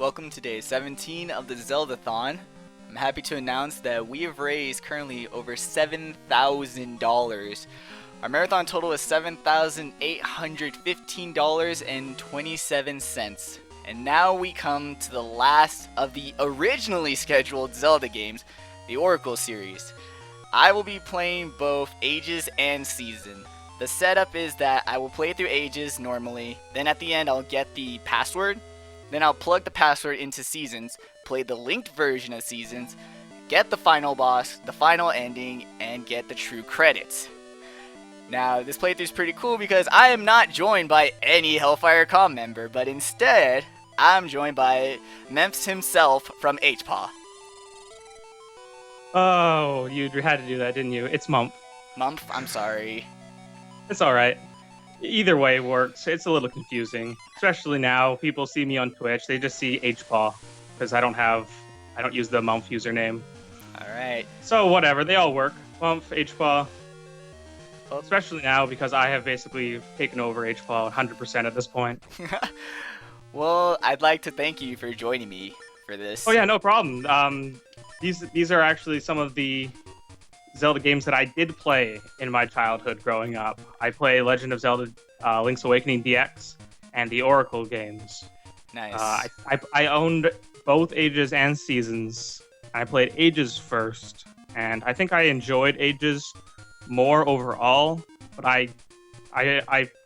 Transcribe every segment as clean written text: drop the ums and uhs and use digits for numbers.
welcome to day 17 of the Zelda-thon. I'm happy to announce that we have raised currently over $7,000. Our marathon total is $7,815.27. And now we come to the last of the originally scheduled Zelda games, the Oracle series. I will be playing both Ages and Season. The setup is that I will play through Ages normally, then at the end I'll get the password, then I'll plug the password into Seasons, play the linked version of Seasons, get the final boss, the final ending, and get the true credits. Now, this playthrough is pretty cool because I am not joined by any Hellfire Com member, but instead, I'm joined by Memphs himself from HPAW. Oh, you had to do that, didn't you? It's Mump. Mump, I'm sorry. It's alright. Either way works. It's a little confusing. Especially now, people see me on Twitch, they just see HPAW. Because I don't use the Mump username. Alright. So whatever, they all work. Mump, HPAW. Especially now, because I have basically taken over HPAW 100% at this point. Well, I'd like to thank you for joining me for this. Oh yeah, no problem. These are actually some of the Zelda games that I did play in my childhood growing up. I play Legend of Zelda Link's Awakening DX and the Oracle games. Nice. I owned both Ages and Seasons. I played Ages first, and I think I enjoyed Ages more overall, but I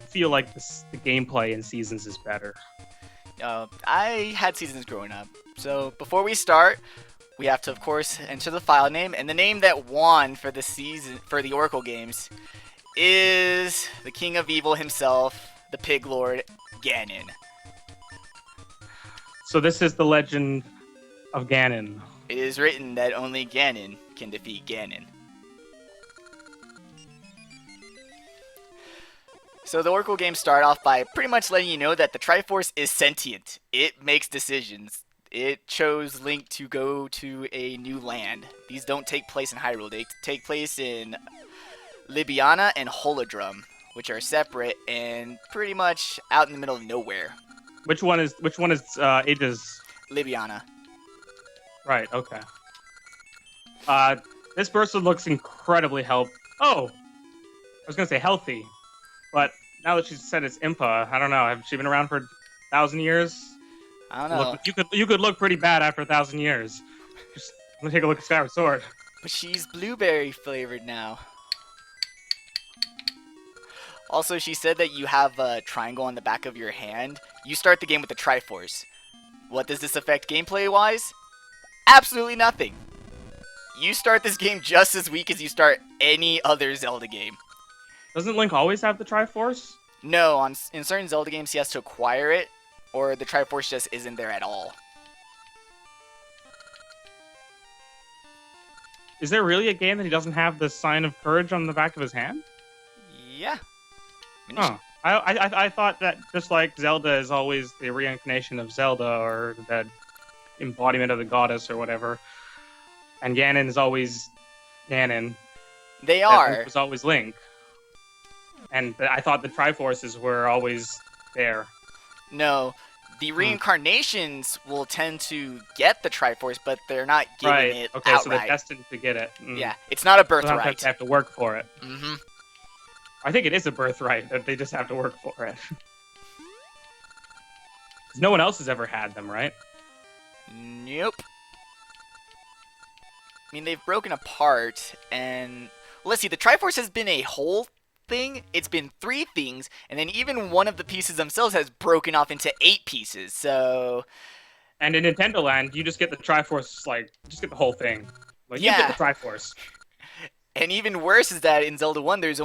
feel like the gameplay in Seasons is better. I had Seasons growing up. So before we start, we have to, of course, enter the file name, and the name that won for the Oracle games is the King of Evil himself, the Pig Lord, Ganon. So this is the Legend of Ganon. It is written that only Ganon can defeat Ganon. So the Oracle games start off by pretty much letting you know that the Triforce is sentient. It makes decisions. It chose Link to go to a new land. These don't take place in Hyrule. They take place in Libiana and Holodrum, which are separate and pretty much out in the middle of nowhere. Which one is Ages? Libiana. Right. Okay. This person looks incredibly Oh, I was gonna say healthy, but now that she said it's Impa, I don't know. Has she been around for 1,000 years? I don't know. Look, you could look pretty bad after 1,000 years. Just let me take a look at Skyward Sword. But she's blueberry flavored now. Also, she said that you have a triangle on the back of your hand. You start the game with the Triforce. What does this affect gameplay-wise? Absolutely nothing. You start this game just as weak as you start any other Zelda game. Doesn't Link always have the Triforce? No, in certain Zelda games he has to acquire it, or the Triforce just isn't there at all. Is there really a game that he doesn't have the sign of courage on the back of his hand? Yeah. Oh. I thought that just like Zelda is always the reincarnation of Zelda, or the embodiment of the goddess or whatever, and Ganon is always Ganon. They are. Link was always Link. And I thought the Triforces were always there. No, the reincarnations will tend to get the Triforce, but they're not giving it okay, outright. so they're destined to get it. Yeah, it's not a So birthright. they have to work for it. Mm-hmm. I think it is a birthright, that they just have to work for it. 'Cause no one else has ever had them, right? Nope. I mean, they've broken apart, and let's see, the Triforce has been a whole thing. It's been 3 things, and then even one of the pieces themselves has broken off into 8 pieces, so... And in Nintendo Land, you just get the Triforce, just get the whole thing. You get the Triforce. And even worse is that in Zelda 1, there's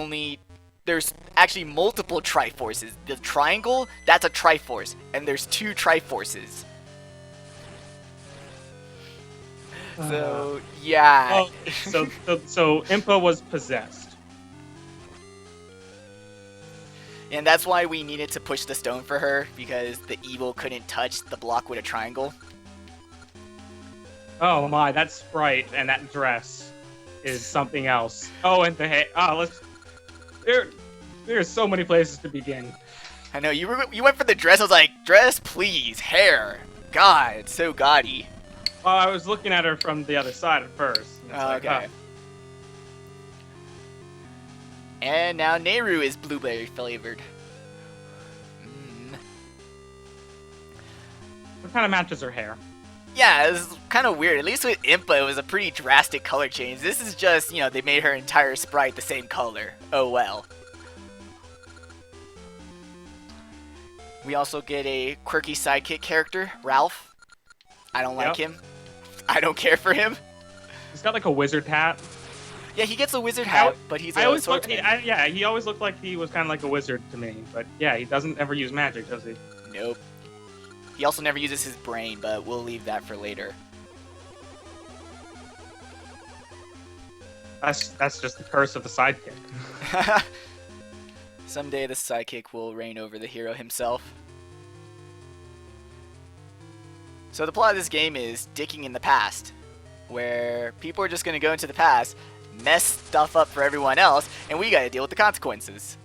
actually multiple Triforces. The triangle, that's a Triforce, and there's 2 Triforces. So, yeah. Oh, so Impa was possessed. And that's why we needed to push the stone for her, because the evil couldn't touch the block with a triangle. Oh my, that sprite and that dress is something else. Oh, and the hair. There's so many places to begin. I know, you went for the dress, I was like, dress, please, hair. God, it's so gaudy. Well, I was looking at her from the other side at first. And it's like, Okay. And now Nehru is blueberry flavored. What kind of matches her hair? Yeah, it's kind of weird. At least with Impa, it was a pretty drastic color change. This is just, they made her entire sprite the same color. Oh well. We also get a quirky sidekick character, Ralph. I don't like him. I don't care for him. He's got like a wizard hat. Yeah, he gets a wizard hat, but he's a swordsman. He always looked like he was kind of like a wizard to me. But yeah, he doesn't ever use magic, does he? Nope. He also never uses his brain, but we'll leave that for later. That's just the curse of the sidekick. Someday the sidekick will reign over the hero himself. So the plot of this game is dicking in the past, where people are just going to go into the past, mess stuff up for everyone else, and we got to deal with the consequences.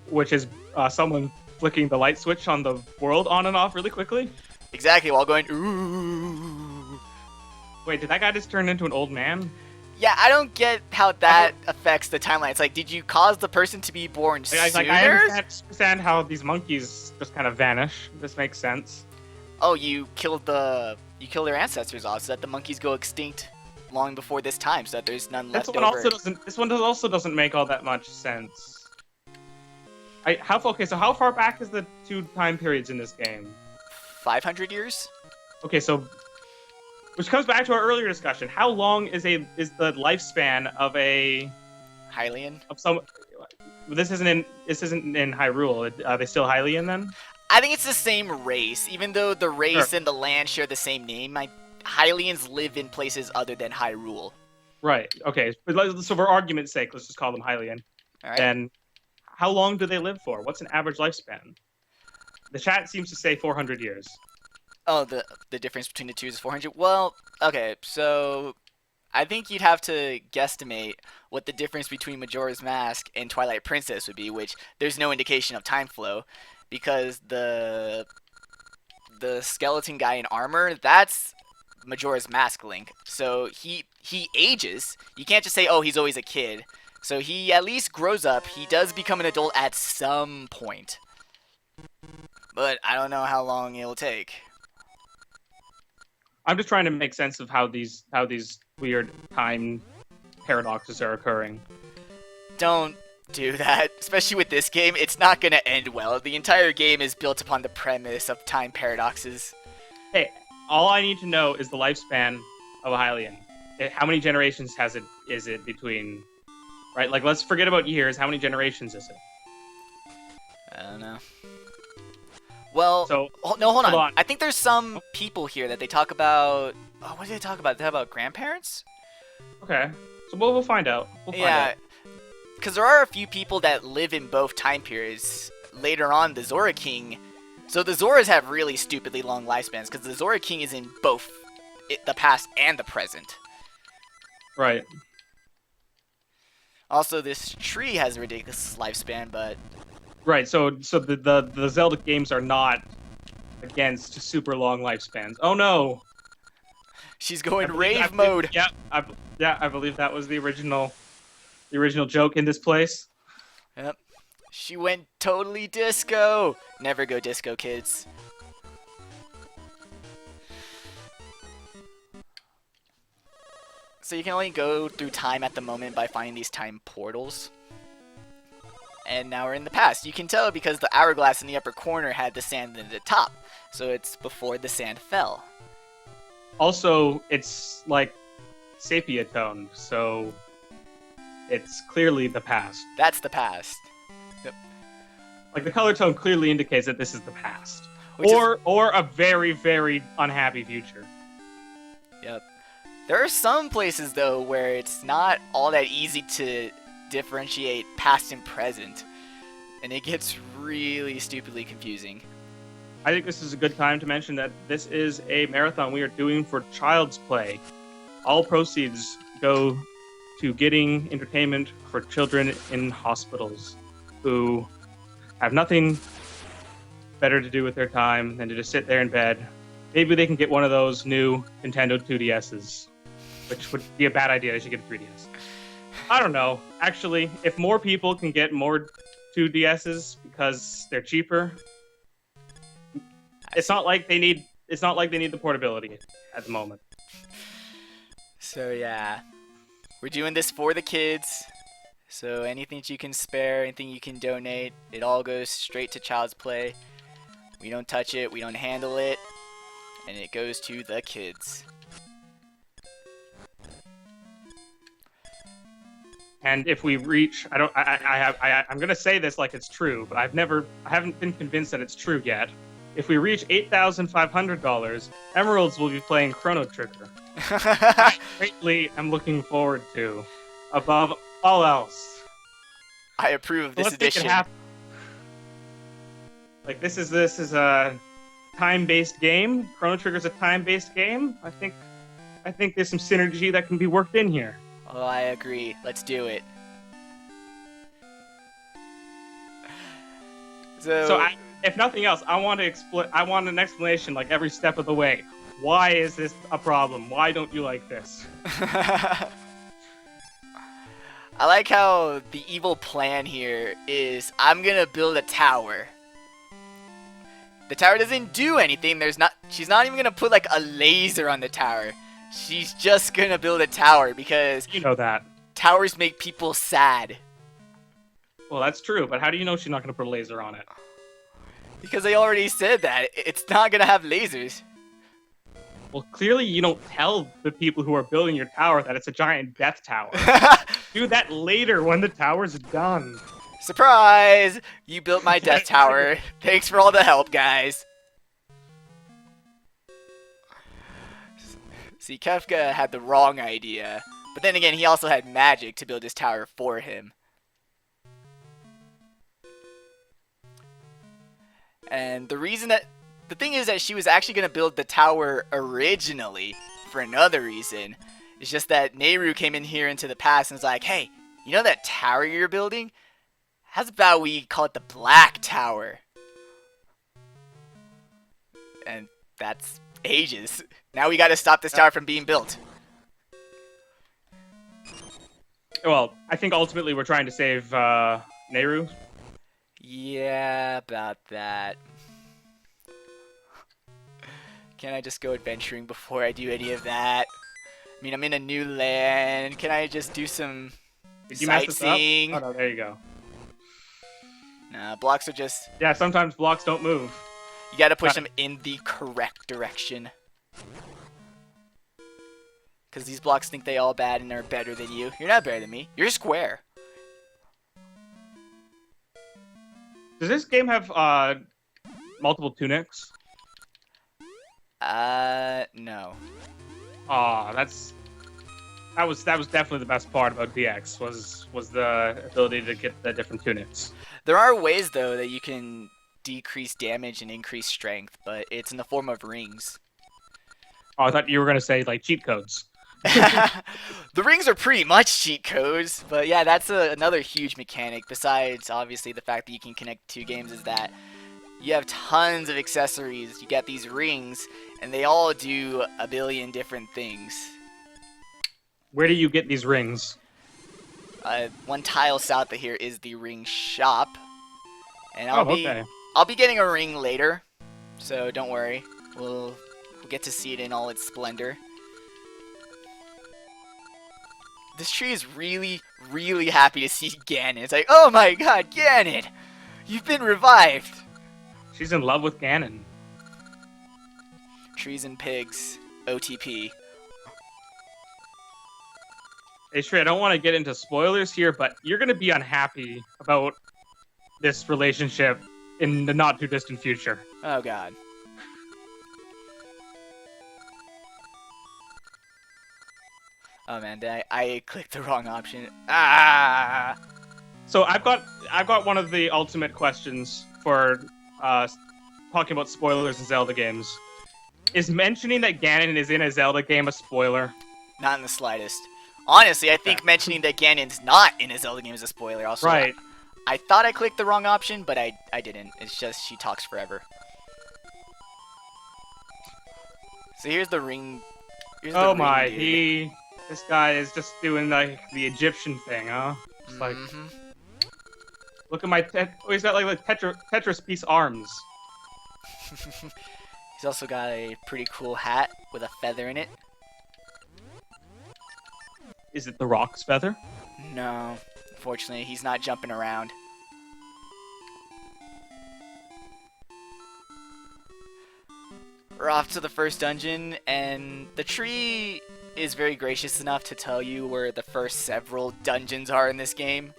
Which is someone flicking the light switch on the world on and off really quickly? Exactly, while going, ooh. Wait, did that guy just turn into an old man? Yeah, I don't get how that affects the timeline. It's like, did you cause the person to be born sooner? I understand how these monkeys just kind of vanish. This makes sense. Oh, you killed their ancestors off so that the monkeys go extinct long before this time, so that there's none left over. This one also doesn't make all that much sense. So how far back is the two time periods in this game? 500 years? Okay, so which comes back to our earlier discussion. How long is the lifespan of a Hylian? Of some This isn't in Hyrule. Are they still Hylian then? I think it's the same race, even though the race and the land share the same name. Hylians live in places other than Hyrule. Right. Okay. So for argument's sake, let's just call them Hylian. All right. Then, how long do they live for? What's an average lifespan? The chat seems to say 400 years. Oh, the difference between the two is 400? Well, okay, so I think you'd have to guesstimate what the difference between Majora's Mask and Twilight Princess would be, which there's no indication of time flow, because the skeleton guy in armor, that's Majora's Mask Link. So he ages. You can't just say, oh, he's always a kid. So he at least grows up. He does become an adult at some point. But I don't know how long it'll take. I'm just trying to make sense of how these weird time paradoxes are occurring. Don't do that. Especially with this game, it's not going to end well. The entire game is built upon the premise of time paradoxes. Hey, all I need to know is the lifespan of a Hylian. How many generations is it between... Right, like, let's forget about years. How many generations is it? I don't know. Well, hold on. I think there's some people here that they talk about... Oh, what did they talk about? They talk about grandparents? Okay. So we'll find out. Yeah, because there are a few people that live in both time periods. Later on, the Zora King... So the Zoras have really stupidly long lifespans, because the Zora King is in both the past and the present. Right. Also, this tree has a ridiculous lifespan, but... Right, so the Zelda games are not against super long lifespans. Oh no! She's going rave mode! I believe that was the original joke in this place. Yep. She went totally disco! Never go disco, kids. So you can only go through time at the moment by finding these time portals. And now we're in the past. You can tell because the hourglass in the upper corner had the sand at the top. So it's before the sand fell. Also, it's like sepia toned, so it's clearly the past. That's the past. Yep. Like the color tone clearly indicates that this is the past. Or a very, very unhappy future. Yep. There are some places, though, where it's not all that easy to differentiate past and present. And it gets really stupidly confusing. I think this is a good time to mention that this is a marathon we are doing for Child's Play. All proceeds go to getting entertainment for children in hospitals who have nothing better to do with their time than to just sit there in bed. Maybe they can get one of those new Nintendo 2DSs, which would be a bad idea. They should get a 3DS. I don't know. Actually, if more people can get more 2DSs because they're cheaper, it's not like they need the portability at the moment. So yeah, we're doing this for the kids. So anything that you can spare, anything you can donate, it all goes straight to Child's Play. We don't touch it, we don't handle it, and it goes to the kids. And if we reach, I'm gonna say this like it's true, but I haven't been convinced that it's true yet. If we reach $8,500, Emeralds will be playing Chrono Trigger. I greatly am looking forward to, above all else. I approve of this Let's make it edition. happen. Like this is a time-based game. Chrono Trigger's a time-based game. I think there's some synergy that can be worked in here. Oh, I agree. Let's do it. So If nothing else, I want an explanation, like every step of the way. Why is this a problem? Why don't you like this? I like how the evil plan here is I'm gonna build a tower. The tower doesn't do anything. She's not even gonna put like a laser on the tower. She's just gonna build a tower because You know that. towers make people sad. Well, that's true, but how do you know she's not going to put a laser on it? Because they already said that. It's not gonna have lasers. Well, clearly you don't tell the people who are building your tower that it's a giant death tower. Do that later when the tower's done. Surprise! You built my death tower. Thanks for all the help, guys. See, Kefka had the wrong idea. But then again, he also had magic to build his tower for him. And the thing is that she was actually going to build the tower originally for another reason. It's just that Nehru came in here into the past and was like, hey, you know that tower you're building? How's about we call it the Black Tower? And that's ages. Now we gotta stop this tower from being built. Well, I think ultimately we're trying to save Nehru. Yeah, about that. Can I just go adventuring before I do any of that? I mean, I'm in a new land. Can I just do some Did you mess this up? sightseeing? Oh, no, there you go. Nah, blocks are just... Yeah, sometimes blocks don't move. You gotta push them in the correct direction. Because these blocks think they all bad and are better than you. You're not better than me. You're square. Does this game have multiple tunics? No. Aw, that was definitely the best part about DX was the ability to get the different tunics. There are ways, though, that you can decrease damage and increase strength, but it's in the form of rings. Oh, I thought you were gonna say like cheat codes. The rings are pretty much cheat codes, but yeah, that's another huge mechanic. Besides, obviously, the fact that you can connect two games is that you have tons of accessories. You got these rings, and they all do a billion different things. Where do you get these rings? One tile south of here is the ring shop, and I'll be getting a ring later, so don't worry. We'll get to see it in all its splendor. This tree is really, really happy to see Ganon. It's like, oh my god, Ganon! You've been revived! She's in love with Ganon. Trees and pigs. OTP. Hey, Shrey, I don't want to get into spoilers here, but you're going to be unhappy about this relationship in the not-too-distant future. Oh god. Oh man, I clicked the wrong option. Ah! So I've got one of the ultimate questions for talking about spoilers in Zelda games. Is mentioning that Ganon is in a Zelda game a spoiler? Not in the slightest. Honestly, I think mentioning that Ganon's not in a Zelda game is a spoiler. Also, Right. I thought I clicked the wrong option, but I didn't. It's just she talks forever. So here's the ring. Here's Oh the my, ring, dude. this guy is just doing like the Egyptian thing, huh? Just like, look at my, he's got like Tetris piece arms. He's also got a pretty cool hat with a feather in it. Is it the Rock's feather? No, unfortunately, he's not jumping around. We're off to the first dungeon, and the tree is very gracious enough to tell you where the first several dungeons are in this game.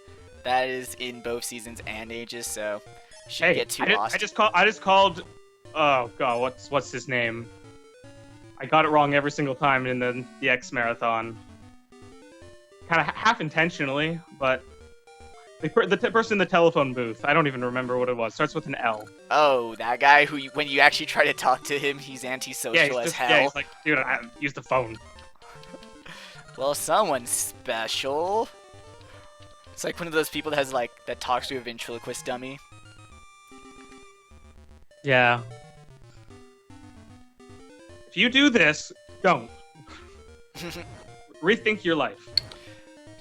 That is in both seasons and ages, so you shouldn't get too lost. I just called. Oh god, what's his name? I got it wrong every single time in the DX marathon. Kind of half intentionally, but the person in the telephone booth. I don't even remember what it was. Starts with an L. Oh, that guy who, when you actually try to talk to him, he's antisocial as hell. Yeah, he's like, dude, I use the phone. Well, someone's special. It's like one of those people that has that talks to a ventriloquist dummy. Yeah. If you do this, don't. Rethink your life.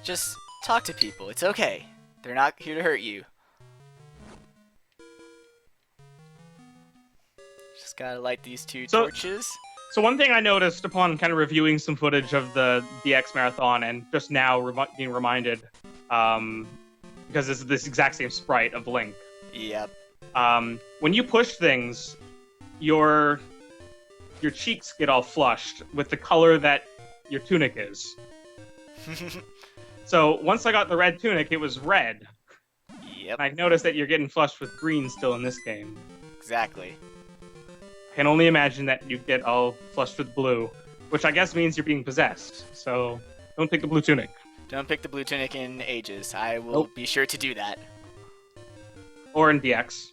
Just talk to people. It's okay. They're not here to hurt you. Just gotta light these two torches. So one thing I noticed upon kind of reviewing some footage of the DX marathon and just now being reminded, because this is this exact same sprite of Link. Yep. When you push things, your cheeks get all flushed with the color that your tunic is. So once I got the red tunic, it was red. Yep. And I noticed that you're getting flushed with green still in this game. Exactly. I can only imagine that you get all flushed with blue, which I guess means you're being possessed. So don't pick the blue tunic. Don't pick the blue tunic in ages. I will be sure to do that. Or in DX.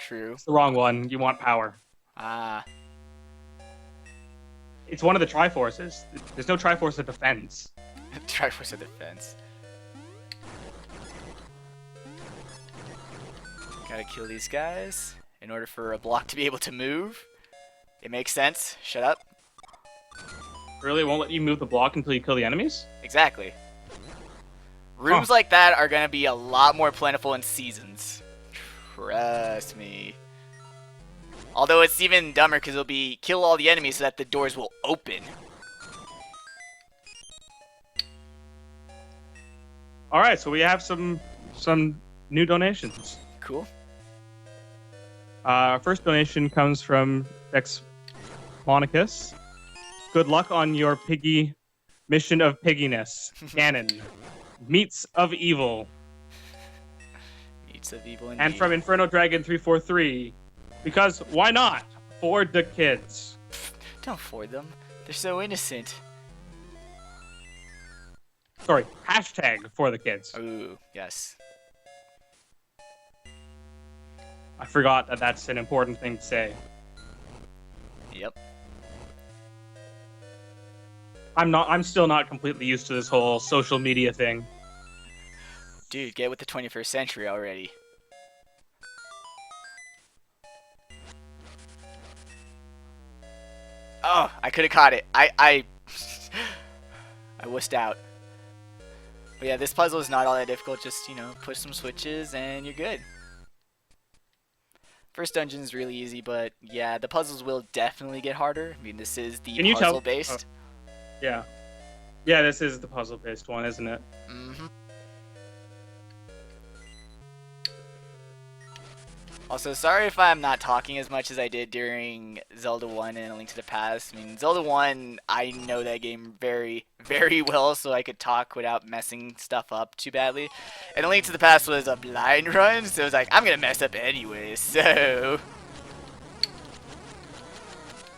True. It's the wrong one. You want power. Ah. It's one of the Triforces. There's no Triforce of defense. Triforce of defense. Gotta kill these guys in order for a block to be able to move. It makes sense. Shut up. Really? It won't let you move the block until you kill the enemies? Exactly. Rooms like that are gonna be a lot more plentiful in seasons. Trust me. Although it's even dumber because it'll be kill all the enemies so that the doors will open. Alright, so we have some new donations. Cool. Our first donation comes from Dex Monicus. Good luck on your piggy mission of pigginess. Ganon. Meats of Evil. Meats of Evil indeed. And from Inferno Dragon 343. Because why not? For the kids. Don't for them. They're so innocent. Sorry, hashtag for the kids. Ooh, yes. I forgot that that's an important thing to say. Yep. I'm still not completely used to this whole social media thing. Dude, get with the 21st century already. Oh, I could have caught it. I wussed out. But yeah, this puzzle is not all that difficult. Just, push some switches and you're good. First dungeon is really easy, but yeah, the puzzles will definitely get harder. I mean, this is the puzzle-based. Yeah. Yeah, this is the puzzle-based one, isn't it? Mm-hmm. Also, sorry if I'm not talking as much as I did during Zelda 1 and A Link to the Past. I mean, Zelda 1, I know that game very, very well, so I could talk without messing stuff up too badly. And A Link to the Past was a blind run, so it was like, I'm going to mess up anyway, so...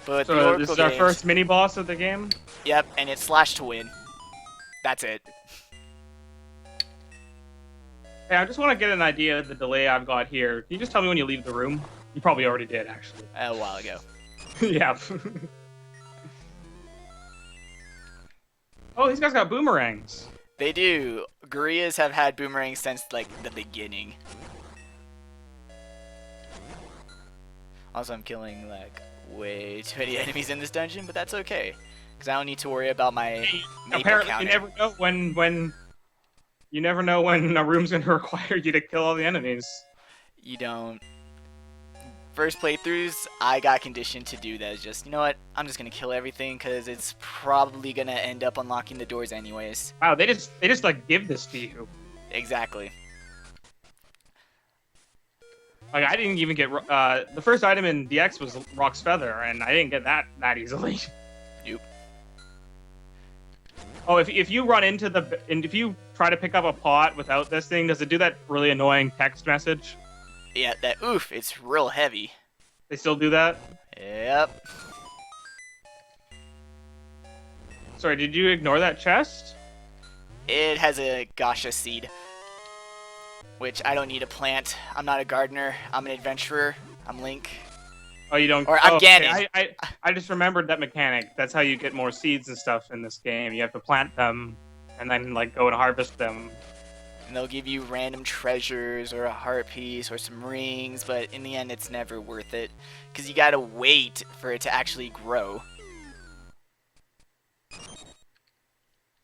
But so this is our first mini-boss of the game? Yep, and it's slash to win. That's it. Hey, I just want to get an idea of the delay I've got here. Can you just tell me when you leave the room? You probably already did, actually. A while ago. Yeah. Oh, these guys got boomerangs. They do. Gorillas have had boomerangs since like the beginning. Also, I'm killing like way too many enemies in this dungeon, but that's okay, because I don't need to worry about my maple Apparently, counter. you never know when a room's going to require you to kill all the enemies. You don't. First playthroughs, I got conditioned to do that. It's just, you know what? I'm just gonna kill everything because it's probably gonna end up unlocking the doors anyways. Wow, they just like give this to you. Exactly. Like I didn't even get the first item in DX was Rock's Feather, and I didn't get that easily. Nope. Oh, if you run into if you try to pick up a pot without this thing, does it do that really annoying text message? Yeah, that oof, it's real heavy. They still do that? Yep. Sorry, did you ignore that chest? It has a Gasha seed, which I don't need to plant. I'm not a gardener. I'm an adventurer. I'm Link. Oh, you don't. Or I'm Ganon. Ganon. I just remembered that mechanic. That's how you get more seeds and stuff in this game. You have to plant them, and then like go and harvest them. And they'll give you random treasures or a heart piece or some rings, but in the end, it's never worth it because you gotta wait for it to actually grow.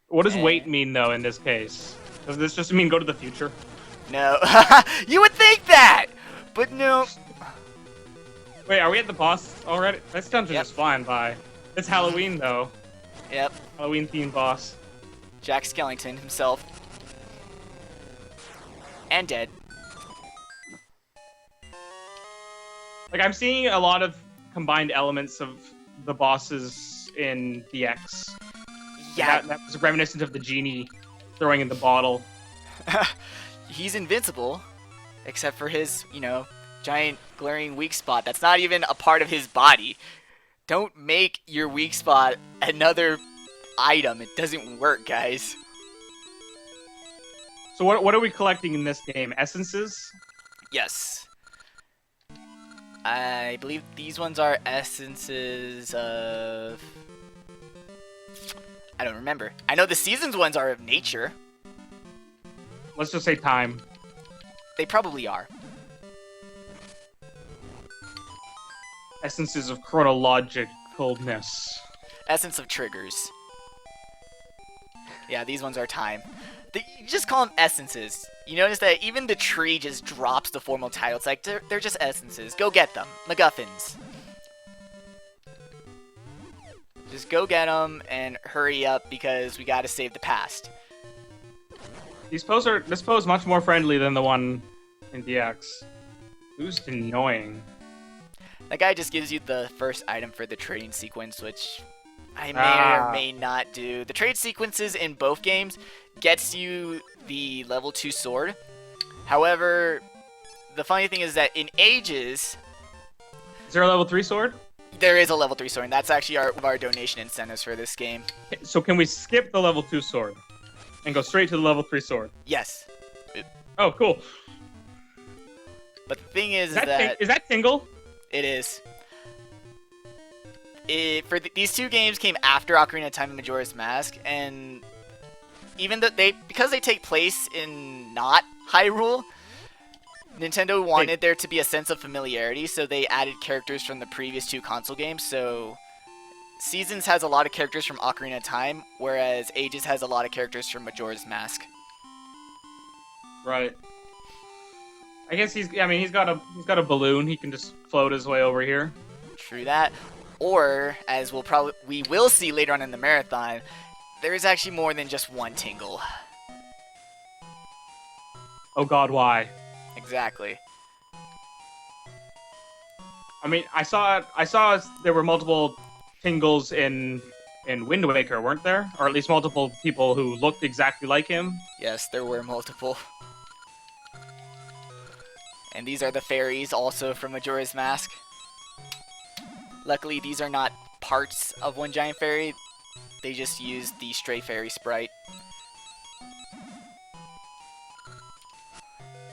What does wait mean though in this case? Does this just mean go to the future? No, you would think that, but no. Wait, are we at the boss already? This dungeon Yep. is flying by. It's Halloween though. Yep, Halloween themed boss. Jack Skellington himself. And dead. Like I'm seeing a lot of combined elements of the bosses in DX. Yeah, That was reminiscent of the genie throwing in the bottle. he's invincible, except for his, giant glaring weak spot. That's not even a part of his body. Don't make your weak spot another item. It doesn't work, guys. So what are we collecting in this game? Essences? Yes. I believe these ones are essences of... I don't remember. I know the seasons ones are of nature. Let's just say time. They probably are. Essences of chronologicalness. Essence of triggers. Yeah, these ones are time. You just call them essences. You notice that even the tree just drops the formal title. It's like, they're just essences. Go get them. MacGuffins. Just go get them and hurry up because we gotta save the past. This pose much more friendly than the one in DX. Who's annoying? That guy just gives you the first item for the trading sequence, which I may or may not do. The trade sequences in both games gets you the level 2 sword. However, the funny thing is that in Ages, Is there a level 3 sword? there is a level 3 sword, and that's actually one of our donation incentives for this game. So can we skip the level 2 sword and go straight to the level 3 sword? Yes. Oh, cool. But the thing is Is that Tingle? it is. These two games came after Ocarina of Time and Majora's Mask, and even though because they take place in not Hyrule, Nintendo wanted there to be a sense of familiarity, so they added characters from the previous two console games. So Seasons has a lot of characters from Ocarina of Time, whereas Ages has a lot of characters from Majora's Mask. Right. I guess he's got a balloon. He can just float his way over here. True that. Or, as we will see later on in the marathon, there is actually more than just one Tingle. Oh God, why? Exactly. I mean, I saw there were multiple Tingles in Wind Waker, weren't there? Or at least multiple people who looked exactly like him. Yes, there were multiple. And these are the fairies, also from Majora's Mask. Luckily, these are not parts of one giant fairy. They just used the stray fairy sprite.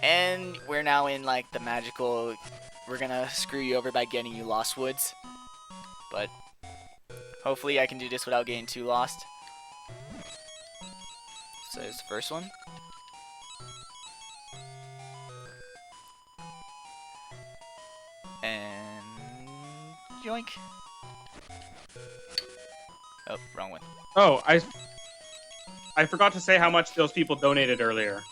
And we're now in, like, the magical... We're gonna screw you over by getting you Lost Woods. But hopefully I can do this without getting too lost. So there's the first one. And yoink. Oh, wrong one. Oh, I forgot to say how much those people donated earlier.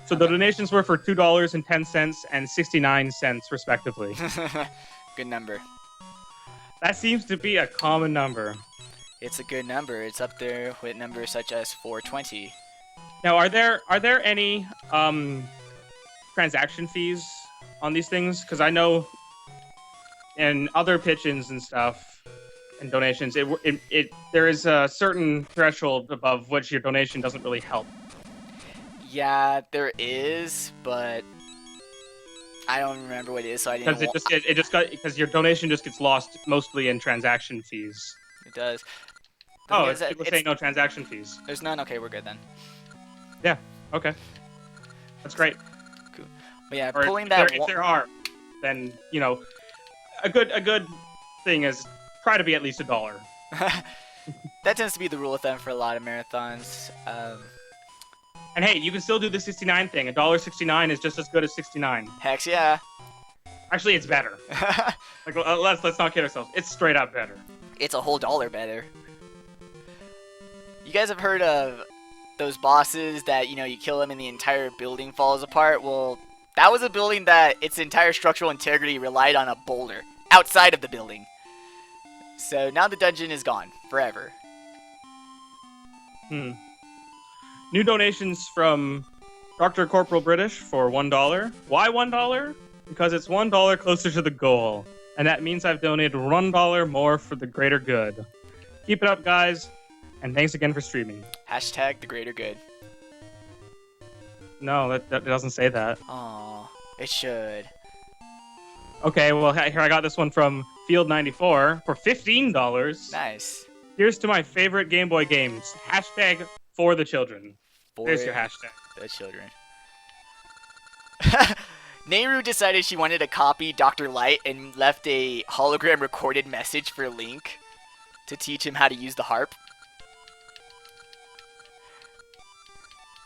So the donations were for $2.10 and 69 cents, respectively. Good number. That seems to be a common number. It's a good number. It's up there with numbers such as 420. Now, are there any transaction fees on these things? Because I know in other pitch-ins and stuff and donations, there is a certain threshold above which your donation doesn't really help. Yeah, there is, but I don't remember what it is, so I didn't. Because your donation just gets lost mostly in transaction fees. It does. People say no transaction fees. There's none. Okay, we're good then. Yeah. Okay. That's great. Cool. But yeah, Or pulling that. If there are, then a good thing is try to be at least $1. That tends to be the rule of thumb for a lot of marathons. And hey, you can still do the 69 thing. $1.69 is just as good as 69. Heck yeah. Actually, it's better. Let's not kid ourselves. It's straight up better. It's a whole dollar better. You guys have heard of those bosses that, you kill them and the entire building falls apart? Well, that was a building that its entire structural integrity relied on a boulder outside of the building. So now the dungeon is gone forever. New donations from Dr. Corporal British for $1. Why $1? Because it's $1 closer to the goal. And that means I've donated $1 more for the greater good. Keep it up, guys. And thanks again for streaming. Hashtag the greater good. No, that doesn't say that. Aw, it should. Okay, well, here I got this one from Field94 for $15. Nice. Here's to my favorite Game Boy games. Hashtag for the children. For There's your hashtag. the children. Nehru decided she wanted to copy Dr. Light and left a hologram recorded message for Link to teach him how to use the harp.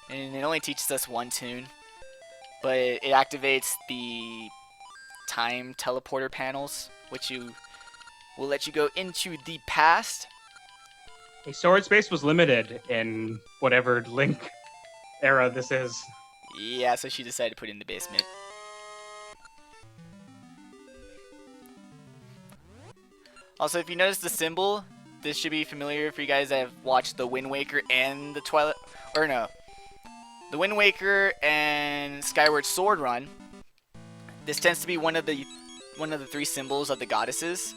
And it only teaches us one tune, but it activates the time teleporter panels, which will let you go into the past. A storage space was limited in whatever Link era this is. Yeah, so she decided to put it in the basement. Also, if you notice the symbol, this should be familiar for you guys that have watched the Wind Waker and the Wind Waker and Skyward Sword run. This tends to be one of the three symbols of the goddesses.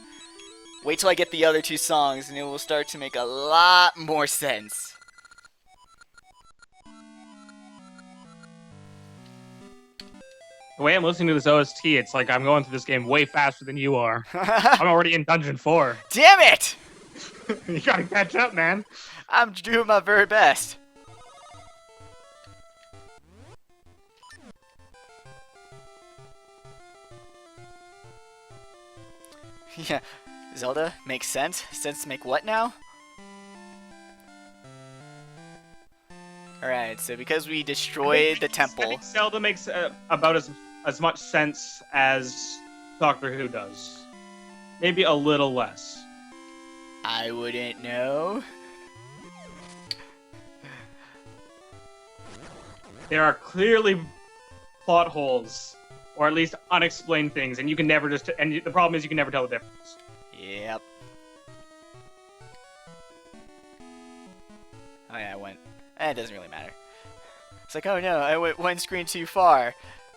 Wait till I get the other two songs and it will start to make a lot more sense. The way I'm listening to this OST, it's like I'm going through this game way faster than you are. I'm already in Dungeon 4. Damn it! You gotta catch up, man. I'm doing my very best. Yeah, Zelda makes sense. Sense to make what now? Alright, so because we destroyed the temple. I think Zelda makes about as much sense as Doctor Who does. Maybe a little less. I wouldn't know. There are clearly plot holes, or at least unexplained things, and you can never and the problem is you can never tell the difference. Yep. Oh yeah, I went. It doesn't really matter. It's like, oh no, I went one screen too far.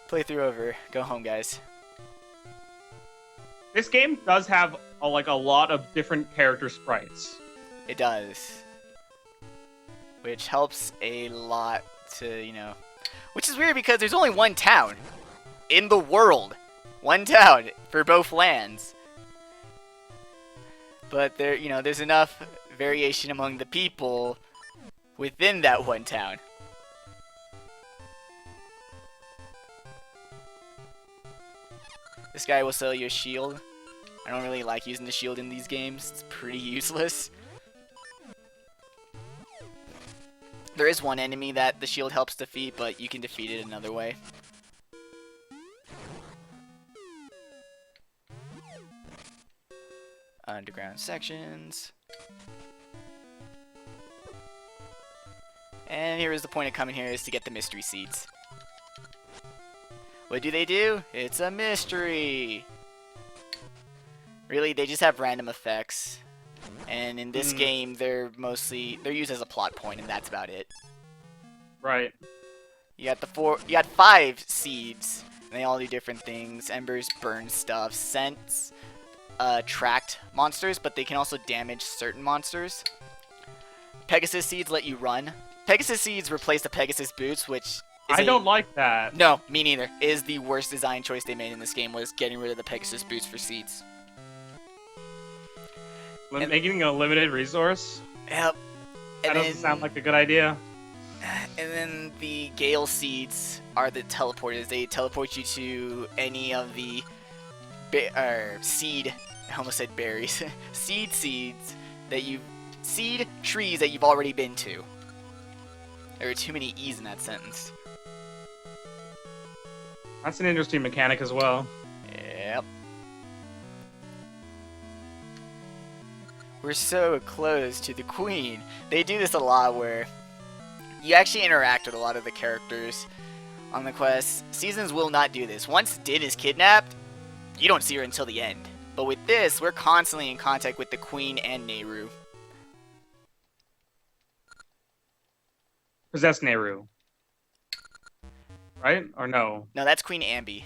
Playthrough over. Go home, guys. This game does have a lot of different character sprites. It does. Which helps a lot to, Which is weird because there's only one town in the world. One town for both lands. But there's enough variation among the people within that one town. This guy will sell you a shield. I don't really like using the shield in these games. It's pretty useless. There is one enemy that the shield helps defeat, but you can defeat it another way. Underground sections. And here is the point of coming here is to get the mystery seeds. What do? It's a mystery! Really, they just have random effects. And in this game, they're used as a plot point, and that's about it. Right. You got 5 seeds, and they all do different things. Embers burn stuff. Scents attract monsters, but they can also damage certain monsters. Pegasus seeds let you run. Pegasus seeds replace the Pegasus boots, which I don't like that. No, me neither. Is the worst design choice they made in this game was getting rid of the Pegasus boots for seeds. Making a limited resource? Yep. That doesn't sound like a good idea. And then the Gale seeds are the teleporters. They teleport you to any of the seed. I almost said berries. Seeds that seed trees that you've already been to. There are too many E's in that sentence. That's an interesting mechanic as well. Yep. We're so close to the queen. They do this a lot where you actually interact with a lot of the characters on the quest. Seasons will not do this. Once Din is kidnapped, you don't see her until the end. But with this, we're constantly in contact with the queen and Nehru. Possess Nehru. Right? Or no? No, that's Queen Ambi.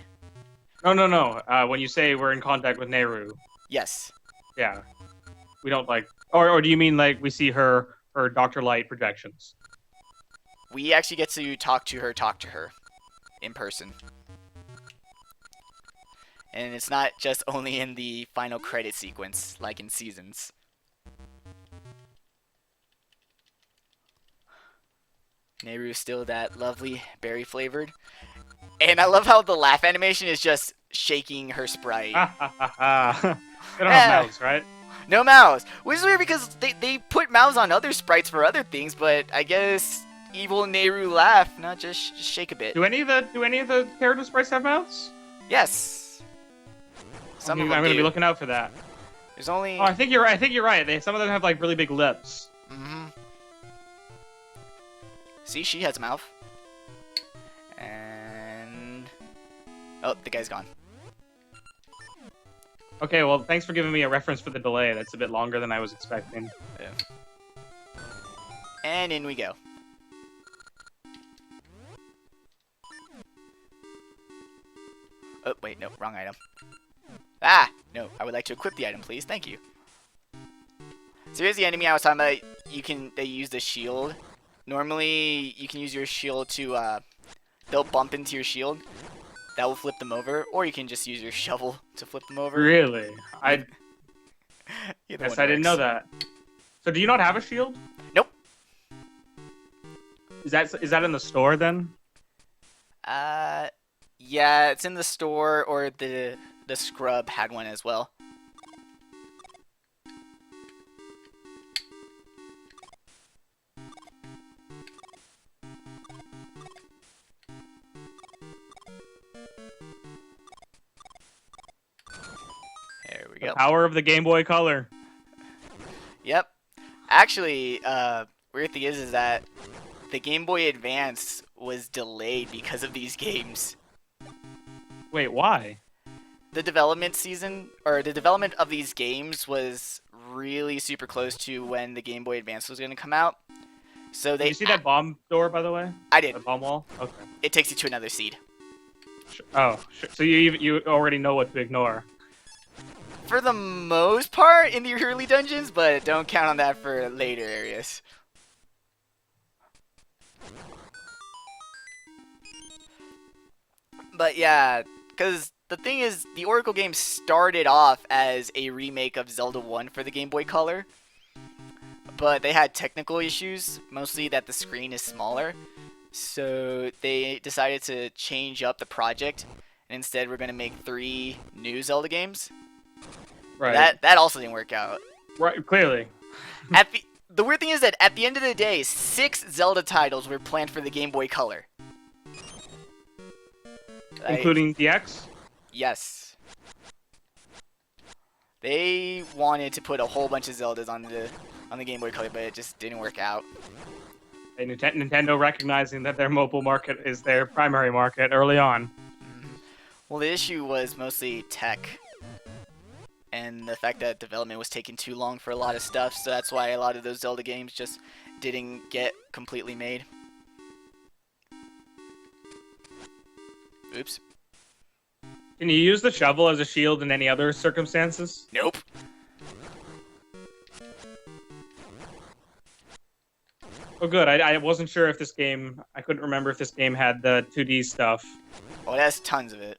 No. When you say we're in contact with Nehru. Yes. Yeah. We don't like... Or do you mean like we see her Dr. Light projections? We actually get to talk to her in person. And it's not just only in the final credit sequence, like in Seasons. Nehru's still that lovely berry flavored. And I love how the laugh animation is just shaking her sprite. They don't have mouths, right? No mouths. Which is weird because they put mouths on other sprites for other things, but I guess evil Nehru laugh, not just shake a bit. Do any of the character sprites have mouths? Yes. Some of them I'm gonna do. be looking out for that. There's only. Oh, I think you're right. Some of them have like really big lips. Mm-hmm. See, she has a mouth. And oh, the guy's gone. Okay, well, thanks for giving me a reference for the delay. That's a bit longer than I was expecting. Yeah. And in we go. Oh, wait, no, wrong item. Ah! No, I would like to equip the item, please. Thank you. So here's the enemy I was talking about. They use the shield. Normally, you can use your shield to, they'll bump into your shield. That will flip them over. Or you can just use your shovel to flip them over. Really? I didn't know that. So do you not have a shield? Nope. Is that in the store then? Yeah, it's in the store, or the scrub had one as well. There we go. The power of the Game Boy Color. Yep. Actually, weird thing is that the Game Boy Advance was delayed because of these games. Wait, why? The development of these games was really super close to when the Game Boy Advance was going to come out. So Did you see that bomb door, by the way? I did. The bomb wall? Okay. It takes you to another seed. Oh, so you already know what to ignore. For the most part in the early dungeons, but don't count on that for later areas. But yeah, because the thing is, the Oracle game started off as a remake of Zelda 1 for the Game Boy Color. But they had technical issues, mostly that the screen is smaller. So they decided to change up the project. And instead, we're going to make 3 new Zelda games. Right. That also didn't work out. Right, clearly. the weird thing is that at the end of the day, 6 Zelda titles were planned for the Game Boy Color. Including DX? Yes. They wanted to put a whole bunch of Zeldas on the Game Boy Color, but it just didn't work out. And Nintendo recognizing that their mobile market is their primary market early on. Well, the issue was mostly tech. And the fact that development was taking too long for a lot of stuff, so that's why a lot of those Zelda games just didn't get completely made. Oops. Can you use the shovel as a shield in any other circumstances? Nope. Oh, good. I wasn't sure if this game... I couldn't remember if this game had the 2D stuff. Oh, it has tons of it.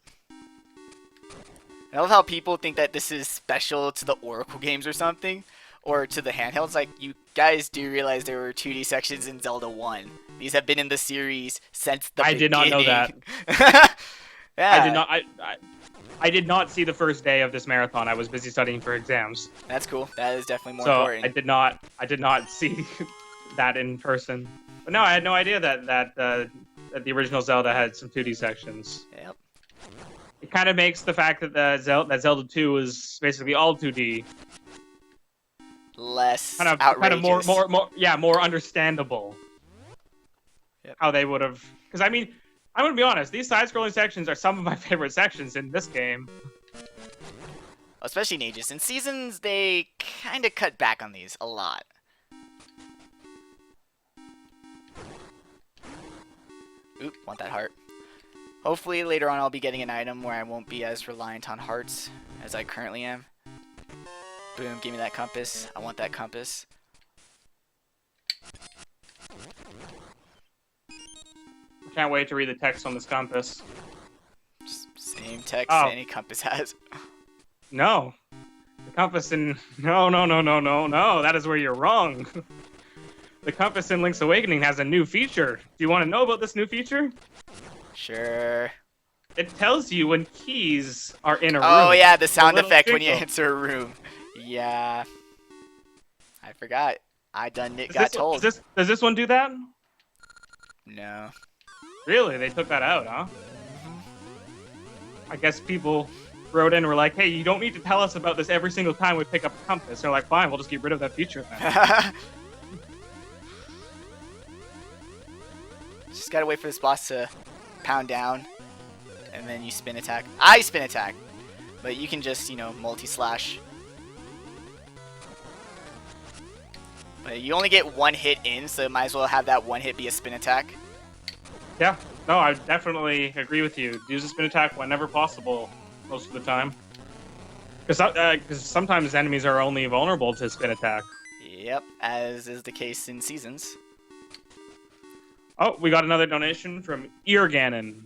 I love how people think that this is special to the Oracle games or something, or to the handhelds. Like, you guys do realize there were 2D sections in Zelda 1. These have been in the series since the beginning. I did not know that. Yeah. I did not. I did not see the first day of this marathon. I was busy studying for exams. That's cool. That is definitely more so important. I did not see that in person. But no, I had no idea that the original Zelda had some 2D sections. Yep. It kind of makes the fact that Zelda 2 is basically all 2D less outrageous. more understandable. Yep. How they would have, because I mean, I'm gonna be honest, these side-scrolling sections are some of my favorite sections in this game. Especially in Ages. In Seasons, they kind of cut back on these a lot. Oop, want that heart. Hopefully later on I'll be getting an item where I won't be as reliant on hearts as I currently am. Boom, give me that compass. I want that compass. Can't wait to read the text on this compass. Same text any compass has. No. The compass in... No, that is where you're wrong. The compass in Link's Awakening has a new feature. Do you want to know about this new feature? Sure. It tells you when keys are in a room. Oh yeah, the sound effect when you enter a room. Yeah. I forgot. I got told. Does this one do that? No. Really? They took that out, huh? I guess people wrote in and were like, hey, you don't need to tell us about this every single time we pick up a compass. They're like, fine, we'll just get rid of that feature then. Just gotta wait for this boss to pound down, and then you spin attack. I spin attack, but you can just, multi-slash. But you only get one hit in, so might as well have that one hit be a spin attack. Yeah, no, I definitely agree with you. Use a spin attack whenever possible, most of the time. Because sometimes enemies are only vulnerable to spin attack. Yep, as is the case in Seasons. Oh, we got another donation from Ganon.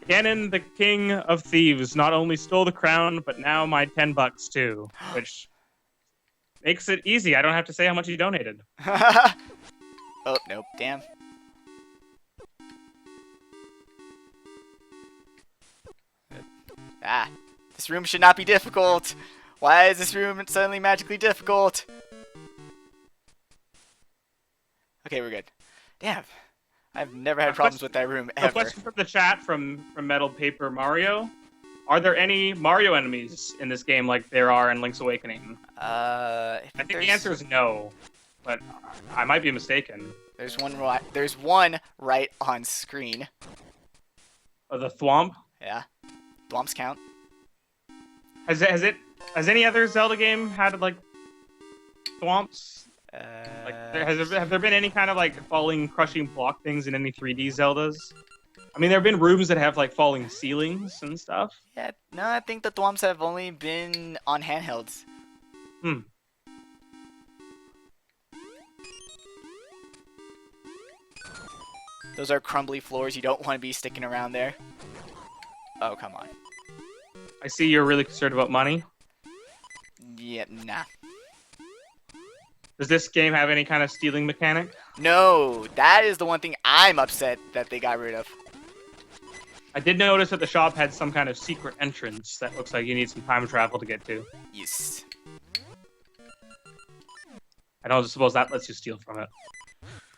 Ganon, the king of thieves, not only stole the crown, but now my $10 too, which makes it easy. I don't have to say how much he donated. Oh, nope, damn. Ah, this room should not be difficult. Why is this room suddenly magically difficult? Okay, we're good. Damn. I've never had problems with that room ever. A question from the chat from Metal Paper Mario. Are there any Mario enemies in this game like there are in Link's Awakening? I think the answer is no, but I might be mistaken. There's one right on screen. Oh, the Thwomp? Yeah. Thwomps count. Has any other Zelda game had like Thwomps? Have there been any kind of like falling, crushing block things in any 3D Zeldas? I mean, there have been rooms that have like falling ceilings and stuff. Yeah, no, I think the Thwomps have only been on handhelds. Those are crumbly floors. You don't want to be sticking around there. Oh, come on. I see you're really concerned about money. Yeah, nah. Does this game have any kind of stealing mechanic? No, that is the one thing I'm upset that they got rid of. I did notice that the shop had some kind of secret entrance that looks like you need some time travel to get to. Yes. I don't suppose that lets you steal from it.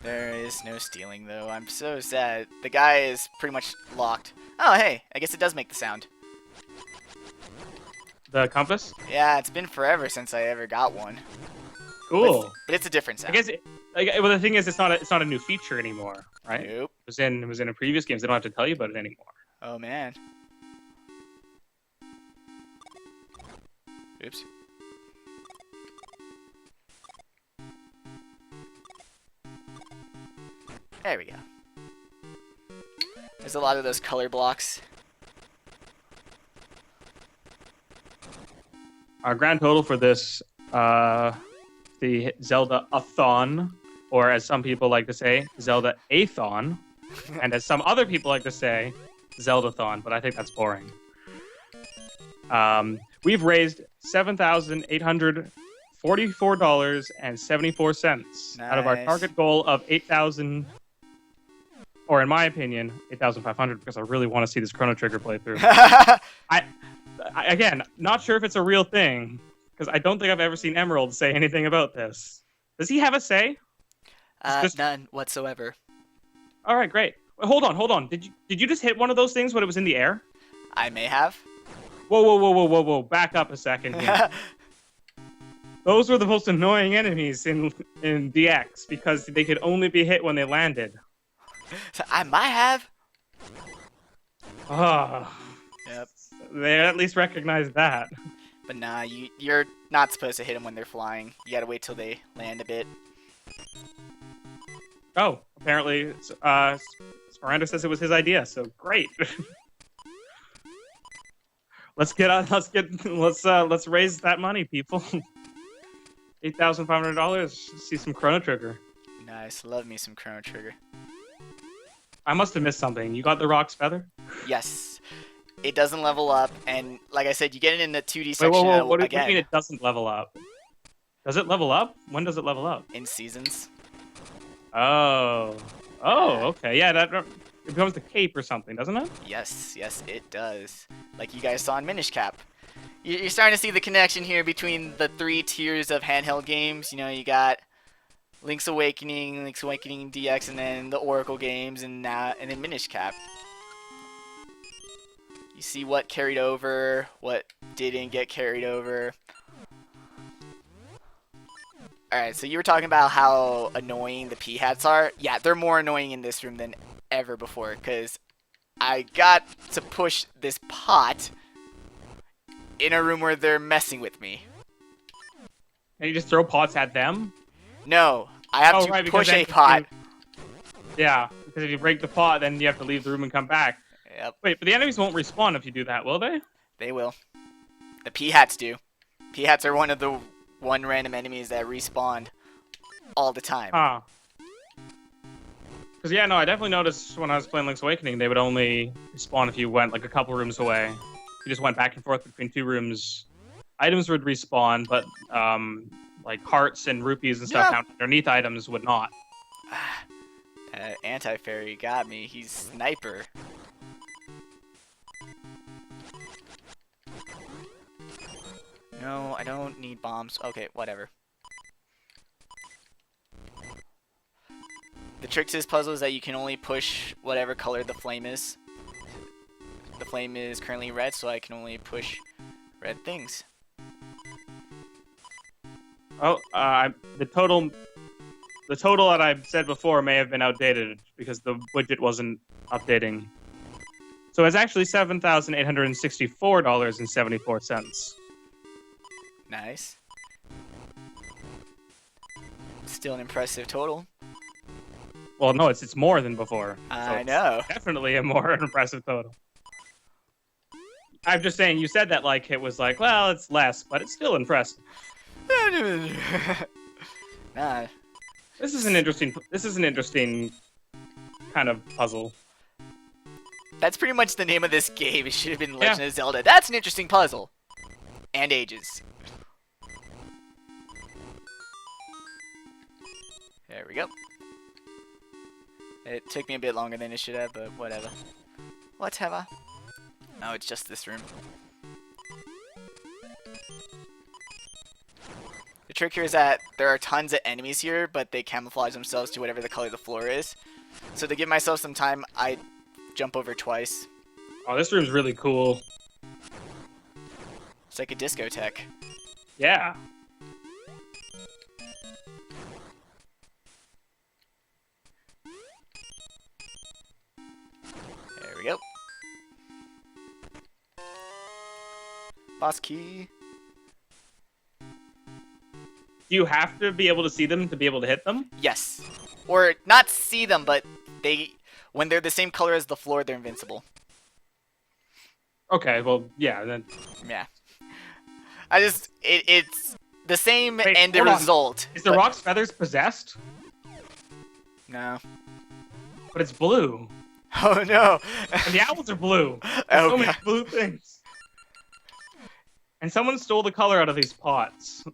There is no stealing, though. I'm so sad. The guy is pretty much locked. Oh, hey, I guess it does make the sound. The compass? Yeah, it's been forever since I ever got one. Cool. But it's a different I sound. guess well, the thing is, it's not a new feature anymore, right? Nope. It was in a previous games. They don't have to tell you about it anymore. Oh, man. Oops. There we go. There's a lot of those color blocks. Our grand total for this, the Zelda-a-thon, or as some people like to say, Zelda-a-thon, and as some other people like to say, Zelda-thon, but I think that's boring. We've raised $7,844.74 out of our Nice. target goal of 8,000, or in my opinion, 8,500, because I really want to see this Chrono Trigger playthrough. I again, not sure if it's a real thing, because I don't think I've ever seen Emerald say anything about this. Does he have a say? None whatsoever. All right, great. Wait, hold on. Did you just hit one of those things when it was in the air? I may have. Whoa! Back up a second here. Those were the most annoying enemies in DX because they could only be hit when they landed. So I might have. Ah. Yep. They at least recognize that. But nah, you're not supposed to hit them when they're flying. You gotta wait till they land a bit. Oh, apparently, Miranda says it was his idea, so great. Let's raise that money, people. $8,500. See some Chrono Trigger. Nice, love me some Chrono Trigger. I must have missed something. You got the Rock's Feather? Yes. It doesn't level up, and like I said, you get it in the 2D Wait, section what do you again. mean it doesn't level up? Does it level up? When does it level up? In seasons. Oh, okay. Yeah, it becomes the cape or something, doesn't it? Yes, it does. Like you guys saw in Minish Cap. You're starting to see the connection here between the 3 tiers of handheld games. You know, you got Link's Awakening DX, and then the Oracle games, and then Minish Cap. You see what carried over, what didn't get carried over. Alright, so you were talking about how annoying the P-hats are. Yeah, they're more annoying in this room than ever before, because I got to push this pot in a room where they're messing with me. And you just throw pots at them? No, I have to push a pot. Yeah, because if you break the pot, then you have to leave the room and come back. Yep. Wait, but the enemies won't respawn if you do that, will they? They will. The P-hats do. P-hats are one of the random enemies that respawn all the time. Huh. Because, yeah, no, I definitely noticed when I was playing Link's Awakening, they would only respawn if you went, like, a couple rooms away. If you just went back and forth between 2 rooms. Items would respawn, but, like, hearts and rupees and stuff found underneath items would not. That anti-fairy got me. He's sniper. No, I don't need bombs. Okay, whatever. The trick to this puzzle is that you can only push whatever color the flame is. The flame is currently red, so I can only push red things. Oh, the total that I said before may have been outdated because the widget wasn't updating. So it's actually $7,864.74. Nice. Still an impressive total. Well, no, it's more than before. I know. Definitely a more impressive total. I'm just saying, you said that like it was like, well, it's less, but it's still impressive. Nah. This is an interesting kind of puzzle. That's pretty much the name of this game. It should have been Legend of Zelda. That's an interesting puzzle. And ages. There we go. It took me a bit longer than it should have, but whatever. Whatever. No, it's just this room. The trick here is that there are tons of enemies here, but they camouflage themselves to whatever the color of the floor is. So to give myself some time, I jump over twice. Oh, this room's really cool. It's like a discotheque. Yeah. There we go. Boss key. Do you have to be able to see them to be able to hit them? Yes. Or not see them, but when they're the same color as the floor, they're invincible. Okay, well, yeah, then... Yeah. It's the same Wait, end hold on. result. Is the rock's feathers possessed? No. But it's blue. Oh no. And the owls are blue. There's Oh, so many God. blue things. And someone stole the color out of these pots.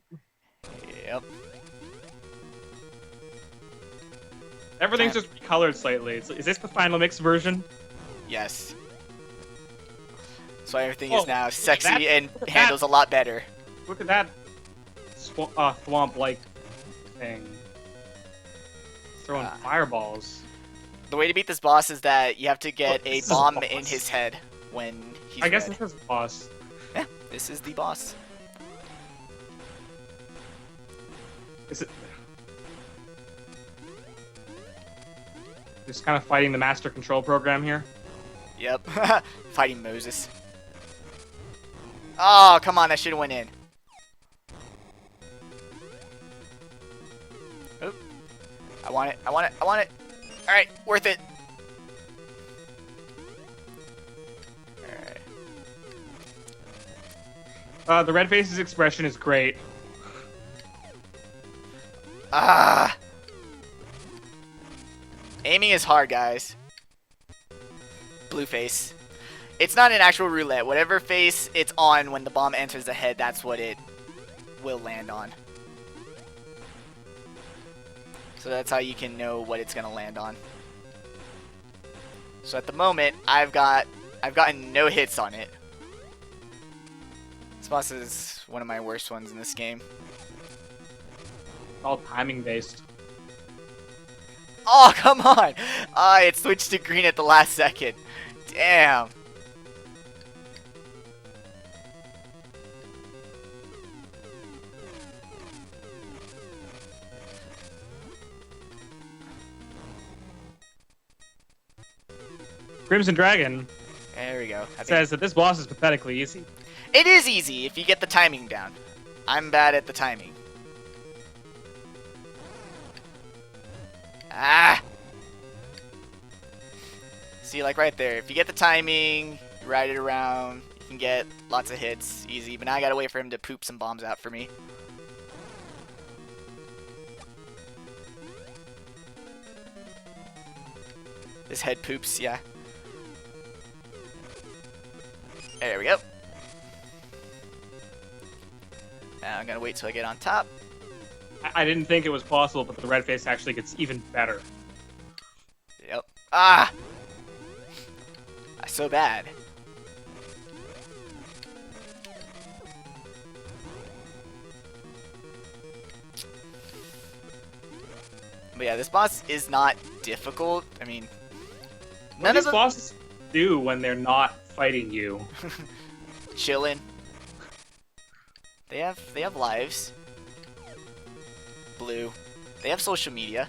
Yep. Everything's just recolored slightly. Is this the final mix version? Yes. So everything Oh, is now sexy that- and look at handles a lot better. Look at that thwomp-like thing. Throwing fireballs. The way to beat this boss is that you have to get a this is a bomb boss. in his head when he's I guess red. this is boss. Yeah, this is the boss. Is it... Just kind of fighting the master control program here. Yep. Fighting Moses. Oh, come on, that should have went in. Oop. I want it, I want it, I want it. Alright, worth it. Alright. The red face's expression is great. Ah. Aiming is hard, guys. Blue face. It's not an actual roulette. Whatever face it's on when the bomb enters the head, that's what it will land on. So that's how you can know what it's gonna land on. So at the moment, I've gotten no hits on it. This boss is one of my worst ones in this game. It's all timing based. Oh, come on! It switched to green at the last second. Damn. Crimson Dragon There we go. says that this boss is pathetically easy. It is easy if you get the timing down. I'm bad at the timing. Ah! See, like right there, if you get the timing, you ride it around, you can get lots of hits, easy. But now I gotta wait for him to poop some bombs out for me. This head poops, yeah. There we go. Now I'm gonna wait till I get on top. I didn't think it was possible, but the red face actually gets even better. Yep. Ah! That's so bad. But yeah, this boss is not difficult. I mean, What none do of these them bosses do when they're not fighting you? chillin'. They have lives. Blue. They have social media.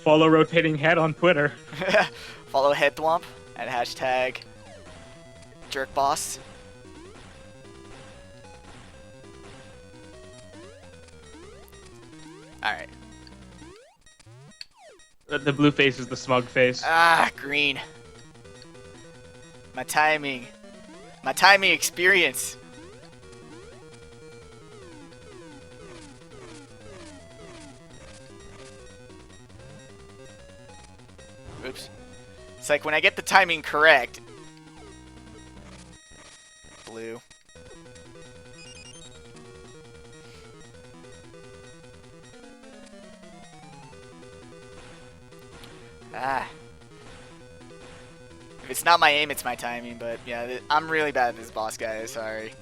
Follow rotating head on Twitter. Follow Headthwomp at hashtag jerkboss. Alright. The blue face is the smug face. Ah, green. My timing. My timing experience. Oops. It's like when I get the timing correct. Blue. Ah. If it's not my aim, it's my timing, but yeah, I'm really bad at this boss, guys. Sorry.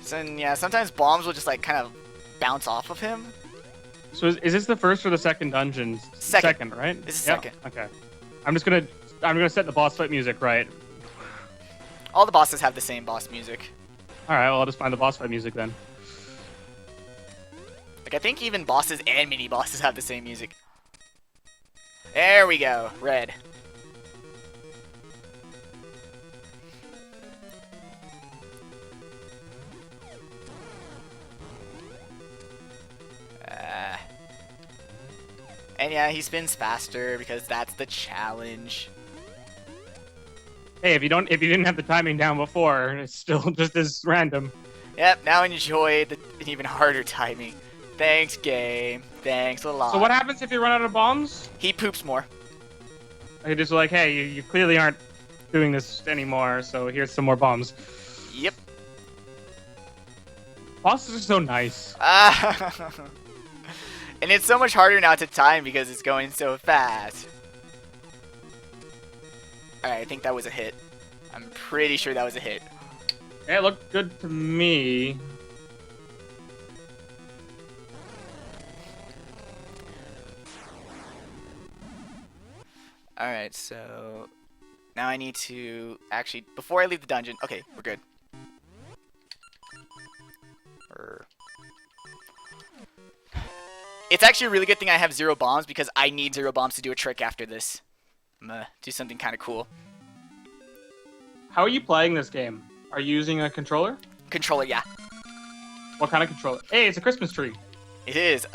So yeah, sometimes bombs will just like kind of bounce off of him. So is this the first or the second dungeon? Second. Right? This is Yeah. second. Okay. I'm gonna set the boss fight music right. All the bosses have the same boss music. All right. Well, I'll just find the boss fight music then. Like I think even bosses and mini bosses have the same music. There we go. Red. And yeah, he spins faster because that's the challenge. Hey, if you didn't have the timing down before, it's still just as random. Yep, now enjoy the even harder timing. Thanks, game. Thanks a lot. So what happens if you run out of bombs? He poops more. You're just like, hey, you clearly aren't doing this anymore, so here's some more bombs. Yep. Bosses are so nice. And it's so much harder now to time because it's going so fast. Alright, I think that was a hit. I'm pretty sure that was a hit. It looked good to me. Alright, so now I need to actually, before I leave the dungeon, okay, we're good. It's actually a really good thing I have 0 bombs because I need 0 bombs to do a trick after this. I'm gonna do something kind of cool. How are you playing this game? Are you using a controller? Controller, yeah. What kind of controller? Hey, it's a Christmas tree. It is.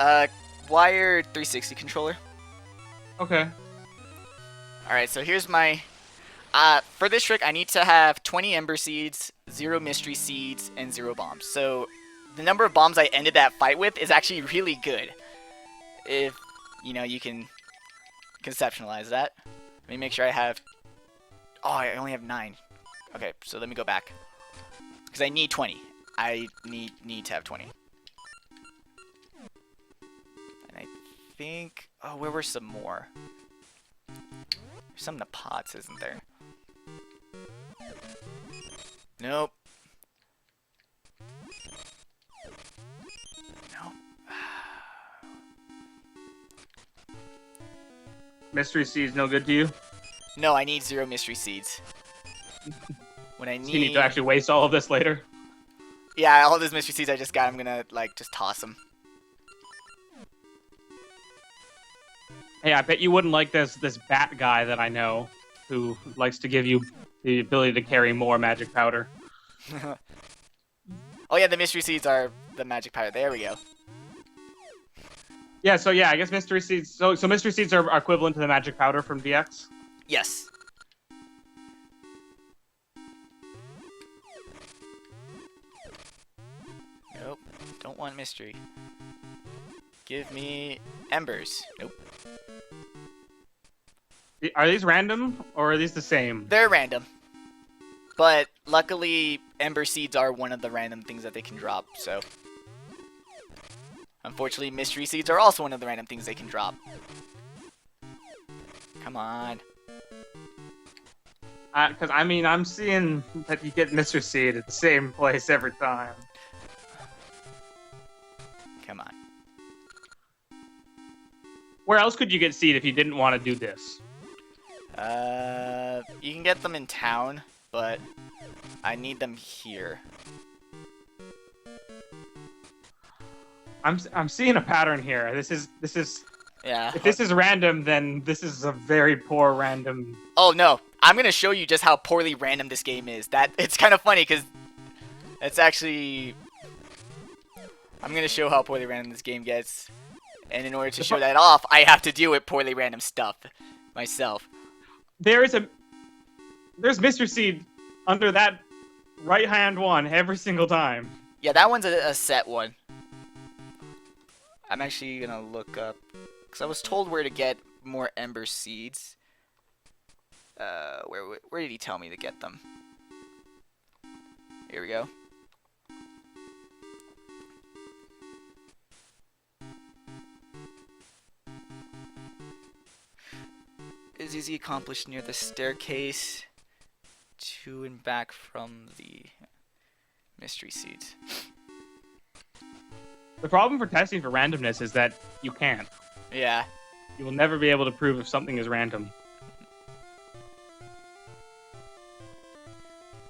Wired 360 controller. Okay. Alright, so here's my... for this trick, I need to have 20 Ember Seeds, 0 Mystery Seeds, and 0 bombs. So the number of bombs I ended that fight with is actually really good. If, you know, you can conceptualize that. Let me make sure I have... Oh, I only have 9. Okay, so let me go back. Because I need 20. I need to have 20. And I think... Oh, where were some more? There's some in the pots, isn't there? Nope. Nope. Mystery Seed's no good to you? No, I need 0 Mystery Seeds. When I need... So you need to actually waste all of this later? Yeah, all those Mystery Seeds I just got, I'm gonna, like, just toss them. Hey, I bet you wouldn't like this bat guy that I know who likes to give you the ability to carry more magic powder. Oh yeah, the Mystery Seeds are the magic powder. There we go. Yeah, so yeah, I guess Mystery Seeds... So Mystery Seeds are equivalent to the magic powder from VX? Yes. Nope. Don't want mystery. Give me embers. Nope. Are these random, or are these the same? They're random. But luckily, ember seeds are one of the random things that they can drop, so... Unfortunately, mystery seeds are also one of the random things they can drop. Come on. Because, I mean, I'm seeing that you get Mystery Seed at the same place every time. Come on. Where else could you get Seed if you didn't want to do this? You can get them in town, but I need them here. I'm seeing a pattern here. This is Yeah. if this is random, then this is a very poor random. Oh no, I'm gonna show you just how poorly random this game is. That it's kind of funny because it's actually I'm gonna show how poorly random this game gets, and in order to show that off, I have to deal with poorly random stuff myself. There's Mr. Seed under that right hand one every single time. Yeah, that one's a set one. I'm actually gonna look up because I was told where to get more ember seeds. Where did he tell me to get them? Here we go. Is easy accomplished near the staircase to and back from the Mystery seeds. The problem for testing for randomness is that you can't. Yeah. You will never be able to prove if something is random.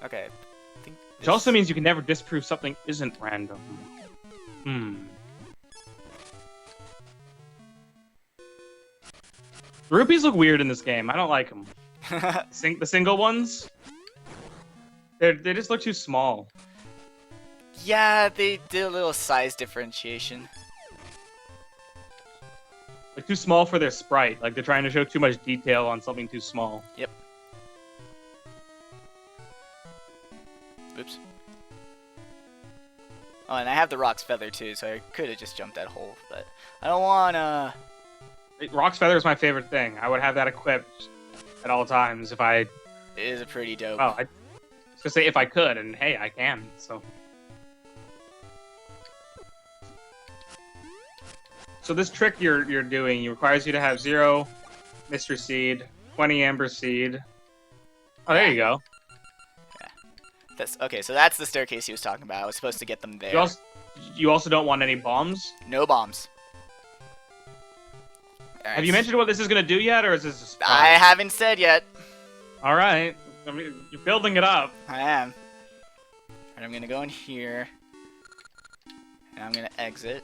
Okay. I think Which also means you can never disprove something isn't random. The rupees look weird in this game. I don't like them. The single ones? They just look too small. Yeah, they did a little size differentiation. Like, too small for their sprite. Like, they're trying to show too much detail on something too small. Yep. Oops. Oh, and I have the Rock's Feather too, so I could have just jumped that hole, but I don't wanna. Rock's Feather is my favorite thing. I would have that equipped at all times if I... It is a pretty dope. Well, I was gonna say if I could, and hey, I can, so... So this trick you're doing requires you to have 0 Mystery Seed, 20 Amber Seed. Oh, there you go. Yeah. That's okay. So that's the staircase he was talking about. I was supposed to get them there. You also don't want any bombs? No bombs. Right. Have you mentioned what this is gonna do yet, or is this a surprise? I haven't said yet. All right. I mean, you're building it up. I am. And I'm gonna go in here. And I'm gonna exit.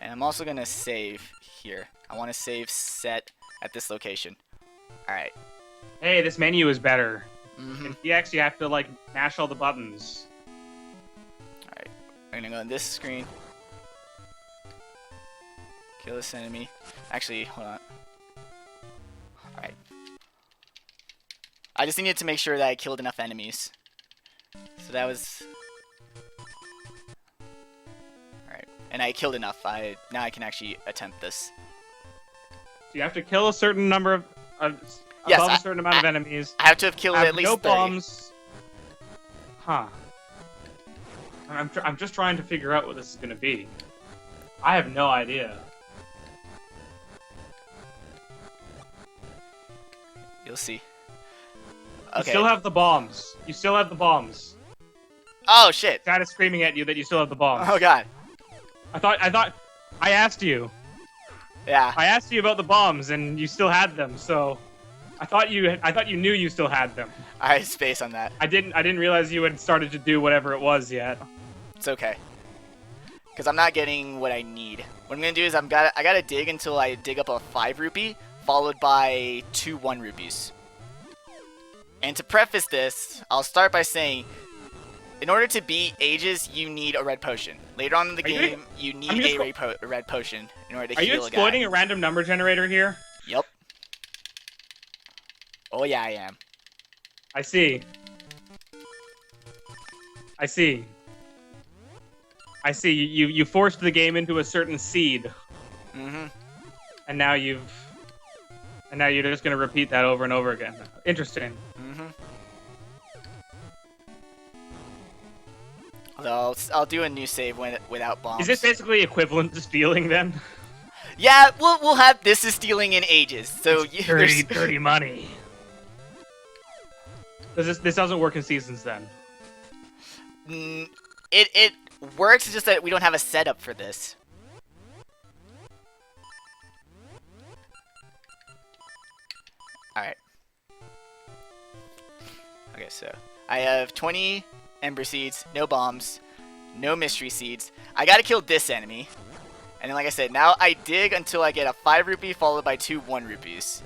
And I'm also gonna save here. I want to save set at this location. Alright. Hey, this menu is better. Mm-hmm. In DX, you have to, like, mash all the buttons. Alright. I'm gonna go on this screen. Kill this enemy. Actually, hold on. Alright. I just needed to make sure that I killed enough enemies. So that was... And I killed enough. Now I can actually attempt this. So you have to kill a certain number of yes, above a certain amount of enemies. I have to have killed at least no 30. bombs. Huh. I'm just trying to figure out what this is gonna be. I have no idea. You'll see. You Okay. still have the bombs. You still have the bombs. Oh shit! God is screaming at you that you still have the bombs. Oh god. I asked you. Yeah. I asked you about the bombs, and you still had them. So, I thought you knew you still had them. I had space on that. I didn't realize you had started to do whatever it was yet. It's okay. Because I'm not getting what I need. What I'm gonna do is I gotta dig until I dig up a 5 rupee, followed by 2 1 rupees. And to preface this, I'll start by saying, in order to beat Ages, you need a red potion. Later on in the game, you need a red potion in order to heal a guy. Are you exploiting a random number generator here? Yep. Oh yeah, I am. I see. I see. I see. You forced the game into a certain seed. Mm-hmm. And now you're just gonna repeat that over and over again. Interesting. Mm-hmm. Although I'll do a new save without bombs. Is this basically equivalent to stealing then? Yeah, we'll have this is stealing in Ages. So dirty money. This doesn't work in seasons then? It works. It's just that we don't have a setup for this. All right. Okay, so I have 20 Ember Seeds, no bombs, no Mystery Seeds. I gotta kill this enemy. And then, like I said, now I dig until I get a 5 rupee followed by 2 1 rupees.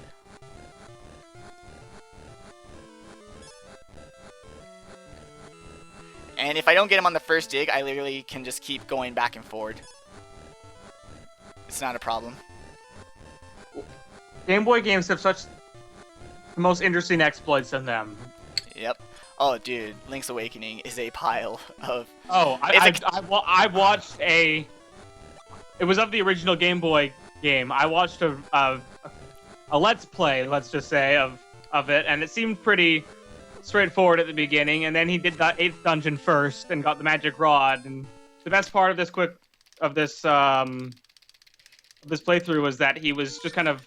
And if I don't get him on the first dig, I literally can just keep going back and forward. It's not a problem. Game Boy games have such the most interesting exploits in them. Yep. Oh, dude, Link's Awakening is a pile of... Oh, I watched a... It was of the original Game Boy game. I watched a Let's Play, let's just say, of it, and it seemed pretty straightforward at the beginning, and then he did the 8th dungeon first and got the magic rod, and the best part of this playthrough was that he was just kind of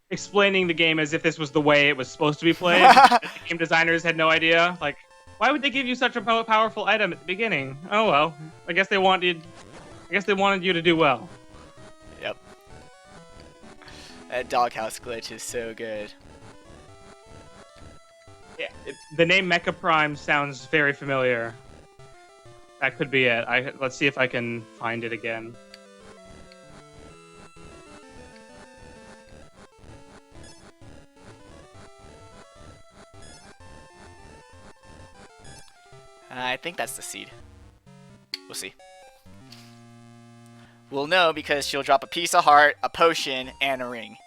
explaining the game as if this was the way it was supposed to be played. The game designers had no idea. Like, why would they give you such a powerful item at the beginning? Oh well, I guess they wanted you to do well. Yep. That doghouse glitch is so good. Yeah, the name Mecha Prime sounds very familiar. That could be it. Let's see if I can find it again. I think that's the seed. We'll see. We'll know because she'll drop a piece of heart, a potion, and a ring.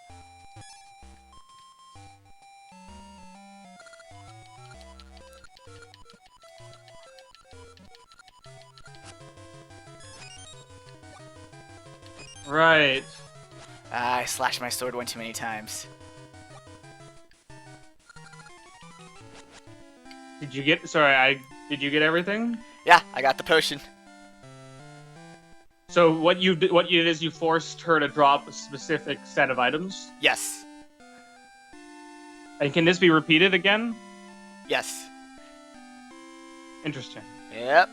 Right. I slashed my sword one too many times. Did you get? Sorry, did you get everything? Yeah, I got the potion. So what you did is you forced her to drop a specific set of items. Yes. And can this be repeated again? Yes. Interesting. Yep.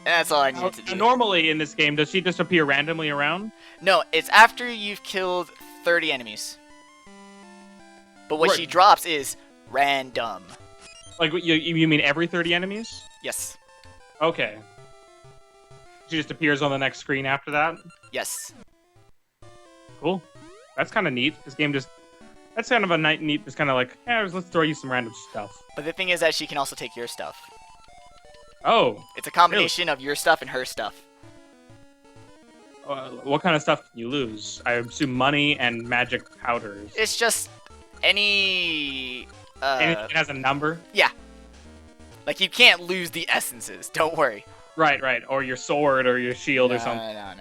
And that's all I needed to do. Normally in this game, does she just appear randomly around? No, it's after you've killed 30 enemies. But what Right. she drops is random. Like, you mean every 30 enemies? Yes. Okay. She just appears on the next screen after that? Yes. Cool. That's kind of neat. This game just... That's kind of a neat... It's kind of like, yeah, let's throw you some random stuff. But the thing is that she can also take your stuff. Oh. It's a combination of your stuff and her stuff. What kind of stuff can you lose? I assume money and magic powders. It's just any... Anything that has a number? Yeah. Like, you can't lose the essences. Don't worry. Right. Or your sword or your shield or something. No.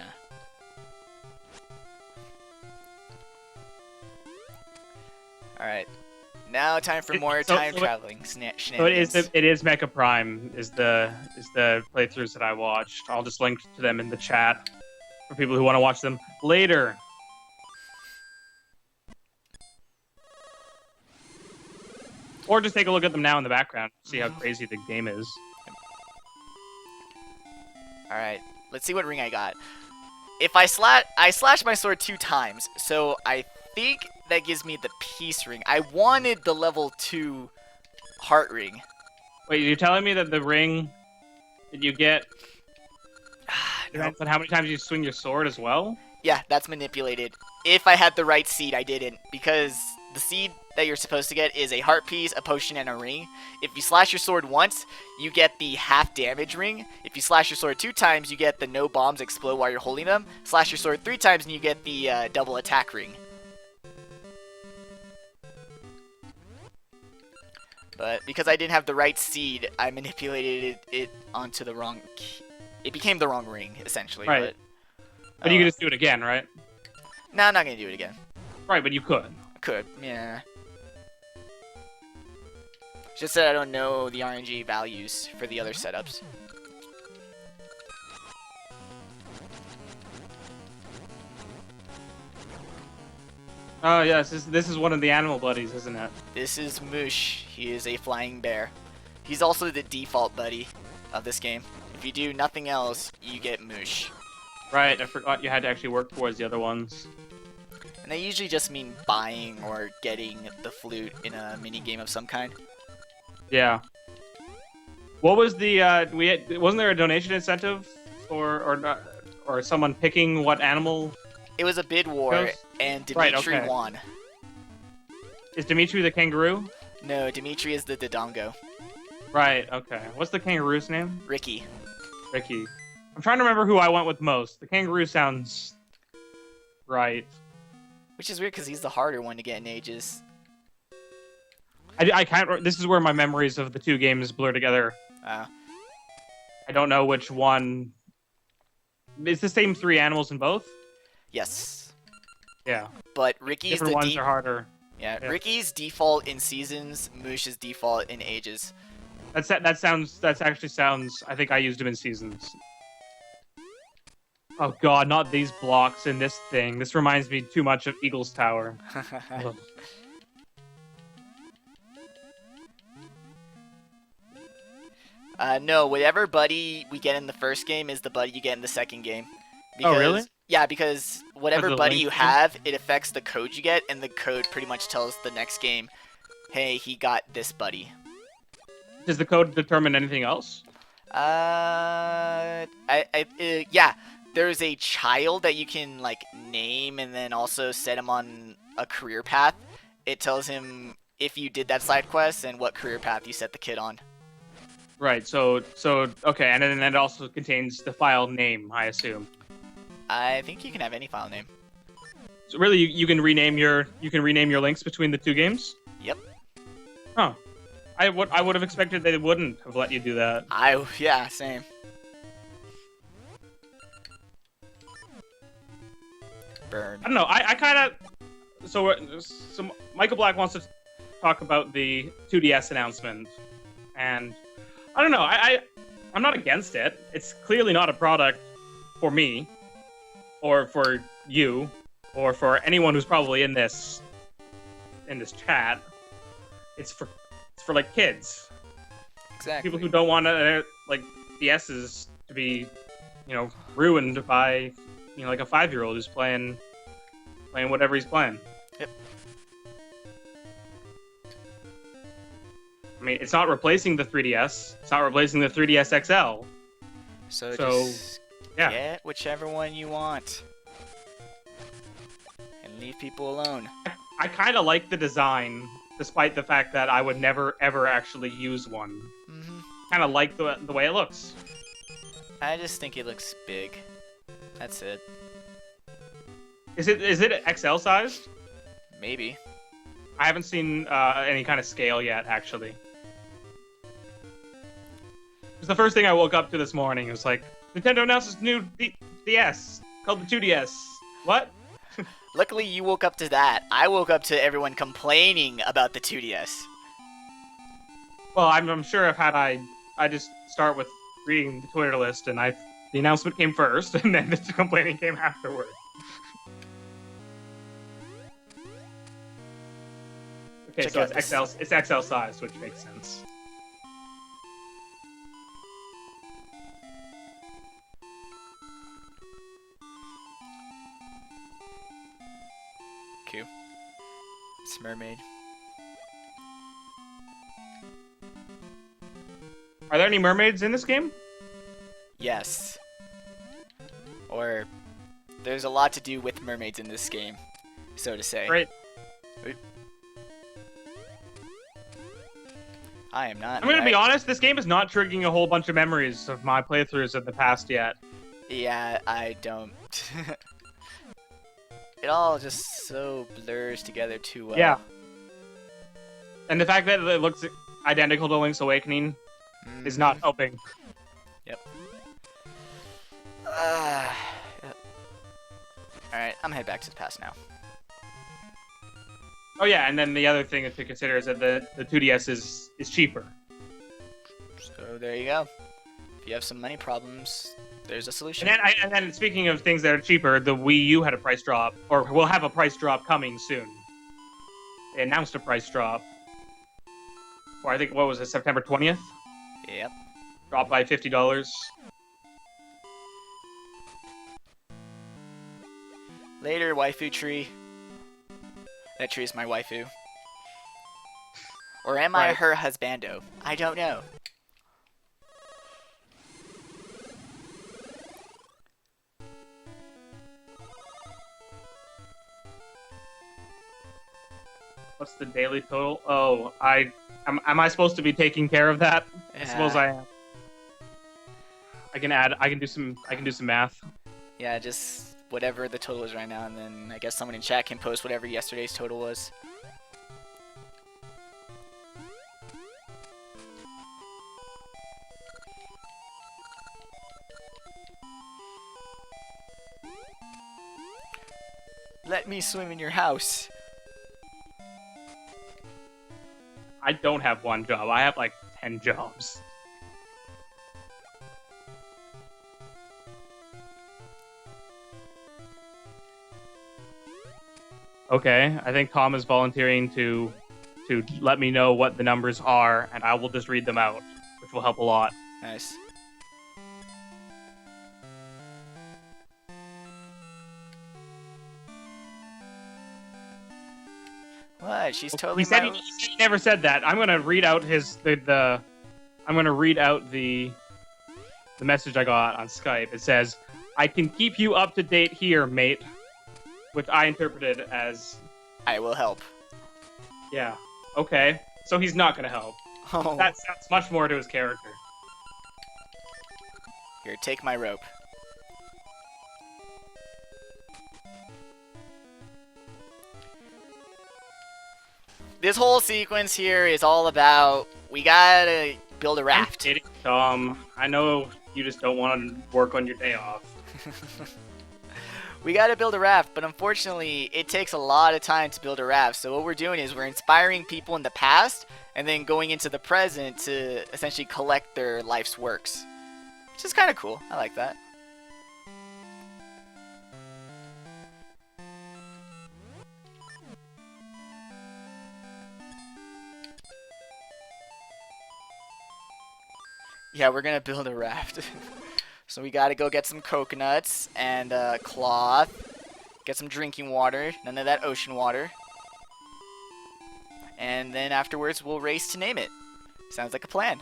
Alright. Now time for more time traveling shenanigans. So it is Mecha Prime is the playthroughs that I watched. I'll just link to them in the chat for people who want to watch them later. Or just take a look at them now in the background, see how crazy the game is. Alright, let's see what ring I got. If I slashed my sword 2 times, so I think that gives me the peace ring. I wanted the level 2 heart ring. Wait, you're telling me that the ring that you get depends on how many times you swing your sword as well? Yeah, that's manipulated. If I had the right seed, I didn't, because the seed that you're supposed to get is a heart piece, a potion, and a ring. If you slash your sword once, you get the half damage ring. If you slash your sword 2 times, you get the no bombs explode while you're holding them. Slash your sword 3 times, and you get the double attack ring. But because I didn't have the right seed, I manipulated it onto the wrong... It became the wrong ring, essentially. Right. But you can just do it again, right? No, I'm not going to do it again. Right, but you could. Could, yeah. Just that I don't know the RNG values for the other setups. Oh, yes, this is one of the animal buddies, isn't it? This is Moosh. He is a flying bear. He's also the default buddy of this game. If you do nothing else, you get Moosh. Right, I forgot you had to actually work towards the other ones. And they usually just mean buying or getting the flute in a mini game of some kind. Yeah. What was the wasn't there a donation incentive or someone picking what animal? It was a bid war, goes? and Dimitri okay. won. Is Dimitri the kangaroo? No, Dimitri is the Dodongo. Right, okay. What's the kangaroo's name? Ricky. Ricky. I'm trying to remember who I went with most. The kangaroo sounds right. Which is weird because he's the harder one to get in ages. I can't. This is where my memories of the two games blur together. I don't know which one. It's the same 3 animals in both? Yes. Yeah. But Ricky's different ones are harder. Yeah, Ricky's default in seasons, Moosh's default in ages. That actually sounds. I think I used him in seasons. Oh god, not these blocks in this thing. This reminds me too much of Eagle's Tower. Ugh. No, whatever buddy we get in the first game is the buddy you get in the second game. Oh, really? Yeah, because whatever the buddy link you thing? have, it affects the code you get, and the code pretty much tells the next game, hey, he got this buddy. Does the code determine anything else? Yeah, there's a child that you can like name and then also set him on a career path. It tells him if you did that side quest and what career path you set the kid on. Right. So okay, and then it also contains the file name, I assume. I think you can have any file name. So really, you can rename your links between the two games. Yep. Huh. I would have expected they wouldn't have let you do that. Yeah, same. Burn. I don't know. I kind of so Michael Black wants to talk about the 2DS announcement, and I don't know. I'm not against it. It's clearly not a product for me, or for you, or for anyone who's probably in this chat. It's for like kids, Exactly. people who don't want to like DSs to be, ruined by, like a 5-year-old who's playing whatever he's playing. Yep. I mean, it's not replacing the 3DS. It's not replacing the 3DS XL. So just yeah. get whichever one you want. And leave people alone. I kind of like the design, despite the fact that I would never, ever actually use one. Mm-hmm. Kind of like the way it looks. I just think it looks big. That's it. Is it XL sized? Maybe. I haven't seen any kind of scale yet, actually. It was the first thing I woke up to this morning. It was like, Nintendo announces new DS called the 2DS. What? Luckily, you woke up to that. I woke up to everyone complaining about the 2DS. Well, I'm sure if I just start with reading the Twitter list, and the announcement came first, and then the complaining came afterward. Okay, Check so out it's this. It's XL sized, which makes sense. Q. It's mermaid. Are there any mermaids in this game? Yes. Or there's a lot to do with mermaids in this game, so to say. Great. I am not. I'm gonna be honest. This game is not triggering a whole bunch of memories of my playthroughs of the past yet. Yeah, I don't. It all just so blurs together too well. Yeah. And the fact that it looks identical to Link's Awakening is not helping. Yep. Alright, I'm gonna head back to the past now. Oh yeah, and then the other thing to consider is that the 2DS is cheaper. So there you go. If you have some money problems, there's a solution. And then speaking of things that are cheaper, the Wii U had a price drop, or will have a price drop coming soon. They announced a price drop. Or I think, what was it, September 20th? Yep. Dropped by $50. Later, waifu tree. That tree is my waifu. Or am I Right. her husbando? I don't know. What's the daily total? Oh, am I supposed to be taking care of that? I suppose I am. I can do some math. Yeah, just whatever the total is right now, and then I guess someone in chat can post whatever yesterday's total was. Let me swim in your house. I don't have one job. I have like 10 jobs. Okay, I think Tom is volunteering to let me know what the numbers are, and I will just read them out, which will help a lot. Nice. What? She's totally He said he never said that. I'm gonna read out I'm gonna read out the message I got on Skype. It says, "I can keep you up to date here, mate," which I interpreted as, I will help. yeah, okay. So he's not gonna help. Oh. That's much more to his character. Here, take my rope. This whole sequence here is all about, we gotta build a raft. I'm kidding, Tom. I know you just don't want to work on your day off. We gotta build a raft, but unfortunately, it takes a lot of time to build a raft. So what we're doing is we're inspiring people in the past, and then going into the present to essentially collect their life's works. Which is kind of cool. I like that. Yeah, we're gonna build a raft. So we gotta go get some coconuts and cloth. Get some drinking water. None of that ocean water. And then afterwards, we'll race to name it. Sounds like a plan.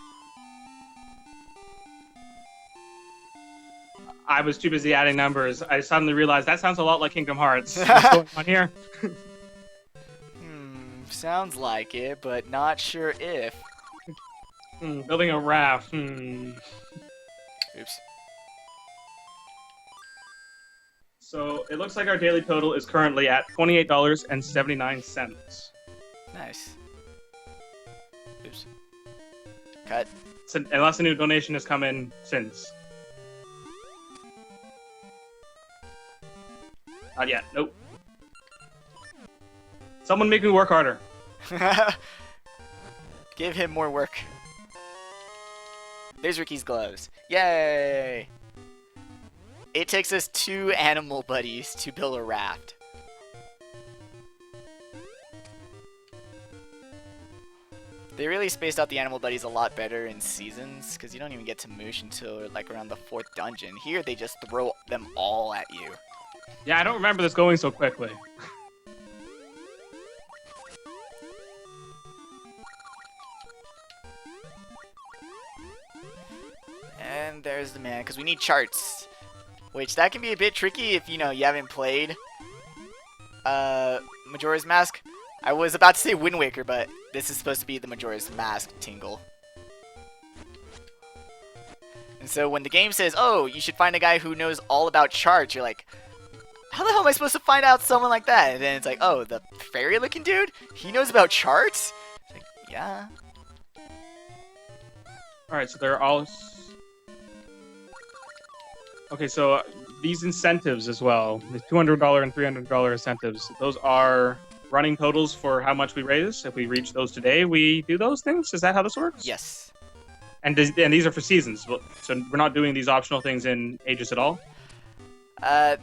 I was too busy adding numbers. I suddenly realized that sounds a lot like Kingdom Hearts. What's going on here? Sounds like it, but not sure if. Building a raft. Oops. So it looks like our daily total is currently at $28.79. Nice. Oops. Cut. So, unless a new donation has come in since. Not yet. Nope. Someone make me work harder. Give him more work. There's Ricky's gloves. Yay! It takes us 2 animal buddies to build a raft. They really spaced out the animal buddies a lot better in Seasons, because you don't even get to moosh until like around the 4th dungeon. Here they just throw them all at you. Yeah, I don't remember this going so quickly. And there's the man, because we need charts. Which, that can be a bit tricky if, you know, you haven't played Majora's Mask. I was about to say Wind Waker, but this is supposed to be the Majora's Mask tingle. And so when the game says, oh, you should find a guy who knows all about charts, you're like, how the hell am I supposed to find out someone like that? And then it's like, oh, the fairy-looking dude? He knows about charts? It's like, yeah. Alright, so they're all... Okay, so these incentives as well, the $200 and $300 incentives, those are running totals for how much we raise. If we reach those today, we do those things? Is that how this works? Yes. And these are for seasons, so we're not doing these optional things in Aegis at all?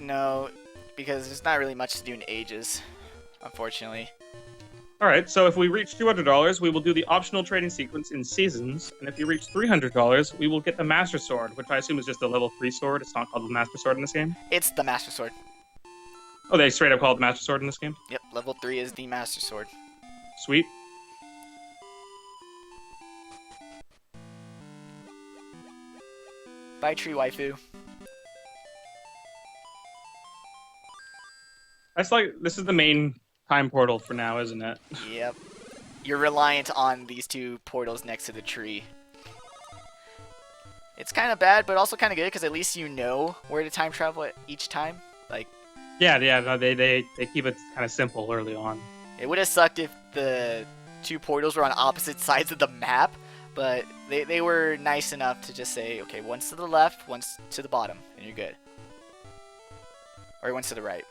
No, because there's not really much to do in Ages, unfortunately. Alright, so if we reach $200, we will do the optional trading sequence in Seasons, and if you reach $300, we will get the Master Sword, which I assume is just a level 3 sword. It's not called the Master Sword in this game? It's the Master Sword. Oh, they straight up call it the Master Sword in this game? Yep, level 3 is the Master Sword. Sweet. Bye, Tree Waifu. That's like, this is the main time portal for now, isn't it? Yep. You're reliant on these 2 portals next to the tree. It's kind of bad, but also kind of good, because at least you know where to time travel at each time. Like, Yeah, no, they keep it kind of simple early on. it would have sucked if the 2 portals were on opposite sides of the map, but they were nice enough to just say, okay, one's to the left, one's to the bottom, and you're good. Or one's to the right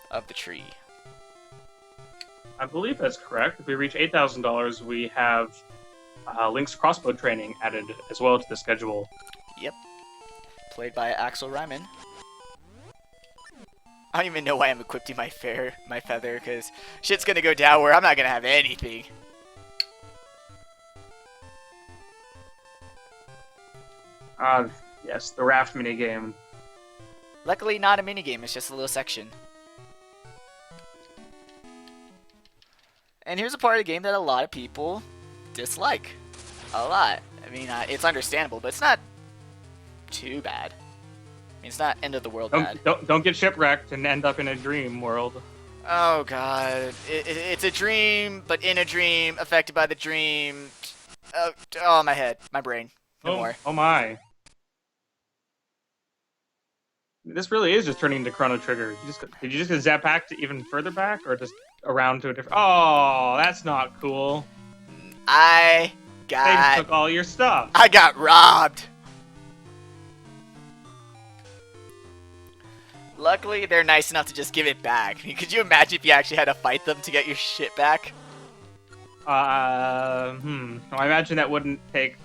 of the tree. I believe that's correct. If we reach $8,000, we have Link's crossbow training added as well to the schedule. Yep. Played by Axel Ryman. I don't even know why I'm equipping my feather, because shit's gonna go down where I'm not gonna have anything. Yes, the raft minigame. Luckily, not a minigame, it's just a little section. And here's a part of the game that a lot of people dislike. A lot. I mean, it's understandable, but it's not too bad. I mean, it's not end of the world bad. Don't get shipwrecked and end up in a dream world. Oh god, it's a dream, but in a dream, affected by the dream. Oh, my head, my brain, no more. Oh my. This really is just turning into Chrono Trigger. Did you just get zap back to even further back, or just around to a different? Oh, that's not cool. They took all your stuff. I got robbed. Luckily, they're nice enough to just give it back. Could you imagine if you actually had to fight them to get your shit back? I imagine that wouldn't take.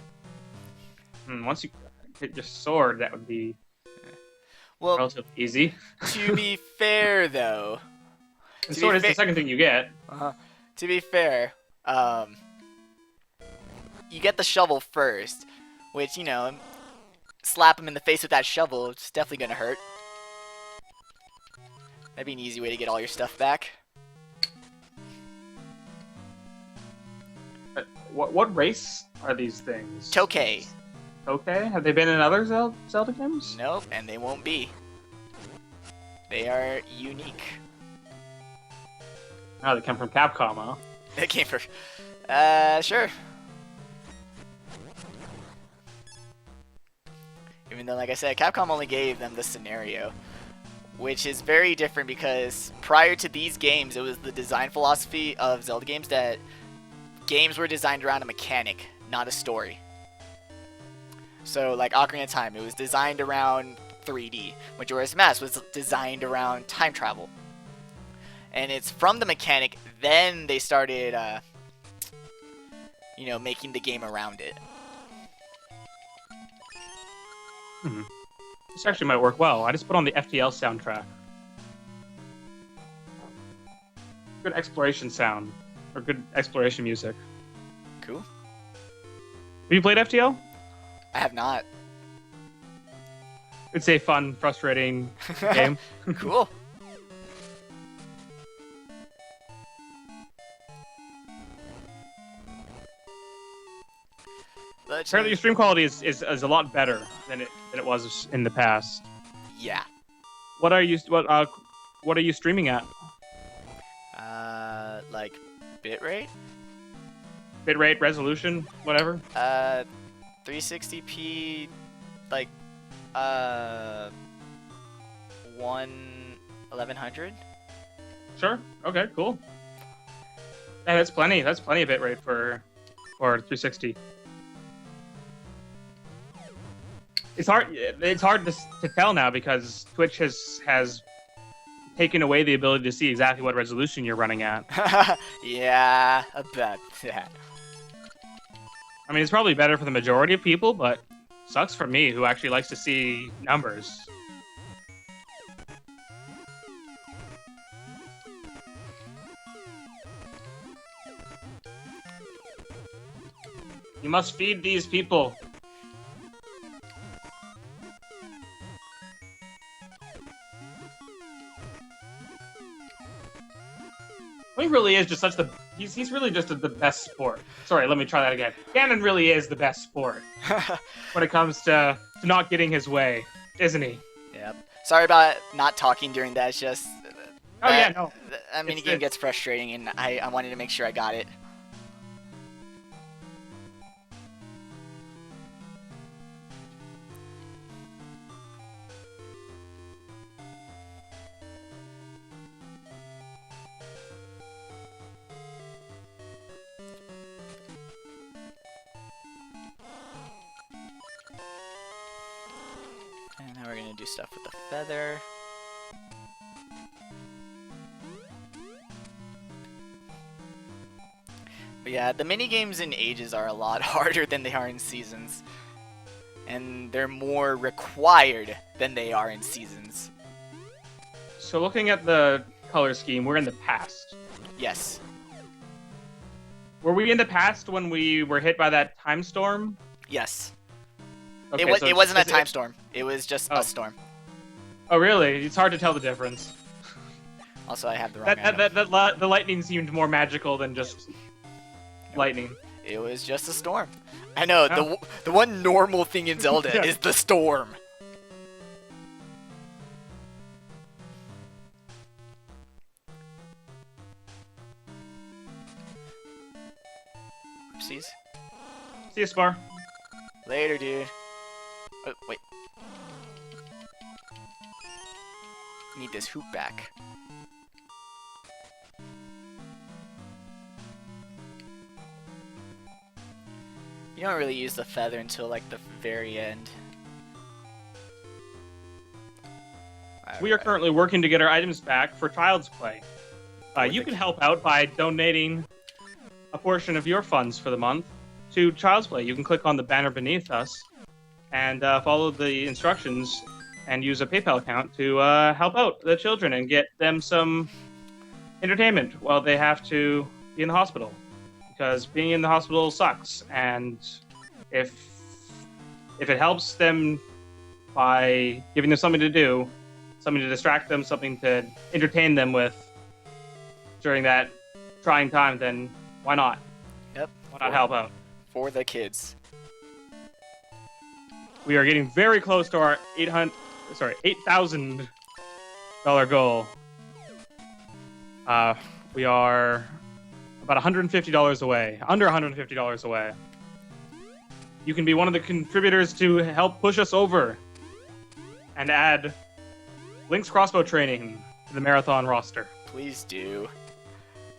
Once you hit your sword, that would be relatively easy. To be fair, though, the sword is the second thing you get. To be fair, you get the shovel first, which, you know, slap him in the face with that shovel, it's definitely gonna hurt. That'd be an easy way to get all your stuff back. What race are these things? Tokay. Tokay? Have they been in other Zelda games? Nope, and they won't be. They are unique. Oh, they come from Capcom, huh? They came from... sure. Even though, like I said, Capcom only gave them the scenario. Which is very different because prior to these games, it was the design philosophy of Zelda games that games were designed around a mechanic, not a story. So, like Ocarina of Time, it was designed around 3D. Majora's Mask was designed around time travel. And it's from the mechanic, then they started, you know, making the game around it. This actually might work well. I just put on the FTL soundtrack. Good exploration sound. Or good exploration music. Cool. Have you played FTL? I have not. It's a fun, frustrating game. Cool. Apparently your stream quality is a lot better than it was in the past. Yeah. What are you streaming at? Like bitrate? Bitrate, resolution, whatever. 360p, like 1100. Sure. Okay. Cool. Yeah, that's plenty. That's plenty of bitrate for 360. It's hard. It's hard to tell now because Twitch has taken away the ability to see exactly what resolution you're running at. Yeah, about that. I mean, it's probably better for the majority of people, but sucks for me who actually likes to see numbers. You must feed these people. He really is just he's really just the best sport. Sorry, let me try that again. Ganon really is the best sport when it comes to not getting his way, isn't he? Yep. Sorry about not talking during that. It's just yeah, no. That minigame gets frustrating, and I wanted to make sure I got it. And now we're gonna do stuff with the feather. But yeah, the minigames in Ages are a lot harder than they are in Seasons. And they're more required than they are in Seasons. So looking at the color scheme, we're in the past. Yes. Were we in the past when we were hit by that time storm? Yes. Okay, It wasn't a time storm. It was just a storm. Oh, really? It's hard to tell the difference. Also, I have the wrong item. The lightning seemed more magical than just lightning. It was just a storm. I know, the one normal thing in Zelda is the storm. Oopsies. See you, Spar. Later, dude. Oh, wait. Need this hoop back. You don't really use the feather until like the very end. We are currently working to get our items back for Child's Play. You can help out by donating a portion of your funds for the month to Child's Play. You can click on the banner beneath us and follow the instructions and use a PayPal account to help out the children and get them some entertainment while they have to be in the hospital. Because being in the hospital sucks, and if it helps them by giving them something to do, something to distract them, something to entertain them with during that trying time, then why not? Yep. Why not help out? For the kids. We are getting very close to our $8,000 goal. We are about $150 away, under $150 away. You can be one of the contributors to help push us over and add Link's crossbow training to the marathon roster. Please do.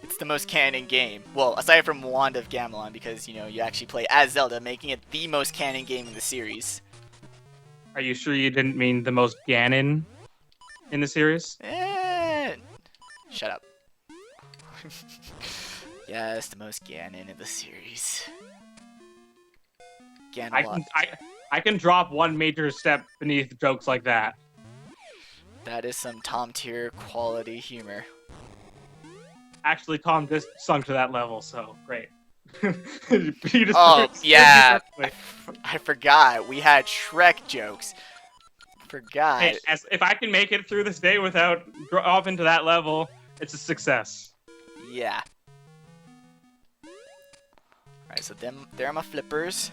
It's the most canon game. Well, aside from Wand of Gamelon, because, you know, you actually play as Zelda, making it the most canon game in the series. Are you sure you didn't mean the most Ganon in the series? Shut up. Yes, the most Ganon in the series. Ganon. I can drop one major step beneath jokes like that. That is some Tom tier quality humor. Actually, Tom just sunk to that level, so great. Oh, yeah. I forgot. We had Shrek jokes. Forgot. Hey, if I can make it through this day without dropping to that level, it's a success. Yeah. Alright, so there are my flippers.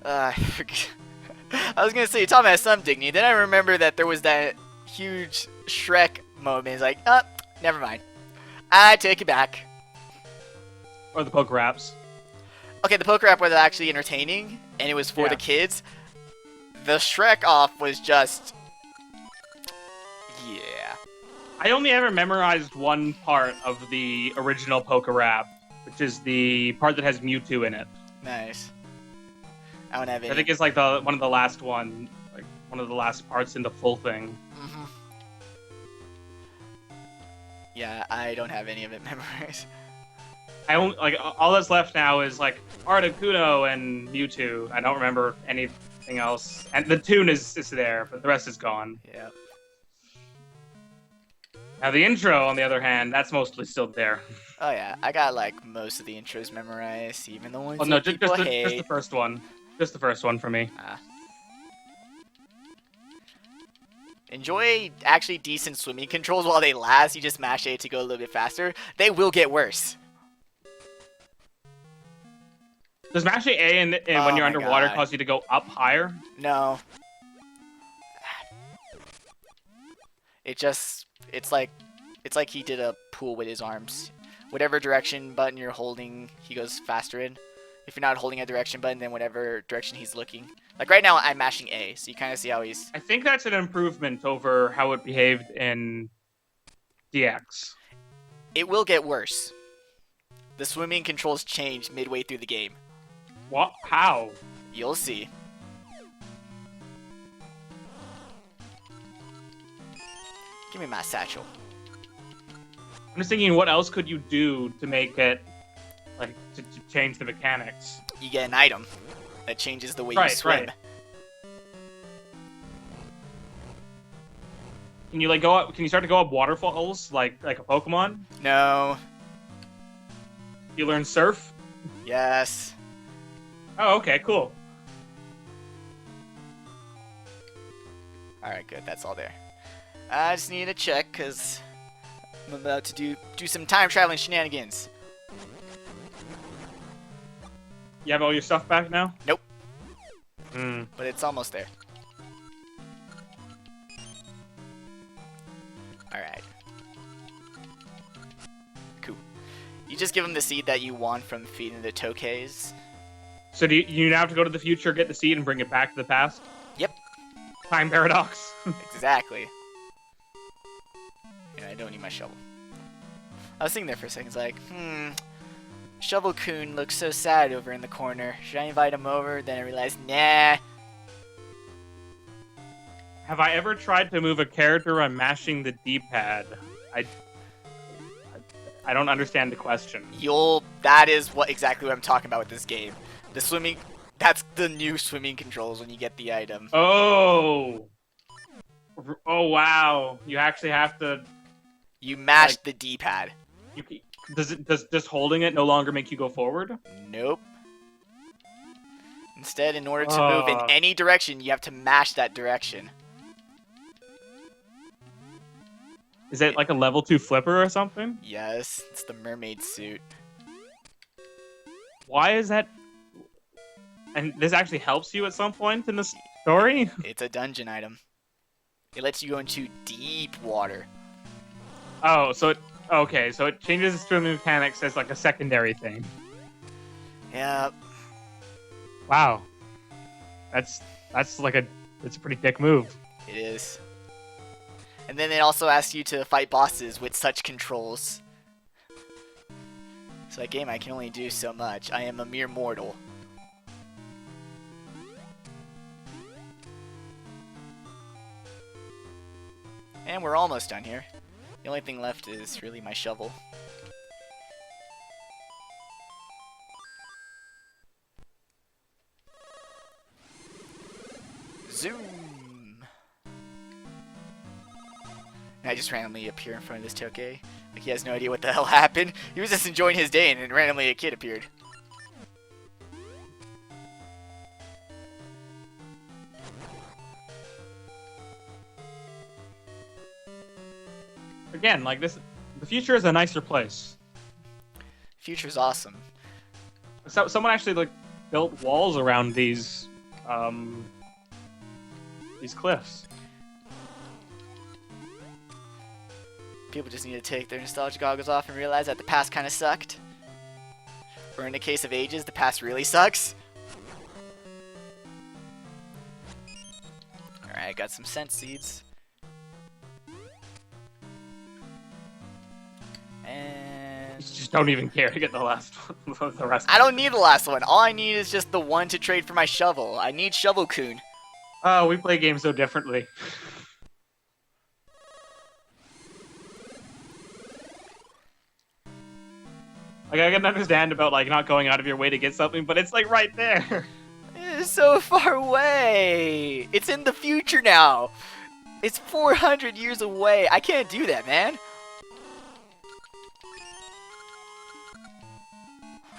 I forget. I was gonna say Tom has some dignity, then I remember that there was that huge Shrek moment. It's like, oh, never mind. I take it back. Or the poke raps. Okay, the poke rap was actually entertaining, and it was for the kids. The Shrek off was just... yeah. I only ever memorized one part of the original poke rap, which is the part that has Mewtwo in it. Nice. I don't have any. I think it's like one of the last parts in the full thing. Mm-hmm. Yeah, I don't have any of it memorized. All that's left now is like Articuno and Mewtwo. I don't remember anything else. And the tune is there, but the rest is gone. Yeah. Now the intro, on the other hand, that's mostly still there. Oh yeah, I got like most of the intros memorized, even the ones no, that people hate. Just the first one. Just the first one for me. Enjoy actually decent swimming controls while they last. You just mash A to go a little bit faster. They will get worse. Does mashing A when you're underwater cause you to go up higher? No. It's like he did a pool with his arms. Whatever direction button you're holding, he goes faster in. If you're not holding a direction button, then whatever direction he's looking. Like right now, I'm mashing A, so you kind of see how he's... I think that's an improvement over how it behaved in DX. It will get worse. The swimming controls change midway through the game. What? How? You'll see. Give me my satchel. I'm just thinking, what else could you do to make it, like, to change the mechanics? You get an item that changes the way you swim. Can you like go up? Can you start to go up waterfalls like a Pokemon? No. You learn Surf. Yes. Oh, okay, cool. Alright, good. That's all there. I just need to check, because I'm about to do some time traveling shenanigans. You have all your stuff back now? Nope. Hmm. But it's almost there. Alright. Cool. You just give him the seed that you want from feeding the Tokays. So do you now have to go to the future, get the seed, and bring it back to the past? Yep. Time paradox. Exactly. Yeah, I don't need my shovel. I was sitting there for a second, it's like, Shovel-kun looks so sad over in the corner. Should I invite him over? Then I realized, nah. Have I ever tried to move a character by mashing the D-pad? I don't understand the question. That is exactly what I'm talking about with this game. The swimming, that's the new swimming controls when you get the item. Oh! Oh, wow. You actually have to... You mash the D-pad. Does holding it no longer make you go forward? Nope. Instead, in order to move in any direction, you have to mash that direction. Is it like a level 2 flipper or something? Yes, it's the mermaid suit. Why is that? And this actually helps you at some point in the story? It's a dungeon item. It lets you go into deep water. Oh, so it changes the swimming mechanics as like a secondary thing. Yeah. Wow. That's a pretty dick move. It is. And then it also asks you to fight bosses with such controls. So that game I can only do so much. I am a mere mortal. And we're almost done here. The only thing left is really my shovel. Zoom! And I just randomly appear in front of this Tokay. Like he has no idea what the hell happened. He was just enjoying his day and then randomly a kid appeared. Again, like this, the future is a nicer place. Future's awesome. So someone actually like built walls around these cliffs. People just need to take their nostalgia goggles off and realize that the past kind of sucked. Or in the case of Ages, the past really sucks. Alright, got some sense seeds. And You just don't even care to get the last one. The rest. I don't need the last one. All I need is just the one to trade for my shovel. I need Shovel-kun. Oh, we play games so differently. Like, I can understand about, like, not going out of your way to get something, but it's, like, right there. It's so far away. It's in the future now. It's 400 years away. I can't do that, man.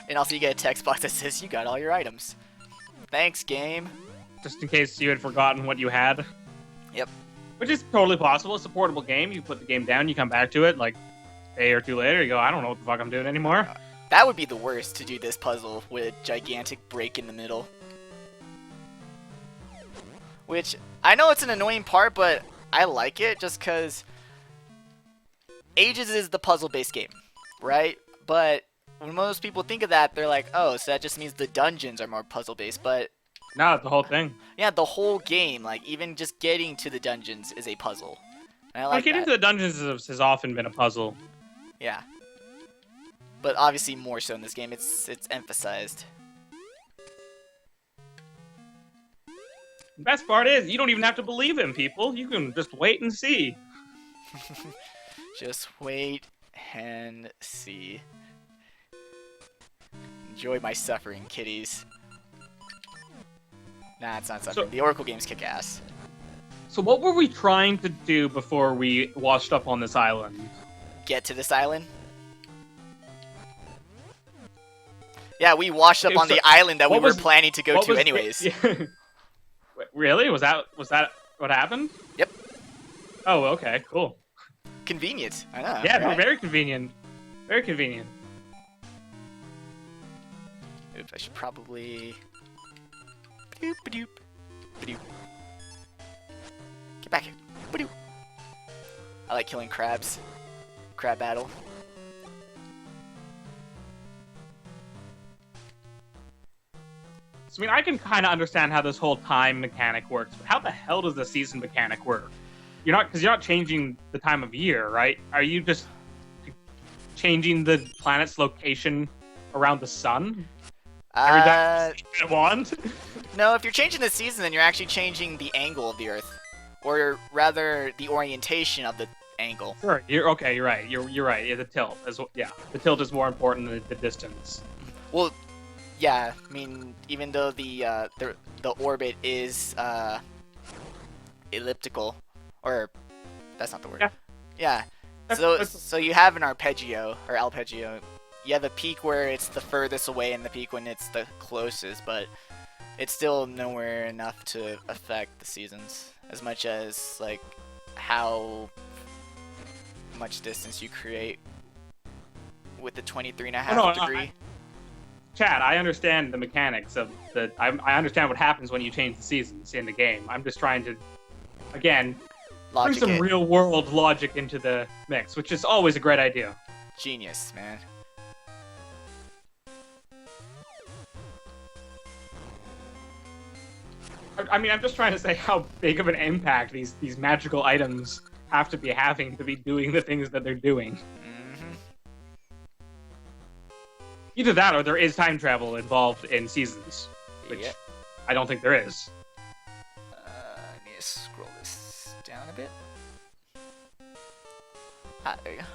And also you get a text box that says you got all your items. Thanks, game. Just in case you had forgotten what you had. Yep. Which is totally possible. It's a portable game. You put the game down, you come back to it, like, a day or two later, you go, I don't know what the fuck I'm doing anymore. That would be the worst, to do this puzzle with a gigantic break in the middle. Which, I know it's an annoying part, but I like it just because Ages is the puzzle-based game, right? But when most people think of that, they're like, oh, so that just means the dungeons are more puzzle-based, but No, it's the whole thing. yeah, the whole game, like, even just getting to the dungeons is a puzzle. And I like Getting that. to the dungeons has often been a puzzle. Yeah. But obviously more so in this game, it's emphasized. The best part is, you don't even have to believe in people. You can just wait and see. Just wait and see. Enjoy my suffering, kiddies. Nah, it's not suffering. So- The Oracle games kick ass. So what were we trying to do before we washed up on this island? Get to this island. Yeah, we washed up on the island that we were planning to go to anyways. Really? Was that what happened? Yep. Oh, okay, cool. Convenient. I know. Yeah, right? very convenient. Very convenient. Oops, I should probably... Ba-doop, ba-doop, ba-doop. Get back here. Ba-doop. I like killing crabs. Crab battle. So, I mean, I can kind of understand how this whole time mechanic works, but how the hell does the season mechanic work? Because you're not changing the time of year, right? Are you just changing the planet's location around the sun? Every time you want? No, if you're changing the season, then you're actually changing the angle of the Earth, or rather, the orientation of the angle. Sure. You're right. You're right. Yeah, the tilt the tilt is more important than the distance. Well, yeah. I mean, even though the orbit is elliptical, or that's not the word. Yeah. So you have an arpeggio or alpeggio. You have a peak where it's the furthest away and the peak when it's the closest, but it's still nowhere enough to affect the seasons as much as like how much distance you create with the 23.5 degree. Chad, I understand the mechanics of the. I understand what happens when you change the seasons in the game. I'm just trying to, again, bring some real world logic into the mix, which is always a great idea. Genius, man. I mean, I'm just trying to say how big of an impact these magical items have to be having to be doing the things that they're doing. Mm-hmm. Either that, or there is time travel involved in seasons, which I don't think there is. I need to scroll this down a bit. Ah, there you go.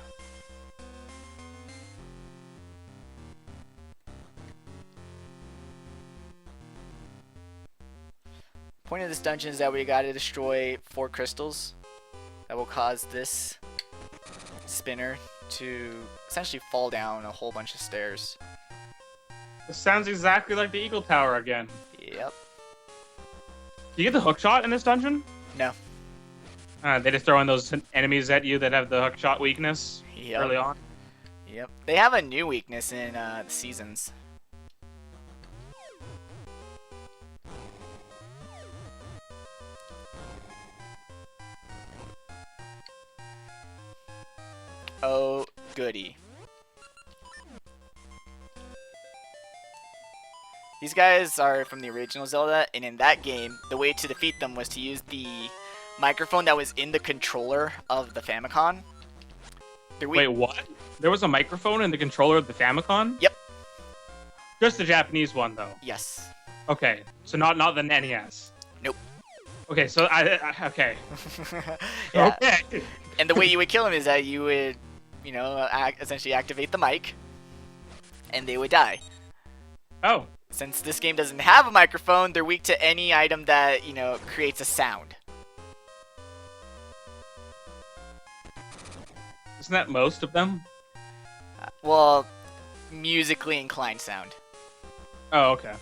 Point of this dungeon is that we gotta destroy 4 crystals that will cause this spinner to essentially fall down a whole bunch of stairs. This sounds exactly like the Eagle Tower again. Yep. Do you get the hook shot in this dungeon? No. They just throw in those enemies at you that have the hook shot weakness early on? Yep. They have a new weakness in the seasons. Oh, goody. These guys are from the original Zelda, and in that game, the way to defeat them was to use the microphone that was in the controller of the Famicom. Wait, what? There was a microphone in the controller of the Famicom? Yep. Just the Japanese one, though? Yes. Okay, so not the NES? Nope. Okay, so okay. Yeah. Okay. And the way you would kill them is that you would, essentially activate the mic, and they would die. Oh. Since this game doesn't have a microphone, they're weak to any item that, creates a sound. Isn't that most of them? Well, musically inclined sound. Oh, okay.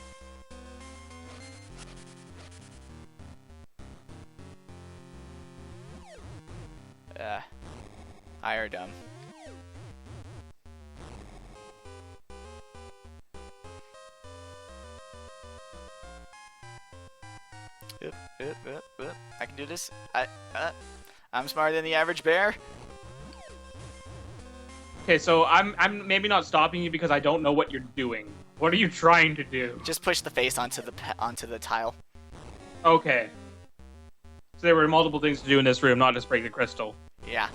I are dumb. I can do this. I'm smarter than the average bear. Okay, so I'm maybe not stopping you because I don't know what you're doing. What are you trying to do? Just push the face onto the tile. Okay. So there were multiple things to do in this room, not just break the crystal. Yeah.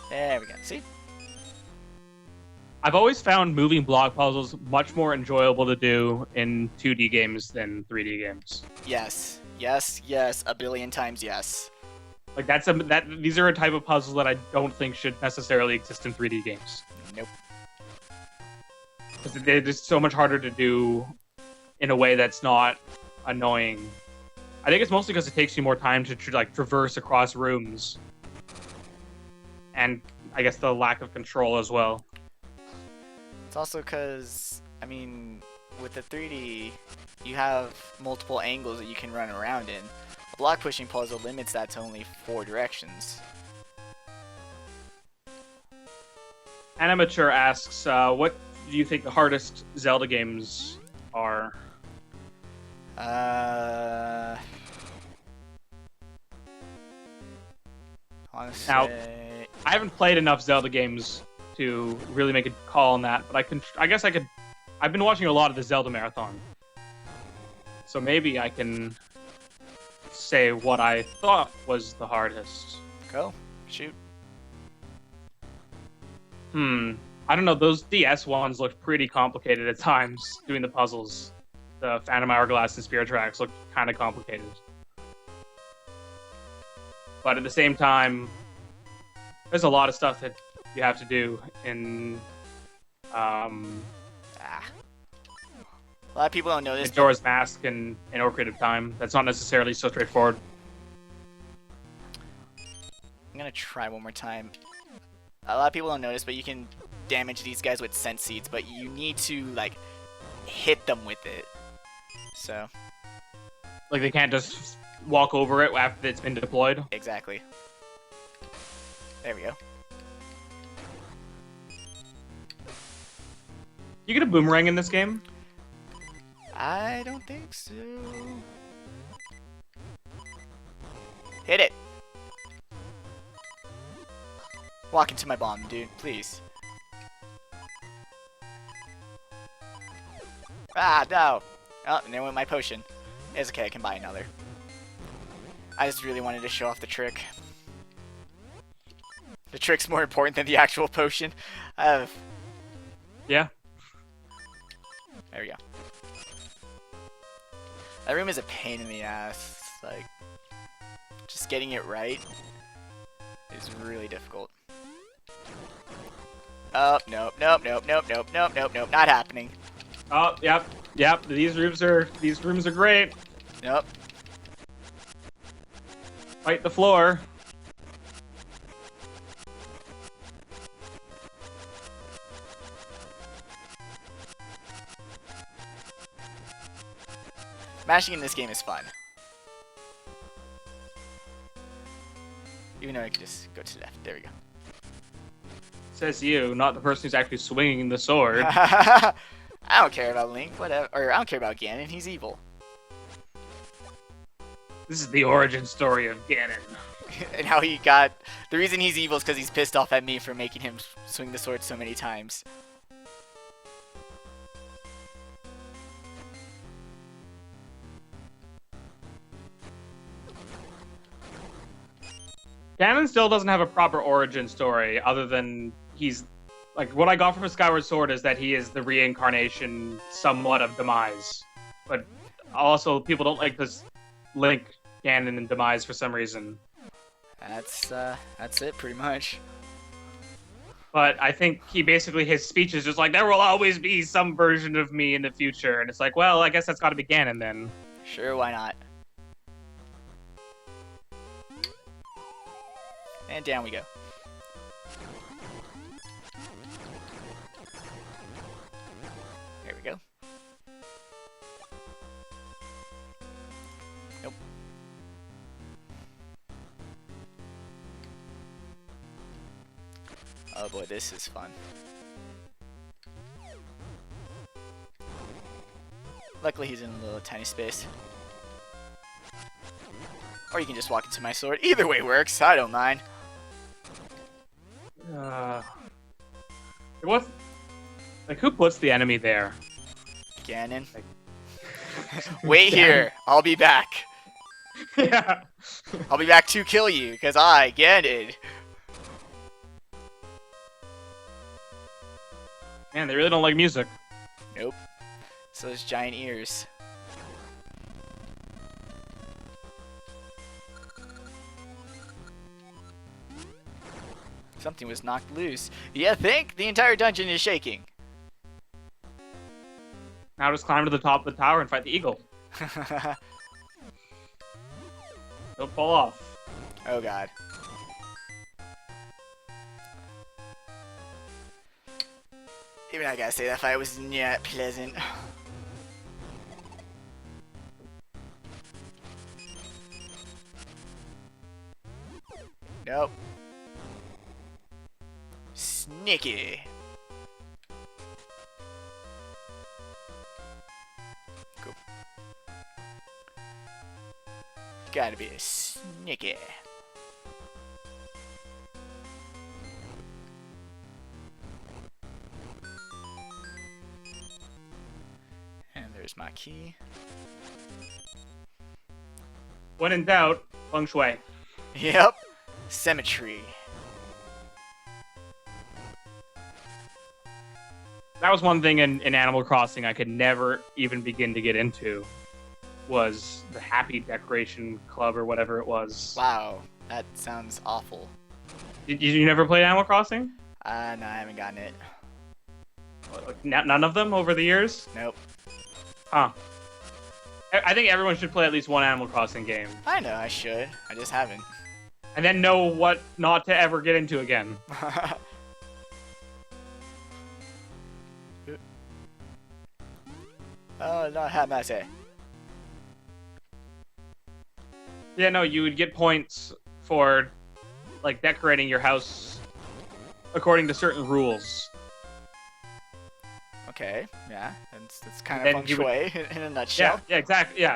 There we go. See? I've always found moving block puzzles much more enjoyable to do in 2D games than 3D games. Yes. Yes, yes. A billion times yes. Like these are a type of puzzle that I don't think should necessarily exist in 3D games. Nope. Because they're just so much harder to do in a way that's not annoying. I think it's mostly because it takes you more time to like traverse across rooms, and I guess the lack of control as well. It's also because, I mean, with the 3D, you have multiple angles that you can run around in. A block pushing puzzle limits that to only 4 directions. Animature asks, what do you think the hardest Zelda games are? Honestly, Now, I haven't played enough Zelda games to really make a call on that, but I guess I could. I've been watching a lot of the Zelda marathon, so maybe I can say what I thought was the hardest. go, shoot. I don't know. Those DS ones looked pretty complicated at times. Doing the puzzles, the Phantom Hourglass and Spirit Tracks looked kind of complicated. But at the same time, there's a lot of stuff that you have to do in A lot of people don't know this. Majora's Mask and Ocarina of Time. That's not necessarily so straightforward. I'm gonna try one more time. A lot of people don't notice, but you can damage these guys with scent seeds, but you need to like hit them with it. So Like they can't just walk over it after it's been deployed. exactly. There we go. You get a boomerang in this game? I don't think so. Hit it. Walk into my bomb, dude, please. Ah, no. Oh, and there went my potion. It's okay, I can buy another. I just really wanted to show off the trick. The trick's more important than the actual potion. Yeah. There we go. That room is a pain in the ass. Like, just getting it right is really difficult. Oh, nope, nope, nope, nope, nope, nope, nope, nope, not happening. Oh, yep. These rooms are great. Nope. Fight the floor. Mashing in this game is fun. Even though I could just go to the left. There we go. Says you, not the person who's actually swinging the sword. I don't care about Link, whatever. Or I don't care about Ganon, he's evil. This is the origin story of Ganon. And how he got... The reason he's evil is because he's pissed off at me for making him swing the sword so many times. Ganon still doesn't have a proper origin story, other than he's... Like, what I got from Skyward Sword is that he is the reincarnation, somewhat, of Demise. But also, people don't like this link Ganon and Demise for some reason. That's it, pretty much. But I think he basically, his speech is just like, there will always be some version of me in the future. And it's like, well, I guess that's gotta be Ganon then. Sure, why not? And down we go. There we go. Nope. Oh boy, this is fun. Luckily he's in a little tiny space. Or you can just walk into my sword. Either way works, I don't mind. What? Like, who puts the enemy there? Ganon. Wait here, I'll be back. Yeah. I'll be back to kill you, because I get it. Man, they really don't like music. Nope. So those giant ears. Something was knocked loose. You think? The entire dungeon is shaking. Now just climb to the top of the tower and fight the eagle. Don't fall off. Oh god. Even I gotta say that fight was not pleasant. Nope. Sneaky. Cool. Gotta be sneaky. And there's my key. When in doubt, feng shui. Yep. Cemetery. That was one thing in Animal Crossing I could never even begin to get into, was the Happy Decoration Club or whatever it was. Wow, that sounds awful. Did you never play Animal Crossing? No, I haven't gotten it. None of them over the years? Nope. Huh. I think everyone should play at least one Animal Crossing game. I know I should. I just haven't. And then know what not to ever get into again. Oh, not have I say. Yeah, no, you would get points for, like, decorating your house according to certain rules. Okay, yeah, that's kind Then of feng you would- shui in a nutshell. Yeah,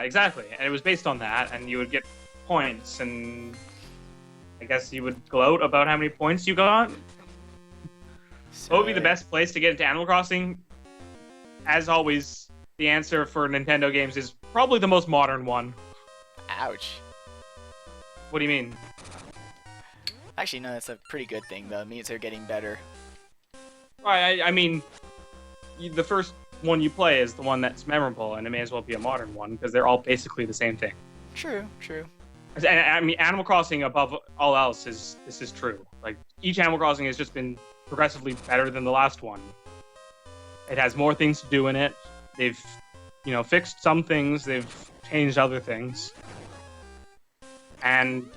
exactly. And it was based on that, and you would get points, and I guess you would gloat about how many points you got. So, What would be the best place to get into Animal Crossing? As always, the answer for Nintendo games is probably the most modern one. Ouch. What do you mean? Actually, no, that's a pretty good thing, though. It means they're getting better. I mean, the first one you play is the one that's memorable, and it may as well be a modern one, because they're all basically the same thing. True, true. And I mean, Animal Crossing, above all else, this is true. Like, each Animal Crossing has just been progressively better than the last one. It has more things to do in it. They've, fixed some things. They've changed other things. And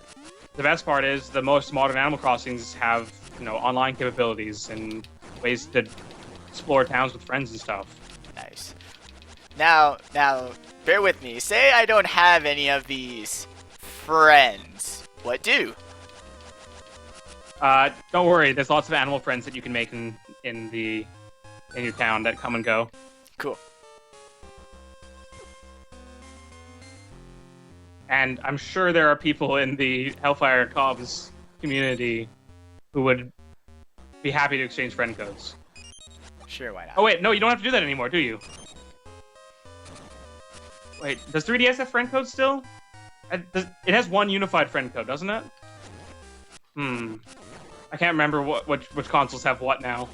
the best part is the most modern Animal Crossings have, online capabilities and ways to explore towns with friends and stuff. Nice. Now, bear with me. Say I don't have any of these friends. What do? Don't worry. There's lots of animal friends that you can make in your town that come and go. Cool. And I'm sure there are people in the Hellfire Cobs community who would be happy to exchange friend codes. Sure, why not? Oh wait, no, you don't have to do that anymore, do you? Wait, does 3DS have friend codes still? It has one unified friend code, doesn't it? I can't remember which consoles have what now.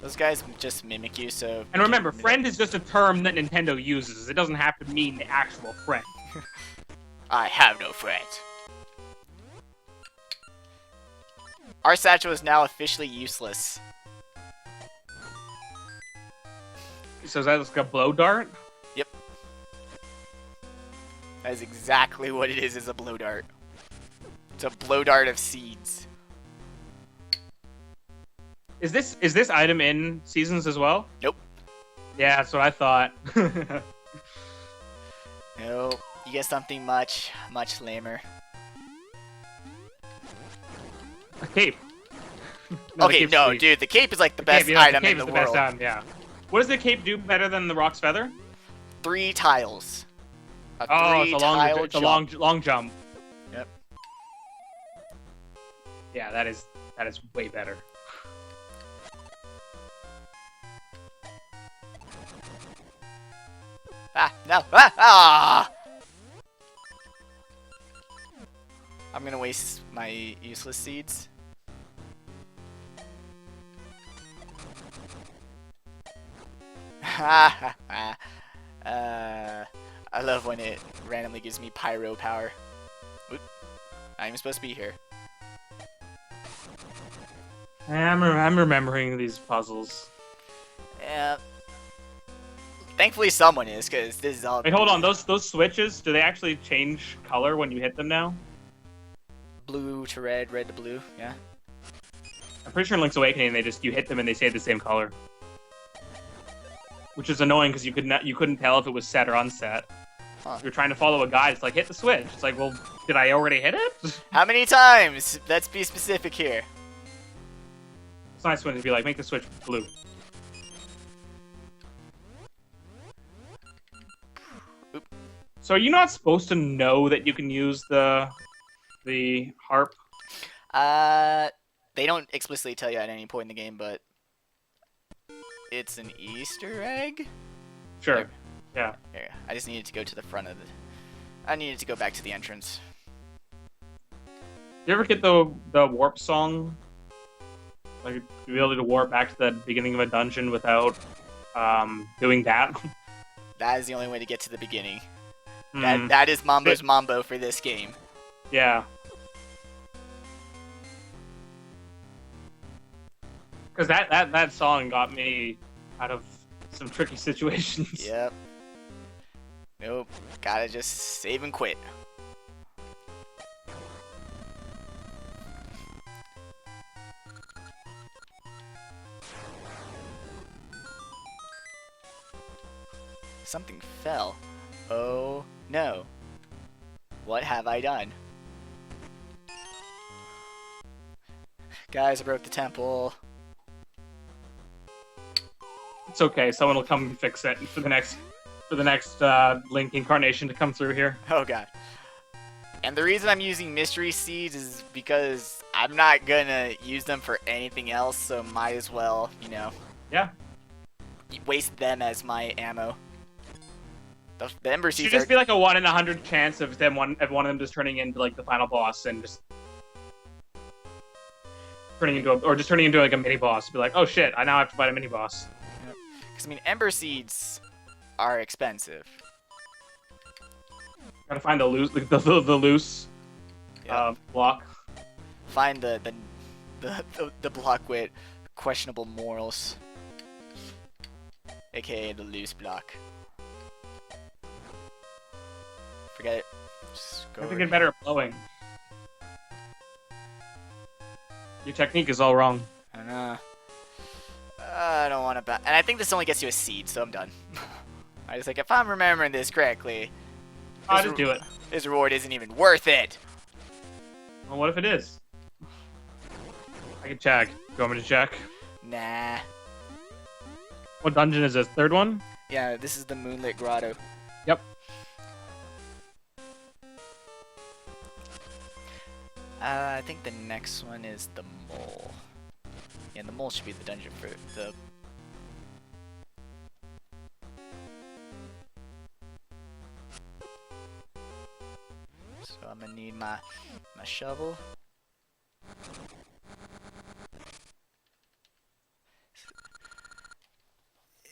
Those guys just mimic you, so... And remember, friend is just a term that Nintendo uses. It doesn't have to mean the actual friend. I have no friends. Our satchel is now officially useless. So is that like a blow dart? Yep. That is exactly what it is a blow dart. It's a blow dart of seeds. Is this item in Seasons as well? Nope. Yeah, that's what I thought. Nope. You get something much lamer. A cape. Okay, no, dude, the cape is like the best item in the world. Best item, yeah. What does the cape do better than the Rock's Feather? 3 tiles. It's a long jump. Yep. Yeah, that is way better. No. Ah! I'm gonna waste my useless seeds. I love when it randomly gives me pyro power. Oop. Not even supposed to be here. I'm remembering these puzzles. Yeah. Thankfully, someone is, because this is all. Wait, hold on. Those switches, do they actually change color when you hit them now? Blue to red, red to blue. Yeah. I'm pretty sure in Link's Awakening, you hit them and they stay the same color, which is annoying because you couldn't tell if it was set or unset. Huh. You're trying to follow a guide. It's like hit the switch. It's like, well, did I already hit it? How many times? Let's be specific here. It's nice when to be like, make the switch blue. Oop. So are you not supposed to know that you can use the harp? They don't explicitly tell you at any point in the game, but it's an Easter egg. Sure. Yeah. Here, I just needed to go to the front of the. I needed to go back to the entrance. You ever get the warp song? Like, the ability to warp back to the beginning of a dungeon without doing that? That is the only way to get to the beginning. Hmm. That is Mambo's Mambo for this game. Yeah. Because that song got me out of some tricky situations. Yep. Nope. Gotta just save and quit. Something fell. Oh no. What have I done? Guys, I broke the temple. It's okay. Someone will come and fix it for the next Link incarnation to come through here. Oh god. And the reason I'm using mystery seeds is because I'm not gonna use them for anything else, so might as well, you know. Yeah. Waste them as my ammo. The ember It should seeds just are be like a 1 in 100 chance of one of them just turning into like the final boss and just turning into like a mini boss. Be like, oh shit, I now have to fight a mini boss. because I mean ember seeds are expensive. Gotta find the loose Yep. block. Find the block with questionable morals, aka the loose block. Forget it. Just I go have to over get better at blowing. Your technique is all wrong. I don't know. I don't want to. And I think this only gets you a seed, so I'm done. I was like, if I'm remembering this correctly, I'll just do it. this reward isn't even worth it. Well, what if it is? I can check. You want me to check? Nah. What dungeon is this? Third one? Yeah, this is the Moonlit Grotto. Yep. I think the next one is the mole. Yeah, the mole should be the dungeon for the. So I'm gonna need my shovel.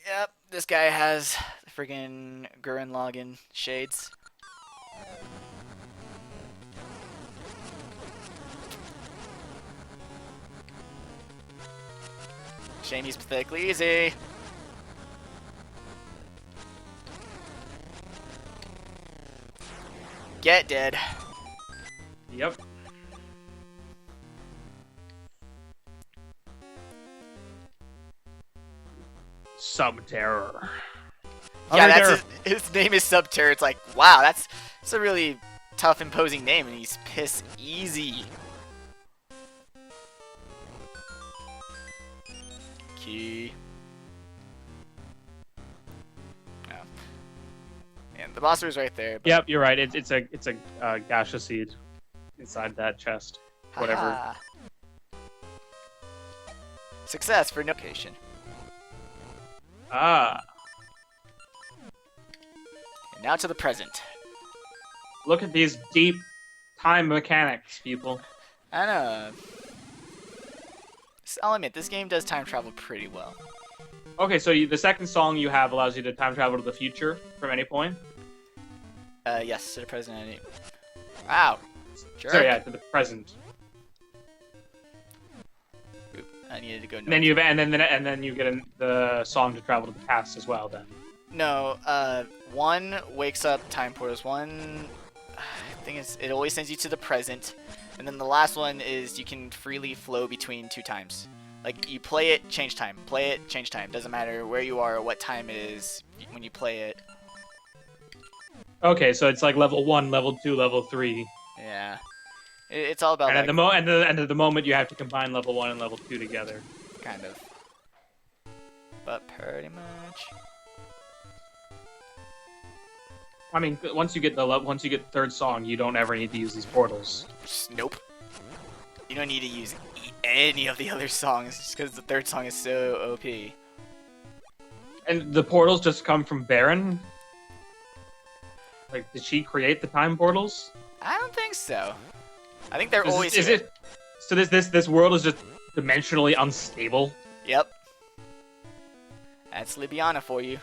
Yep, this guy has the friggin' Gurren Lagann shades. Shame he's pathetically easy. Get dead. Yep. Subterror. Yeah, that's his name is Subterror. It's like, wow, that's a really tough, imposing name, and he's piss easy. Key. Oh. And the boss was right there. But... Yep, you're right. It's a gacha seed inside that chest. Whatever. Ha-ha. Success for no location. Ah. And now to the present. Look at these deep time mechanics, people. I know. I'll admit, this game does time travel pretty well. Okay, so the second song you have allows you to time travel to the future from any point? Yes, to the present. Wow. Sure. So yeah, to the present. I needed to go north. And then you get the song to travel to the past as well. Then. No, one wakes up time portals. One, I think it always sends you to the present, and then the last one is you can freely flow between 2 times. Like you play it, change time. Play it, change time. Doesn't matter where you are or what time it is when you play it. Okay, so it's like level 1, level 2, level 3. Yeah, it's all about. And like, at the moment you have to combine level 1 and level 2 together. Kind of. But pretty much. I mean, once you get the third song, you don't ever need to use these portals. Nope. You don't need to use any of the other songs just because the third song is so OP. And the portals just come from Baron? Like, did she create the time portals? I don't think so. I think they're always here. So this world is just dimensionally unstable? Yep. That's Libiana for you.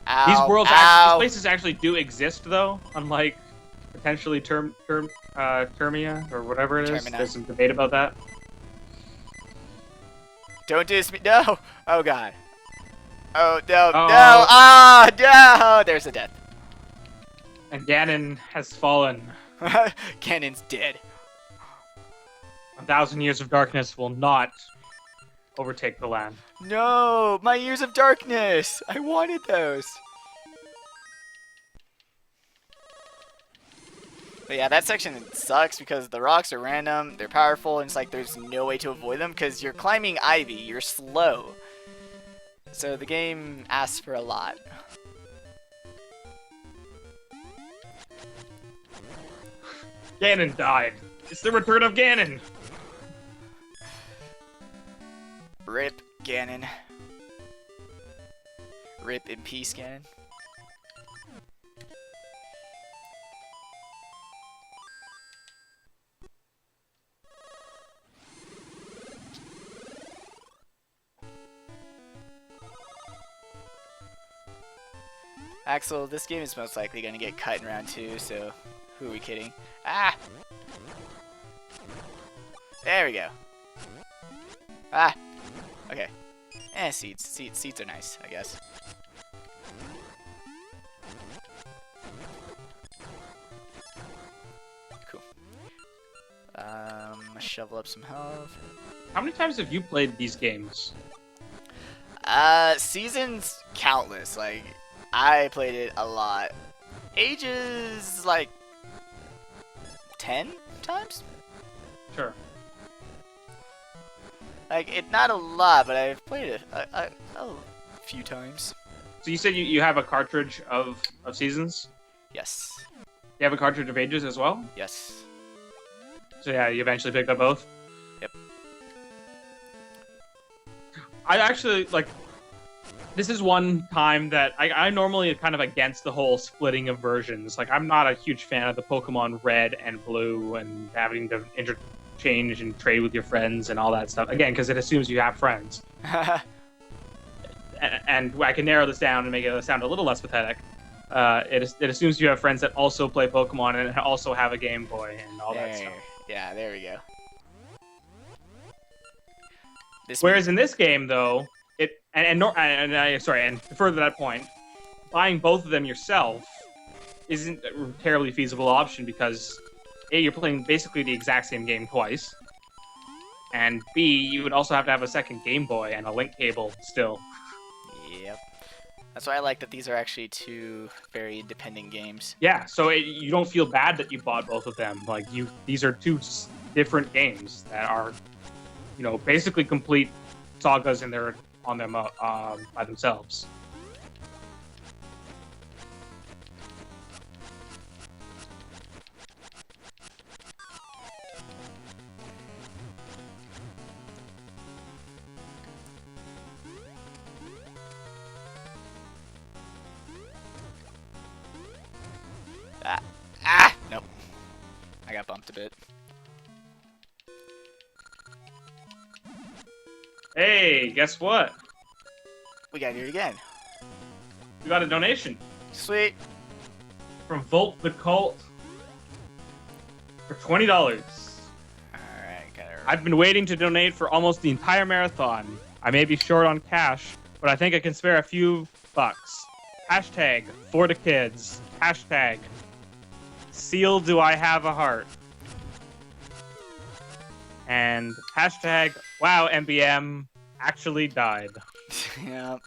Ow, These places actually do exist, though, unlike potentially Termia, or whatever it is. Termina. There's some debate about that. Don't do this. No! Oh, God. Oh, no, Uh-oh. no! Ah, no! There's a death. And Ganon has fallen. Ganon's dead. 1,000 years of darkness will not overtake the land. No! My years of darkness! I wanted those. But yeah, that section sucks because the rocks are random, they're powerful, and it's like there's no way to avoid them because you're climbing Ivy, you're slow. So the game asks for a lot. Ganon died. It's the return of Ganon. Rip Ganon. Rip in peace, Ganon. Axel, this game is most likely going to get cut in round 2, so who are we kidding? Ah! There we go. Ah! Okay. Seeds. Seeds are nice, I guess. Cool. Shovel up some health. How many times have you played these games? Seasons countless. Like, I played it a lot. Ages, like, 10 times? Sure. Like, not a lot, but I've played it a few times. So you said you have a cartridge of Seasons? Yes. You have a cartridge of Ages as well? Yes. So yeah, you eventually picked up both? Yep. I actually, like, this is one time that I'm normally kind of against the whole splitting of versions. Like, I'm not a huge fan of the Pokemon Red and Blue and having to interchange and trade with your friends and all that stuff. Again, because it assumes you have friends. And I can narrow this down and make it sound a little less pathetic. It assumes you have friends that also play Pokemon and also have a Game Boy and all that stuff. Yeah, there we go. Whereas in this game, though, and to further that point, buying both of them yourself isn't a terribly feasible option because A, you're playing basically the exact same game twice, and B, you would also have to have a second Game Boy and a link cable still. Yep. That's why I like that these are actually 2 very independent games. Yeah, so you don't feel bad that you bought both of them. Like, these are 2 different games that are, basically complete sagas on them by themselves. Nope. I got bumped a bit. Hey, guess what? We gotta do it again. We got a donation Sweet. from Volt the Cult for $20. I've been waiting to donate for almost the entire marathon. I may be short on cash, but I think I can spare a few bucks. Hashtag for the kids. Hashtag seal do I have a heart. And hashtag wow MBM actually died. Yep.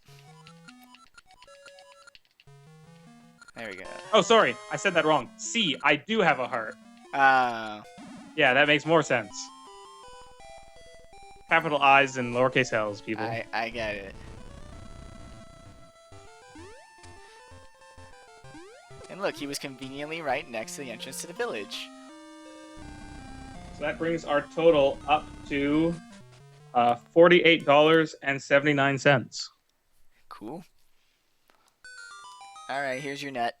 There we go. Oh, sorry. I said that wrong. C, I do have a heart. Oh. Yeah, that makes more sense. Capital I's and lowercase L's, people. I get it. And look, he was conveniently right next to the entrance to the village. So that brings our total up to $48.79. Cool. Alright, here's your net.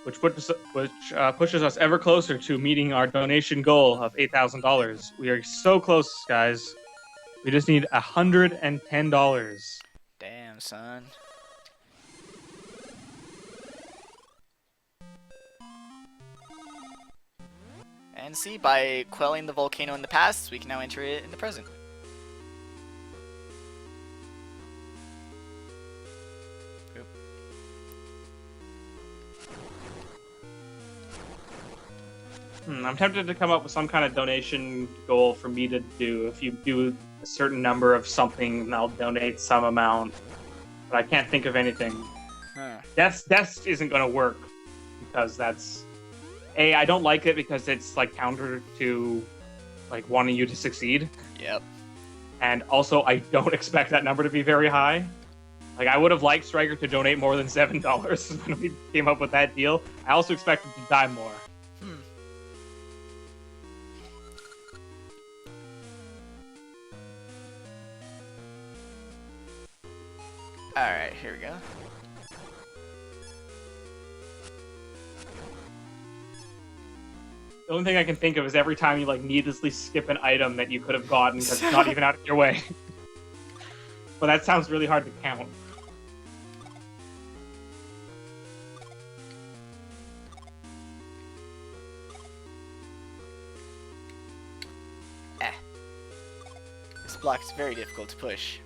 Which pushes us ever closer to meeting our donation goal of $8,000. We are so close, guys. We just need $110. Damn, son. And see, by quelling the volcano in the past, we can now enter it in the present. Oop. I'm tempted to come up with some kind of donation goal for me to do. If you do a certain number of something, then I'll donate some amount. But I can't think of anything. Huh. Death isn't going to work because that's... I don't like it because it's like counter to like wanting you to succeed. Yep. And also, I don't expect that number to be very high. Like, I would have liked Striker to donate more than $7 when we came up with that deal. I also expected to die more. Alright, here we go. The only thing I can think of is every time you like needlessly skip an item that you could have gotten because it's not even out of your way. But that sounds really hard to count. This block is very difficult to push.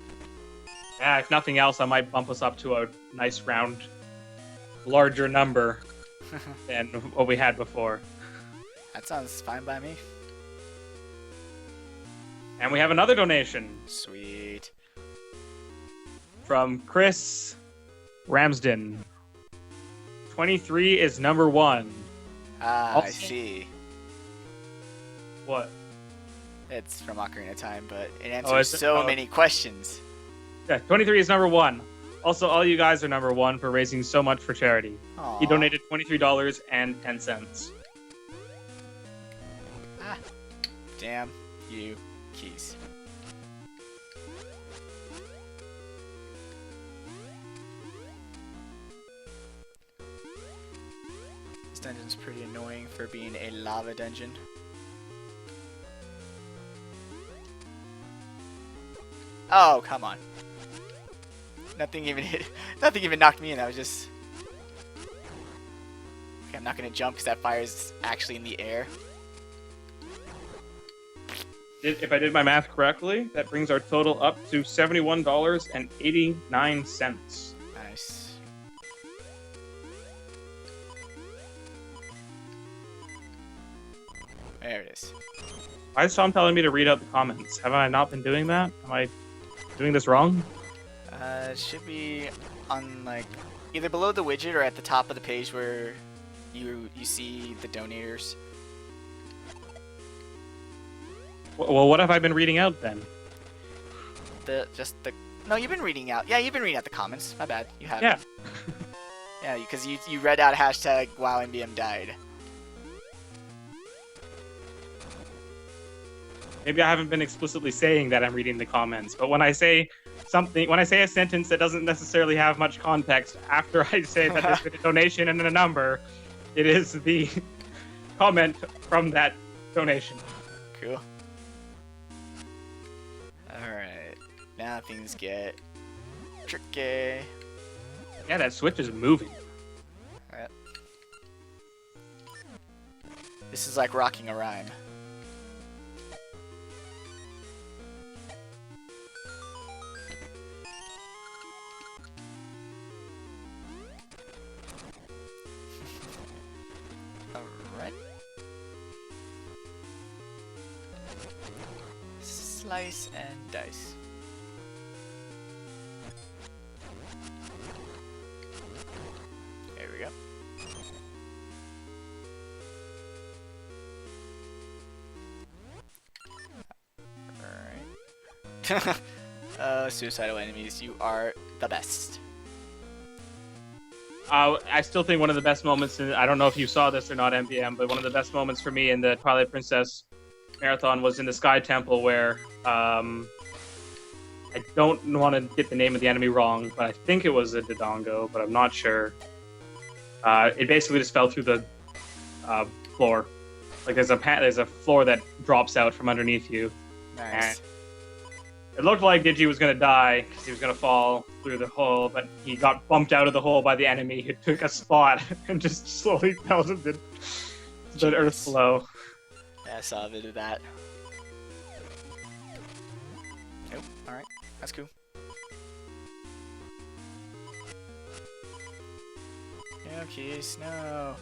Yeah, if nothing else, I might bump us up to a nice round, larger number than what we had before. That sounds fine by me. And we have another donation. Sweet. From Chris Ramsden. 23 is number 1. Ah, Also- I see. What? It's from Ocarina of Time, but it Oh, answers is it? so Oh. many questions. Yeah, 23 is number 1. Also, all you guys are number 1 for raising so much for charity. Aww. He donated $23.10. Ah, damn you, keys. This dungeon's pretty annoying for being a lava dungeon. Oh, come on. Nothing even hit. Nothing even knocked me in. I was just. Okay, I'm not gonna jump because that fire is actually in the air. If I did my math correctly, that brings our total up to $71.89. Nice. There it is. Why is Tom telling me to read out the comments? Have I not been doing that? Am I doing this wrong? It should be on like either below the widget or at the top of the page where you see the donators. Well, what have I been reading out then? No, you've been reading out. Yeah, you've been reading out the comments. My bad. You have. Yeah. Yeah, because you read out hashtag WowMBM died. Maybe I haven't been explicitly saying that I'm reading the comments, but when I say something, when I say a sentence that doesn't necessarily have much context, after I say that there's been a donation and a number, it is the comment from that donation. Cool. Alright. Now things get tricky. Yeah, that switch is moving. Alright. This is like rocking a rhyme. Alright. Slice and dice. There we go. Alright. Suicidal enemies, you are the best. I still think one of the best moments, I don't know if you saw this or not, MPM, but one of the best moments for me in the Twilight Princess marathon was in the Sky Temple where, I don't want to get the name of the enemy wrong, but I think it was a Dodongo, but I'm not sure. It basically just fell through the floor. Like there's a floor that drops out from underneath you. Nice. And it looked like Digi was going to die because he was going to fall through the hole, but he got bumped out of the hole by the enemy. He took a spot and just slowly fell to the earth below. Yeah, I saw a bit of that. Nope, alright. That's cool. No, keys, no.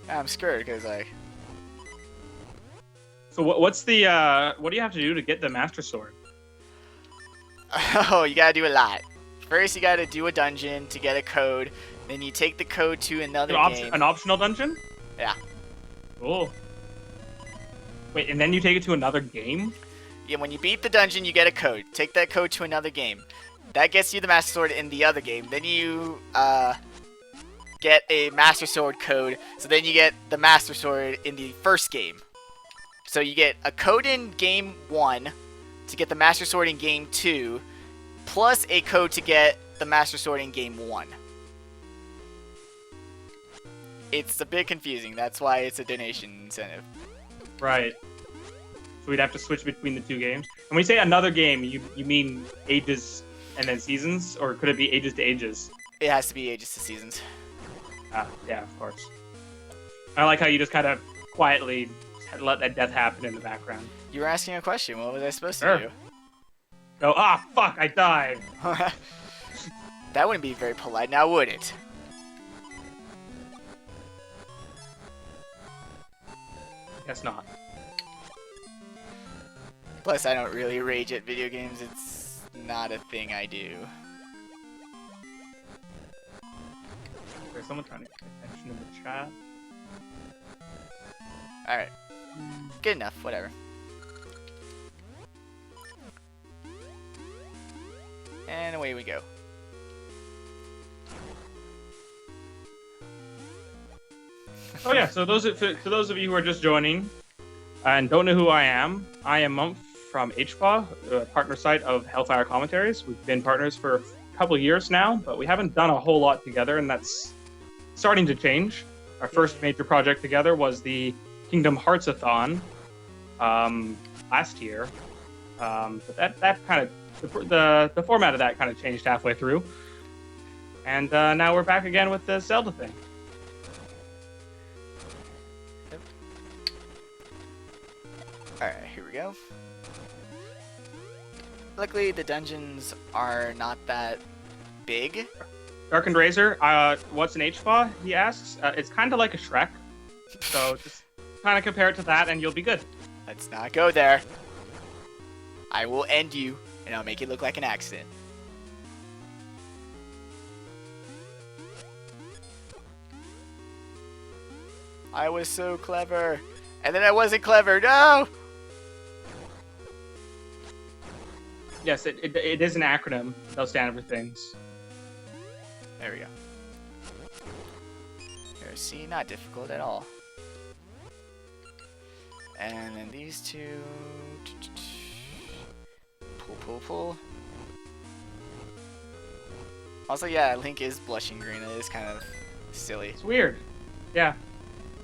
I'm scared because So what's the what do you have to do to get the Master Sword? Oh, you gotta do a lot. First, you gotta do a dungeon to get a code. Then you take the code to another game. An optional dungeon? Yeah. Cool. Wait, and then you take it to another game? Yeah, when you beat the dungeon, you get a code. Take that code to another game. That gets you the Master Sword in the other game. Then you get a Master Sword code. So then you get the Master Sword in the first game. So you get a code in game 1 to get the Master Sword in game 2, plus a code to get the Master Sword in game 1. It's a bit confusing. That's why it's a donation incentive. Right. So we'd have to switch between the two games. And when you say another game, you mean ages and then seasons, or could it be ages to ages? It has to be ages to seasons. Yeah, of course. I like how you just kind of quietly let that death happen in the background. You were asking a question. What was I supposed to Sure. do? Go, fuck, I died. That wouldn't be very polite, now would it? Guess not. Plus, I don't really rage at video games. It's not a thing I do. There's someone trying to get attention in the chat. Alright. Good enough, whatever. And away we go. Oh yeah, so for those of you who are just joining and don't know who I am Mumph from HPAW, a partner site of Hellfire Commentaries. We've been partners for a couple years now, but we haven't done a whole lot together, and that's starting to change. Our first major project together was the Kingdom Hearts-a-thon last year, but that kind of the format of that kind of changed halfway through, and now we're back again with the Zelda thing. Yep. Alright, here we go. Luckily, the dungeons are not that big. Darkened Razor, what's an HPAW? He asks. It's kind of like a Shrek, so just kind of compare it to that, and you'll be good. Let's not go there. I will end you, and I'll make it look like an accident. I was so clever, and then I wasn't clever. No! Yes, it is an acronym. They'll stand for things. There we go. Here, see, not difficult at all. And then these two. Pull, pull, pull. Also, yeah, Link is blushing green. It is kind of silly. It's weird. Yeah.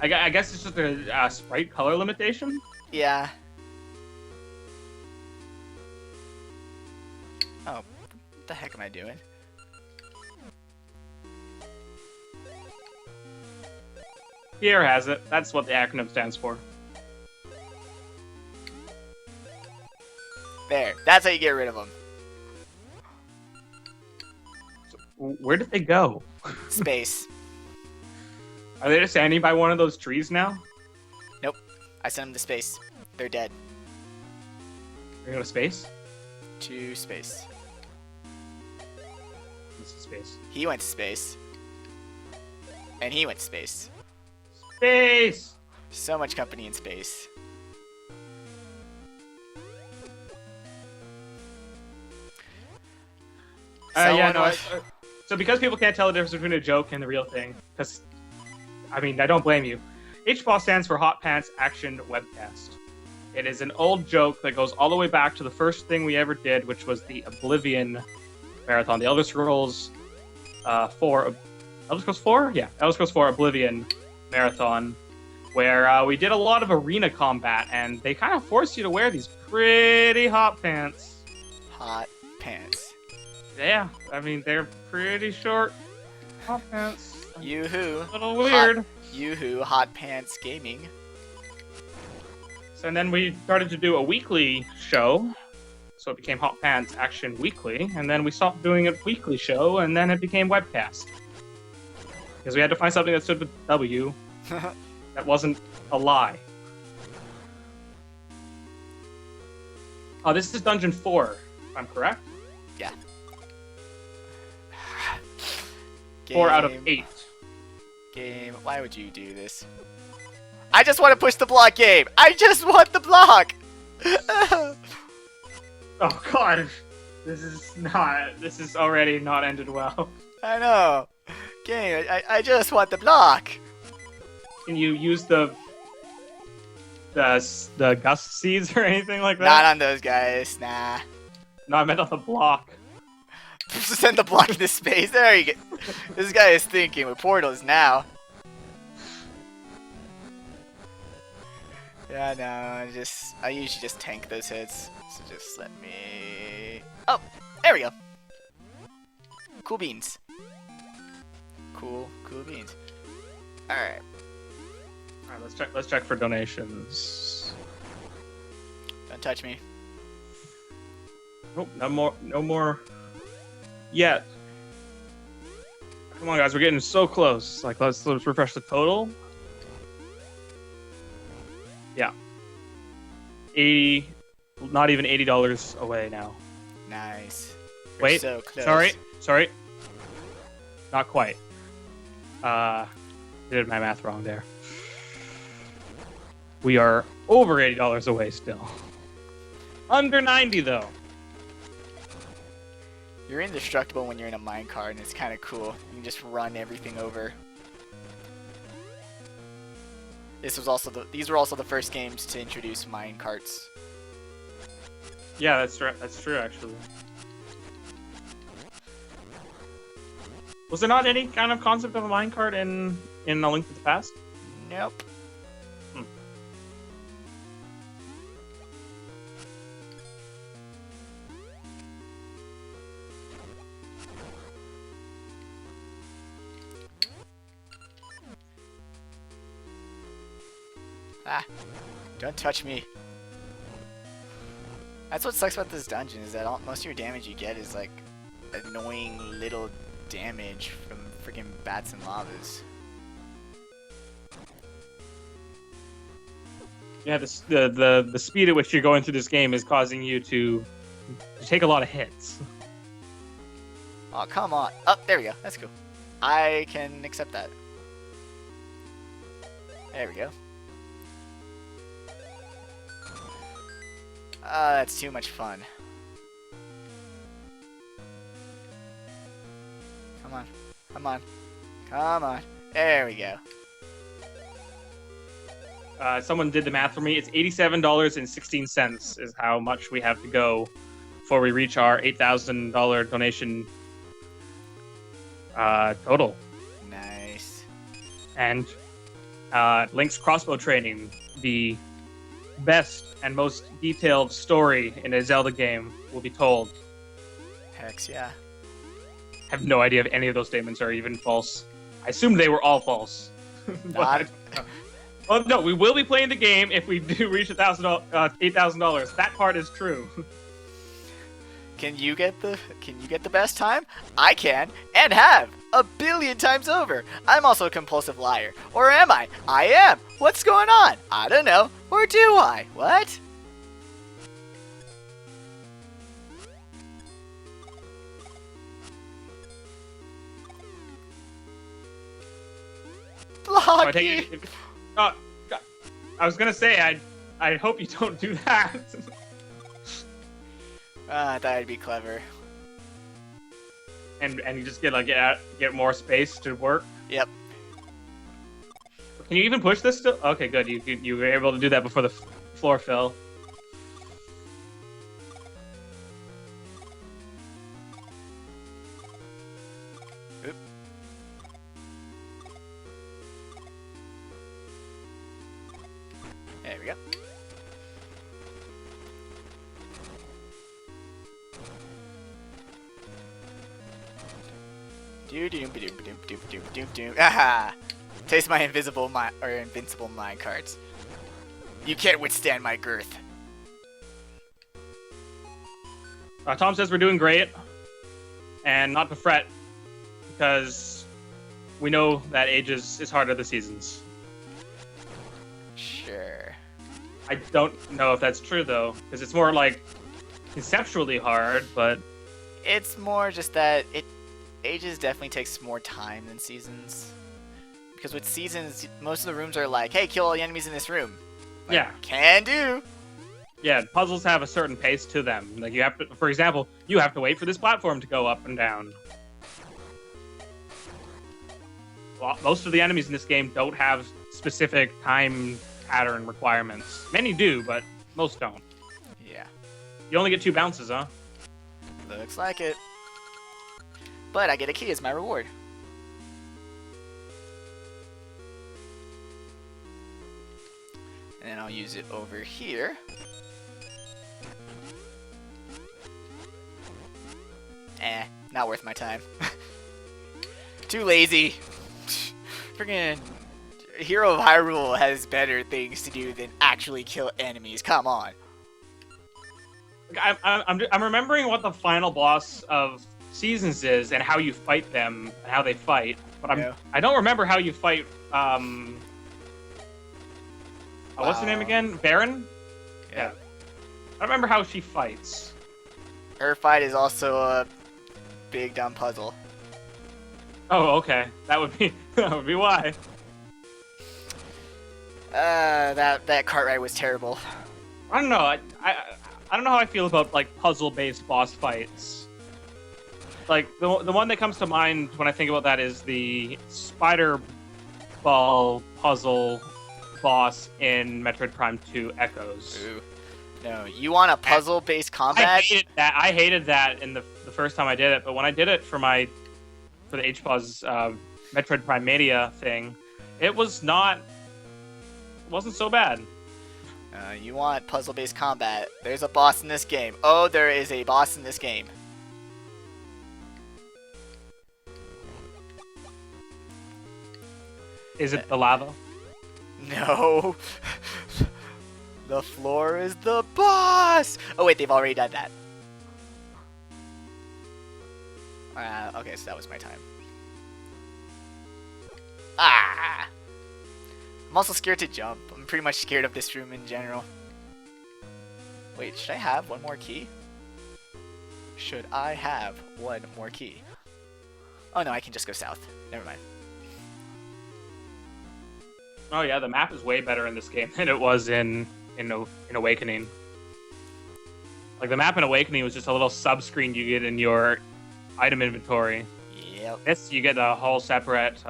I guess it's just a sprite color limitation. Yeah. Oh, what the heck am I doing? Pierre has it. That's what the acronym stands for. There. That's how you get rid of them. Where did they go? Space. Are they just standing by one of those trees now? Nope. I sent them to space. They're dead. They're going to space? To space. This is space. He went to space. And he went to space. Space! So much company in space. Yeah, Someone no. was- So because people can't tell the difference between a joke and the real thing, because, I mean, I don't blame you. HBOS stands for Hot Pants Action Webcast. It is an old joke that goes all the way back to the first thing we ever did, which was the Oblivion Marathon, the Elder Scrolls 4. Elder Scrolls 4? Yeah, Elder Scrolls 4 Oblivion Marathon, where we did a lot of arena combat, and they kind of forced you to wear these pretty hot pants. Hot pants. Yeah, I mean, they're pretty short hot pants. Yoo-hoo. A little weird. Yoo-hoo. Hot pants gaming. So, and then we started to do a weekly show, so it became Hot Pants Action Weekly, and then we stopped doing a weekly show, and then it became webcast. Because we had to find something that stood with W that wasn't a lie. Oh, this is Dungeon 4, if I'm correct? Yeah. 4 out of 8. Game. Why would you do this? I just want to push the block game. I just want the block. Oh god, this is already not ended well. I know. Game. I just want the block. Can you use the gust seeds or anything like that? Not on those guys. Nah. No, I meant on the block. Send the block into space. There you go. This guy is thinking with portals now. Yeah, no, I usually just tank those hits. So just let me... Oh, there we go. Cool beans. Cool beans. Alright. Alright, let's check for donations. Don't touch me. Nope, no more yet. Come on guys, we're getting so close. Like let's refresh the total. Yeah. 80, not even $80 away now. Nice. We're Wait, so close. sorry. Not quite. Did my math wrong there. We are over $80 away still. Under 90 though. You're indestructible when you're in a minecart, and it's kind of cool. You can just run everything over. These were also the first games to introduce minecarts. Yeah, that's right. That's true, actually. Was there not any kind of concept of a minecart in A Link to the Past? Nope. Ah, don't touch me. That's what sucks about this dungeon, is that most of your damage you get is like annoying little damage from freaking bats and lavas. Yeah, the speed at which you're going through this game is causing you to take a lot of hits. Oh, come on. Oh, there we go. That's cool. I can accept that. There we go. That's too much fun. Come on. Come on. Come on. There we go. Someone did the math for me. It's $87.16 is how much we have to go before we reach our $8,000 donation total. Nice. And Link's crossbow training, the best and most detailed story in a Zelda game, will be told. Hex yeah. I have no idea if any of those statements are even false. I assume they were all false. Not. Oh no, we will be playing the game if we do reach $8,000. That part is true. Can you get the best time? I can, and have, 1,000,000,000 times over. I'm also a compulsive liar. Or am I? I am. What's going on? I don't know. Or do I? What? I Blocky! I was gonna say, I hope you don't do that. I thought it'd be clever. and you just get more space to work. Yep. Can you even push this still? Okay, good. You were able to do that before the floor fell. Oop. There we go. Aha! Taste my invincible mind cards. You can't withstand my girth. Tom says we're doing great, and not to fret, because we know that Ages is harder this seasons. Sure. I don't know if that's true though, because it's more like conceptually hard, but It's more just that Ages definitely takes more time than Seasons. Because with Seasons, most of the rooms are like, hey, kill all the enemies in this room. Like, yeah. Can do. Yeah, puzzles have a certain pace to them. Like you have to, for example, you have to wait for this platform to go up and down. Well, most of the enemies in this game don't have specific time pattern requirements. Many do, but most don't. Yeah. You only get 2 bounces, huh? Looks like it. But I get a key as my reward. And then I'll use it over here. Not worth my time. Too lazy. Freaking Hero of Hyrule has better things to do than actually kill enemies. Come on. I'm remembering what the final boss of Seasons is and how you fight them and how they fight, but I don't remember how you fight. What's her name again? Baron? Yeah. I remember how she fights. Her fight is also a big dumb puzzle. Oh, okay. That would be why. That cart ride was terrible. I don't know. I don't know how I feel about like puzzle-based boss fights. Like the one that comes to mind when I think about that is the spider ball puzzle boss in Metroid Prime 2 Echoes. Ooh. No, you want a puzzle-based combat? I hated that in the first time I did it, but when I did it for the HPUZ Metroid Prime Mania thing, it wasn't so bad. You want puzzle-based combat. There's a boss in this game. Oh, there is a boss in this game. Is it the lava? No. The floor is the boss! Oh wait, they've already done that. Okay, so that was my time. Ah! I'm also scared to jump. I'm pretty much scared of this room in general. Wait, should I have one more key? Should I have one more key? Oh no, I can just go south. Never mind. Oh yeah, the map is way better in this game than it was in Awakening. Like the map in Awakening was just a little sub-screen you get in your item inventory. Yep. This you get a whole separate.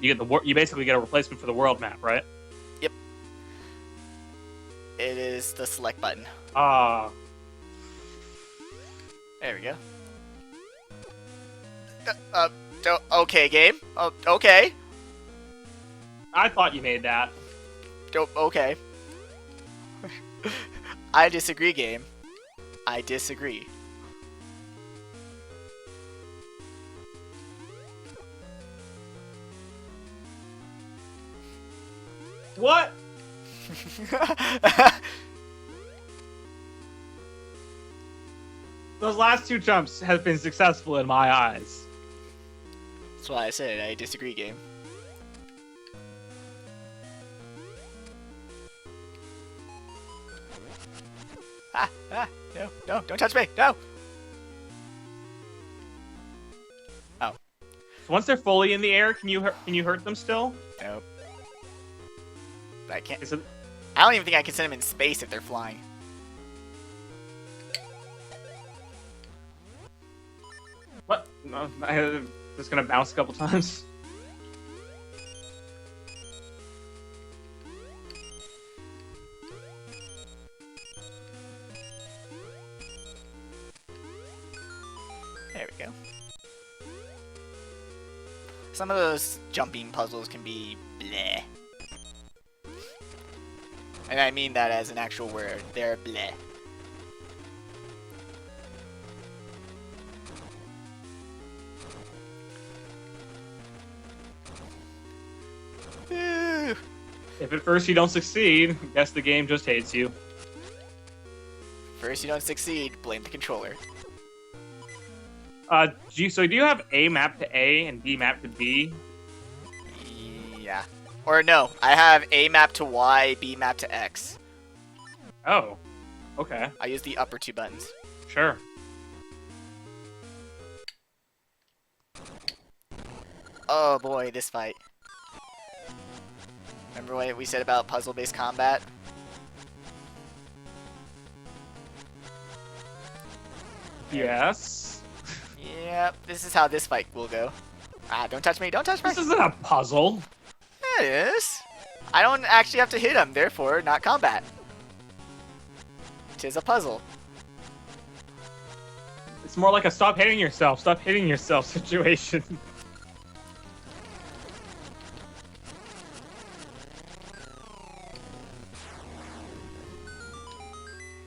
You basically get a replacement for the world map, right? Yep. It is the select button. There we go. Okay, game. Oh, okay. I thought you made that. Okay. I disagree, game. I disagree. What? Those last two jumps have been successful in my eyes. That's why I said I disagree, game. No, no, don't touch me, no! Oh. So once they're fully in the air, can you hurt them still? Nope. But I can't. Is it... I don't even think I can send them in space if they're flying. What? No, I'm just gonna bounce a couple times. There we go. Some of those jumping puzzles can be bleh. And I mean that as an actual word. They're bleh. If at first you don't succeed, guess the game just hates you. First you don't succeed, blame the controller. So do you have A mapped to A and B mapped to B? Yeah. Or no, I have A mapped to Y, B mapped to X. Oh. Okay. I use the upper two buttons. Sure. Oh boy, this fight. Remember what we said about puzzle-based combat? Yes. Yep, this is how this fight will go. Ah, don't touch me, don't touch me! This isn't a puzzle. Yeah, it is. I don't actually have to hit him, therefore, not combat. Tis a puzzle. It's more like a stop hitting yourself situation.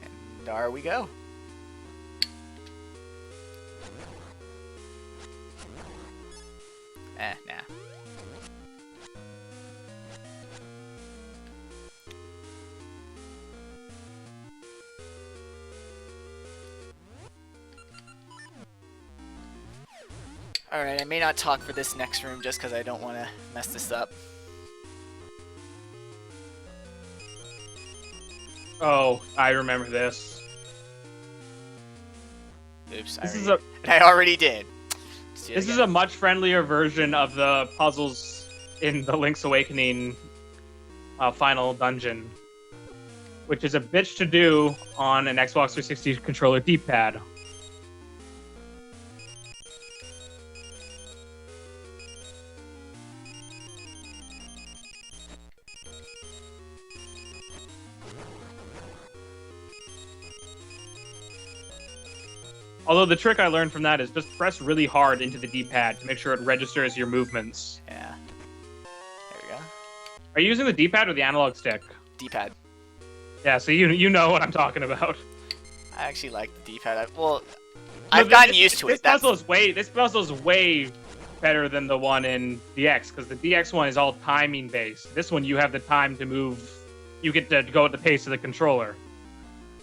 And there we go. Nah. Alright, I may not talk for this next room just because I don't want to mess this up. Oh, I remember this. Oops, This I already did. This is a much friendlier version of the puzzles in the Link's Awakening final dungeon, which is a bitch to do on an Xbox 360 controller D-pad. Although the trick I learned from that is just press really hard into the D-pad to make sure it registers your movements. Yeah. There we go. Are you using the D-pad or the analog stick? D-pad. Yeah, so you know what I'm talking about. I actually like the D-pad. I've gotten used to it. This puzzle's way better than the one in DX, because the DX one is all timing based. This one you have the time to move. You get to go at the pace of the controller.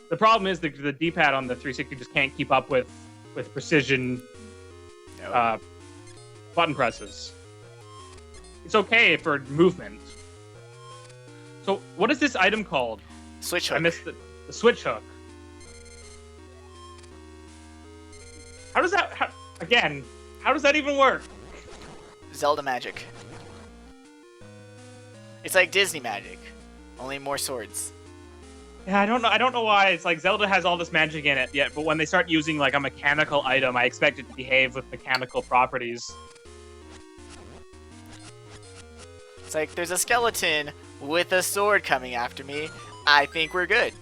The problem is the D-pad on the 360 just can't keep up with precision button presses. It's okay for movement. So what is this item called? Switch hook. I missed the switch hook. How does that... how does that even work? Zelda magic. It's like Disney magic, only more swords. Yeah, I don't know why. It's like Zelda has all this magic in it yet, but when they start using like a mechanical item, I expect it to behave with mechanical properties. It's like, there's a skeleton with a sword coming after me. I think we're good.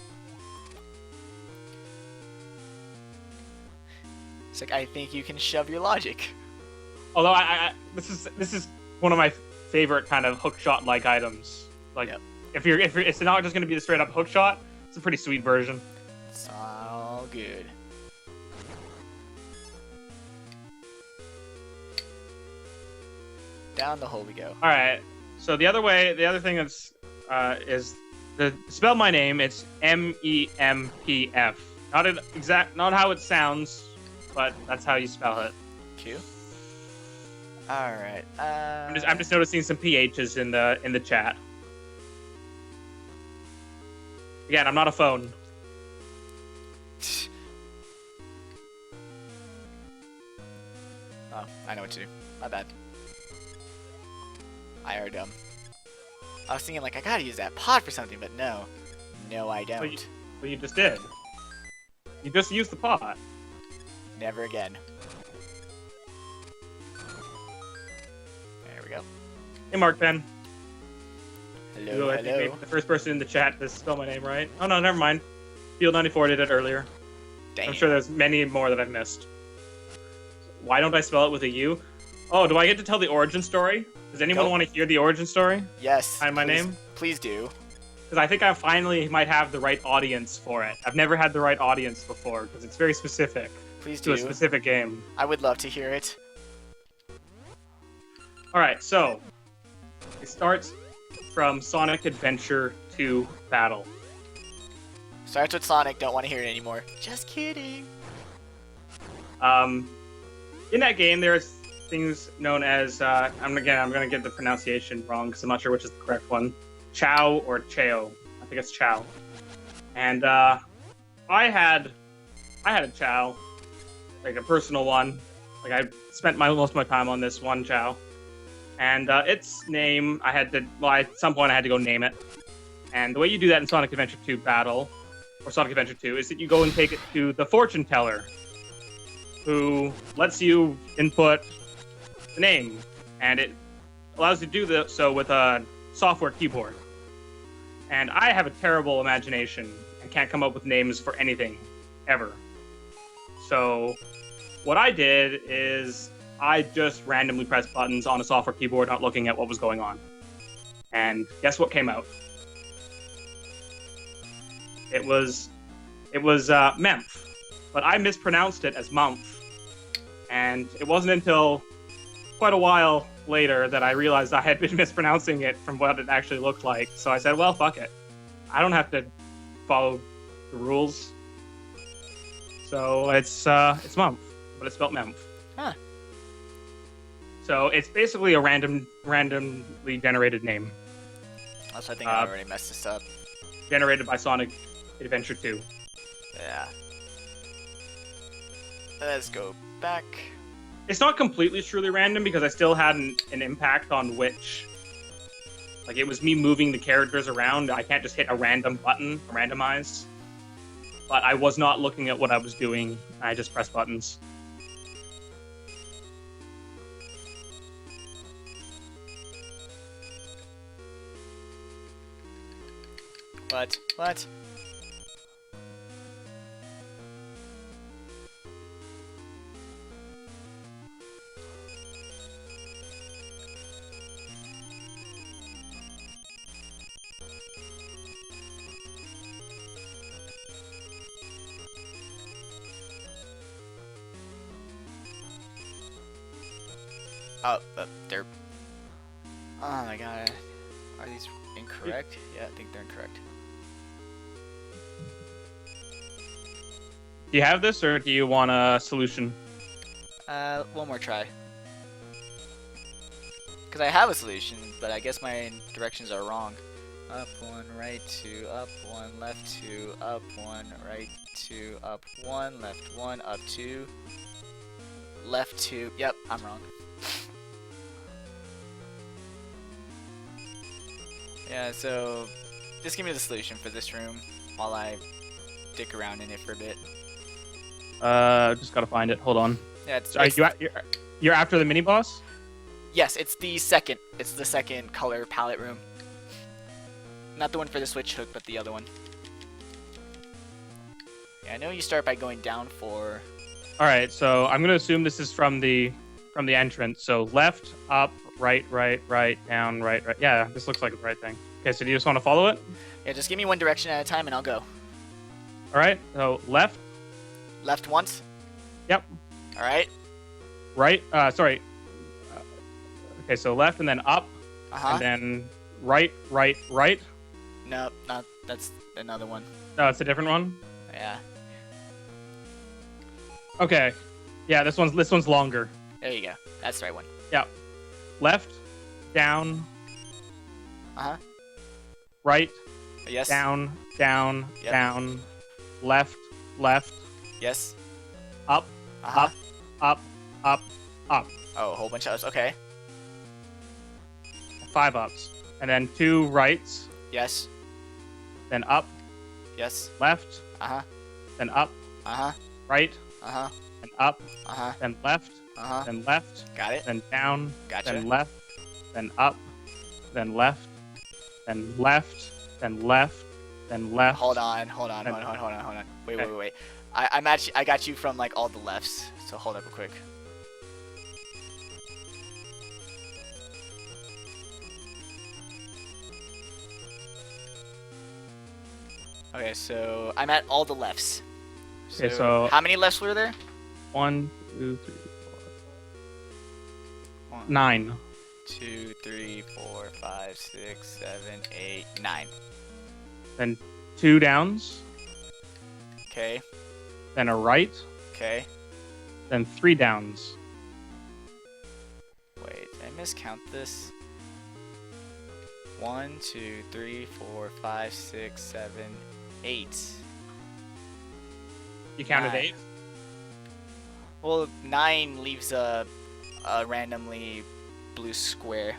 It's like, I think you can shove your logic. Although this is one of my favorite kind of hookshot like items. Like, yep. if it's not just going to be the straight up hookshot, it's a pretty sweet version. It's all good. Down the hole we go. All right. So the other thing that's is the spell my name. It's MEMPF. Not how it sounds, but that's how you spell it. Q. All right. I'm just noticing some PHs in the chat. Again, I'm not a phone. Oh, I know what to do. My bad. I are dumb. I was thinking, like, I gotta use that pod for something, but no. No, I don't. Well, you just did. You just used the pot. Never again. There we go. Hey, Mark Penn. Hello, I think hello. maybe the first person in the chat to spell my name right. Oh, no, never mind. Field94 did it earlier. Damn. I'm sure there's many more that I've missed. Why don't I spell it with a U? Oh, do I get to tell the origin story? Does anyone want to hear the origin story? Yes. Behind my name? Please do. Because I think I finally might have the right audience for it. I've never had the right audience before, because it's very specific Please to do. a specific game. I would love to hear it. Alright, so it starts from Sonic Adventure 2 Battle. Starts with Sonic, don't want to hear it anymore. Just kidding. In that game, there's things known as, I'm gonna get the pronunciation wrong because I'm not sure which is the correct one. Chow or Chao. I think it's Chow. And I had a Chow, like a personal one. Like I spent most of my time on this one Chow. And its name, at some point I had to go name it. And the way you do that in Sonic Adventure 2 Battle, or Sonic Adventure 2, is that you go and take it to the fortune teller, who lets you input the name, and it allows you to do so with a software keyboard. And I have a terrible imagination and can't come up with names for anything, ever. So what I did is I just randomly pressed buttons on a software keyboard, not looking at what was going on. And guess what came out? It was Memph, but I mispronounced it as Mumph. And it wasn't until quite a while later that I realized I had been mispronouncing it from what it actually looked like. So I said, well, fuck it. I don't have to follow the rules. So it's Mumph, but it's spelled Memph. Huh. So it's basically a randomly generated name. Also, I think I already messed this up. Generated by Sonic Adventure 2. Yeah. Let's go back. It's not completely truly random because I still had an impact on which... Like, it was me moving the characters around. I can't just hit a random button, randomize. But I was not looking at what I was doing. I just pressed buttons. What? Oh, they're... Oh my god. Are these incorrect? Yeah, I think they're incorrect. Do you have this, or do you want a solution? One more try. Because I have a solution, but I guess my directions are wrong. Up 1, right 2, up 1, left 2, up 1, right 2, up 1, left 1, up 2, left 2. Yep, I'm wrong. Yeah, so just give me the solution for this room while I dick around in it for a bit. Just gotta find it. Hold on. Yeah, You're after the mini boss? yes, it's the second color palette room. Not the one for the switch hook, but the other one. Yeah, I know you start by going down 4. All right, so I'm gonna assume this is from the entrance. So left, up, right, down, right. Yeah, this looks like the right thing. Okay, so do you just want to follow it? Yeah, just give me one direction at a time and I'll go. All right, so left. Left once. Yep. All right. Right. Sorry. Okay, so left and then up, Uh-huh. and then right. No, not. That's another one. No, it's a different one. Yeah. Okay. Yeah, this one's longer. There you go. That's the right one. Yeah. Left, down, Uh huh. right, Yes. down, down, Yep. down, left, left, Yes. up, Uh huh. up, up, up. Oh, a whole bunch of us. Okay. 5 ups. And then 2 rights, Yes. then up, Yes. left, Uh huh. then up, Uh huh. right, Uh huh. then up, Uh huh. then left, Uh huh. then left, Got it. then down, Gotcha. then left, then up, then left, then left, then left, then left. Hold on. Wait. Okay. I got you from like all the lefts. So hold up real quick. Okay, so I'm at all the lefts. Okay, so how many lefts were there? 1, 2, 3, 4, 1, 9. 2, 3, 4, 5, 6, 7, 8, 9. Then 2 downs, Okay. then a right, Okay. then 3 downs. Wait, did I miscount this? 1, 2, 3, 4, 5, 6, 7, 8. You counted 9. 8? Well, 9 leaves a randomly blue square.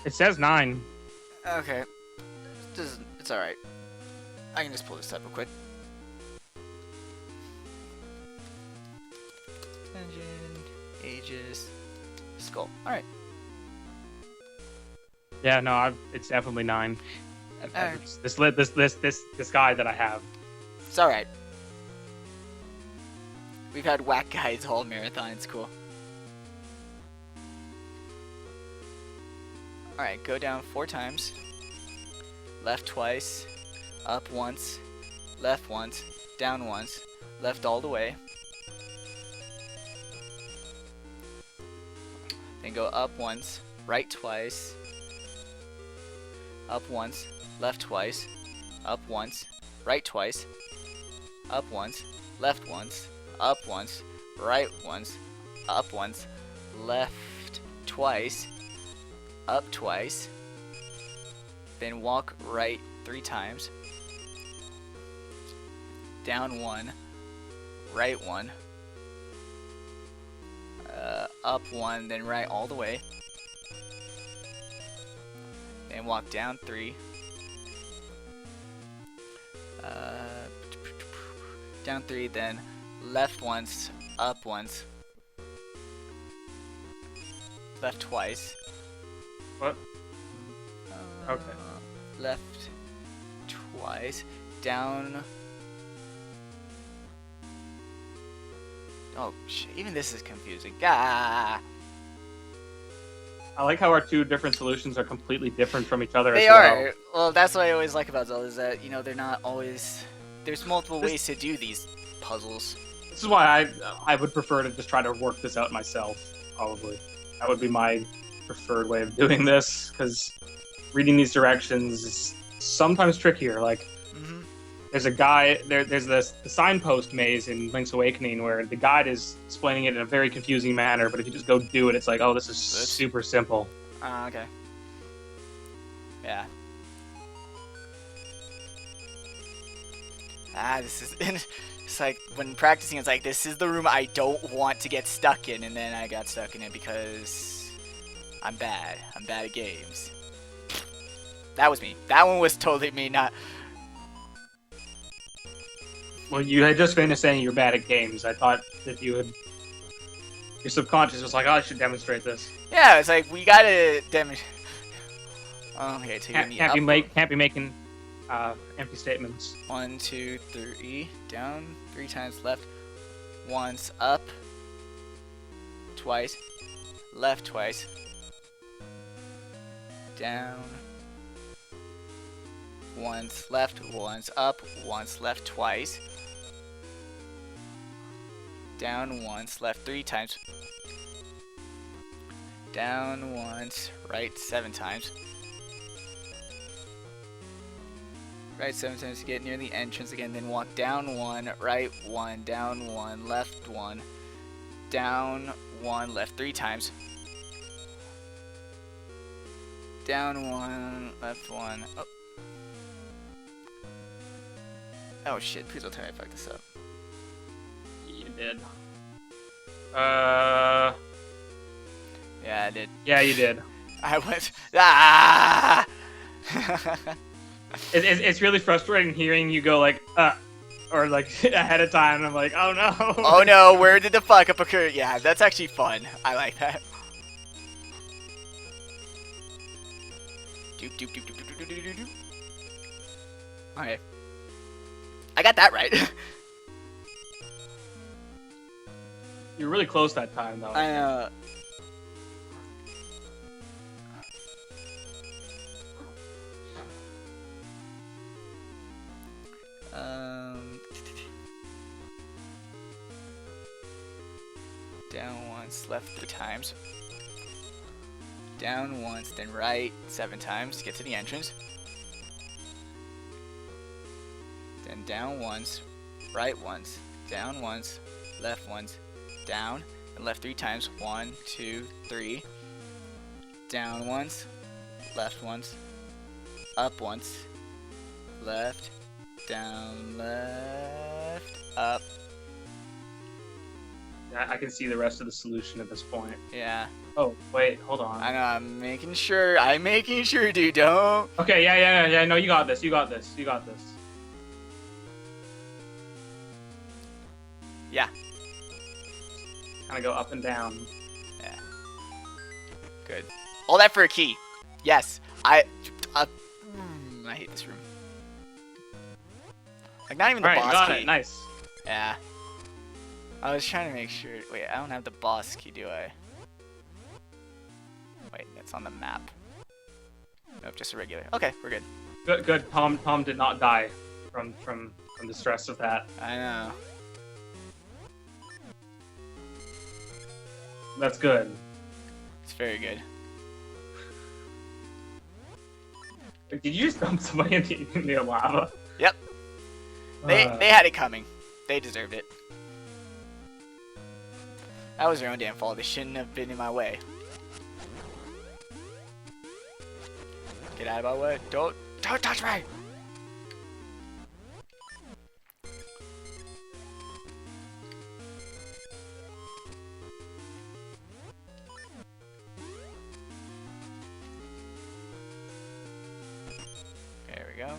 It says 9. Okay. It's alright. I can just pull this up real quick. Dungeon, Aegis, Skull. Alright. Yeah, no, it's definitely 9. Alright. This guy that I have. It's alright. We've had whack guys all marathon. It's cool. Alright, go down 4 times. Left twice. Up once. Left once. Down once. Left all the way. Then go up once. Right twice. Up once. Left twice. Up once. Right twice. Up once. Left once. Up once. Right once. Up once. Left twice. Up twice. Then walk right 3 times. Down 1. Right 1. Up 1, then right all the way. Then walk down 3. Down 3, then left once, up once. Left twice. What? Okay. Left twice. Down. Oh shit! Even this is confusing. Gah! I like how our 2 different solutions are completely different from each other They as well. are. Well, that's what I always like about Zelda is that they're not always. There's multiple ways to do these puzzles. This is why I would prefer to just try to work this out myself, probably. That would be my preferred way of doing this, because reading these directions is sometimes trickier. Like, there's a guy, there's the signpost maze in Link's Awakening where the guide is explaining it in a very confusing manner, but if you just go do it, it's like, oh, this is super simple. Okay. Yeah. This is... It's like, when practicing, it's like, this is the room I don't want to get stuck in, and then I got stuck in it because I'm bad. I'm bad at games. That was me. That one was totally me, not... Well, you had just finished saying you're bad at games. I thought that your subconscious was like, oh, I should demonstrate this. Yeah, it's like, we gotta demonstrate... Okay, so you're Can't be making empty statements. 1, 2, 3, down 3 times, left once, up twice, left twice, down once, left once, up once, left twice, down once, left 3 times, down once, right 7 times, right 7 times to get near the entrance again, then walk down 1, right 1, down 1, left 1, down 1, left 3 times. Down 1, left 1. Oh. Oh shit, please don't tell me I fucked this up. You did. Yeah, I did. Yeah, you did. I went. Ah! It's really frustrating hearing you go like, or like ahead of time, and I'm like, oh no. Oh no, where did the fuck up occur? Yeah, that's actually fun. I like that. Doop, doop, doop, doop, doop, doop, doop, doop, doop. Okay. I got that right. You're really close that time, though. I know. Down once, left 3 times. Down once, then right 7 times to get to the entrance. Then down once, right once, down once, left once, down, and left 3 times. 1, 2, 3. Down once, left once, up once, left, down, left, up. I can see the rest of the solution at this point. Yeah. Oh, wait, hold on. I know, I'm making sure, dude, don't. Okay, yeah, no, you got this. Yeah. Kind of go up and down. Yeah. Good. All that for a key. Yes. I hate this room. Like, not even the boss got key. it. Nice. Yeah. I was trying to make sure. Wait, I don't have the boss key, do I? Wait, it's on the map. Nope, just a regular. Okay, we're good. Good. Tom did not die from the stress of that. I know. That's good. It's very good. Did you just dump somebody in the lava? Yep. They had it coming. They deserved it. That was their own damn fault. They shouldn't have been in my way. Get out of my way. Don't touch me! There we go.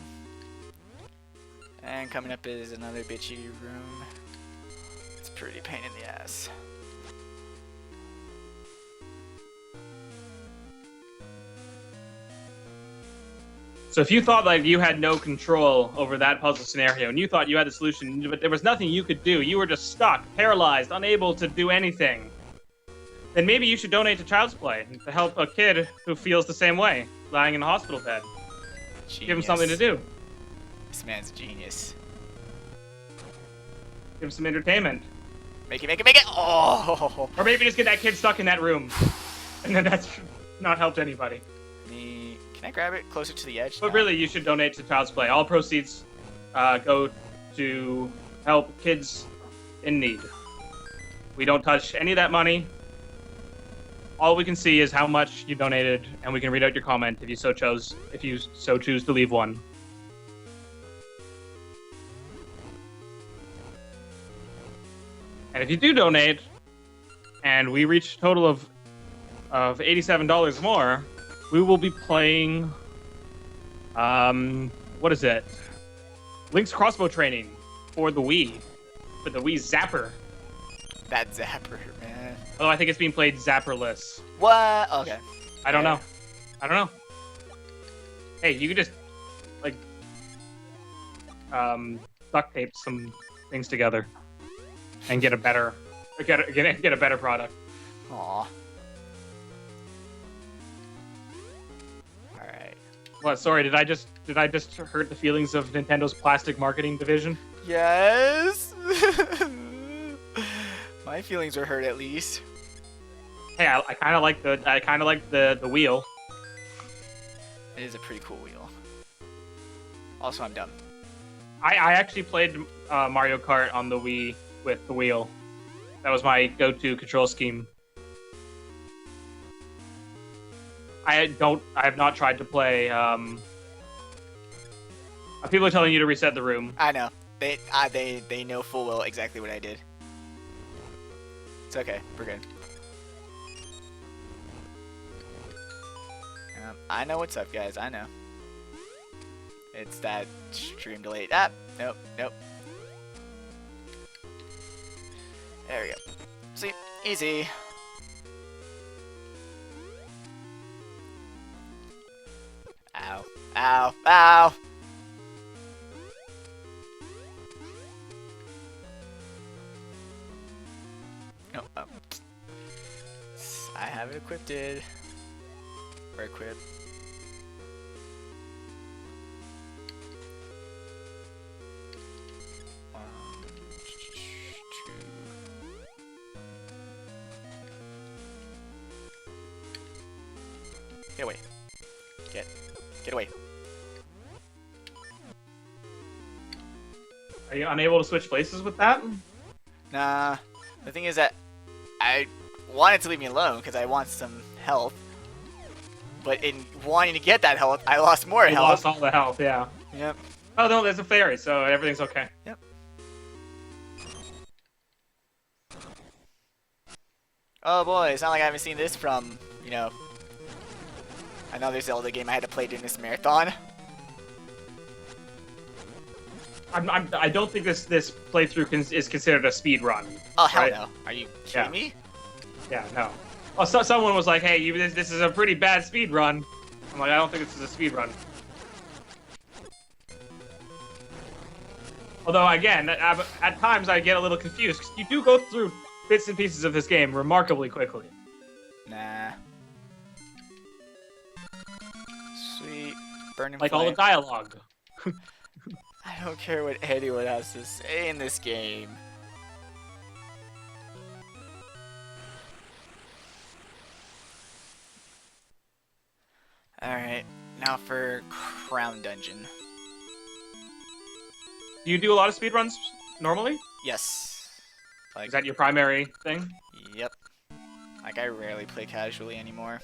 And coming up is another bitchy room. It's a pretty pain in the ass. So if you thought like you had no control over that puzzle scenario, and you thought you had the solution, but there was nothing you could do, you were just stuck, paralyzed, unable to do anything, then maybe you should donate to Child's Play to help a kid who feels the same way, lying in a hospital bed. Genius. Give him something to do. This man's a genius. Give him some entertainment. Make it! Oh! Or maybe just get that kid stuck in that room. And then that's not helped anybody. Can I grab it closer to the edge? But really, you should donate to Child's Play. All proceeds go to help kids in need. We don't touch any of that money. All we can see is how much you donated, and we can read out your comment if you so choose to leave one. And if you do donate, and we reach a total of $87 more, we will be playing, what is it? Link's Crossbow Training for the Wii Zapper. That Zapper, man. Although I think it's being played Zapperless. What? Okay. I don't know. Hey, you could just, like, duct tape some things together and get a better product. Aw. Alright. What? Sorry, did I just hurt the feelings of Nintendo's plastic marketing division? Yes! My feelings are hurt at least. Hey, I kind of like the wheel. It is a pretty cool wheel. Also, I'm dumb. I actually played Mario Kart on the Wii with the wheel. That was my go-to control scheme. I have not tried to play. People are telling you to reset the room. I know. They know full well exactly what I did. It's okay. We're good. I know what's up, guys. I know. It's that stream delay. Ah, nope, nope. There we go. See, easy. Ow, ow, ow. No, oh. I have it equipped. Or equipped. Get away. Get away. Are you unable to switch places with that? Nah. The thing is that I wanted to leave me alone because I want some health. But in wanting to get that health, I lost more You health. lost all the health, yeah. Yep. Oh no, there's a fairy, so everything's okay. Yep. Oh boy, it's not like I haven't seen this from, you know, another Zelda game I had to play during this marathon. I don't think this playthrough is considered a speed run. Oh hell right? no! Are you kidding me? Yeah, no. Oh, someone was like, "Hey, this is a pretty bad speed run." I'm like, I don't think this is a speed run. Although, again, at times I get a little confused because you do go through bits and pieces of this game remarkably quickly. Nah. Sweet. Burning Like flame. all the dialogue. I don't care what anyone has to say in this game. Alright, now for Crown Dungeon. Do you do a lot of speed runs normally? Yes. Like, Is that your primary thing? Yep. Like, I rarely play casually anymore.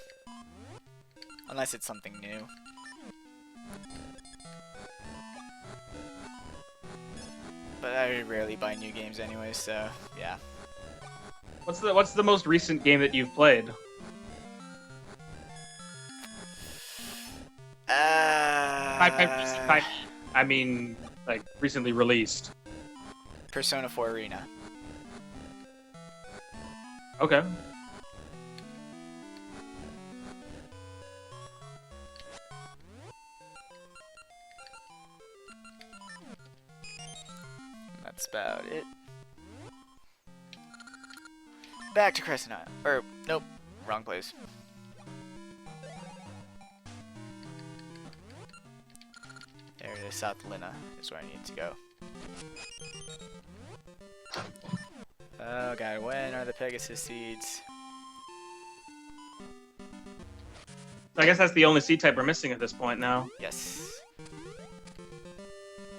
Unless it's something new. But I rarely buy new games anyway, so yeah. What's the most recent game that you've played? I mean, like, recently released. Persona 4 Arena. Okay. That's about it. Back to Crescent Isle. Or, nope, wrong place. There it is, South Lina is where I need to go. Oh god, when are the Pegasus seeds? I guess that's the only seed type we're missing at this point now. Yes.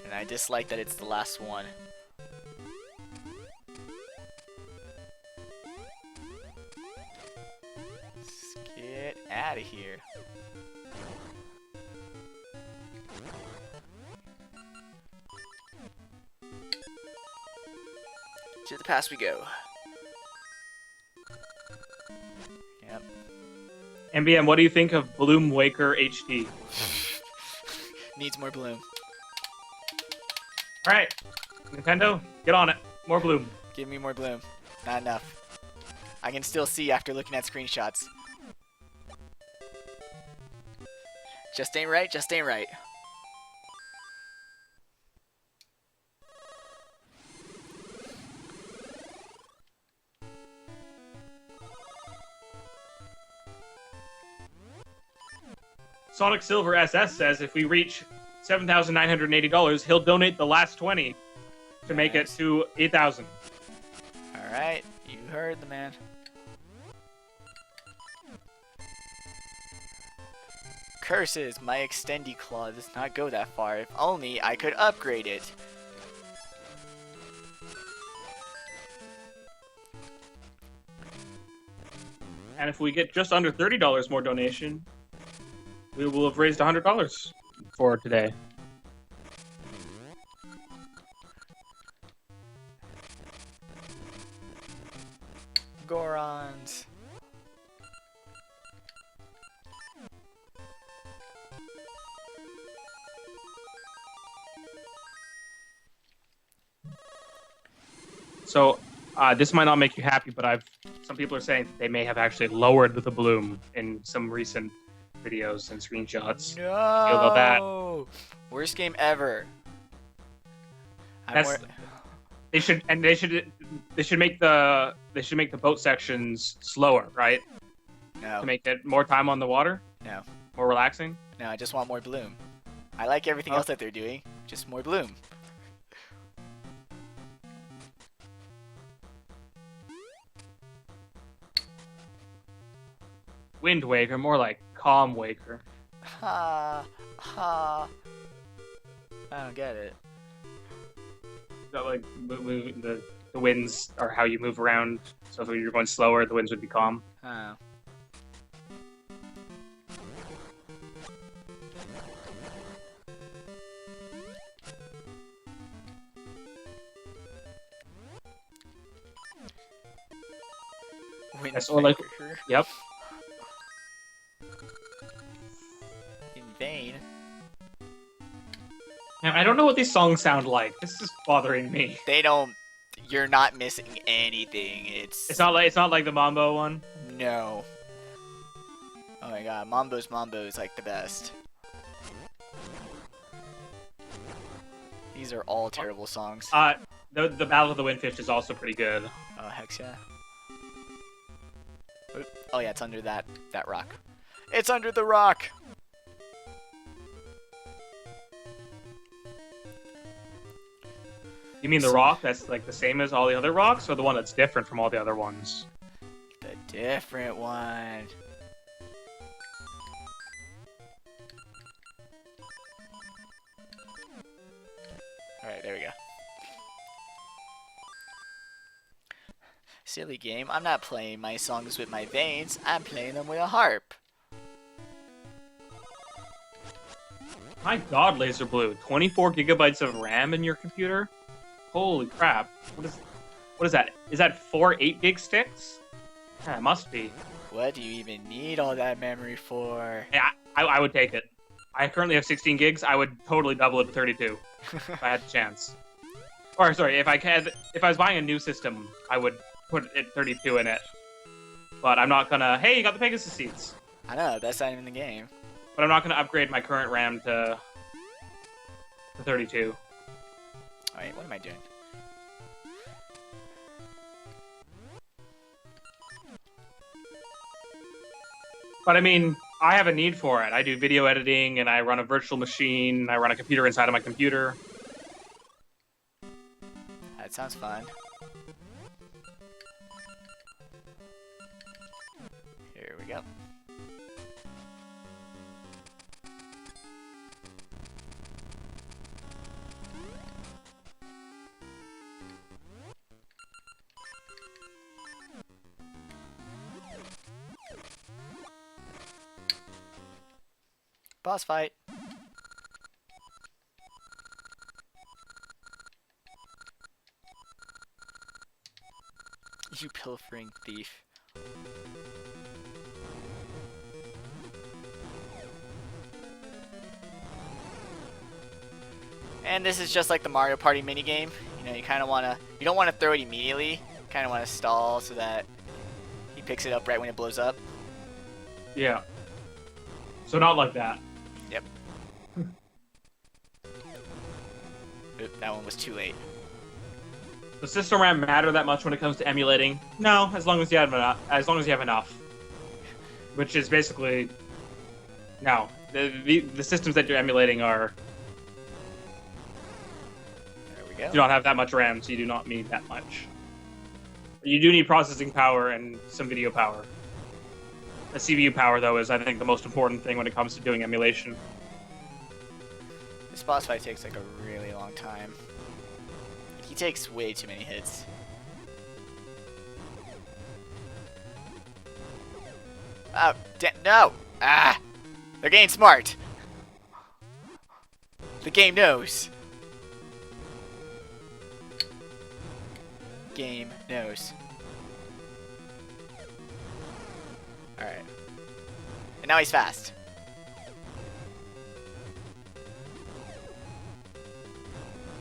And I dislike that it's the last one. Let's get out of here. To the past we go. Yep. MBM, what do you think of Bloom Waker HD? Needs more bloom. Alright, Nintendo, get on it. More Bloom. Give me more bloom. Not enough. I can still see after looking at screenshots. Just ain't right, just ain't right. Sonic Silver SS says if we reach $7,980, he'll donate the last 20 to make it to 8,000. Alright, you heard the man. Curses, my extendy claw does not go that far. If only I could upgrade it. And if we get just under $30 more donation, we will have raised $100 for today. Gorons. So this might not make you happy, but some people are saying that they may have actually lowered the bloom in some recent videos and screenshots. No. About that. Worst game ever. They should make the boat sections slower, right? No. To make it more time on the water. No. More relaxing. No, I just want more bloom. I like everything else that they're doing. Just more bloom. Wind Waker, more like Calm Waker. Ha ha. I don't get it. That like the winds are how you move around. So if you're going slower, the winds would be calm. Oh. Wind That's all like. Waker. Yep. In vain. Man, I don't know what these songs sound like. This is bothering me. They don't. You're not missing anything. It's not like the Mambo one. No. Oh my god, Mambo is like the best. These are all terrible songs. The Battle of the Windfish is also pretty good. Oh heck yeah. Oh yeah, it's under that rock. It's under the rock. You mean the rock that's like the same as all the other rocks, or the one that's different from all the other ones? The different one. Alright, there we go. Silly game, I'm not playing my songs with my veins, I'm playing them with a harp. My god, Laser Blue, 24 gigabytes of RAM in your computer? Holy crap. What is that? Is that 4 8-gig sticks? Yeah, it must be. What do you even need all that memory for? Yeah, I would take it. I currently have 16 gigs. I would totally double it to 32 if I had the chance. Or sorry, if I was buying a new system, I would put it 32 in it. But I'm not gonna. Hey, you got the Pegasus seats. I know, that's not even the game. But I'm not gonna upgrade my current RAM to 32. Alright, what am I doing? But I mean, I have a need for it. I do video editing, and I run a virtual machine. I run a computer inside of my computer. That sounds fun. Here we go. Boss fight. You pilfering thief. And this is just like the Mario Party minigame. You know, you kind of want to, you don't want to throw it immediately. You kind of want to stall so that he picks it up right when it blows up. Yeah. So not like that. Yep. Oop, that one was too late. Does system RAM matter that much when it comes to emulating? No, as long as you have enough. Which is basically no. The systems that you're emulating are There we go. do not have that much RAM, so you do not need that much. You do need processing power and some video power. The CPU power, though, is I think the most important thing when it comes to doing emulation. This boss fight takes like a really long time. He takes way too many hits. Oh, no! Ah! They're getting smart! The game knows. Game knows. Alright. And now he's fast.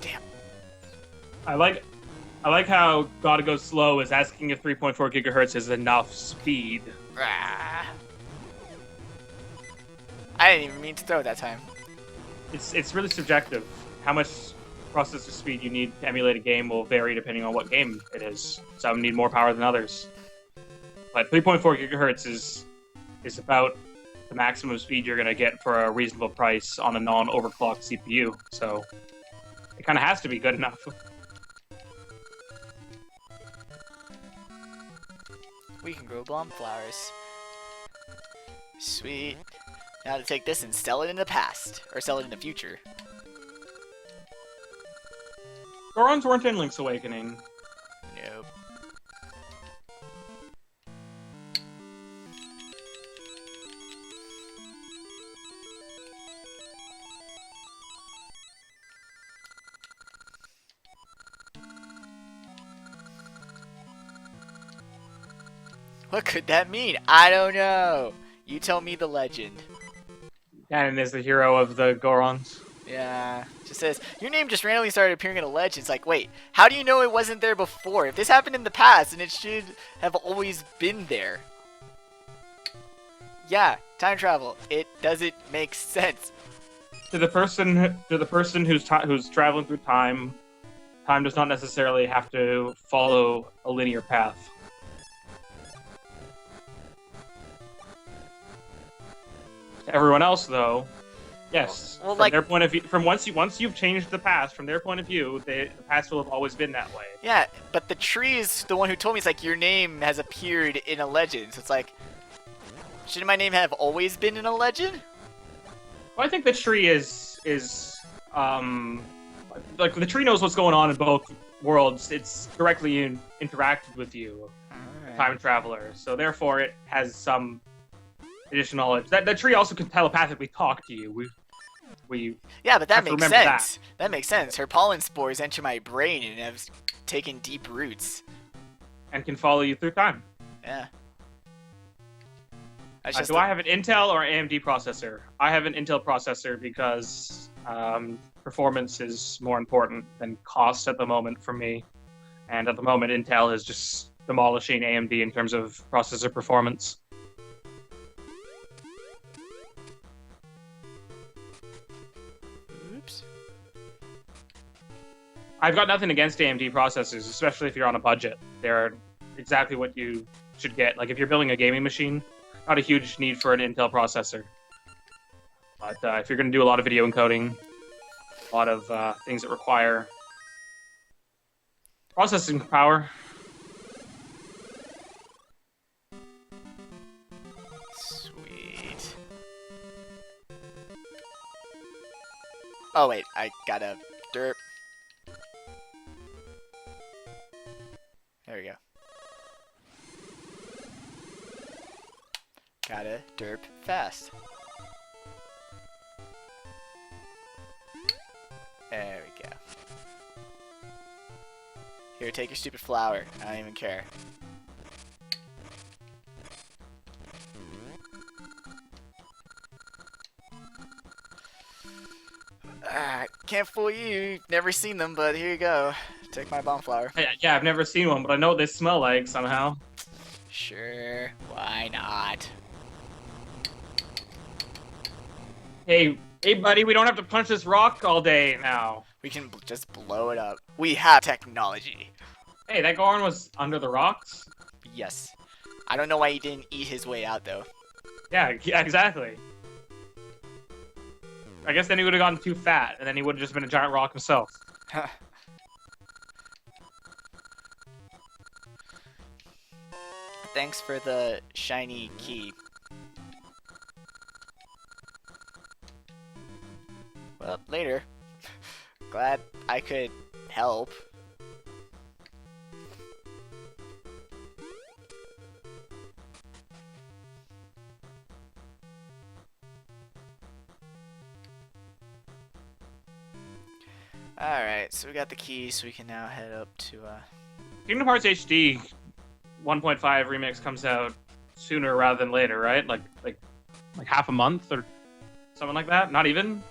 Damn. I like how Gotta Go Slow is asking if 3.4 gigahertz is enough speed. Ah. I didn't even mean to throw it that time. It's really subjective. How much processor speed you need to emulate a game will vary depending on what game it is. Some need more power than others. But 3.4 gigahertz is about the maximum speed you're going to get for a reasonable price on a non-overclocked CPU. So it kind of has to be good enough. We can grow bomb flowers. Sweet. Now to take this and sell it in the past. Or sell it in the future. Gorons weren't in Link's Awakening. Nope. What could that mean? I don't know. You tell me the legend. Ganon is the hero of the Gorons. Yeah, just says, your name just randomly started appearing in a legend. It's like, wait, how do you know it wasn't there before? If this happened in the past, then it should have always been there. Yeah, time travel. It doesn't make sense. To the person who's traveling through time, time does not necessarily have to follow a linear path. To everyone else, though, yes. Well, from like, their point of view, once you've changed the past, from their point of view, the past will have always been that way. yeah, but the tree is the one who told me. It's like, your name has appeared in a legend. So it's like, shouldn't my name have always been in a legend? Well, I think the tree is like the tree knows what's going on in both worlds. It's directly interacted with you, time traveler. So therefore, it has some additional knowledge. That tree also can telepathically talk to you. We Yeah, but that have to makes remember sense. That makes sense. Her pollen spores enter my brain and have taken deep roots. and can follow you through time. Yeah. Do I have an Intel or AMD processor? I have an Intel processor because performance is more important than cost at the moment for me. And at the moment, Intel is just demolishing AMD in terms of processor performance. Oops. I've got nothing against AMD processors, especially if you're on a budget. They're exactly what you should get. Like if you're building a gaming machine, not a huge need for an Intel processor. But if you're going to do a lot of video encoding, a lot of things that require processing power. Sweet. Oh wait, I gotta derp. There we go. Gotta derp fast. There we go. Here, take your stupid flower. I don't even care. Can't fool you. Never seen them, but here you go. Take my bomb flower. Yeah, I've never seen one, but I know what they smell like somehow. Sure, why not? Hey, buddy, we don't have to punch this rock all day now. We can just blow it up. We have technology. Hey, that Goron was under the rocks? Yes. I don't know why he didn't eat his way out, though. Yeah, exactly. I guess then he would have gotten too fat, and then he would have just been a giant rock himself. Thanks for the shiny key. Well, later. Glad I could help. Alright, so we got the key, so we can now head up to, Kingdom Hearts HD 1.5 remix comes out sooner rather than later, right? Like half a month or something like that. Not even.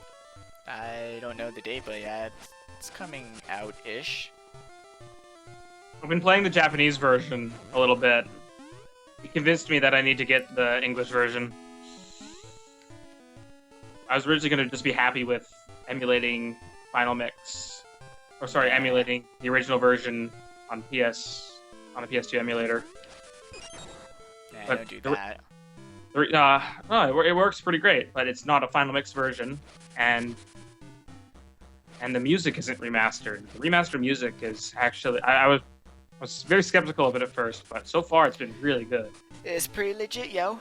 I don't know the date, but yeah, it's coming out-ish. I've been playing the Japanese version a little bit. It convinced me that I need to get the English version. I was originally going to just be happy with emulating Final Mix, or sorry, emulating the original version on a PS2 emulator. Yeah, But don't do that. It works pretty great, but it's not a Final Mix version, and the music isn't remastered. The remastered music is actually I was very skeptical of it at first, but so far it's been really good. It's pretty legit, yo.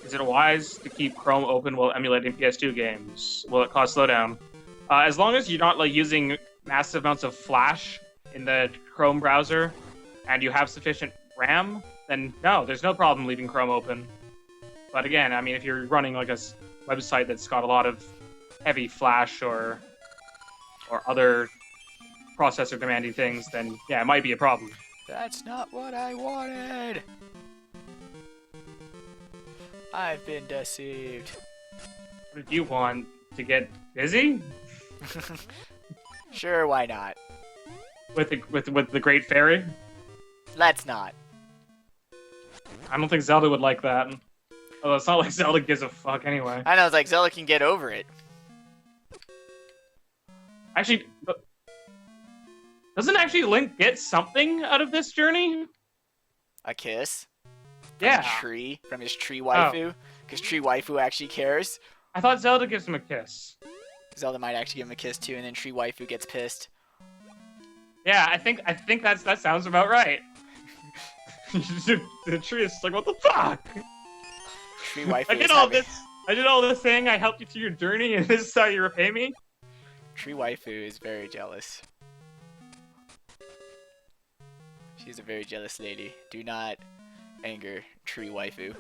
Is it wise to keep Chrome open while emulating PS2 games? Will it cause slowdown? As long as you're not like using massive amounts of flash in the Chrome browser, and you have sufficient RAM, then no, there's no problem leaving Chrome open. But again, I mean, if you're running like a website that's got a lot of heavy flash or other processor demanding things, then yeah, it might be a problem. That's not what I wanted. I've been deceived. What did you want? To get busy? Sure, why not? With the Great Fairy? Let's not. I don't think Zelda would like that. Although it's not like Zelda gives a fuck anyway. I know, it's like Zelda can get over it. Actually, doesn't actually Link get something out of this journey? A kiss? Yeah. From his tree waifu? Because tree waifu actually cares. I thought Zelda gives him a kiss. Zelda might actually give him a kiss too, and then tree waifu gets pissed. Yeah, I think that sounds about right. The tree is like, what the fuck? Tree waifu I did all this thing, I helped you through your journey, and this is how you repay me? Tree waifu is very jealous. She's a very jealous lady. Do not anger tree waifu.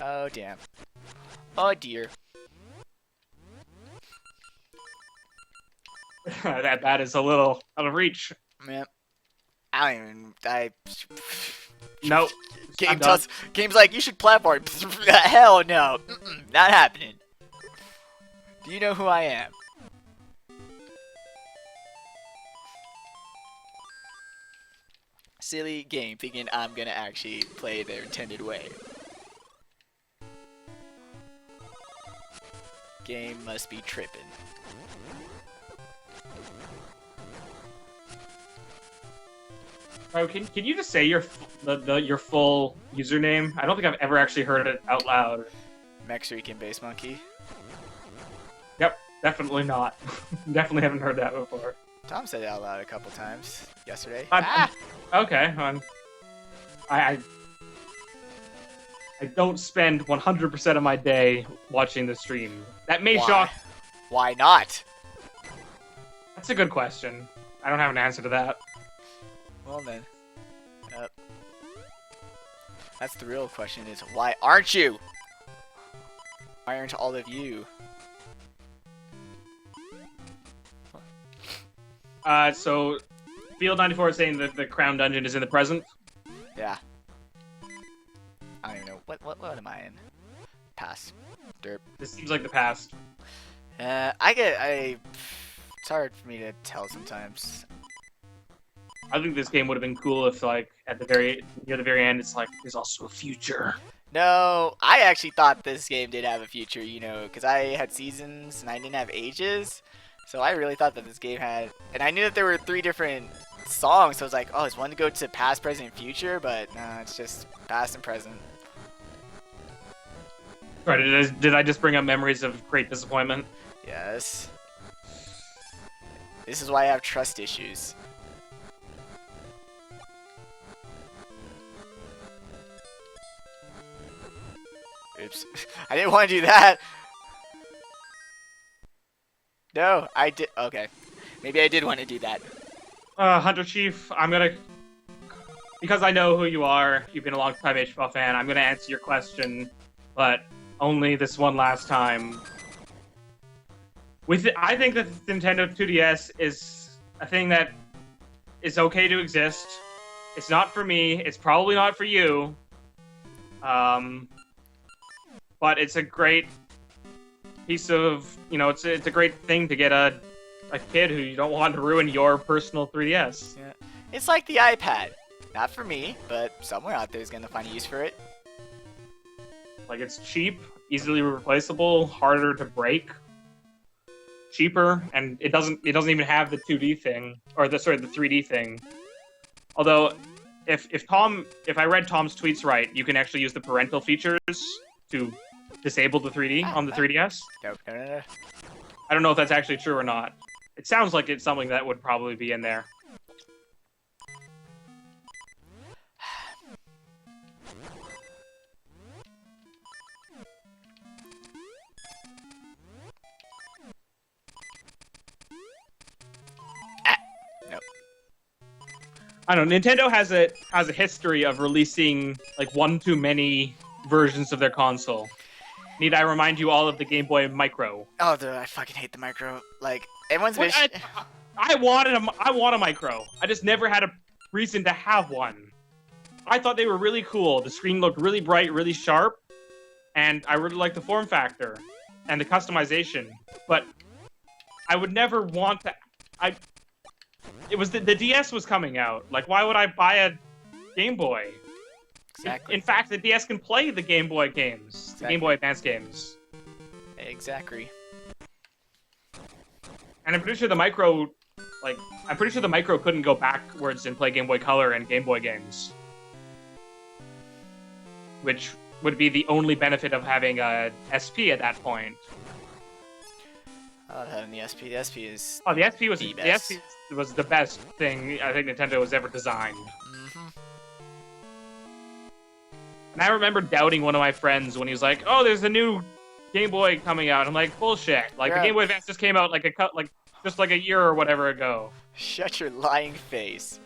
Oh damn. Oh dear. that is a little out of reach. Man, I don't even. Nope. Game's like, you should platform. Hell no. Not happening. Do you know who I am? Silly game, thinking I'm gonna actually play their intended way. Game must be tripping. Bro, can you just say your full username? I don't think I've ever actually heard it out loud. Mexican Base Monkey. Yep, definitely not. Definitely haven't heard that before. Tom said it out loud a couple times yesterday. Okay, I don't spend 100% of my day watching the stream. That may shock. Why not? That's a good question. I don't have an answer to that. Well then, that's the real question: is why aren't you? Why aren't all of you? So Field 94 is saying that the Crown Dungeon is in the present. Yeah. I don't even know what am I in? Pass. Derp. This seems like the past. It's hard for me to tell sometimes. I think this game would have been cool if, like, near the very end, it's like, there's also a future. No, I actually thought this game did have a future, you know, because I had seasons and I didn't have ages. So I really thought that this game had, and I knew that there were 3 different songs, so I was like, oh, is one to go to past, present, and future? But no, it's just past and present. Right, did I just bring up memories of great disappointment? Yes. This is why I have trust issues. Oops. I didn't want to do that. No, I did. Okay. Maybe I did want to do that. Hunter Chief, because I know who you are, you've been a long-time HBL fan, I'm gonna answer your question, but only this one last time. I think that the Nintendo 2DS is a thing that is okay to exist. It's not for me, it's probably not for you. But it's a great piece of, it's a great thing to get a kid who you don't want to ruin your personal 3DS. Yeah. It's like the iPad. Not for me, but somewhere out there is going to find a use for it. Like, it's cheap, easily replaceable, harder to break, cheaper, and it doesn't even have the 2D thing, or the 3D thing. Although, if I read Tom's tweets right, you can actually use the parental features to disable the 3D on the 3DS. No. I don't know if that's actually true or not. It sounds like it's something that would probably be in there. Nope. I don't know. Nintendo has a history of releasing like one too many versions of their console. Need I remind you all of the Game Boy Micro? Oh, dude, I fucking hate the Micro. Like, everyone's wish. I want a Micro. I just never had a reason to have one. I thought they were really cool. The screen looked really bright, really sharp, and I really liked the form factor and the customization. But I would never want to. It was the DS was coming out. Like, why would I buy a Game Boy? Exactly. In fact, the DS can play the Game Boy games, Exactly. the Game Boy Advance games. Exactly. And I'm pretty sure the Micro, couldn't go backwards and play Game Boy Color and Game Boy games. Which would be the only benefit of having a SP at that point. I love having the SP. The SP is Oh, the SP was the the best. SP was the best thing I think Nintendo has ever designed. Mm-hmm. And I remember doubting one of my friends when he was like, "Oh, there's a new Game Boy coming out." I'm like, "Bullshit! Like Yeah. the Game Boy Advance just came out just like a year or whatever ago." Shut your lying face.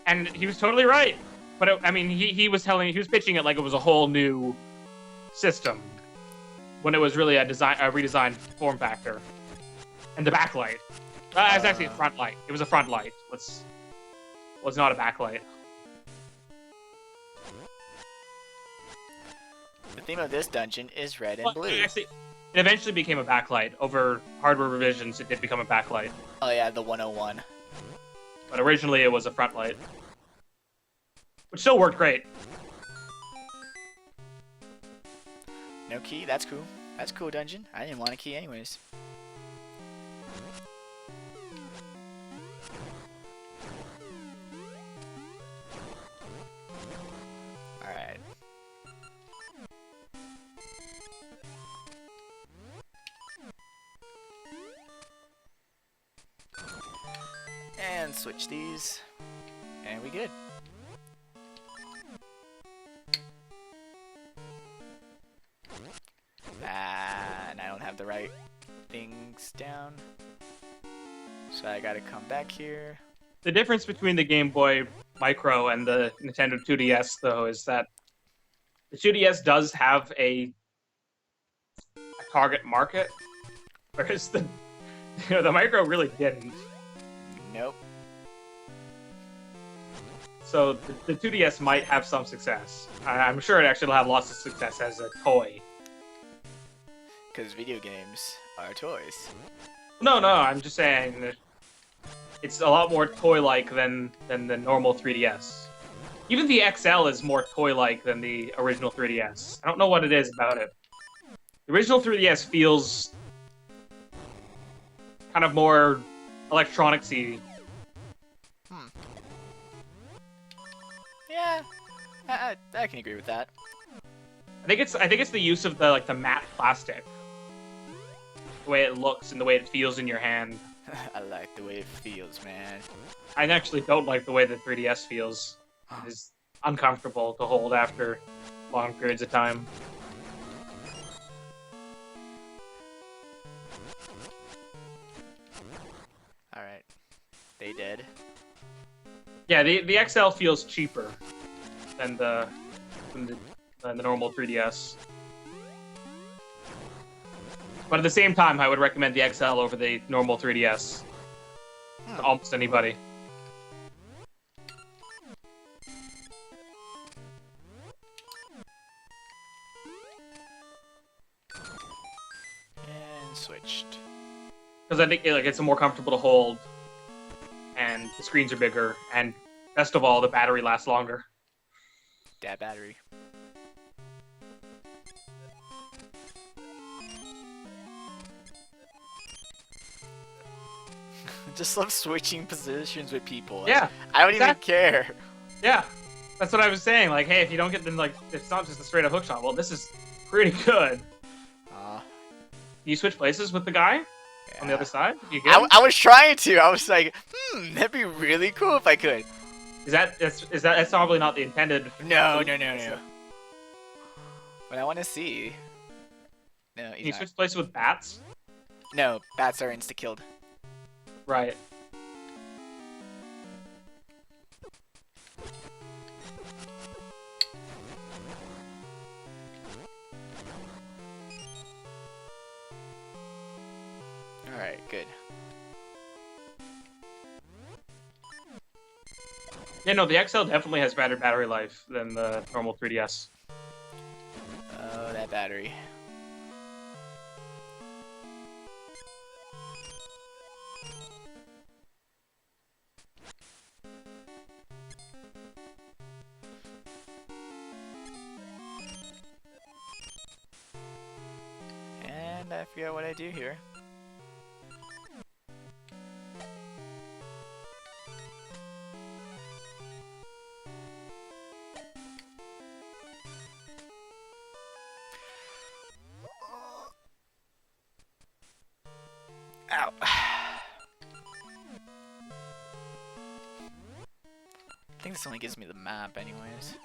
And he was totally right. But he was pitching it like it was a whole new system, when it was really a redesigned form factor. And the backlight. It was actually a front light. It was a front light. Was not a backlight. The theme of this dungeon is red and Well, blue. actually, it eventually became a backlight. Over hardware revisions, it did become a backlight. Oh yeah, the 101. But originally, it was a front light. Which still worked great. No key? That's cool. That's cool, dungeon. I didn't want a key anyways. Alright. And switch these. And we good. And I don't have the right things down. So I gotta come back here. The difference between the Game Boy Micro and the Nintendo 2DS, though, is that the 2DS does have a target market, whereas the Micro really didn't. Nope. So the 2DS might have some success. I'm sure it actually will have lots of success as a toy. Because video games are toys. No, I'm just saying that it's a lot more toy-like than the normal 3DS. Even the XL is more toy-like than the original 3DS. I don't know what it is about it. The original 3DS feels kind of more electronics-y. Yeah, I can agree with that. I think it's the use of the matte plastic, the way it looks and the way it feels in your hand. I like the way it feels, man. I actually don't like the way the 3DS feels. It's uncomfortable to hold after long periods of time. They did. Yeah, the XL feels cheaper than the normal 3DS. But at the same time, I would recommend the XL over the normal 3DS to almost anybody. And switched. Because I think it's more comfortable to hold, and the screens are bigger, and best of all, the battery lasts longer. That battery. Just love switching positions with people. Like, Yeah, I don't exactly. even care. Yeah, that's what I was saying. Like, hey, if you don't get them, like, it's not just a straight up hookshot. Well, this is pretty good. You switch places with the guy on the other side? You get him? I was trying to. I was like, that'd be really cool if I could. That's probably not the intended. No. But I want to see. No, Can you switch places with bats? No, bats are insta killed. Right. Alright, good. Yeah, no, the XL definitely has better battery life than the normal 3DS. Oh, that battery. And I forget what I do here. Ow. I think this only gives me the map anyways.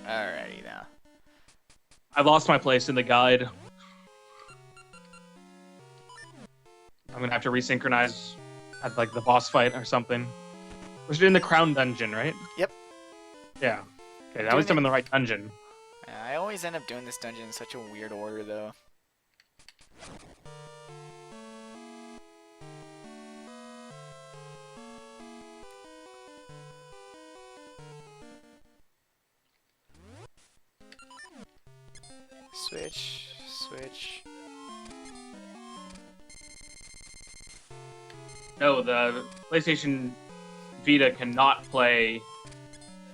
Alrighty now. I lost my place in the guide. I'm gonna have to resynchronize at like the boss fight or something. We're in the Crown Dungeon, right? Yep. Yeah. Okay, at least I'm in the right dungeon. I always end up doing this dungeon in such a weird order though. Switch. No, the PlayStation Vita cannot play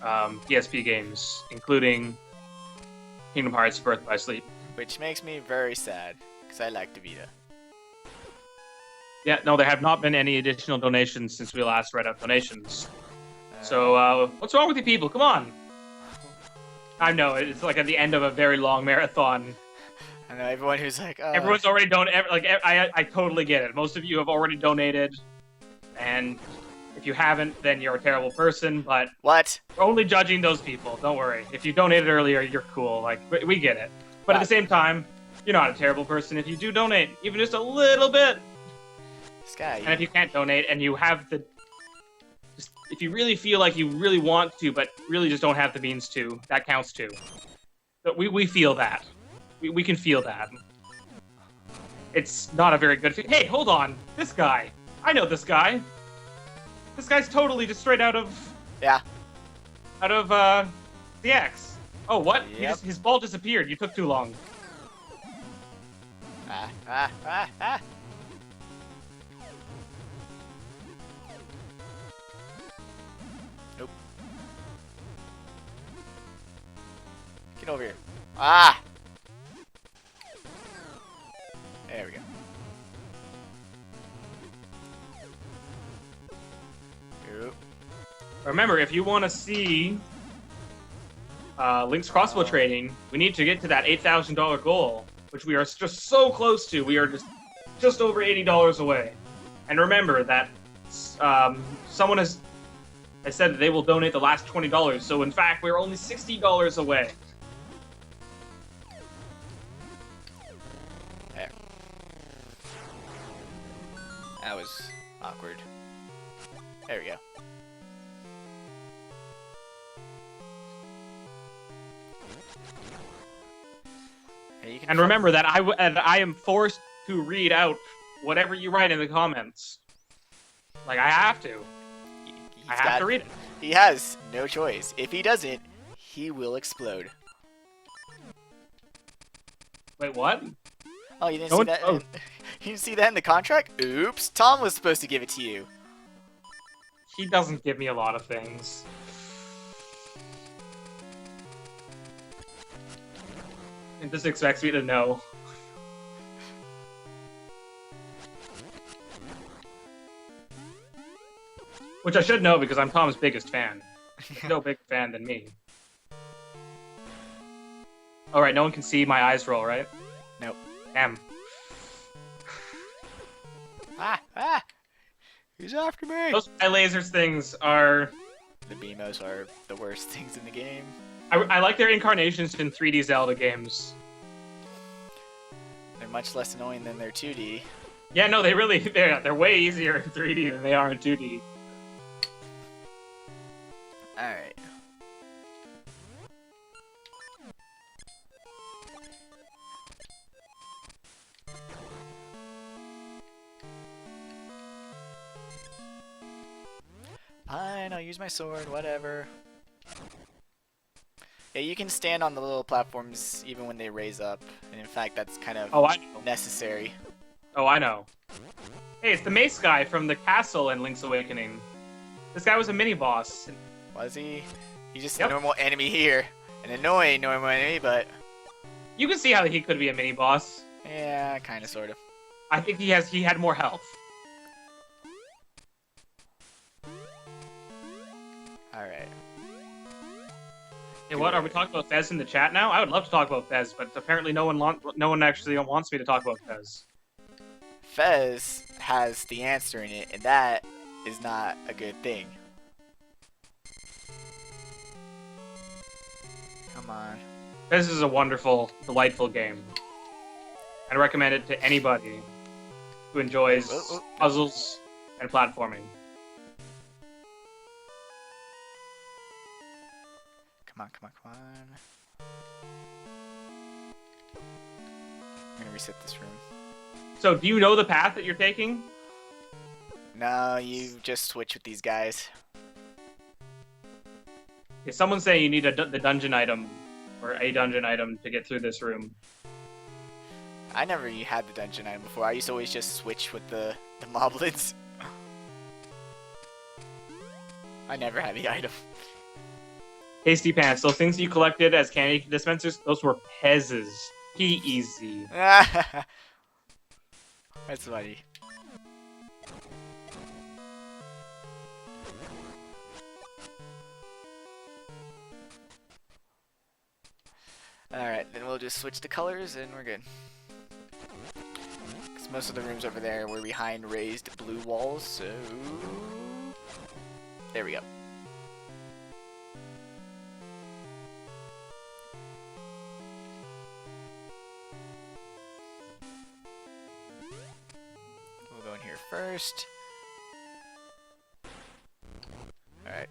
PSP games, including Kingdom Hearts Birth by Sleep. Which makes me very sad, because I like the Vita. Yeah, no, there have not been any additional donations since we last read out donations. So, what's wrong with you people? Come on! I know, it's like at the end of a very long marathon. I know everyone who's like, Everyone's already donated. Like, I totally get it. Most of you have already donated, and if you haven't, then you're a terrible person. But what? we're only judging those people. Don't worry. If you donated earlier, you're cool. Like, we get it. But at the same time, you're not a terrible person if you do donate, even just a little bit. This guy. And if you can't donate, and you have the, if you really feel like you really want to, but really just don't have the means to, that counts too. But we feel that. We can feel that. It's not a very good... Hey, hold on! This guy! I know this guy! This guy's totally just straight out of... Yeah. Out of, DX. Oh, what? Yep. His ball disappeared. You took too long. Ah. Nope. Get over here. Ah! There we go. Oop. Remember, if you want to see Link's crossbow trading, we need to get to that $8,000 goal, which we are just so close to. We are just over $80 away. And remember that someone has said that they will donate the last $20. So in fact, we're only $60 away. That was awkward. There we go. Hey, you can And remember that I am forced to read out whatever you write in the comments. Like, I have to. I have to read it. He has no choice. If he doesn't, he will explode. Wait, what? Oh, you didn't see that? You didn't see that in the contract? Oops. Tom was supposed to give it to you. He doesn't give me a lot of things. He just expects me to know. Which I should know because I'm Tom's biggest fan. He's no bigger fan than me. Alright, no one can see my eyes roll, right? Nope. Damn. Ah! He's after me! Those eye lasers things are... The Beamos are the worst things in the game. I like their incarnations in 3D Zelda games. They're much less annoying than their 2D. Yeah, no, they're way easier in 3D than they are in 2D. Alright. Fine, I'll use my sword, whatever. Yeah, you can stand on the little platforms even when they raise up, and in fact that's kind of necessary. Oh, I know. Hey, it's the mace guy from the castle in Link's Awakening. This guy was a mini-boss. Was he? He's just a normal enemy here. An annoying normal enemy, but... You can see how he could be a mini-boss. Yeah, kinda, sorta. I think he had more health. Alright. Hey, what? Are we talking about Fez in the chat now? I would love to talk about Fez, but apparently no one actually wants me to talk about Fez. Fez has the answer in it, and that is not a good thing. Come on. Fez is a wonderful, delightful game. I'd recommend it to anybody who enjoys puzzles and platforming. Come on. I'm gonna reset this room. So, do you know the path that you're taking? No, you just switch with these guys. Is someone saying you need the dungeon item, or a dungeon item to get through this room? I never had the dungeon item before. I used to always just switch with the moblins. I never had the item. Tasty Pants, those things you collected as candy dispensers, those were Pez's. Easy. That's funny. Alright, then we'll just switch the colors and we're good. Because most of the rooms over there were behind raised blue walls, so... There we go. We'll go in here first. Alright.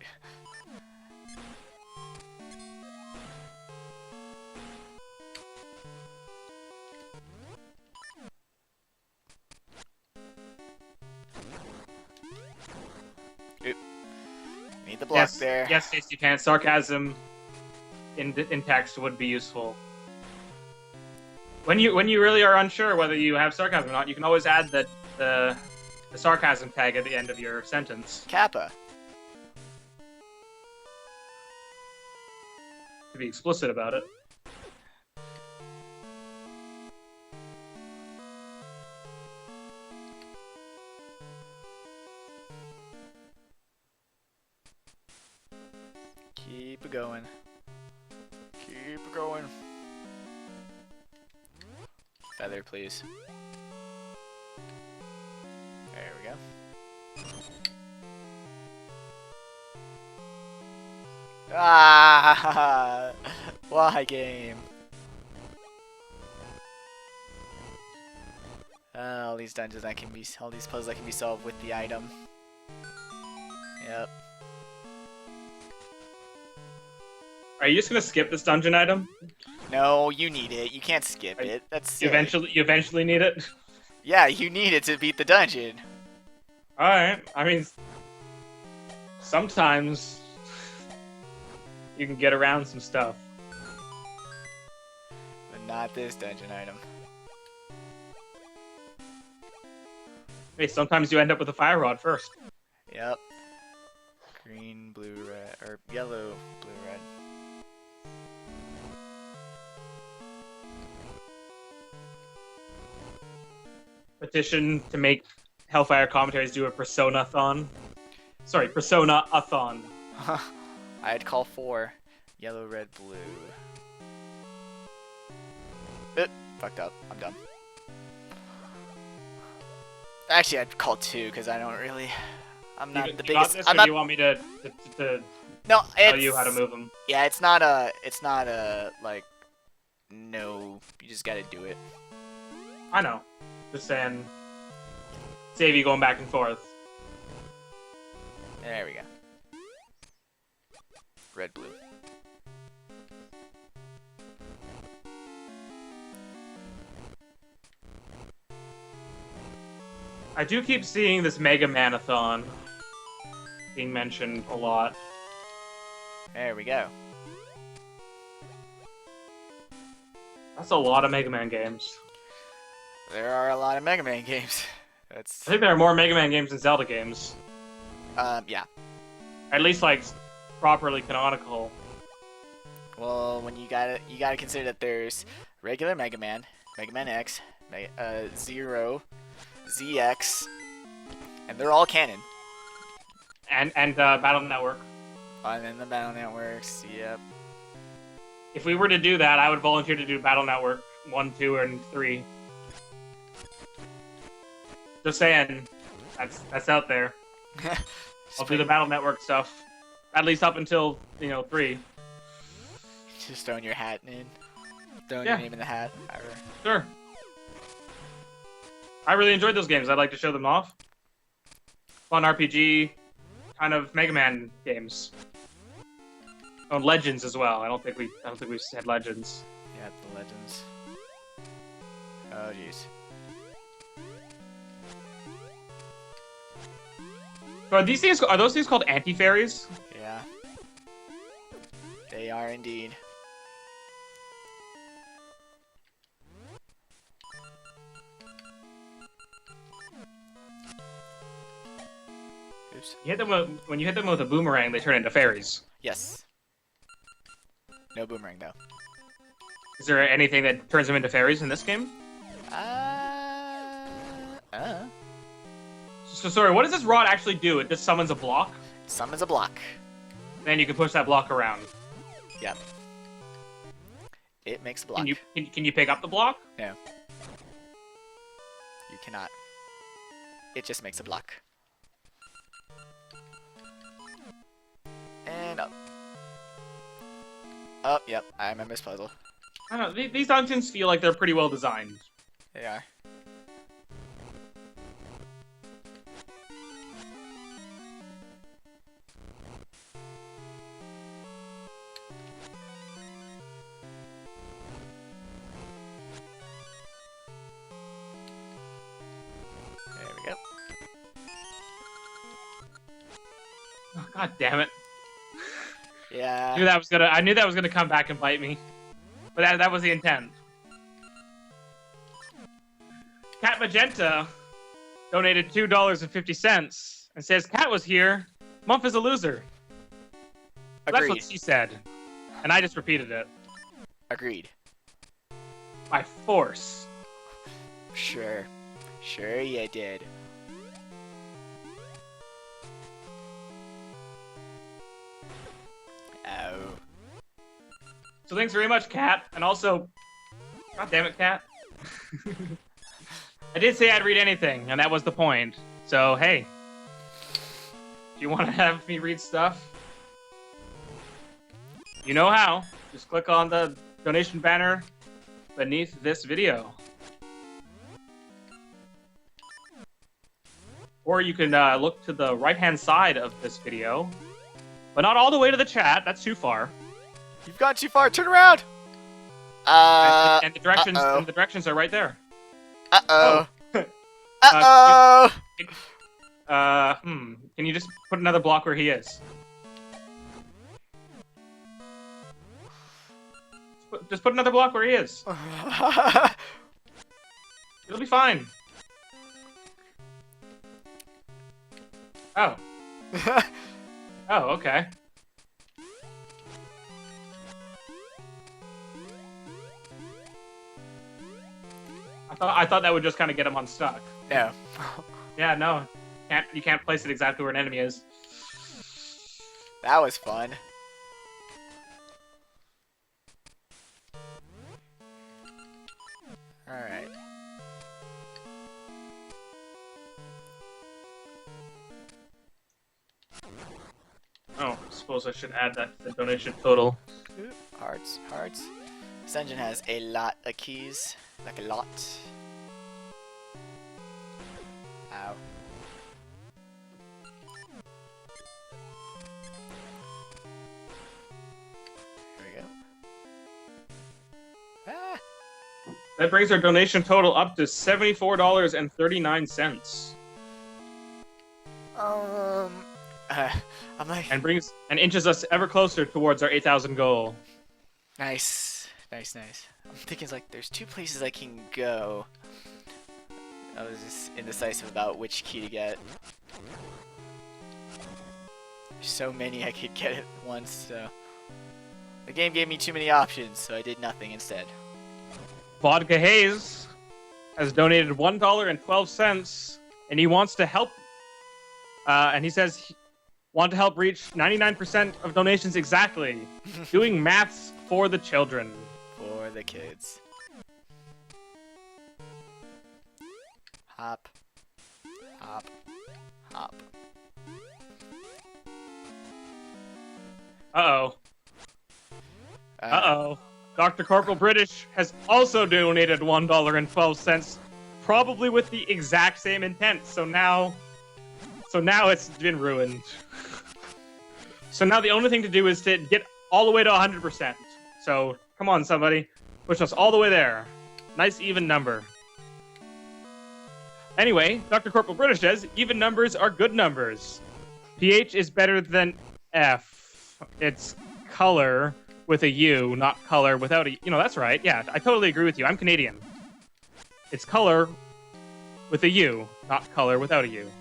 Oop. Need the block there. Yes, Tasty Pants. Sarcasm in text would be useful. When you really are unsure whether you have sarcasm or not, you can always add the sarcasm tag at the end of your sentence. Kappa. To be explicit about it. Keep it going. Keep it going. Feather, please. There we go. Ah! Why game? All these dungeons all these puzzles that can be solved with the item. Yep. Are you just gonna skip this dungeon item? No, you need it. You can't skip it. That's sick. You eventually need it. Yeah, you need it to beat the dungeon. All right. I mean, sometimes you can get around some stuff. But not this dungeon item. Hey, sometimes you end up with a fire rod first. Yep. Green, blue, red, or yellow, blue, red. Petition to make Hellfire commentaries do a Persona-thon. Sorry, Persona-a-thon. I'd call 4. Yellow, red, blue. Fucked up. I'm done. Actually, I'd call 2 because I don't really. I'm not the biggest. This, I'm or not. do you want me to No, tell you how to move them? Yeah, it's not a. It's not a like. No, you just gotta do it. I know. Just saying. Save you going back and forth. There we go. Red, blue. I do keep seeing this Mega Man-a-thon being mentioned a lot. There we go. That's a lot of Mega Man games. There are a lot of Mega Man games. I think there are more Mega Man games than Zelda games. Yeah. At least, like, properly canonical. Well, when you gotta consider that there's regular Mega Man X, Zero, ZX, and they're all canon. And Battle Network. And then the Battle Networks, yep. If we were to do that, I would volunteer to do Battle Network 1, 2, and 3. Just saying, that's out there. I'll do the Battle Network stuff, at least up until 3. Just throwing your hat in, throwing your name in the hat. Sure. I really enjoyed those games. I'd like to show them off. Fun RPG, kind of Mega Man games. Oh, Legends as well. I don't think we said Legends. Yeah, the Legends. Oh jeez. So are those things called anti-fairies? Yeah. They are indeed. Oops. When you hit them with a boomerang, they turn into fairies. Yes. No boomerang though. Is there anything that turns them into fairies in this game? So sorry, what does this rod actually do? It just summons a block? Summons a block. Then you can push that block around. Yep. It makes a block. Can you pick up the block? No. You cannot. It just makes a block. And up. Oh, yep. I remember this puzzle. I don't know. These dungeons feel like they're pretty well designed. They are. There we go. Oh, God damn it. Yeah. I knew that was gonna come back and bite me. But that was the intent. Cat Magenta donated $2.50 and says, "Cat was here. Mumph is a loser." That's Agreed. what she said. And I just repeated it. Agreed. By force. Sure. Sure you did. Oh. So thanks very much, Cat. And also, God damn it, Cat. I did say I'd read anything, and that was the point. So, hey. Do you want to have me read stuff? You know how. Just click on the donation banner beneath this video. Or you can look to the right-hand side of this video, but not all the way to the chat. That's too far. You've gone too far. Turn around. And the directions Uh-oh. and the directions are right there. Uh-oh. Oh. Uh-oh. Can you just put another block where he is? Just put another block where he is. It'll be fine. Oh. Oh, okay. I thought that would just kind of get him unstuck. No. Yeah, no. You can't place it exactly where an enemy is. That was fun. Alright. Oh, I suppose I should add that to the donation total. Ooh, hearts, hearts. This dungeon has a lot of keys. Like a lot. Ow. Here we go. Ah! That brings our donation total up to $74.39. I'm like... And inches us ever closer towards our 8,000 goal. Nice. Nice, nice. I'm thinking, like, there's two places I can go. I was just indecisive about which key to get. There's so many I could get at once, so... The game gave me too many options, so I did nothing instead. Vodka Hayes has donated $1.12, and he wants to help. And he says, want to help reach 99% of donations exactly. Doing maths for the children. For the kids. Hop. Hop. Hop. Uh-oh. Uh-oh. Dr. Corporal British has also donated $1.12, probably with the exact same intent. So now it's been ruined. So now the only thing to do is to get all the way to 100%. So come on, somebody, push us all the way there. Nice even number. Anyway, Dr. Corporal British says even numbers are good numbers. PH is better than F. It's color with a U, not color without a... You know, that's right. Yeah, I totally agree with you. I'm Canadian. It's color with a U, not color without a U.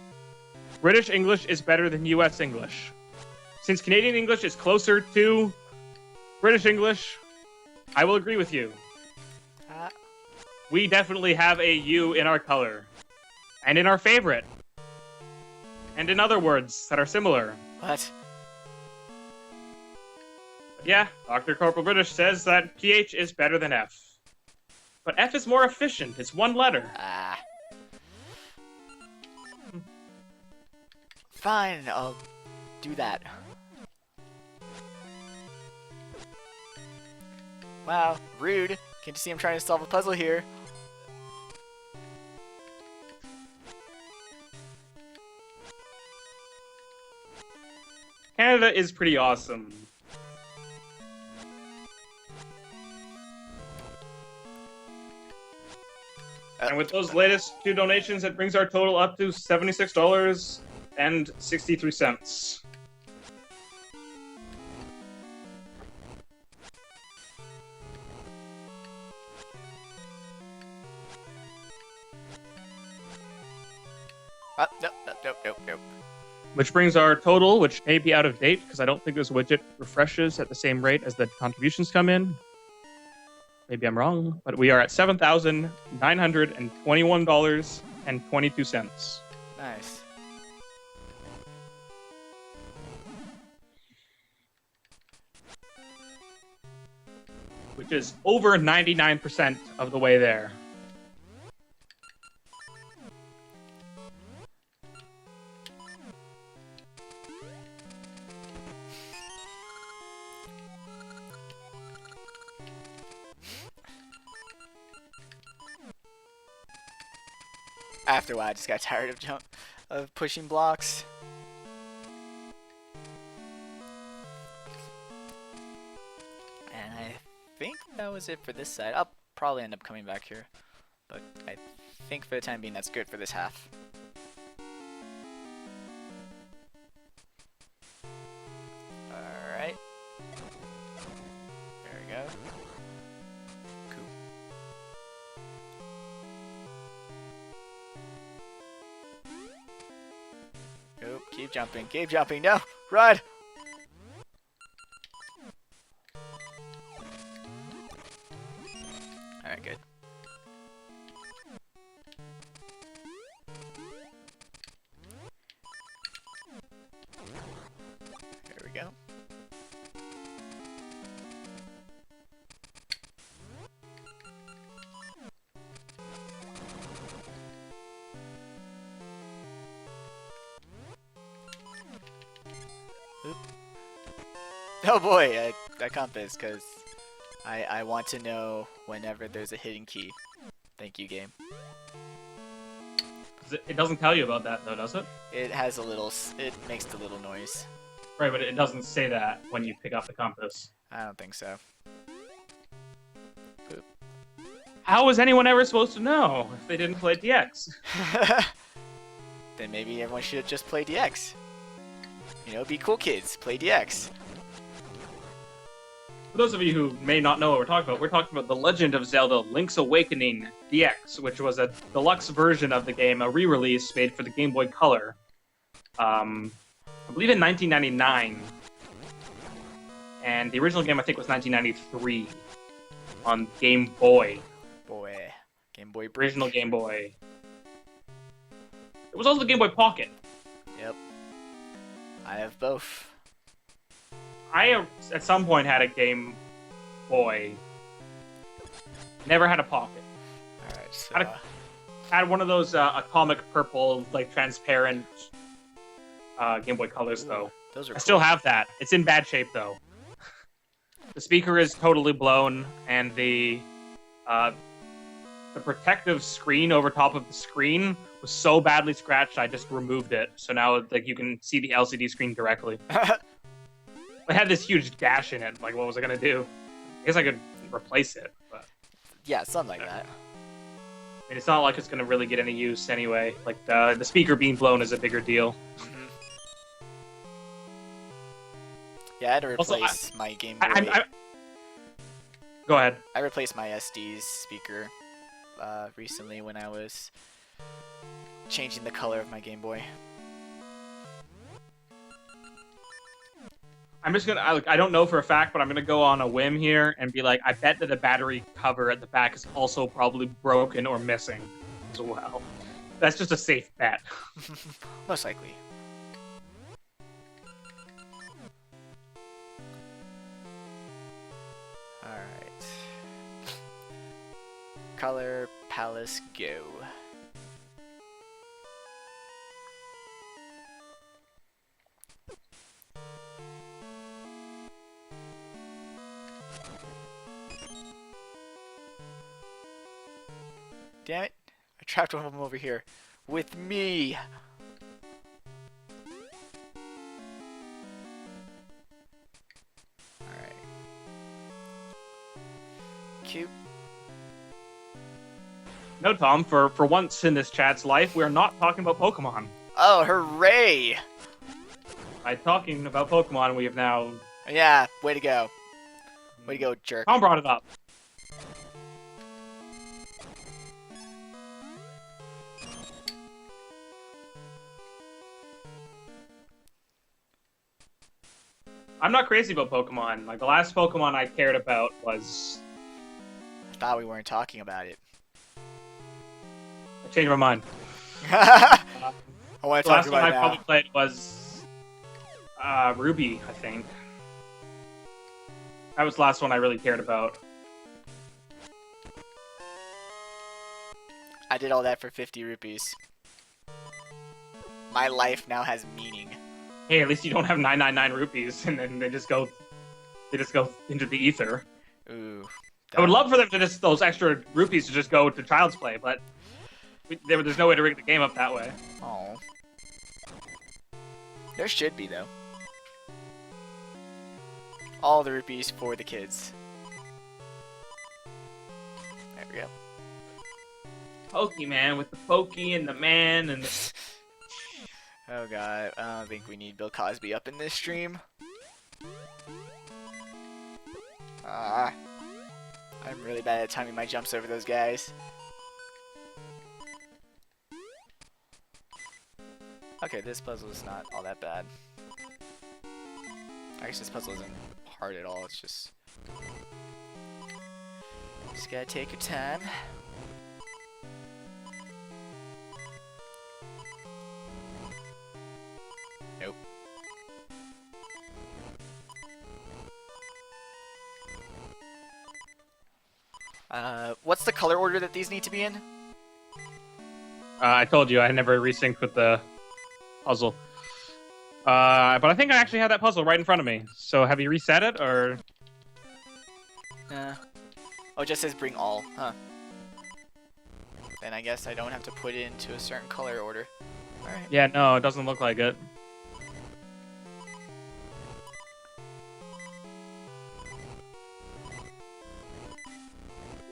British English is better than US English. Since Canadian English is closer to British English, I will agree with you. We definitely have a U in our color. And in our favorite. And in other words that are similar. What? Yeah, Dr. Corporal British says that PH is better than F. But F is more efficient. It's one letter. Ah. Fine, I'll do that. Wow, rude. Can't you see I'm trying to solve a puzzle here? Canada is pretty awesome. And with those latest two donations, it brings our total up to $76.63. Nope. Which brings our total, which may be out of date because I don't think this widget refreshes at the same rate as the contributions come in. Maybe I'm wrong, but we are at $7,921.22. Nice. Which is over 99% of the way there. After a while, I just got tired of of pushing blocks. And I think that was it for this side. I'll probably end up coming back here, but I think for the time being that's good for this half. Alright. There we go. Cool. Oop, keep jumping, no! Run! Alright, good. There we go. Oop. Oh boy, I compass, because I want to know whenever there's a hidden key. Thank you, game. It doesn't tell you about that, though, does it? It has a little, it makes the little noise. Right, but it doesn't say that when you pick up the compass. I don't think so. Oop. How was anyone ever supposed to know if they didn't play DX? Then maybe everyone should have just played DX. You know, be cool kids, play DX. For those of you who may not know what we're talking about The Legend of Zelda Link's Awakening DX, which was a deluxe version of the game, a re-release made for the Game Boy Color. I believe in 1999. And the original game, I think, was 1993 on Game Boy. Game Boy Brick. Original Game Boy. It was also the Game Boy Pocket. Yep. I have both. I, at some point, had a Game Boy. Never had a Pocket. Alright, so... Had one of those atomic purple, like, transparent Game Boy Colors, though. Those are I still have that. It's in bad shape, though. The speaker is totally blown, and the protective screen over top of the screen was so badly scratched, I just removed it. So now, like, you can see the LCD screen directly. I had this huge gash in it. Like, what was I gonna do? I guess I could replace it, but Yeah, something like that. I mean, it's not like it's gonna really get any use anyway. Like, the speaker being blown is a bigger deal. Mm-hmm. Yeah, I had to replace Also, my Game Boy. Go ahead. I replaced my SD's speaker recently when I was changing the color of my Game Boy. I'm just gonna, I don't know for a fact, but I'm gonna go on a whim here and be like, I bet that the battery cover at the back is also probably broken or missing as well. That's just a safe bet. Most likely. Alright. Color Palace Go. Damn it. I trapped one of them over here. With me! Alright. Cute. No, Tom, for once in this chat's life, we're not talking about Pokemon. Oh, hooray! By talking about Pokemon, we have now... Yeah, way to go. Way to go, jerk. Tom brought it up. I'm not crazy about Pokemon. Like, the last Pokemon I cared about was... I thought we weren't talking about it. I changed my mind. I want The to talk last one about I it now. probably played was... Ruby, I think. That was the last one I really cared about. I did all that for 50 rupees. My life now has meaning. Hey, at least you don't have 999 rupees, and then they just go into the ether. Ooh. I would love for them to just, those extra rupees to just go to Child's Play, but there's no way to rig the game up that way. Oh. There should be, though. All the rupees for the kids. There we go. Pokemon with the pokey and the man and the... Oh god, I don't think we need Bill Cosby up in this stream. I'm really bad at timing my jumps over those guys. Okay, this puzzle is not all that bad. I guess this puzzle isn't hard at all, it's just gotta take your time. Nope. What's the color order that these need to be in? I told you I never resynced with the puzzle. But I think I actually have that puzzle right in front of me. So have you reset it, or...? Oh, it just says bring all, huh? Then I guess I don't have to put it into a certain color order. Alright. Yeah, no, it doesn't look like it.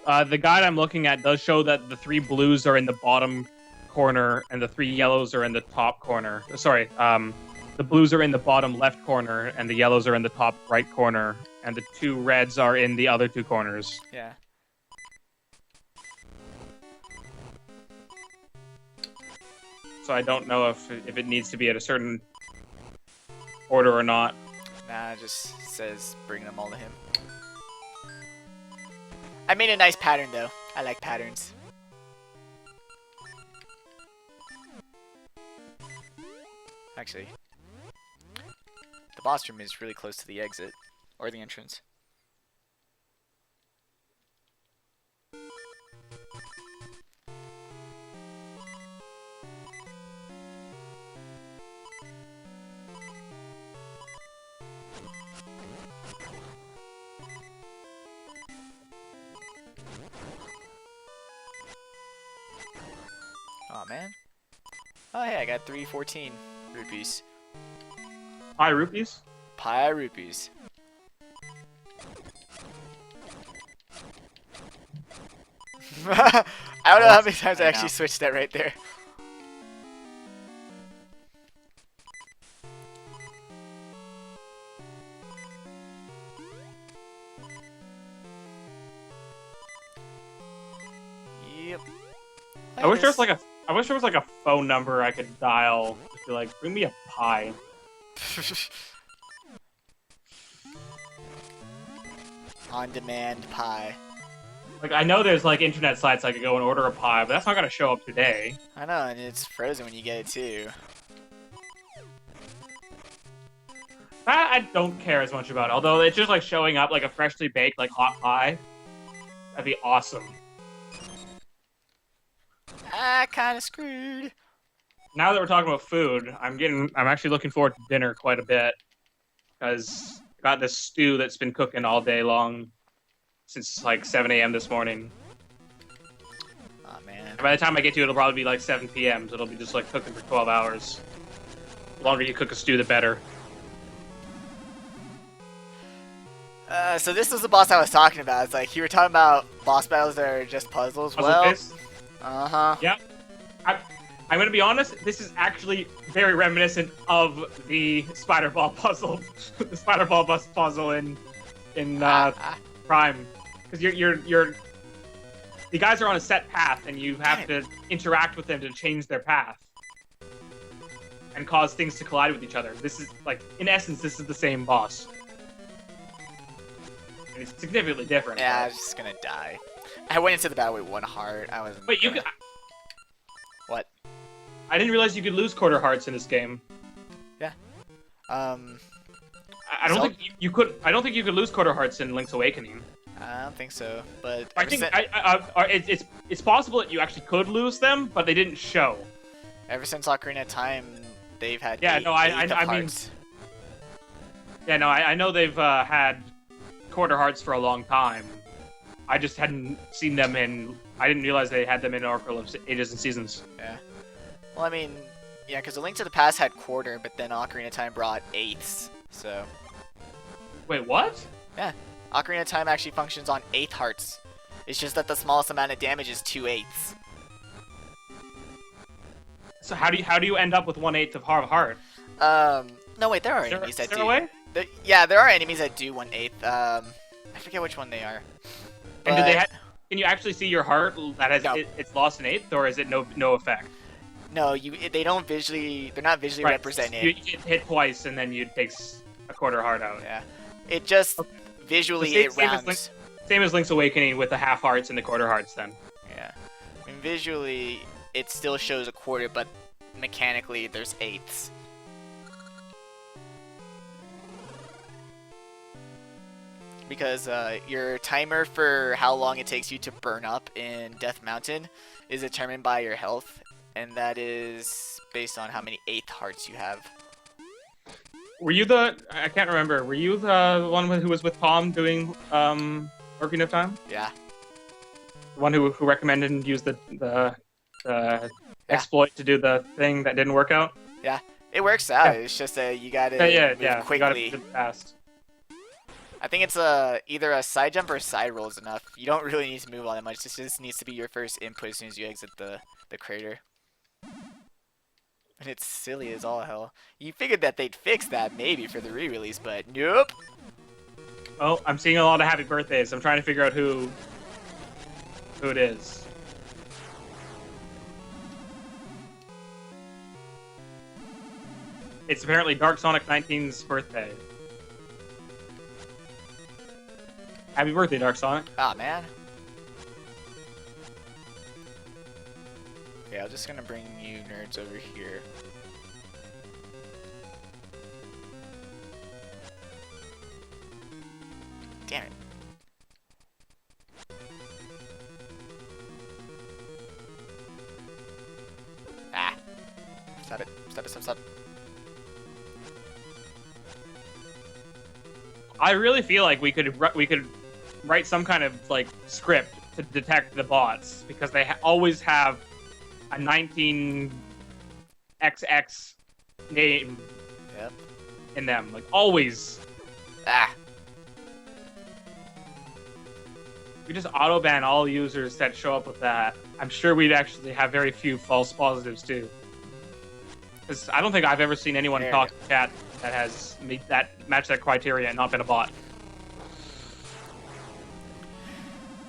The guide I'm looking at does show that the 3 blues are in the bottom corner and the 3 yellows are in the top corner. Sorry, the blues are in the bottom left corner and the yellows are in the top right corner, and the 2 reds are in the other 2 corners. Yeah. So I don't know if it needs to be at a certain order or not. Nah, it just says bring them all to him. I made a nice pattern though. I like patterns. Actually, the boss room is really close to the exit, or the entrance. Oh man. Oh hey, I got 314 rupees. Hi, rupees? Pi rupees. I don't know how many times I actually switched that right there. Yep. I wish there was like a phone number I could dial. Just be like, bring me a pie. On-demand pie. Like, I know there's like internet sites I could go and order a pie, but that's not gonna show up today. I know, and it's frozen when you get it too. That I don't care as much about. Although it's just like showing up like a freshly baked like hot pie. That'd be awesome. Kind of screwed. Now that we're talking about food, I'm actually looking forward to dinner quite a bit, because I got this stew that's been cooking all day long since like 7 a.m. this morning. Oh man. And by the time I get to it, it'll probably be like 7 p.m. So it'll be just like cooking for 12 hours. The longer you cook a stew, the better. So this was the boss I was talking about. It's like you were talking about boss battles that are just puzzles. Puzzle-based? Uh-huh. Yeah. I'm gonna be honest, this is actually very reminiscent of the spider ball puzzle. The spider ball bus puzzle in Prime. Because you're the guys are on a set path and you have to interact with them to change their path. And cause things to collide with each other. This is like, in essence, this is the same boss. And it's significantly different. Yeah, I but... was just gonna die. I went into the battle with 1 heart. I was. Wait, you could... What? I didn't realize you could lose quarter hearts in this game. Yeah. I don't think you could. I don't think you could lose quarter hearts in Link's Awakening. I don't think so, but I think it's possible that you actually could lose them, but they didn't show. Ever since Ocarina of Time, they've had. Yeah, eight, no, I mean. Yeah, no, I know they've had quarter hearts for a long time. I just hadn't seen them in. I didn't realize they had them in Oracle of Ages and Seasons. Yeah. Well, I mean, Yeah, because the Link to the Past had quarter, but then Ocarina of Time brought eighths. So, Wait, what? yeah. Ocarina of Time actually functions on eighth hearts. It's just that the smallest amount of damage is 2/8. So how do you end up with 1/8 of heart? No wait, there are Is there, enemies is that there do. a way? Yeah, there are enemies that do 1/8. I forget which one they are. And do they But can you actually see your heart that has No. it's lost an eighth, or is it no effect? no, they don't visually. They're not visually Right. represented. You get hit twice, and then you take a quarter heart out. Yeah, it just visually So it rounds. Same as Link's Awakening with the half hearts and the quarter hearts. Then. Yeah, I mean visually it still shows a quarter, but mechanically there's eighths. Because your timer for how long it takes you to burn up in Death Mountain is determined by your health, and that is based on how many eighth hearts you have. Were you I can't remember. Were you the one who was with Palm doing Ocarina of Time? Yeah. The one who recommended and used the exploit to do the thing that didn't work out? Yeah. It works out. Yeah. It's just you gotta Yeah. move quickly. You gotta move fast. I think it's either a side jump or a side roll is enough. You don't really need to move all that much. This just needs to be your first input as soon as you exit the crater. And it's silly as all hell. You figured that they'd fix that maybe for the re-release, but nope. Oh, I'm seeing a lot of happy birthdays. I'm trying to figure out who it is. It's apparently Dark Sonic 19's birthday. Happy birthday, Dark Sonic. Ah, man. Okay, I'm just gonna bring you nerds over here. Damn it. Ah. Stop it. Stop it, stop, stop. I really feel like we could write some kind of like script to detect the bots because they always have a 19XX name Yep. in them, like always. Ah. We just auto ban all users that show up with that. I'm sure we'd actually have very few false positives too. Because I don't think I've ever seen anyone There talk you to chat that has matched that criteria and not been a bot.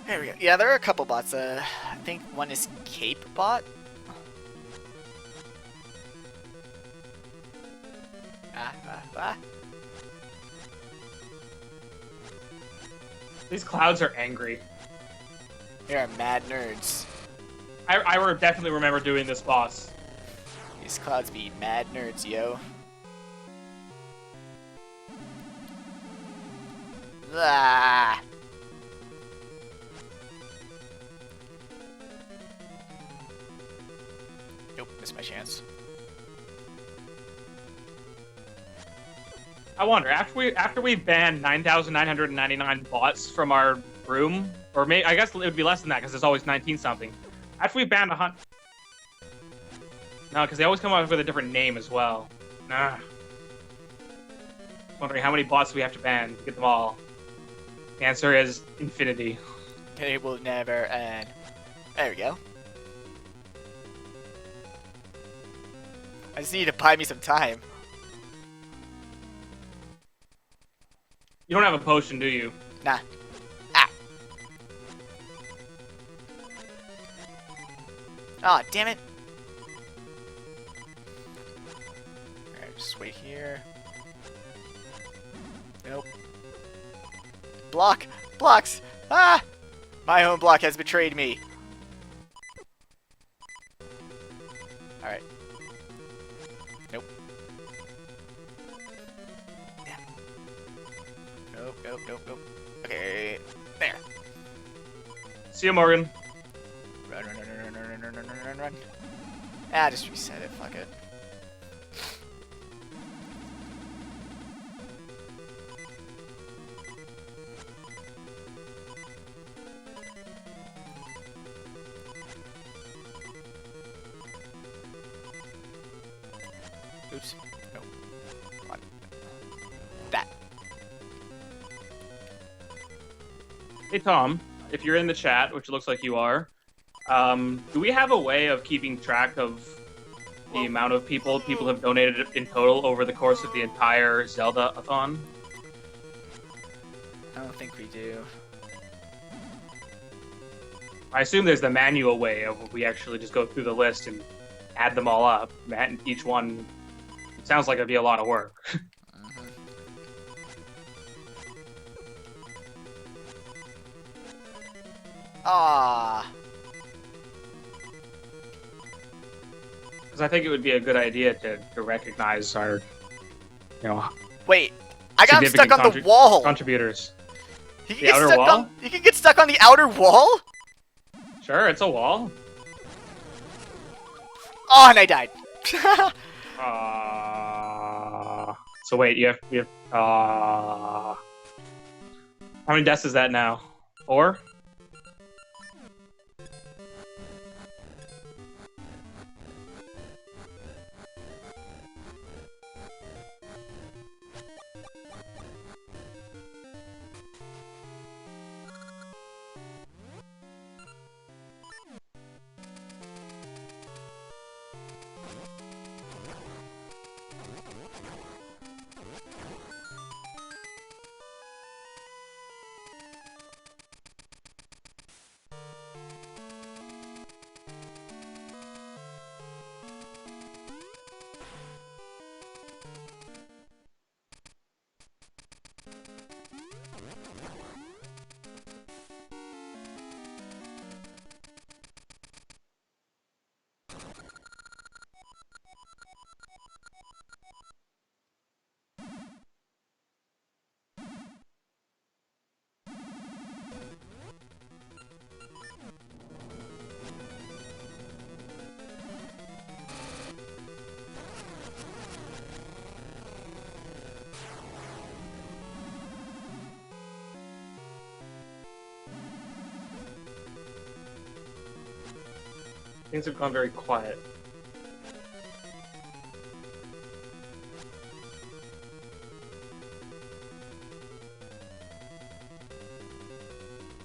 There we go. Yeah, there are a couple bots. I think one is Cape Bot. Ah. These clouds are angry. They are mad nerds. I definitely remember doing this boss. These clouds be mad nerds, yo. Ah. Nope, missed my chance. I wonder after we ban 9,999 bots from our room, or I guess it would be less than that because there's always 19 something. After we banned 100, no, because they always come up with a different name as well. Nah. Wondering how many bots we have to ban to get them all. The answer is infinity. It will never end. There we go. I just need to buy me some time. You don't have a potion, do you? Nah. Ah. Aw, oh, damn it. Alright, just wait here. Nope. Block! Blocks! Ah! My own block has betrayed me. Alright. Nope. Yeah. Nope. Okay. There. See you, Morgan. Run. Ah, just reset it. Fuck it. Oops. No. Come on. That. Hey Tom, if you're in the chat, which looks like you are, do we have a way of keeping track of the amount of people have donated in total over the course of the entire Zelda-a-thon? I don't think we do. I assume there's the manual way of we actually just go through the list and add them all up. And each one, it sounds like it'd be a lot of work. Mhm. Ah. Because I think it would be a good idea to recognize our, Wait. I got him stuck on the wall. Contributors. He can The get outer stuck wall? on. He can get stuck on the outer wall. Sure, it's a wall. Oh, and I died. So wait, you have how many deaths is that now? 4? Things have gone very quiet.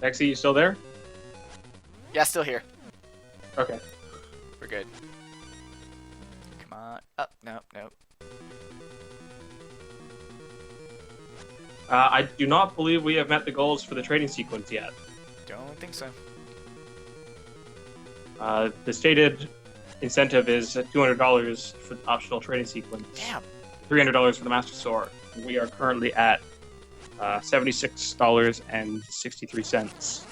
Lexi, you still there? Yeah, still here. Okay. We're good. Come on. Oh, nope, nope. I do not believe we have met the goals for the trading sequence yet. Don't think so. The stated incentive is $200 for the optional trading sequence. Damn. $300 for the Master Sword. We are currently at $76.63.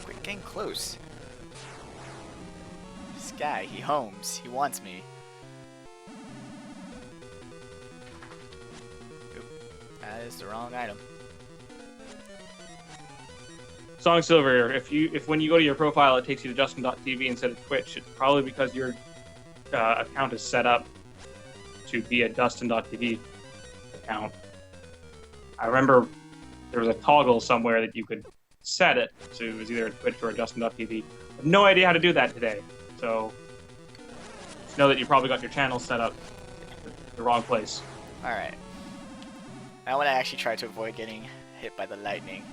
Quit getting close. This guy, he homes. He wants me. Oop. That is the wrong item. Sonic Silver, if when you go to your profile it takes you to Justin.tv instead of Twitch, it's probably because your account is set up to be a Justin.tv account. I remember there was a toggle somewhere that you could set it to it was either a Twitch or a Justin.tv. I have no idea how to do that today, so just know that you probably got your channel set up the wrong place. Alright. Now when I actually try to avoid getting hit by the lightning.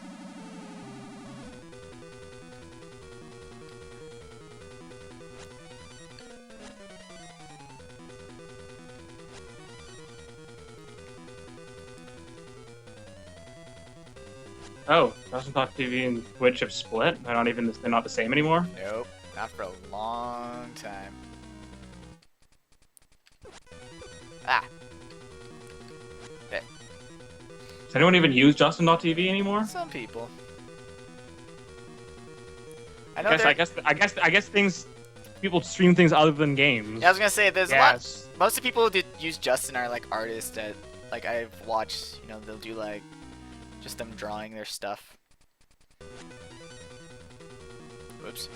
Oh, Justin.tv and Twitch have split? They're not the same anymore? Nope. Not for a long time. Ah. There. Does anyone even use Justin.tv anymore? Some people. I know I guess things people stream things other than games. Yeah, I was gonna say there's a Yes. lot. Most of the people that use Justin are like artists that like I've watched. You know, they'll do like just them drawing their stuff. Whoops.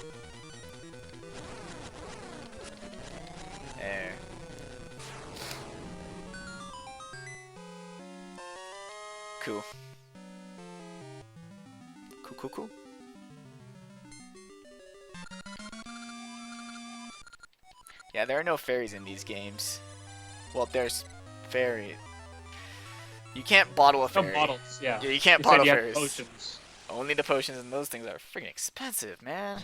There. Cool. Cool. Yeah, there are no fairies in these games. Well, there's fairy. You can't bottle a Some fairy. bottles, yeah. Yeah, you can't You said bottle you had fairies. potions. Only the potions, and those things are freaking expensive, man.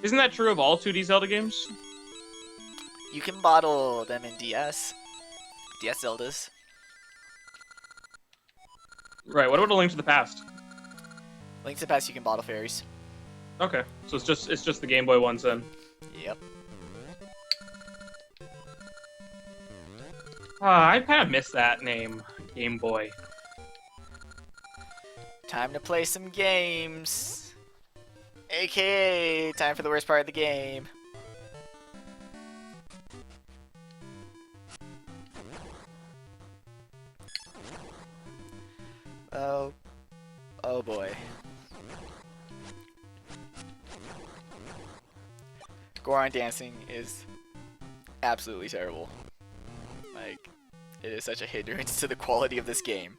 Isn't that true of all 2D Zelda games? You can bottle them in DS Zeldas. Right. What about A Link to the Past? Link to the Past, you can bottle fairies. Okay, so it's just the Game Boy ones then. Yep. I kind of miss that name, Game Boy. Time to play some games. AKA, time for the worst part of the game. Oh. Oh boy. Goron dancing is absolutely terrible. Like, it is such a hindrance to the quality of this game.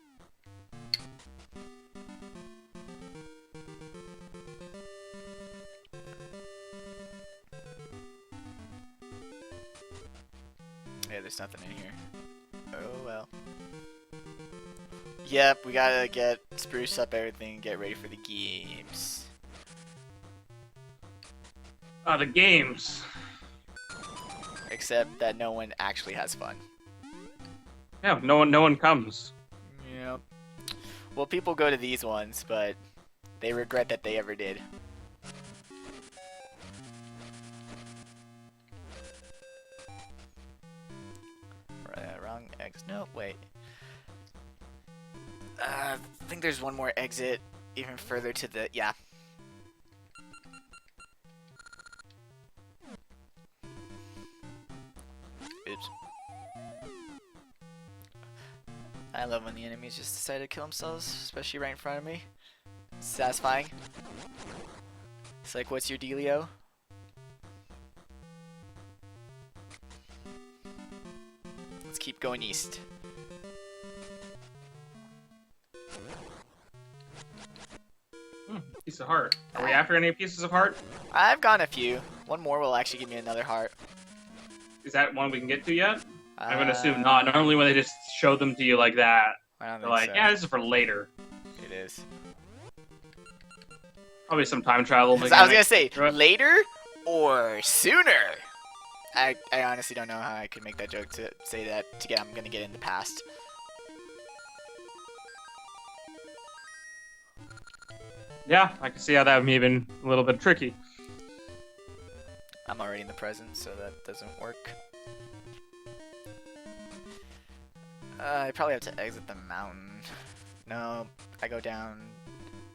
Yeah, there's nothing in here. Oh well. Yep, we gotta spruce up everything and get ready for the games. The games. Except that no one actually has fun. Yeah, no one comes. Yep. Well, people go to these ones, but they regret that they ever did. Wrong exit. No, wait. I think there's one more exit even further to the... Yeah. Oops. I love when the enemies just decide to kill themselves, especially right in front of me. It's satisfying. It's like, what's your dealio? Let's keep going east. Piece of heart. Are we after any pieces of heart? I've gotten a few. One more will actually give me another heart. Is that one we can get to yet? I'm gonna assume not. Normally when they just show them to you like that, I don't they're think like, so. yeah, this is for later. It is. Probably some time travel. I was gonna say, later or sooner? I honestly don't know how I could make that joke to say that to get I'm gonna get in the past. Yeah, I can see how that would be even a little bit tricky. I'm already in the present, so that doesn't work. I probably have to exit the mountain. No, I go down.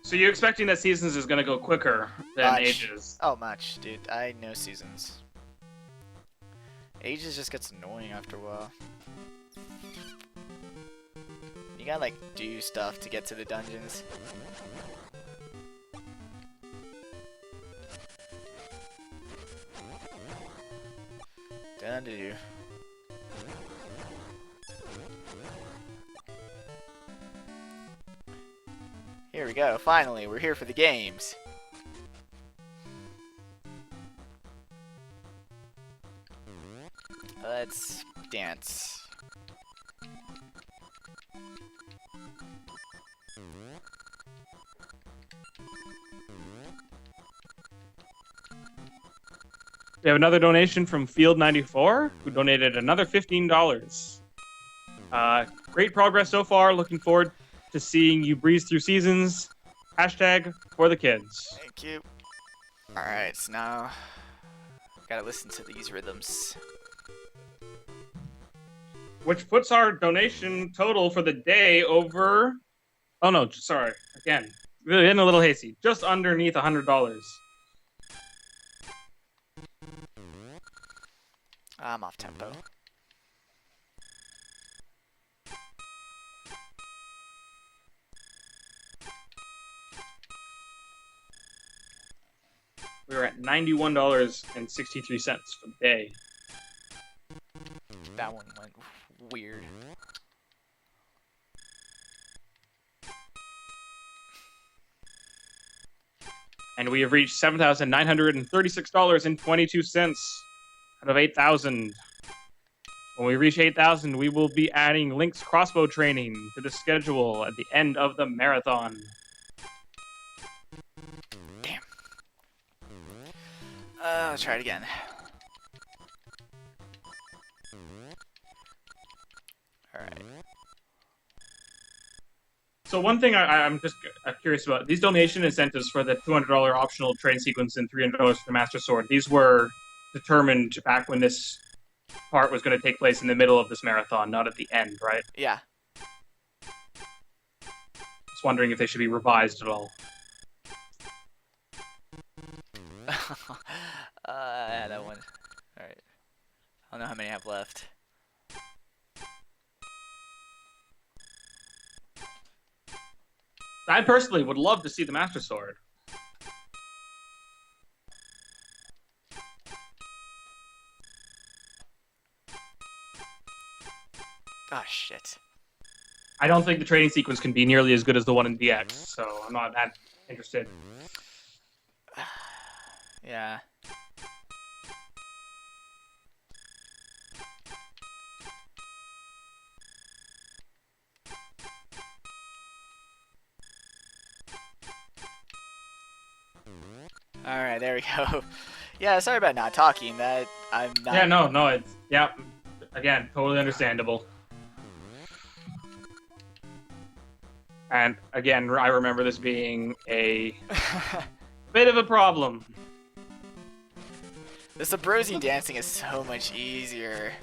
So you're expecting that Seasons is gonna go quicker than Ages? Oh, much, dude. I know Seasons. Ages just gets annoying after a while. You gotta, like, do stuff to get to the dungeons. Done to do. Here we go. Finally, we're here for the games. Let's dance. We have another donation from Field94, who donated another $15. Great progress so far. Looking forward to seeing you breeze through Seasons. Hashtag for the kids. Thank you. Alright, so now gotta listen to these rhythms. Which puts our donation total for the day over... Oh no, sorry. Again, really getting a little hasty. Just underneath $100. I'm off tempo. We're at $91.63 for the day. That one went weird. And we have reached $7,936.22. out of 8,000. When we reach 8,000, we will be adding Link's crossbow training to the schedule at the end of the marathon. Damn. Let's try it again. Alright. So one thing I'm just curious about, these donation incentives for the $200 optional training sequence and $300 for the Master Sword, these were determined back when this part was going to take place in the middle of this marathon, not at the end, right? Yeah. Just wondering if they should be revised at all. Yeah, that one. Alright. I don't know how many I have left. I personally would love to see the Master Sword. Oh, shit. I don't think the training sequence can be nearly as good as the one in DX, so I'm not that interested. Yeah. Alright, there we go. Yeah, sorry about not talking. That I'm not. Yeah, no, it's again, totally understandable. And again, I remember this being a bit of a problem. The Sabrosian dancing is so much easier.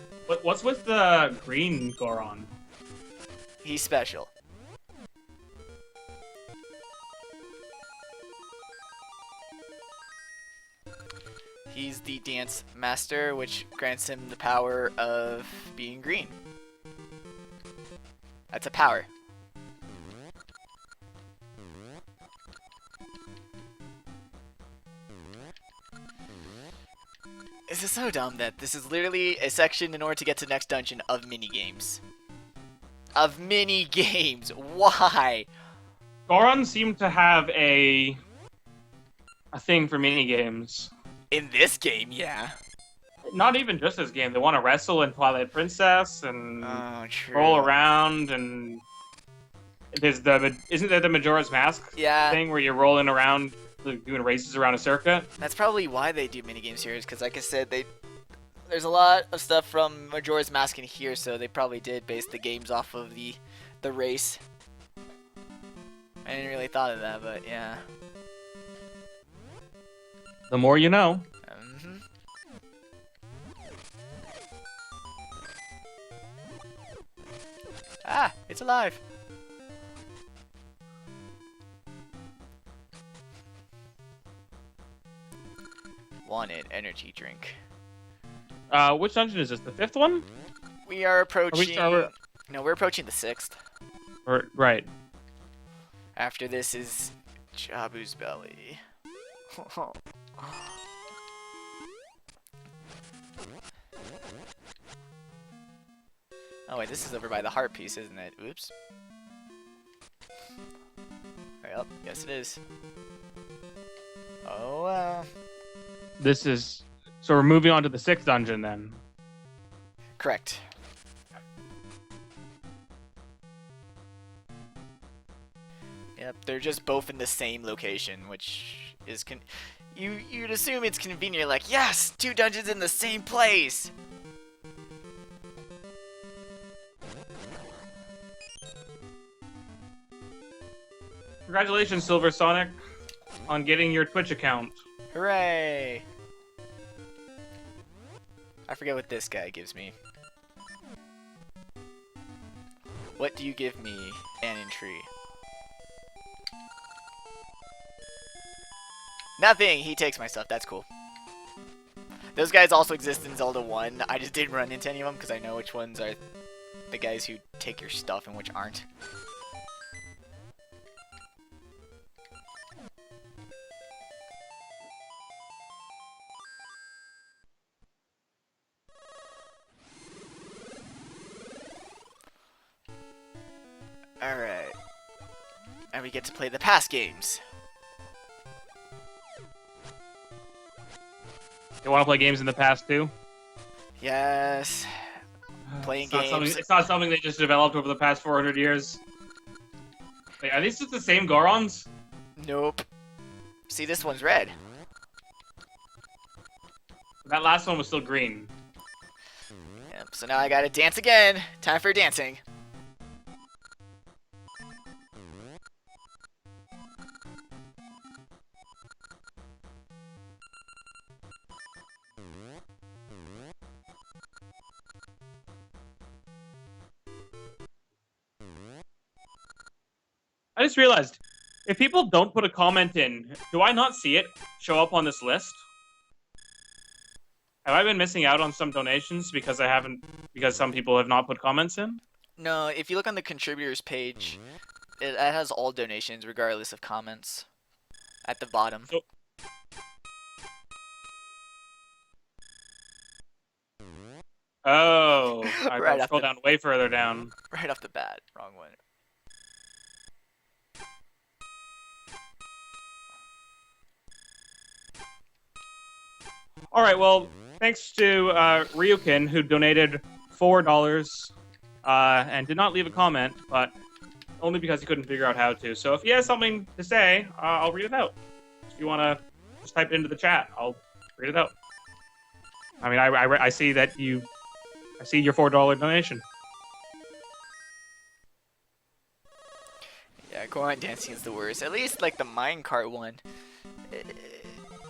What's with the green Goron? He's special. He's the dance master, which grants him the power of being green. That's a power. This is so dumb that this is literally a section in order to get to the next dungeon of minigames. Of minigames! Why? Goron seemed to have a thing for minigames. In this game, yeah. Not even just this game. They want to wrestle in Twilight Princess and True. roll around, and isn't there the Majora's Mask thing where you're rolling around doing races around a circuit? That's probably why they do minigames here, because like I said, there's a lot of stuff from Majora's Mask in here, so they probably did base the games off of the race. I didn't really thought of that, but yeah. The more you know. Mm-hmm. Ah, it's alive. Wanted energy drink. Which dungeon is this? The 5th one? We are approaching. No, we're approaching the 6th. Right. After this is Jabu's belly. Oh wait, this is over by the heart piece, isn't it? Oops. Well, yes it is. Oh well. This is... So we're moving on to the 6th dungeon then. Correct. Yep, they're just both in the same location, which is you'd assume it's convenient, like, yes, 2 dungeons in the same place! Congratulations, Silver Sonic, on getting your Twitch account. Hooray! I forget what this guy gives me. What do you give me, Anon Tree? Nothing! He takes my stuff, that's cool. Those guys also exist in Zelda 1. I just didn't run into any of them because I know which ones are the guys who take your stuff and which aren't. Alright. And we get to play the past games. You want to play games in the past too? Yes. Playing It's not something. games. It's not something they just developed over the past 400 years. Wait, are these just the same Gorons? Nope. See, this one's red. That last one was still green. Yep, so now I gotta dance again. Time for dancing. I just realized, if people don't put a comment in, do I not see it show up on this list? Have I been missing out on some donations because some people have not put comments in? No, if you look on the contributors page, it has all donations regardless of comments at the bottom. So, oh, I Right gotta off scroll the down way further down. right off the bat, wrong one. All right, well, thanks to Ryukin, who donated $4 and did not leave a comment, but only because he couldn't figure out how to. So if he has something to say, I'll read it out. If you want to just type it into the chat, I'll read it out. I mean, I see that I see your $4 donation. Yeah, Goron dancing is the worst. At least like the minecart one.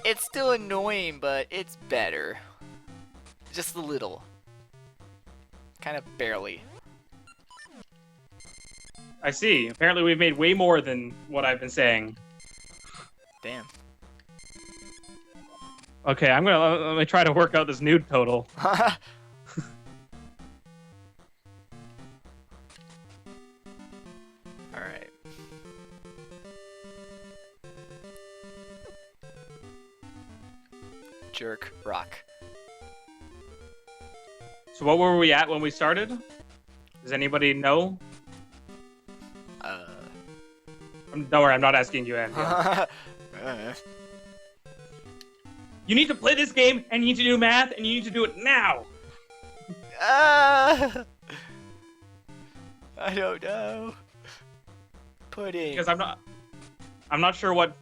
It's still annoying, but it's better. Just a little. Kind of barely. I see. Apparently, we've made way more than what I've been saying. Damn. Okay, let me try to work out this nude total. Alright. Jerk rock. So what were we at when we started? Does anybody know? Don't worry, I'm not asking you, Andy. You need to play this game, and you need to do math, and you need to do it now! I don't know. Pudding. Because I'm not sure what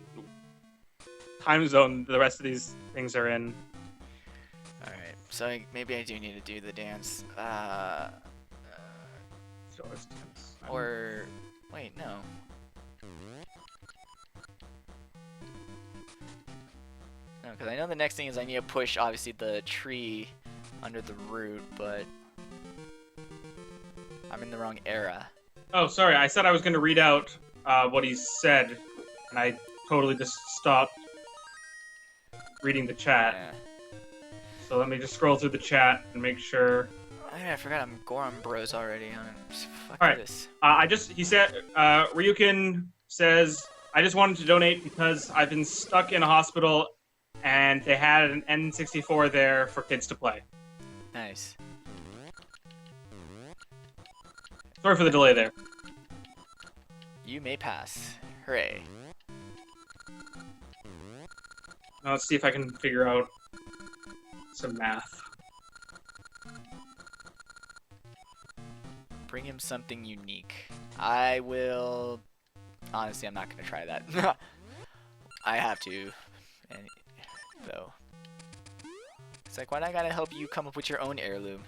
time zone the rest of these things are in. Alright, so maybe I do need to do the dance. Or... wait, no. No, because I know the next thing is I need to push, obviously, the tree under the root, but... I'm in the wrong era. Oh, sorry, I said I was going to read out what he said, and I totally just stopped reading the chat. Yeah. So let me just scroll through the chat and make sure. Oh, yeah, I forgot I'm Goron Bros already. Fuck All right. this. He said, Ryukin says, I just wanted to donate because I've been stuck in a hospital and they had an N64 there for kids to play. Nice. Sorry for the delay there. You may pass. Hooray. Now let's see if I can figure out some math. Bring him something unique. I will... Honestly, I'm not going to try that. I have to. And, though. It's like, why not gotta help you come up with your own heirloom?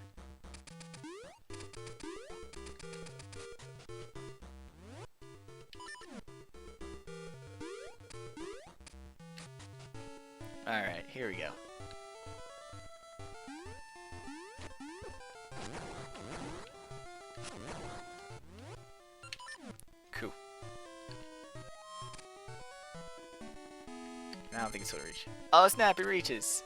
Alright, here we go. Cool. I don't think it's gonna reach. Oh snap, it reaches!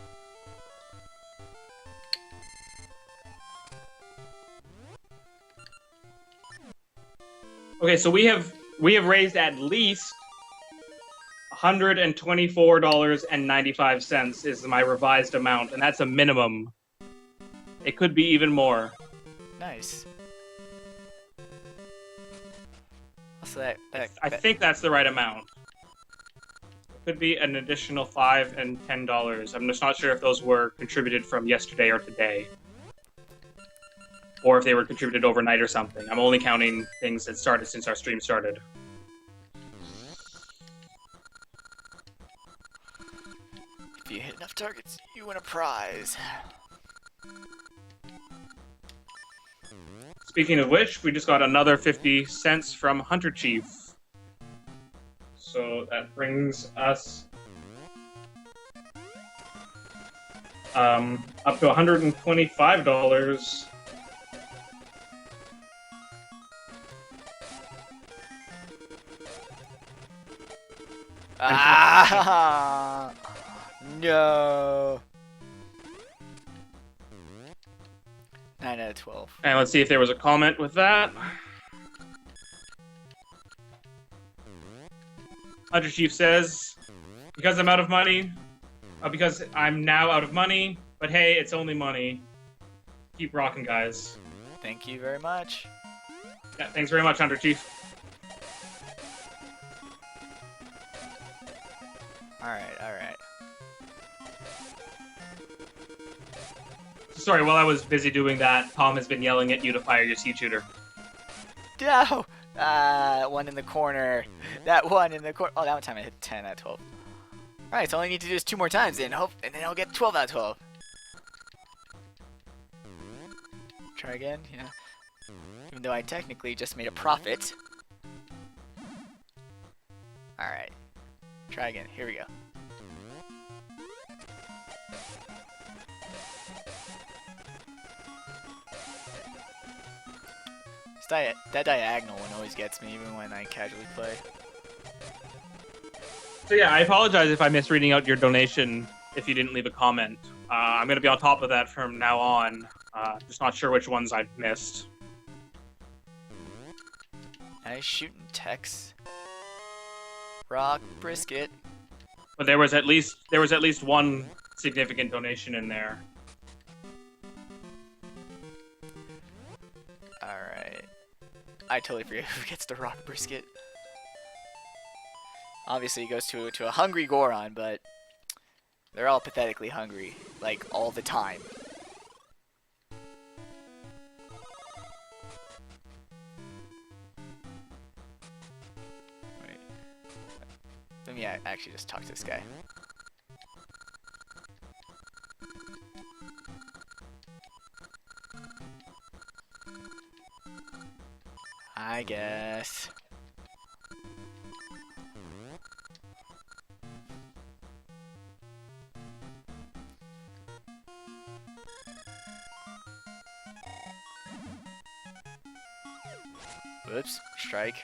Okay, so we have raised at least $124.95 is my revised amount, and that's a minimum. It could be even more. Nice. So I think that's the right amount. It could be an additional $5 and $10. I'm just not sure if those were contributed from yesterday or today. or if they were contributed overnight or something. I'm only counting things that started since our stream started. If you hit enough targets, you win a prize. Speaking of which, we just got another 50 cents from Hunter Chief. So that brings us up to $125. Ah, no. 9 out of 12. And let's see if there was a comment with that. Hunter Chief says, because I'm out of money, because I'm now out of money, but hey, it's only money. Keep rocking, guys. Thank you very much. Yeah, thanks very much, Hunter Chief. Alright. Sorry, while I was busy doing that, Tom has been yelling at you to fire your seed shooter. No! That one in the corner. That one in the corner. Oh, that one time I hit 10 out of 12. Alright, so all I need to do is 2 more times and then I'll get 12 out of 12. Try again, yeah. Even though I technically just made a profit. Alright. Try again. Here we go. That diagonal one always gets me, even when I casually play. So yeah, I apologize if I'm misreading out your donation if you didn't leave a comment. I'm going to be on top of that from now on. Just not sure which ones I've missed. Nice shooting Tex. Rock brisket. But there was at least one significant donation in there. Alright. I totally forget who gets the rock brisket. Obviously it goes to a hungry Goron, but they're all pathetically hungry, like all the time. Wait. Let me actually just talk to this guy. I guess. Whoops, strike.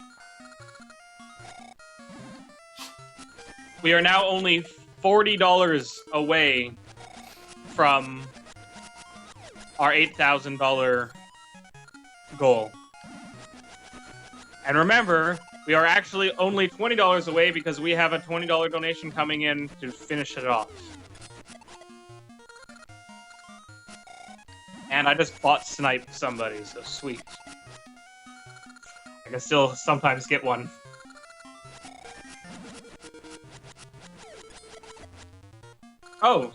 We are now only $40 away from our $8,000 goal. And remember, we are actually only $20 away because we have a $20 donation coming in to finish it off. And I just bought Snipe somebody, so sweet. I can still sometimes get one. Oh,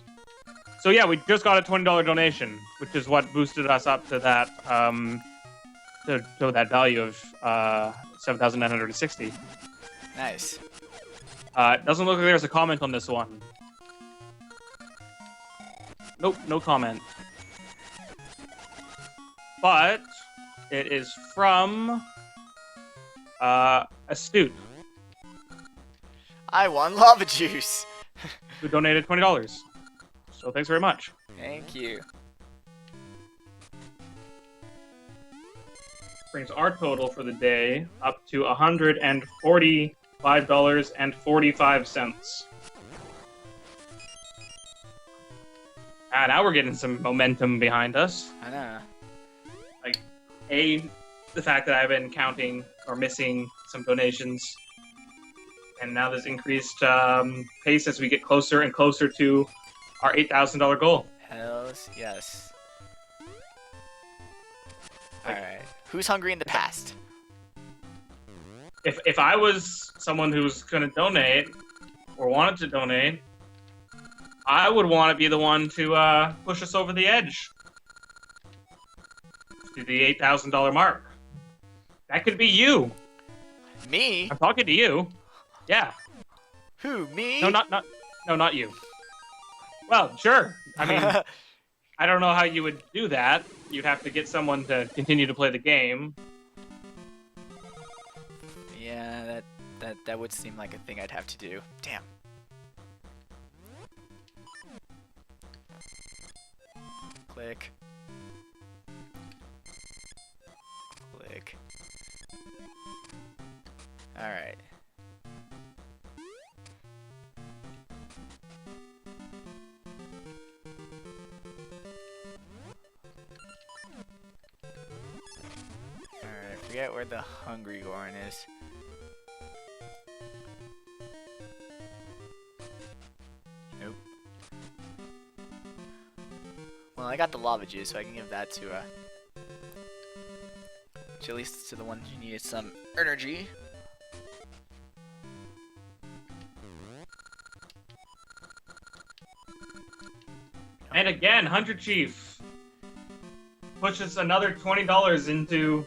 so yeah, we just got a $20 donation, which is what boosted us up to that to that value of 7,960. Nice. It doesn't look like there's a comment on this one. Nope, no comment. But it is from Astute, I won lava juice. who donated $20. So thanks very much. Thank you. Brings our total for the day up to $145.45. Now we're getting some momentum behind us. I know. Like, the fact that I've been counting or missing some donations, and now this increased pace as we get closer and closer to our $8,000 goal. Hells yes. Alright. Who's hungry in the past? If I was someone who's going to donate or wanted to donate, I would want to be the one to push us over the edge. to the $8,000 mark. That could be you. Me? I'm talking to you. Yeah. Who? Me? No, not you. Well, sure. I mean, I don't know how you would do that. You'd have to get someone to continue to play the game. Yeah, that would seem like a thing I'd have to do. Damn. Click. Click. Alright. Alright, forget where the Hungry Gorn is. Nope. Well, I got the lava juice, so I can give that to at least to the one who needed some energy. And again, Hunter Chief pushes another $20 into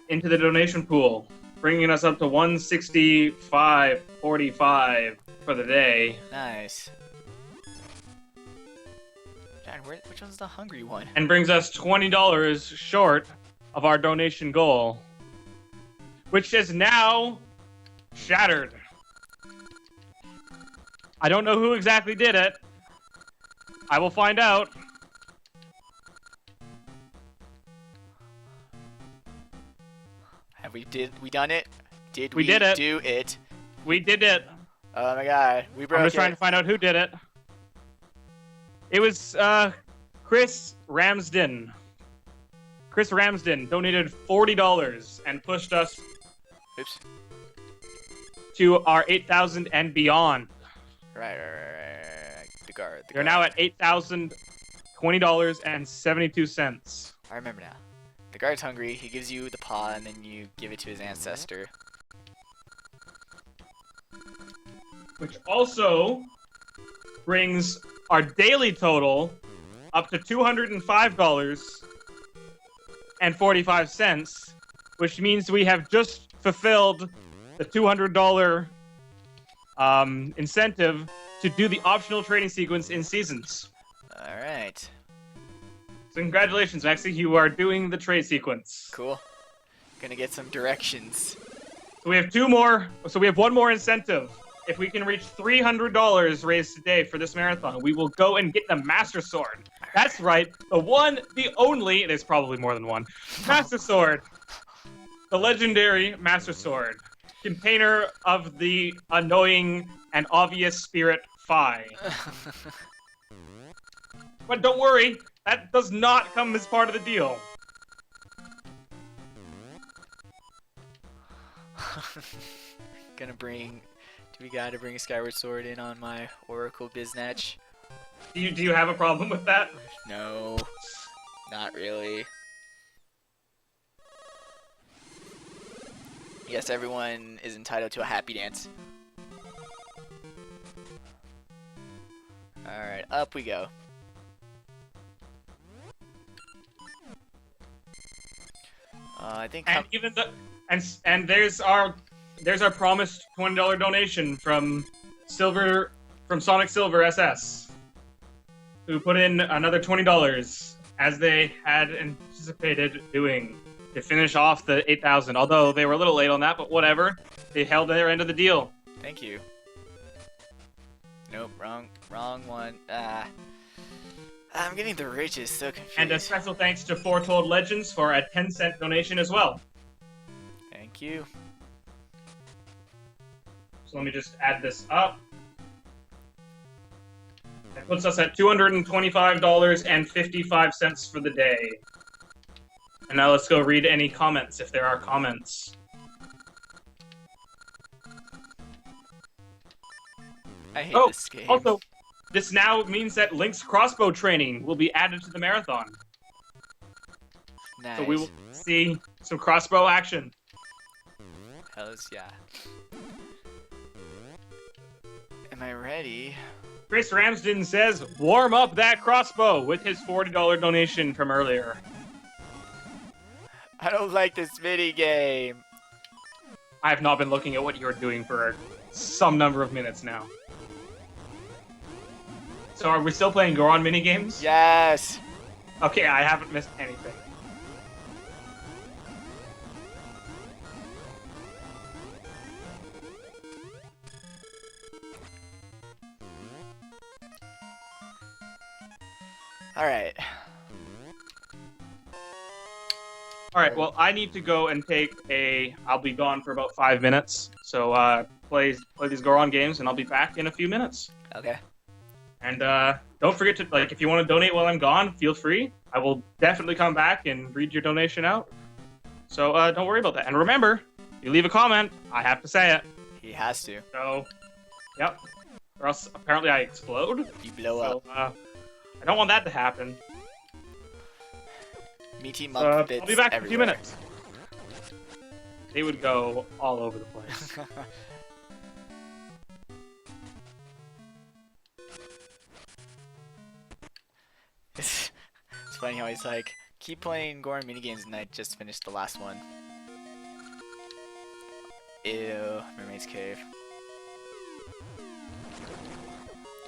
the donation pool, bringing us up to $165.45 for the day. Nice. Dad, which one's the hungry one? And brings us $20 short of our donation goal, which is now shattered. I don't know who exactly did it. I will find out. Have we done it? Did We we did it. do it? We did it. Oh my god, we broke I'm just it. trying to find out who did it. It was Chris Ramsden. Chris Ramsden donated $40 and pushed us Oops. to our 8,000 and beyond. Right. The guard. They're now at $8,020.72. I remember now. The guard's hungry. He gives you the paw, and then you give it to his ancestor. Which also brings our daily total up to $205.45, which means we have just fulfilled the $200 incentive to do the optional trading sequence in Seasons. Alright. So congratulations, Maxie, you are doing the trade sequence. Cool. Gonna get some directions. So we have one more incentive. If we can reach $300 raised today for this marathon, we will go and get the Master Sword. That's right, the one, the only, there's probably more than one, Master Sword. The legendary Master Sword. Container of the annoying and obvious spirit Phi. But don't worry, that does not come as part of the deal. Do we gotta bring Skyward Sword in on my Oracle Biznatch? Do you have a problem with that? No. Not really. Yes, everyone is entitled to a happy dance. Alright, up we go. I think. And even and there's our promised $20 donation from Sonic Silver SS, who put in another $20 as they had anticipated doing to finish off the 8,000. Although they were a little late on that, but whatever. They held their end of the deal. Thank you. Nope, wrong one. I'm getting the riches so confused. And a special thanks to Foretold Legends for a 10-cent donation as well. Thank you. So let me just add this up. That puts us at $225.55 for the day. And now let's go read any comments, if there are comments. I hate this game. Also, this now means that Link's crossbow training will be added to the marathon. Nice. So we will see some crossbow action. Hells yeah. Am I ready? Chris Ramsden says, warm up that crossbow with his $40 donation from earlier. I don't like this mini game. I have not been looking at what you're doing for some number of minutes now. So are we still playing Goron minigames? Yes. Okay, I haven't missed anything. Alright. Alright, well, I need to go and take a... I'll be gone for about 5 minutes. So, play these Goron games, and I'll be back in a few minutes. Okay. And, don't forget to, if you want to donate while I'm gone, feel free. I will definitely come back and read your donation out. So, don't worry about that. And remember, you leave a comment, I have to say it. He has to. So, yep. Or else, apparently, I explode. You blow So, up. I don't want that to happen. Meaty monk bits I'll be back everywhere. in a few minutes. They would go all over the place. It's funny how he's like, keep playing Goron minigames, and I just finished the last one. Ew, Mermaid's Cave.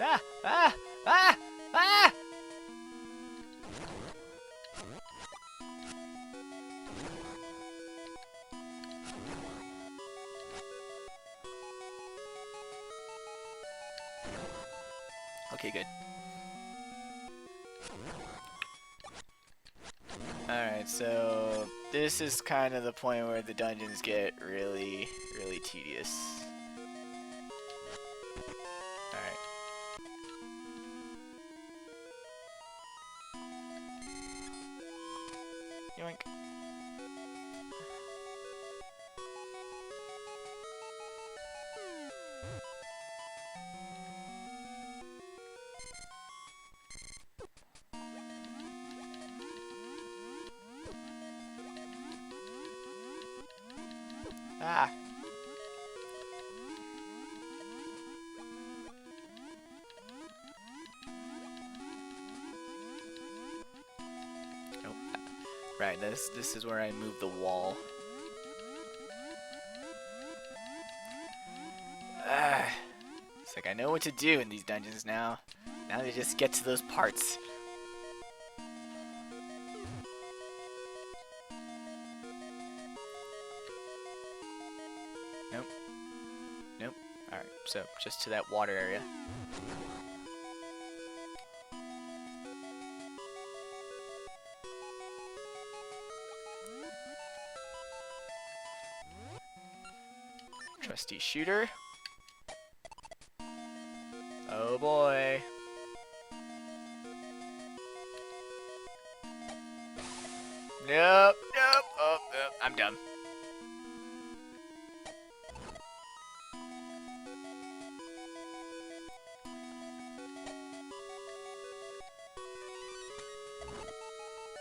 Ah! Ah! Ah! Ah! Okay, good. Alright, so this is kind of the point where the dungeons get really, really tedious. Alright. Yoink. Ah. Nope. Right, this is where I move the wall. Ah. It's like I know what to do in these dungeons now. Now they just get to those parts. Nope. Nope. Alright, so just to that water area. Trusty shooter. Oh boy. Nope, nope, oh, nope, I'm done.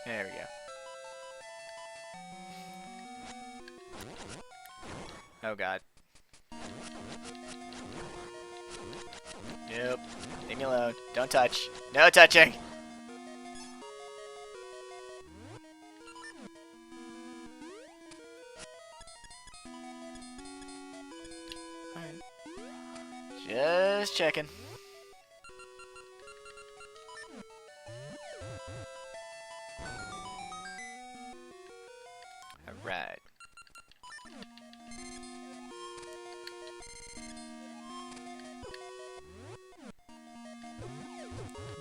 There we go. Oh god. Nope. Leave me alone. Don't touch. No touching! Alright. Just checking. Alright.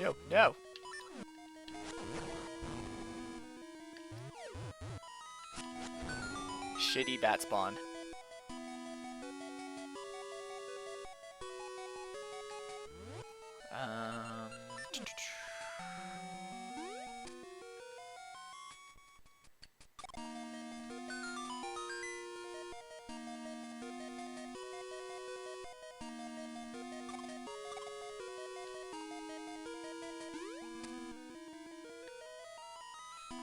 No, no. Shitty bat spawn.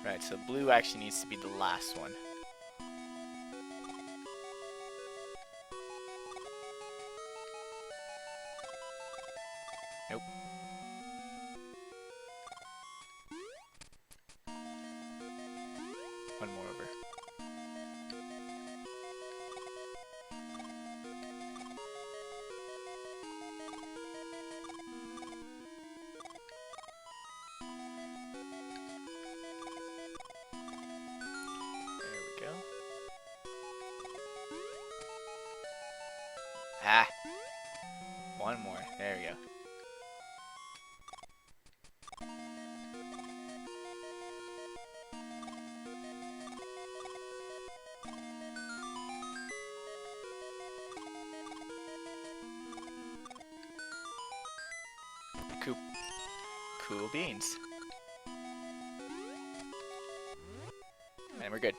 Right, so blue actually needs to be the last one. Nope. Cool, cool beans. And we're good.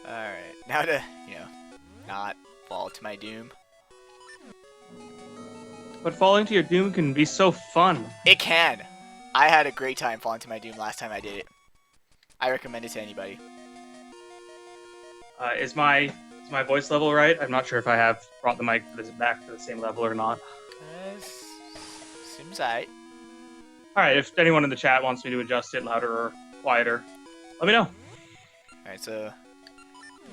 Alright, now to, not fall to my doom. But falling to your doom can be so fun. It can. I had a great time falling to my doom last time I did it. I recommend it to anybody. Is my voice level right? I'm not sure if I have brought the mic back to the same level or not. Seems alright. Alright, if anyone in the chat wants me to adjust it louder or quieter, let me know. Alright, so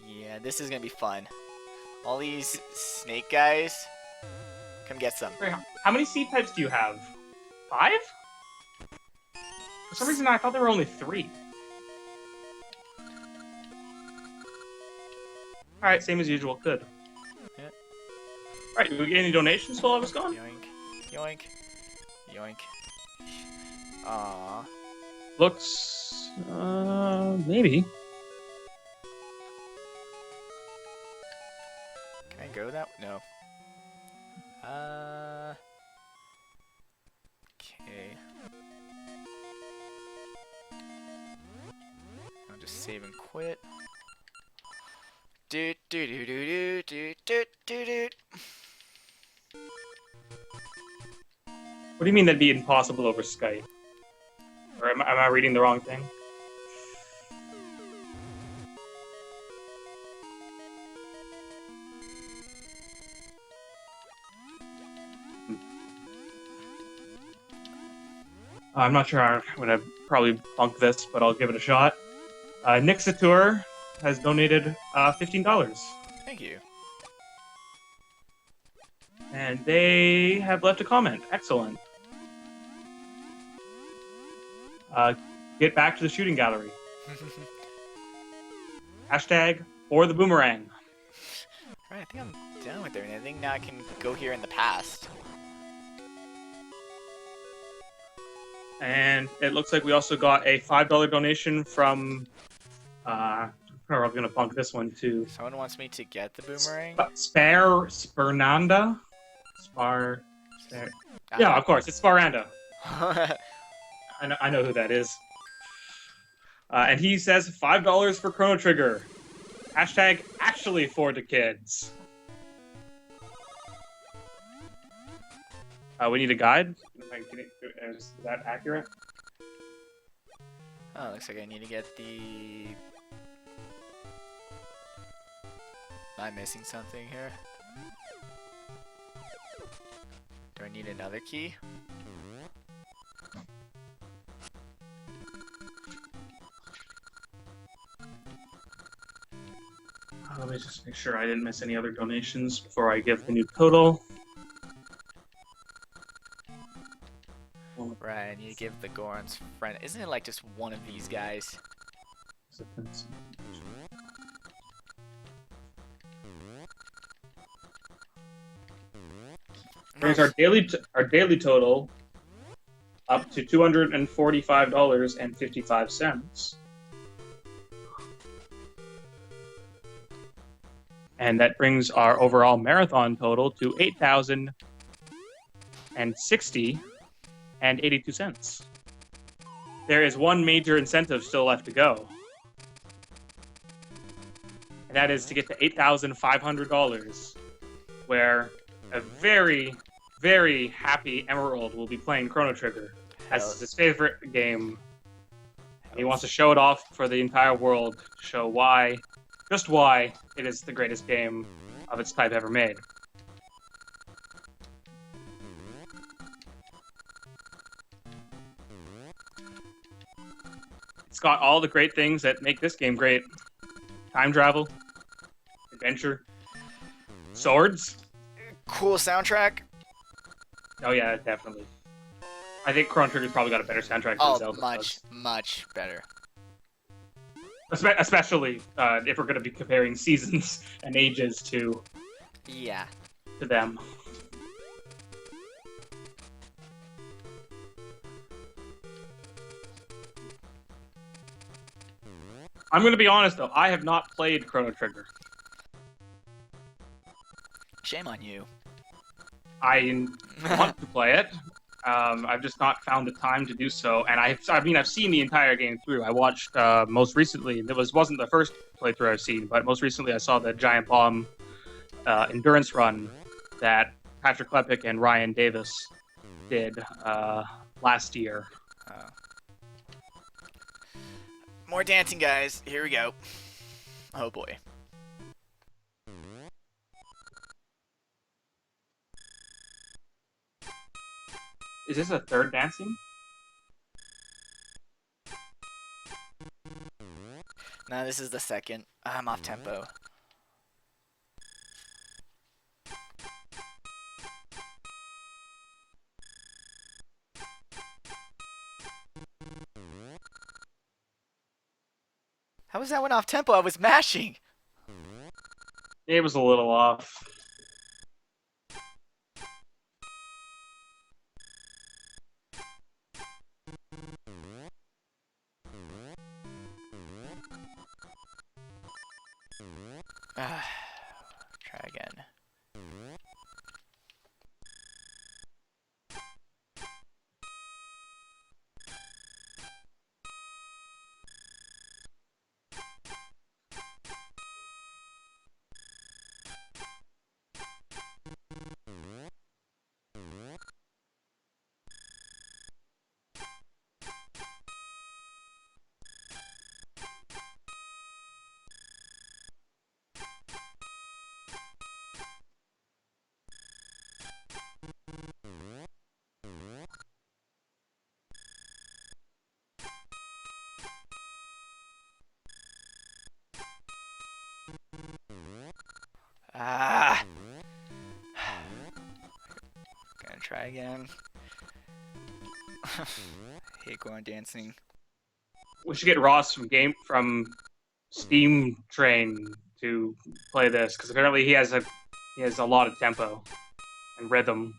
yeah, this is gonna be fun. All these snake guys, come get some. Wait, how many seed types do you have? 5? For some reason, I thought there were only 3. Alright, same as usual. Good. Yeah. Alright, did we get any donations while I was gone? Yoink, yoink, yoink. Aww. Looks... maybe. Can I go that? No. Okay. I'll just save and quit. Do do do do do do do do. What do you mean that'd be impossible over Skype? Or am I reading the wrong thing? I'm not sure. I'm going to probably bunk this, but I'll give it a shot. Nixatur has donated $15. Thank you. And they have left a comment. Excellent. Get back to the shooting gallery. Hashtag for the boomerang. Right, I think I'm done with everything. I think now I can go here in the past. And it looks like we also got a $5 donation from... we're going to bunk this one too. Someone wants me to get the boomerang? Spernanda? Yeah, of course, it's Sparanda. I know who that is. And he says $5 for Chrono Trigger. Hashtag actually for the kids. We need a guide. Is that accurate? Oh, looks like I need to get the... Am I missing something here? Do I need another key? Let me just make sure I didn't miss any other donations before I give the new total. Right, I need to give the Goron's friend. Isn't it like just one of these guys? Brings our daily total up to $245.55. And that brings our overall marathon total to $8,060.82. There is one major incentive still left to go. And that is to get to $8,500, where a very, very happy Emerald will be playing Chrono Trigger as his favorite game. And he wants to show it off for the entire world to show why, just why, it is the greatest game of its type ever made. It's got all the great things that make this game great. Time travel, adventure, swords. Cool soundtrack. Oh yeah, definitely. I think Chrono Trigger's probably got a better soundtrack than Zelda does. Much better. especially if we're going to be comparing seasons and ages Yeah. to them. I'm going to be honest though, I have not played Chrono Trigger. Shame on you. I want to play it. I've just not found the time to do so, and I've seen the entire game through. I watched most recently. Wasn't the first playthrough I've seen, but most recently I saw the Giant Bomb endurance run that Patrick Klepek and Ryan Davis did last year. Oh. More dancing, guys. Here we go. Oh boy. Is this a third dancing? No, this is the second. I'm off tempo. How was that one off tempo? I was mashing. It was a little off. Try again. Ah. Gonna try again. Hate going dancing. We should get Ross from Steam Train to play this because apparently he has a lot of tempo and rhythm.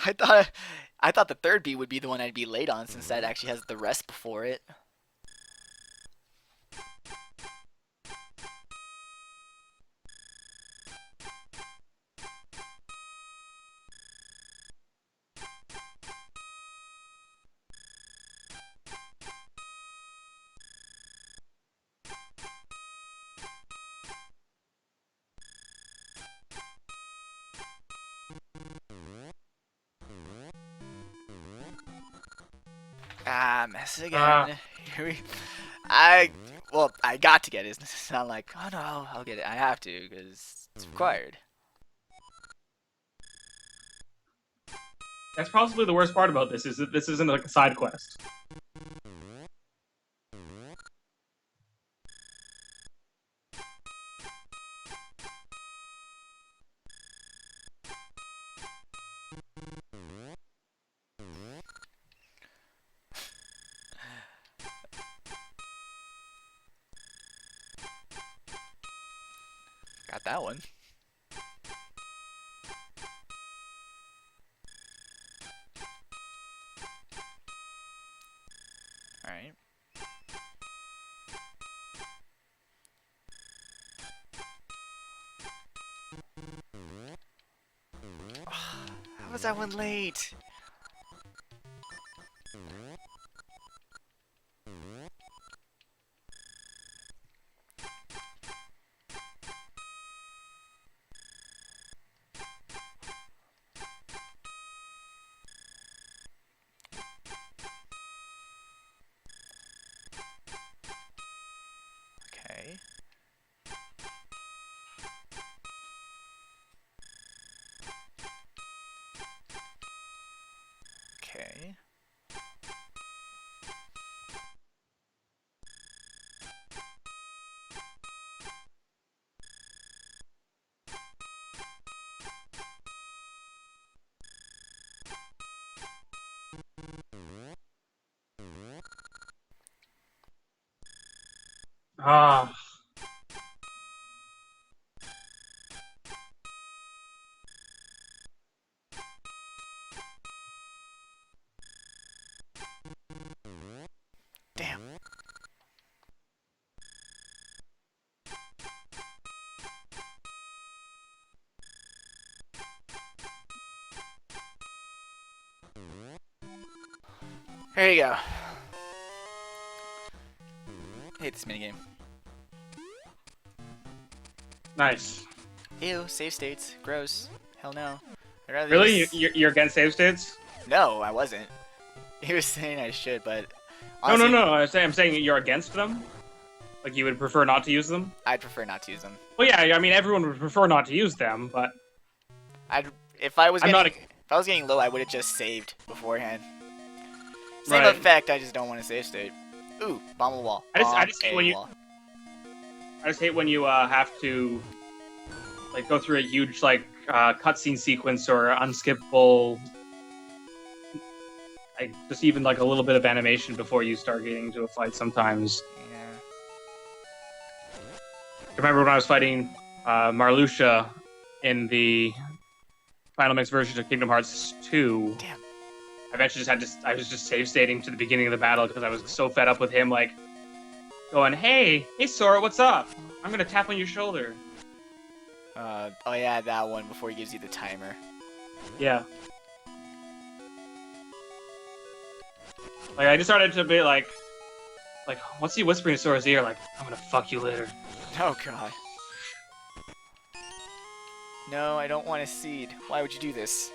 I thought I thought the third beat would be the one I'd be late on since that actually has the rest before it. Ah, mess again. Here we. I I got to get it. It's not like oh no, I'll get it. I have to because it's required. That's possibly the worst part about this is that this isn't like a side quest. Got that one. All right. How was that one late? Okay. Ah. Damn. Here you go. I hate this minigame. Nice. Ew, save states. Gross. Hell no. I'd rather Really? just- You're against save states? No, I wasn't. He was saying I should, but No, honestly, no, no. I'm saying you're against them. Like you would prefer not to use them. I'd prefer not to use them. Well, yeah. I mean, everyone would prefer not to use them, but If I was I'm getting, not if I was getting low, I would have just saved beforehand. Same Right. effect. I just don't want to save state. Ooh, bomb a wall. I just hate Bomb when a you- wall. I just hate when you have to like go through a huge like cutscene sequence or unskippable, like just even like a little bit of animation before you start getting into a fight. Sometimes. Yeah. I remember when I was fighting Marluxia in the Final Mix version of Kingdom Hearts 2. Damn. I eventually I was just save stating to the beginning of the battle because I was so fed up with him, like, going, hey Sora, what's up? I'm gonna tap on your shoulder. Oh yeah, that one before he gives you the timer. Yeah. Like, I just started to be like, what's he whispering in Sora's ear? Like, I'm gonna fuck you later. Oh god. No, I don't want a seed. Why would you do this?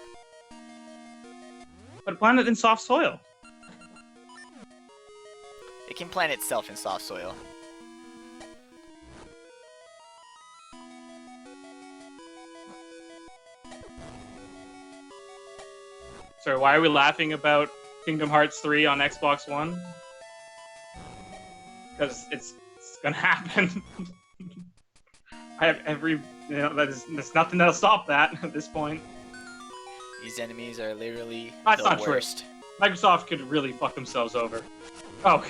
But plant it in soft soil. It can plant itself in soft soil. Sorry, why are we laughing about Kingdom Hearts 3 on Xbox One? Because it's gonna happen. I have there's nothing that'll stop that at this point. These enemies are literally That's the not true. worst. Microsoft could really fuck themselves over. Oh,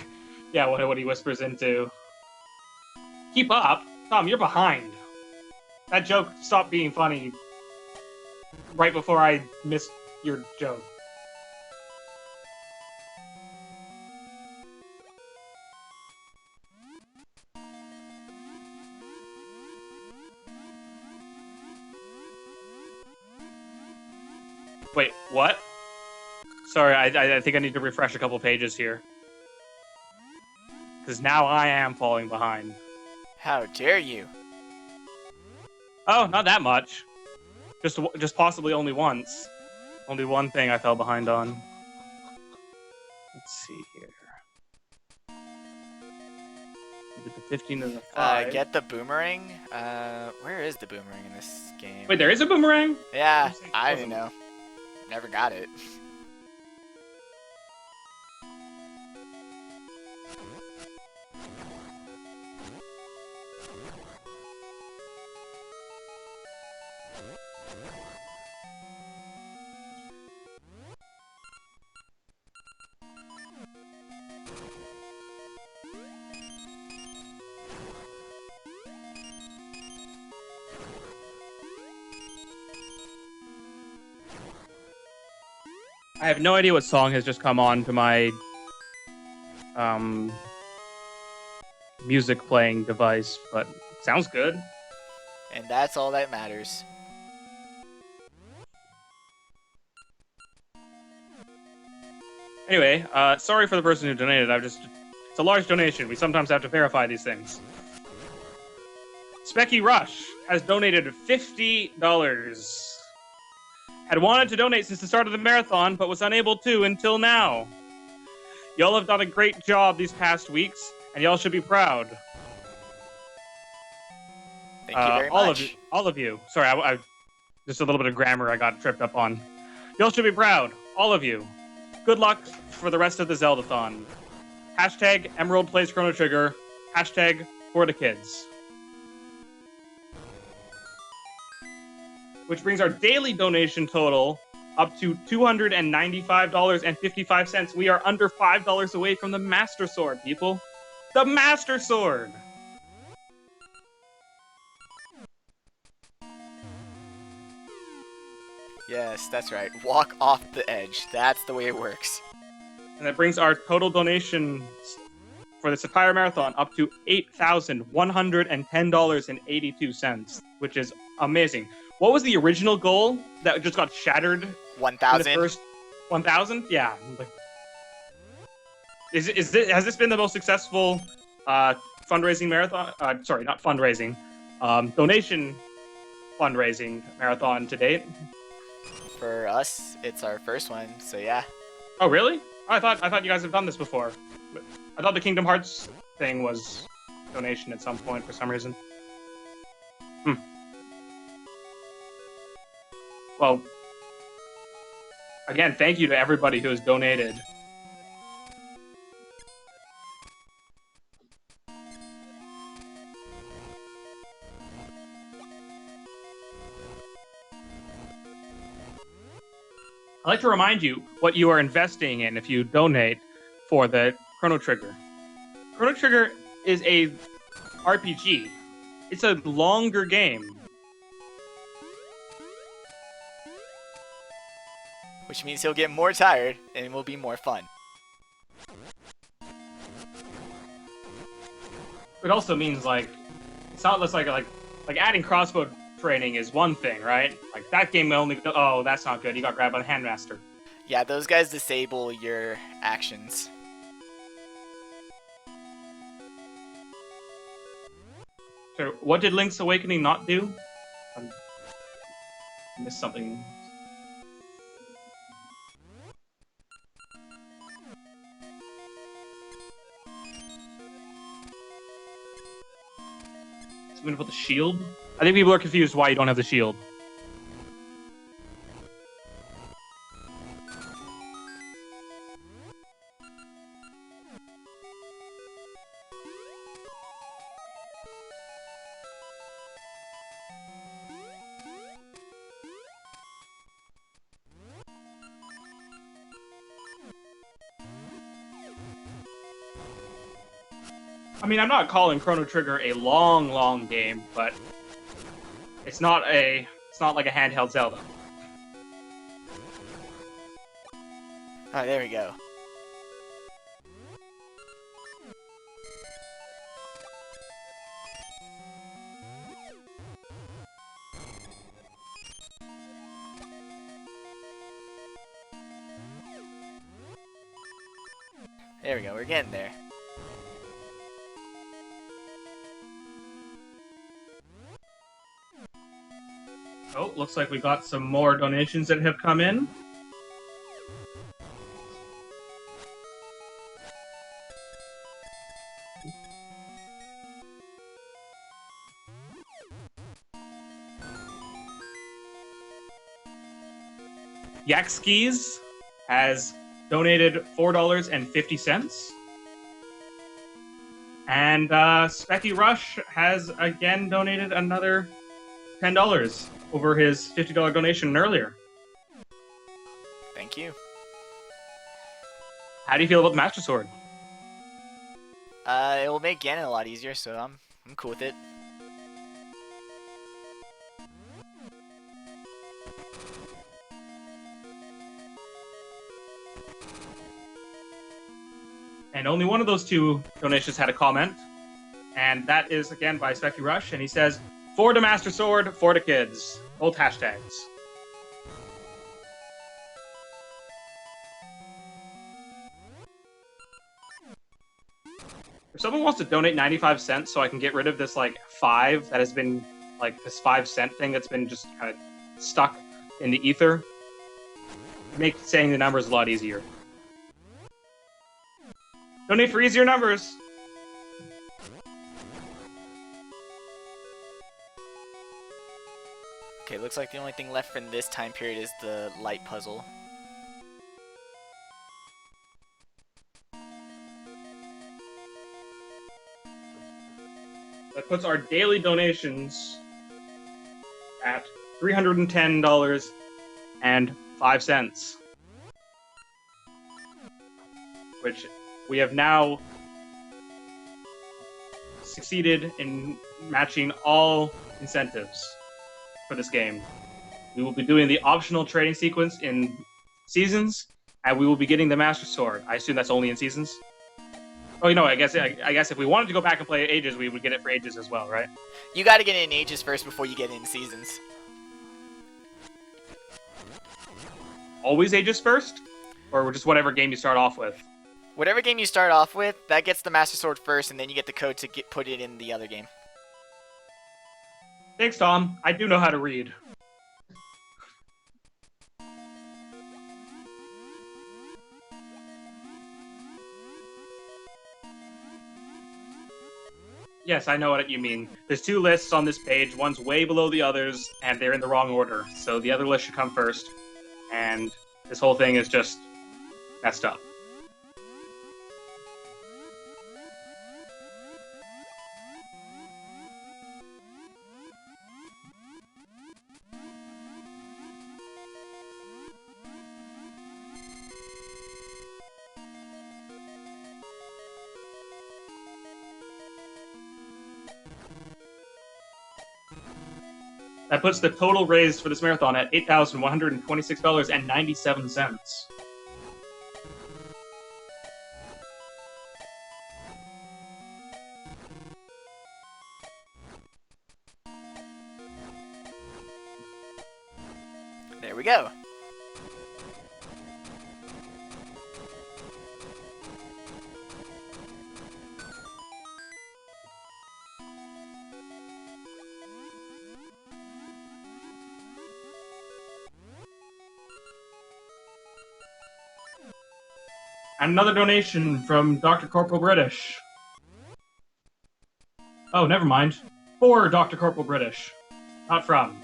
yeah, what he whispers into. Keep up? Tom, you're behind. That joke stopped being funny right before I missed your joke. Wait, what? Sorry, I think I need to refresh a couple pages here. Because now I am falling behind. How dare you? Oh, not that much. Just possibly only once. Only one thing I fell behind on. Let's see here. We did the 15 and the 5. Get the boomerang? Where is the boomerang in this game? Wait, there is a boomerang? Yeah, I'm saying I it didn't wasn't. know. Never got it. I have no idea what song has just come on to my music playing device, but it sounds good. And that's all that matters. Anyway, sorry for the person who donated. It's a large donation. We sometimes have to verify these things. Specky Rush has donated $50. Had wanted to donate since the start of the marathon, but was unable to until now. Y'all have done a great job these past weeks, and y'all should be proud. Thank you very much. All of you. Sorry, I just a little bit of grammar I got tripped up on. Y'all should be proud, all of you. Good luck for the rest of the Zeldathon. Hashtag Emerald plays Chrono Trigger. Hashtag for the kids. Which brings our daily donation total up to $295.55. We are under $5 away from the Master Sword, people. The Master Sword! Yes, that's right. Walk off the edge. That's the way it works. And that brings our total donations for this entire marathon up to $8,110.82, which is amazing. What was the original goal that just got shattered in the 1,000. first 1,000? Yeah. Has this been the most successful fundraising marathon? Sorry, not fundraising. Donation fundraising marathon to date. For us, it's our first one, so yeah. Oh, really? I thought you guys have done this before. I thought the Kingdom Hearts thing was donation at some point for some reason. Well, again, thank you to everybody who has donated. I'd like to remind you what you are investing in if you donate for the Chrono Trigger. Chrono Trigger is a RPG. It's a longer game. Which means he'll get more tired and it will be more fun. It also means it's not just like adding crossbow training is one thing, right? Like that game only. Oh, that's not good. You got grabbed by the handmaster. Yeah, those guys disable your actions. So, what did Link's Awakening not do? I missed something. Something about the shield? I think people are confused why you don't have the shield. I mean, I'm not calling Chrono Trigger a long game, but it's not like a handheld Zelda. Alright, there we go. There we go, we're getting there. Oh, looks like we got some more donations that have come in. Yakskis has donated $4.50. And Specky Rush has again donated another $10 over his $50 donation earlier. Thank you. How do you feel about the Master Sword? It will make Ganon a lot easier, so I'm cool with it. And only one of those two donations had a comment. And that is, again, by Specky Rush. And he says, for the Master Sword, for the kids. Both hashtags. If someone wants to donate 95 cents so I can get rid of this, 5 that has been, this 5-cent thing that's been just kind of stuck in the ether, make saying the numbers a lot easier. Donate for easier numbers. Okay, looks like the only thing left from this time period is the light puzzle. That puts our daily donations at $310.05. Which we have now succeeded in matching all incentives for this game. We will be doing the optional trading sequence in seasons, and we will be getting the Master Sword. I assume that's only in seasons. Oh, I guess if we wanted to go back and play Ages, we would get it for Ages as well, right? You got to get in Ages first before you get in Seasons. Always Ages first, or just whatever game you start off with. Whatever game you start off with, that gets the Master Sword first, and then you get the code to put it in the other game. Thanks, Tom. I do know how to read. Yes, I know what you mean. There's two lists on this page. One's way below the others, and they're in the wrong order. So the other list should come first. And this whole thing is just messed up. That puts the total raised for this marathon at $8,126.97. There we go. And another donation from Dr. Corporal British. Oh, never mind. For Dr. Corporal British. Not from.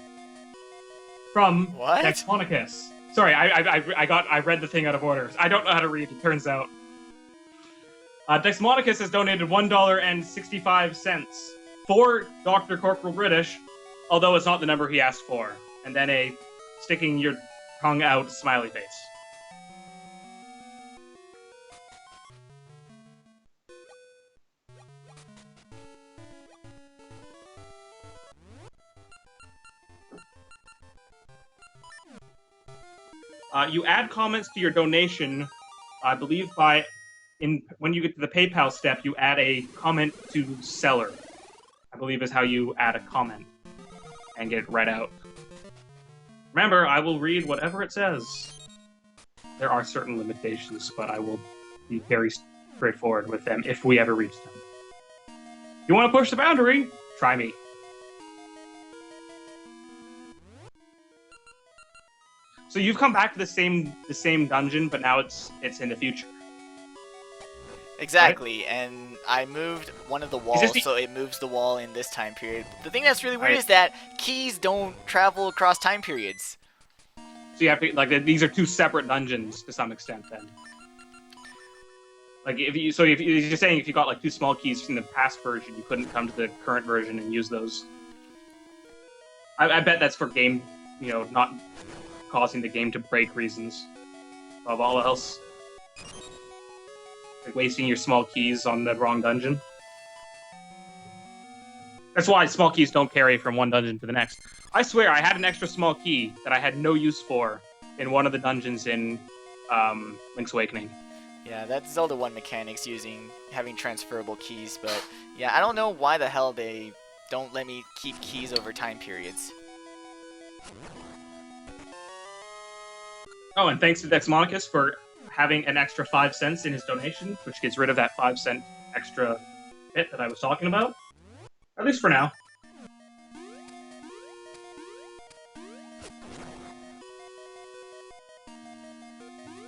From What? Dexmonicus. Sorry, I read the thing out of order. I don't know how to read, it turns out. Dexmonicus has donated $1.65 for Dr. Corporal British, although it's not the number he asked for. And then a sticking your tongue out smiley face. You add comments to your donation, I believe when you get to the PayPal step, you add a comment to seller. I believe is how you add a comment and get it read out. Remember, I will read whatever it says. There are certain limitations, but I will be very straightforward with them if we ever reach them. You want to push the boundary? Try me. So you've come back to the same dungeon, but now it's in the future. Exactly, right? And I moved one of the walls, so it moves the wall in this time period. The thing that's really weird is that keys don't travel across time periods. So you have to these are two separate dungeons to some extent. Then, if you're saying if you got two small keys from the past version, you couldn't come to the current version and use those. I bet that's for game, not causing the game to break reasons. Above all else. Wasting your small keys on the wrong dungeon. That's why small keys don't carry from one dungeon to the next. I swear, I had an extra small key that I had no use for in one of the dungeons in Link's Awakening. Yeah, that's Zelda 1 mechanics having transferable keys, but yeah, I don't know why the hell they don't let me keep keys over time periods. Oh, and thanks to Dexmonicus for having an extra 5 cents in his donation, which gets rid of that 5-cent extra bit that I was talking about. At least for now.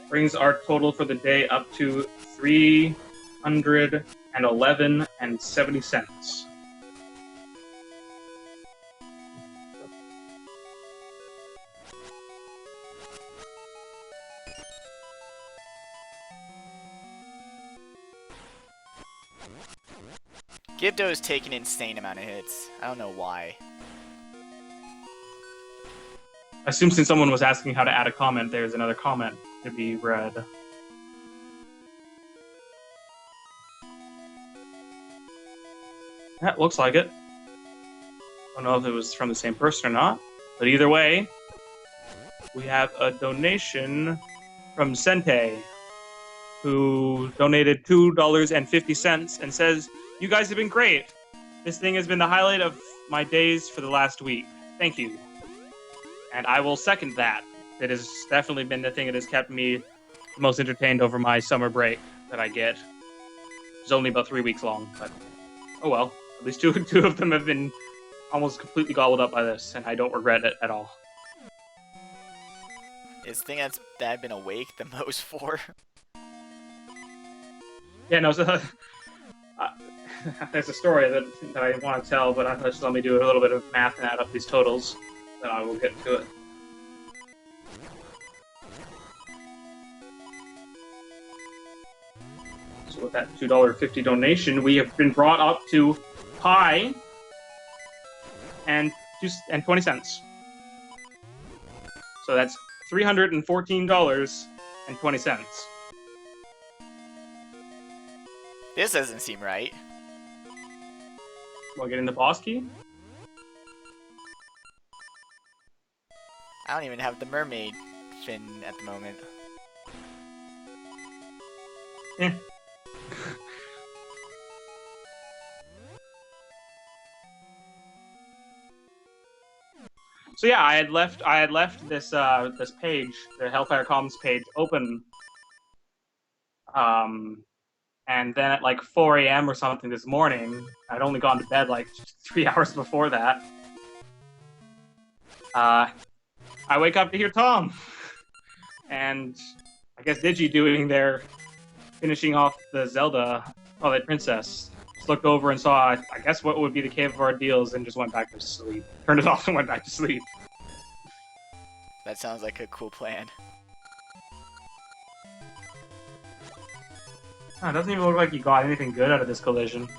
Brings our total for the day up to $311.70. Gibdo's taking an insane amount of hits. I don't know why. I assume since someone was asking how to add a comment, there's another comment to be read. That looks like it. I don't know if it was from the same person or not, but either way, we have a donation from Sente, who donated $2.50 and says, "You guys have been great. This thing has been the highlight of my days for the last week. Thank you." And I will second that. It has definitely been the thing that has kept me the most entertained over my summer break that I get. It's only about 3 weeks long, but oh well. At least two of them have been almost completely gobbled up by this, and I don't regret it at all. It's the thing that I've been awake the most for. Yeah, no, so there's a story that I want to tell, but just let me do a little bit of math and add up these totals, then I will get to it. So with that $2.50 donation, we have been brought up to pi and 20 cents. So that's $314.20. This doesn't seem right. We'll get in the boss key. I don't even have the mermaid fin at the moment. Yeah. So yeah, I had left this this page, the Hellfire Comms page, open. And then at like 4 a.m. or something this morning, I'd only gone to bed like 3 hours before that. I wake up to hear Tom, and I guess Digi doing their finishing off the Zelda Twilight Princess. Just looked over and saw, I guess, what would be the Cave of Ordeals, and just went back to sleep. Turned it off and went back to sleep. That sounds like a cool plan. It doesn't even look like you got anything good out of this collision.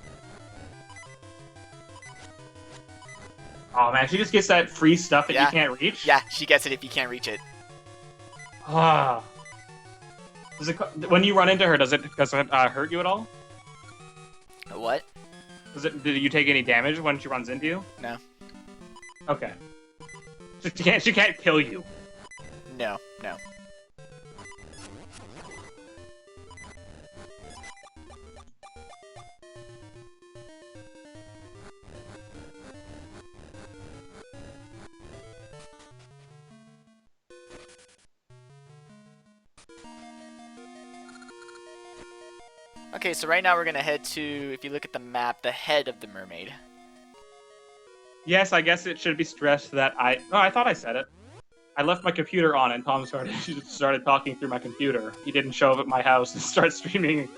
Oh man, she just gets that free stuff that you can't reach? Yeah, she gets it if you can't reach it. Ah. Does it, when you run into her, does it hurt you at all? What? Did you take any damage when she runs into you? No. Okay. She can't kill you. No. Okay, so right now we're gonna head to, if you look at the map, the head of the mermaid. Yes, I guess it should be stressed that I thought I said it. I left my computer on and Tom started talking through my computer. He didn't show up at my house and start streaming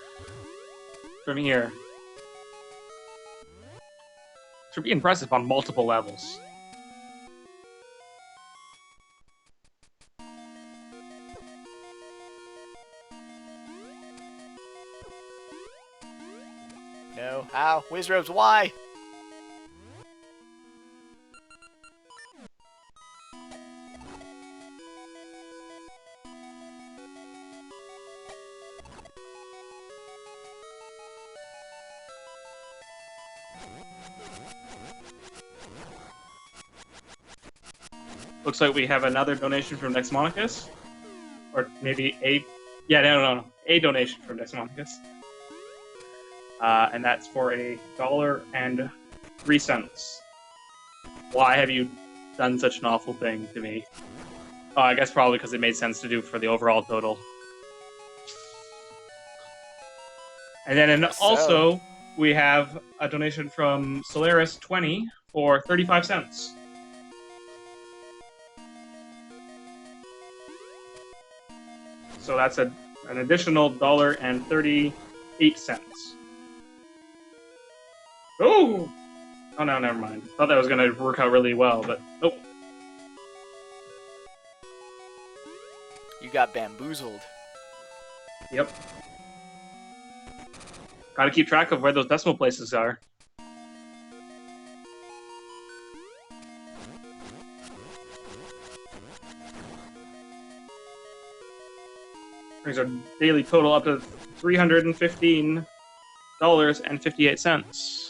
from here. Should be impressive on multiple levels. No. Ow. Wizrobes, why? Looks like we have another donation from Nexmonicus. Or maybe a... Yeah, no. A donation from Nexmonicus. And that's for $1.03. Why have you done such an awful thing to me? Oh, I guess probably because it made sense to do for the overall total. And then also, we have a donation from Solaris20 for 35 cents. So that's an additional $1.38. Oh! Oh no, never mind. Thought that was gonna work out really well, but nope. You got bamboozled. Yep. Gotta keep track of where those decimal places are. Brings our daily total up to $315.58.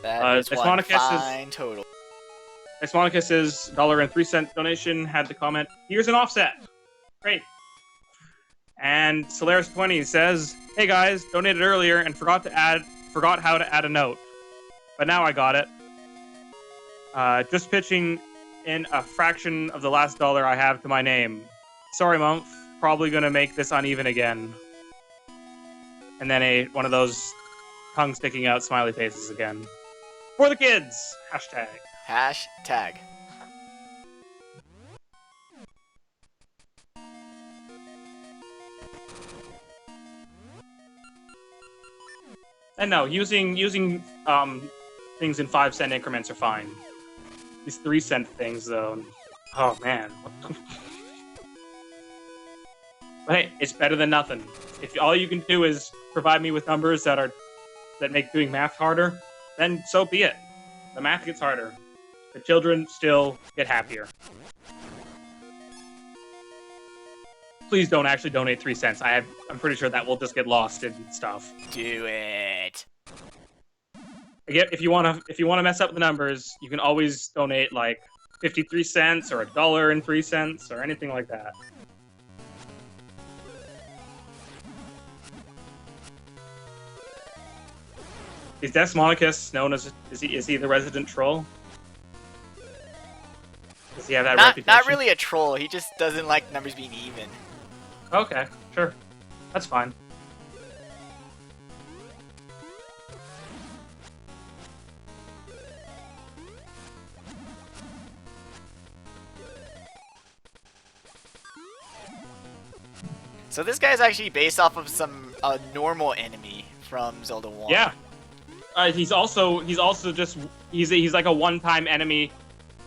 That is one Nexmonicus fine total. Monicus's $1.03 donation had the comment, "Here's an offset." Great. And Solaris20 says, "Hey guys, donated earlier and forgot how to add a note. But now I got it. Just pitching in a fraction of the last dollar I have to my name. Sorry, month. Probably gonna make this uneven again." And then one of those tongue sticking out smiley faces again. For the kids! Hashtag. Hashtag. And no, using things in 5-cent increments are fine. These 3-cent things, though. Oh man. But hey, it's better than nothing. If all you can do is provide me with numbers that make doing math harder, then so be it. The math gets harder. The children still get happier. Please don't actually donate 3 cents. I'm pretty sure that will just get lost in stuff. Do it. Again, if you wanna mess up the numbers, you can always donate like 53 cents or $1.03 or anything like that. Is Desmonicus known as is he the resident troll? Does he have that reputation? Not really a troll. He just doesn't like numbers being even. Okay, sure. That's fine. So this guy is actually based off of a normal enemy from Zelda 1. Yeah. He's like a one-time enemy.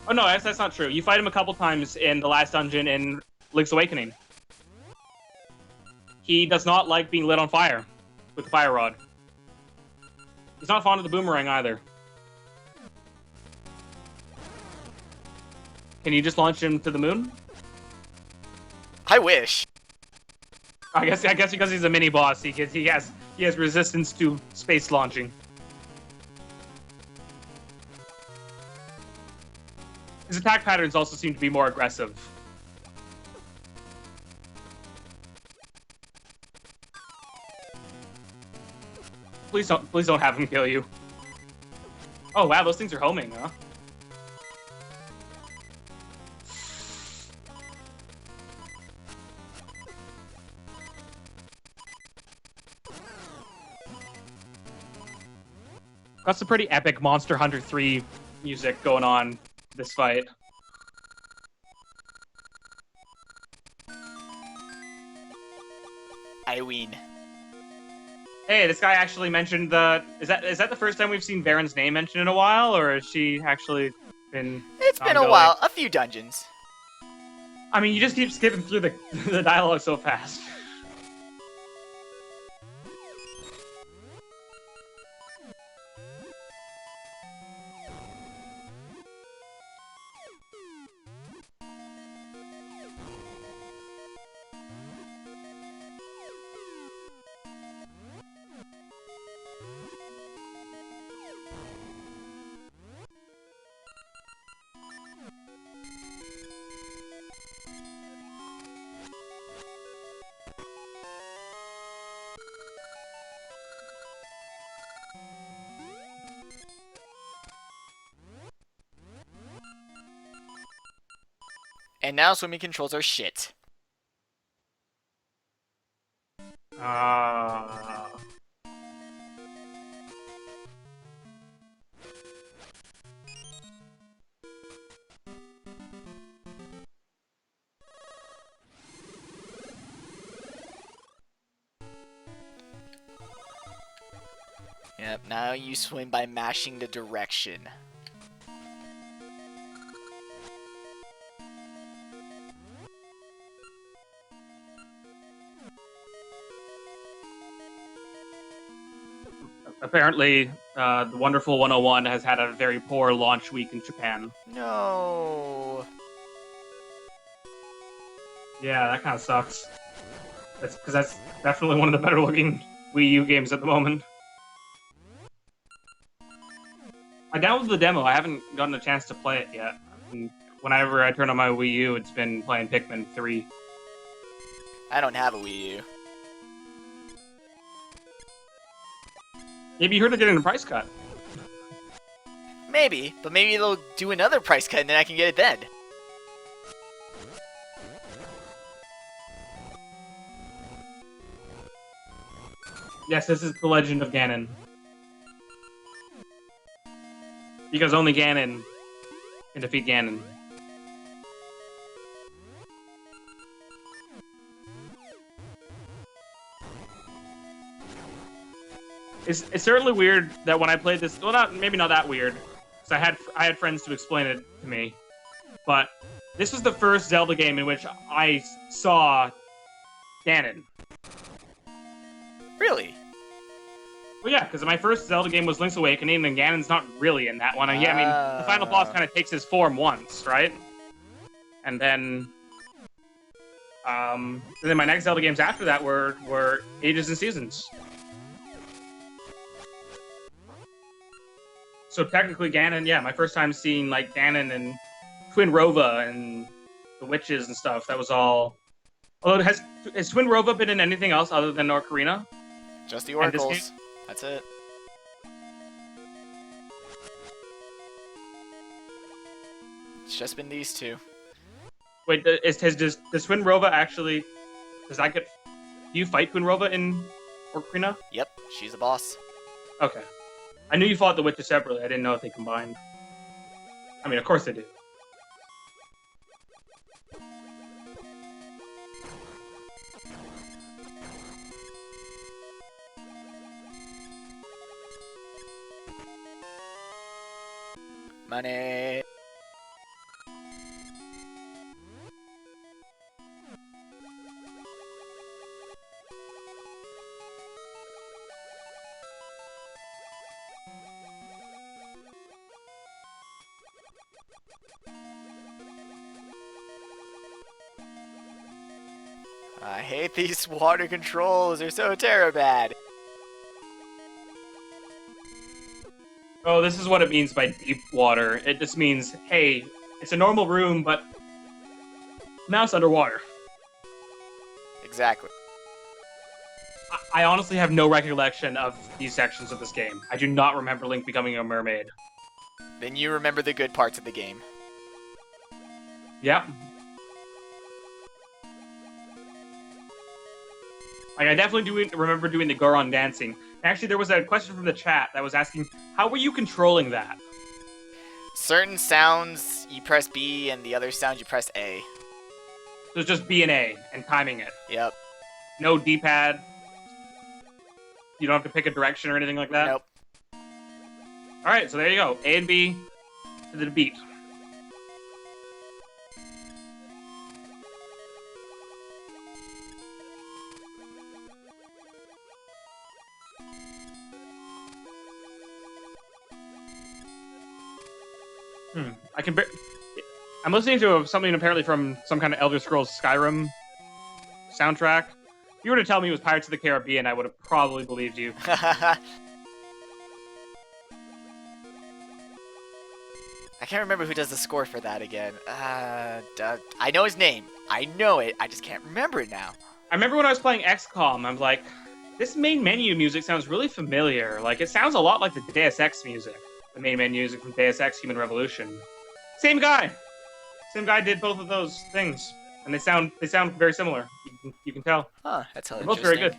Oh no, that's not true. You fight him a couple times in the last dungeon in Link's Awakening. He does not like being lit on fire with the fire rod. He's not fond of the boomerang either. Can you just launch him to the moon? I wish. I guess because he's a mini boss, he has resistance to space launching. His attack patterns also seem to be more aggressive. Please don't have him kill you. Oh wow, those things are homing, huh? Got some pretty epic Monster Hunter 3 music going on this fight. I win. Hey, this guy actually mentioned the... Is that the first time we've seen Baron's name mentioned in a while, or has she actually been... It's been a while. A few dungeons. I mean, you just keep skipping through the dialogue so fast. And now swimming controls are shit. Yep, now you swim by mashing the direction. Apparently, the Wonderful 101 has had a very poor launch week in Japan. No. Yeah, that kind of sucks. Because that's definitely one of the better looking Wii U games at the moment. I downloaded the demo. I haven't gotten a chance to play it yet. And whenever I turn on my Wii U, it's been playing Pikmin 3. I don't have a Wii U. Maybe you heard they're getting a price cut. Maybe, but maybe they'll do another price cut and then I can get it then. Yes, this is The Legend of Ganon. Because only Ganon can defeat Ganon. It's certainly weird that when I played this, well, maybe not that weird, because I had friends to explain it to me, but this was the first Zelda game in which I saw Ganon. Really? Well, yeah, because my first Zelda game was Link's Awakening, and Ganon's not really in that one. I mean, the final boss kind of takes his form once, right? And then my next Zelda games after that were Ages and Seasons. So technically Ganon, yeah, my first time seeing like Ganon and Twin Rova and the witches and stuff, that was all. Although has Twin Rova been in anything else other than Ocarina? Just the oracles. That's it. It's just been these two. Wait, does Twin Rova actually? Do you fight Twin Rova in Ocarina? Yep, she's a boss. Okay. I knew you fought the witches separately. I didn't know if they combined. I mean, of course they do. Money. I hate these water controls. They're so bad. Oh, this is what it means by deep water. It just means, hey, it's a normal room, but now it's underwater. Exactly. I honestly have no recollection of these sections of this game. I do not remember Link becoming a mermaid. Then you remember the good parts of the game. Yeah. Like, I definitely do remember doing the Goron dancing. Actually, there was a question from the chat that was asking, how were you controlling that? Certain sounds you press B, and the other sounds you press A. So it's just B and A, and timing it. Yep. No D-pad. You don't have to pick a direction or anything like that? Nope. Alright, so there you go. A and B to the beat. I'm listening to something apparently from some kind of Elder Scrolls Skyrim soundtrack. If you were to tell me it was Pirates of the Caribbean, I would have probably believed you. I can't remember who does the score for that again. I know his name. I know it. I just can't remember it now. I remember when I was playing XCOM, I'm like, this main menu music sounds really familiar. Like, it sounds a lot like the Deus Ex music. The main menu music from Deus Ex Human Revolution. Same guy. Same guy did both of those things. And they sound very similar. You can tell. Huh, that's how they're both very good.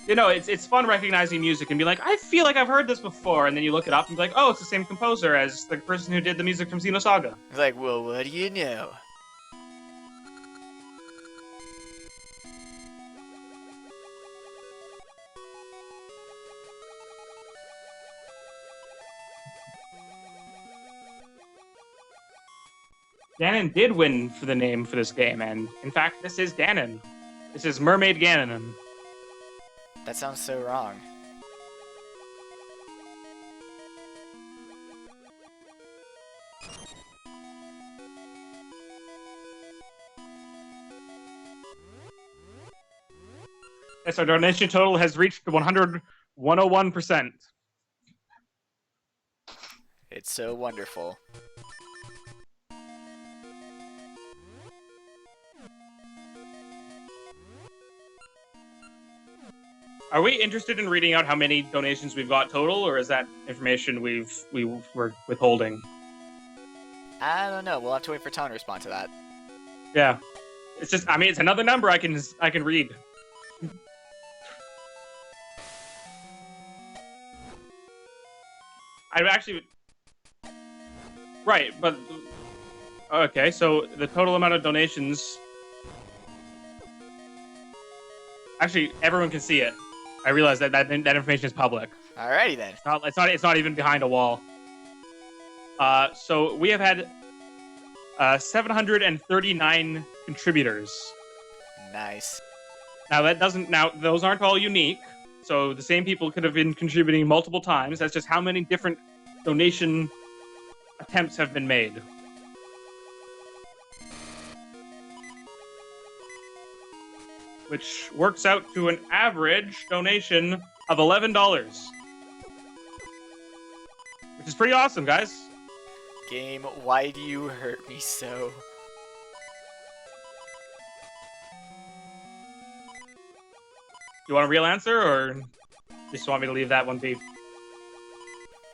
You know, it's fun recognizing music and be like, I feel like I've heard this before, and then you look it up and be like, oh, it's the same composer as the person who did the music from Xenosaga. It's like, well, what do you know? Ganon did win for the name for this game, and in fact, this is Ganon. This is Mermaid Ganon. That sounds so wrong. Yes, our donation total has reached 101%. That's so wonderful. Are we interested in reading out how many donations we've got total, or is that information we were withholding? I don't know. We'll have to wait for Tom to respond to that. Yeah, it's just. I mean, it's another number I can read. I actually. Right, but okay. So the total amount of donations. Actually, everyone can see it. I realize that information is public. Alrighty then. It's not even behind a wall. So we have had 739 contributors. Nice. Now those aren't all unique. So the same people could have been contributing multiple times. That's just how many different donation attempts have been made. Which works out to an average donation of $11. Which is pretty awesome, guys. Game, why do you hurt me so? You want a real answer, or just want me to leave that one be?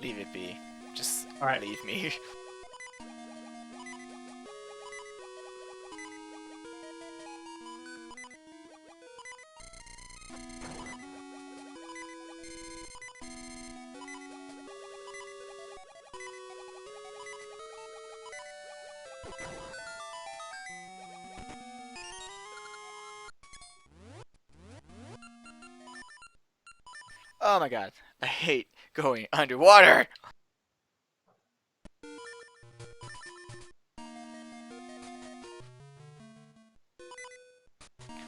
Leave it be. Just All right. leave me. Oh my god. I hate going underwater!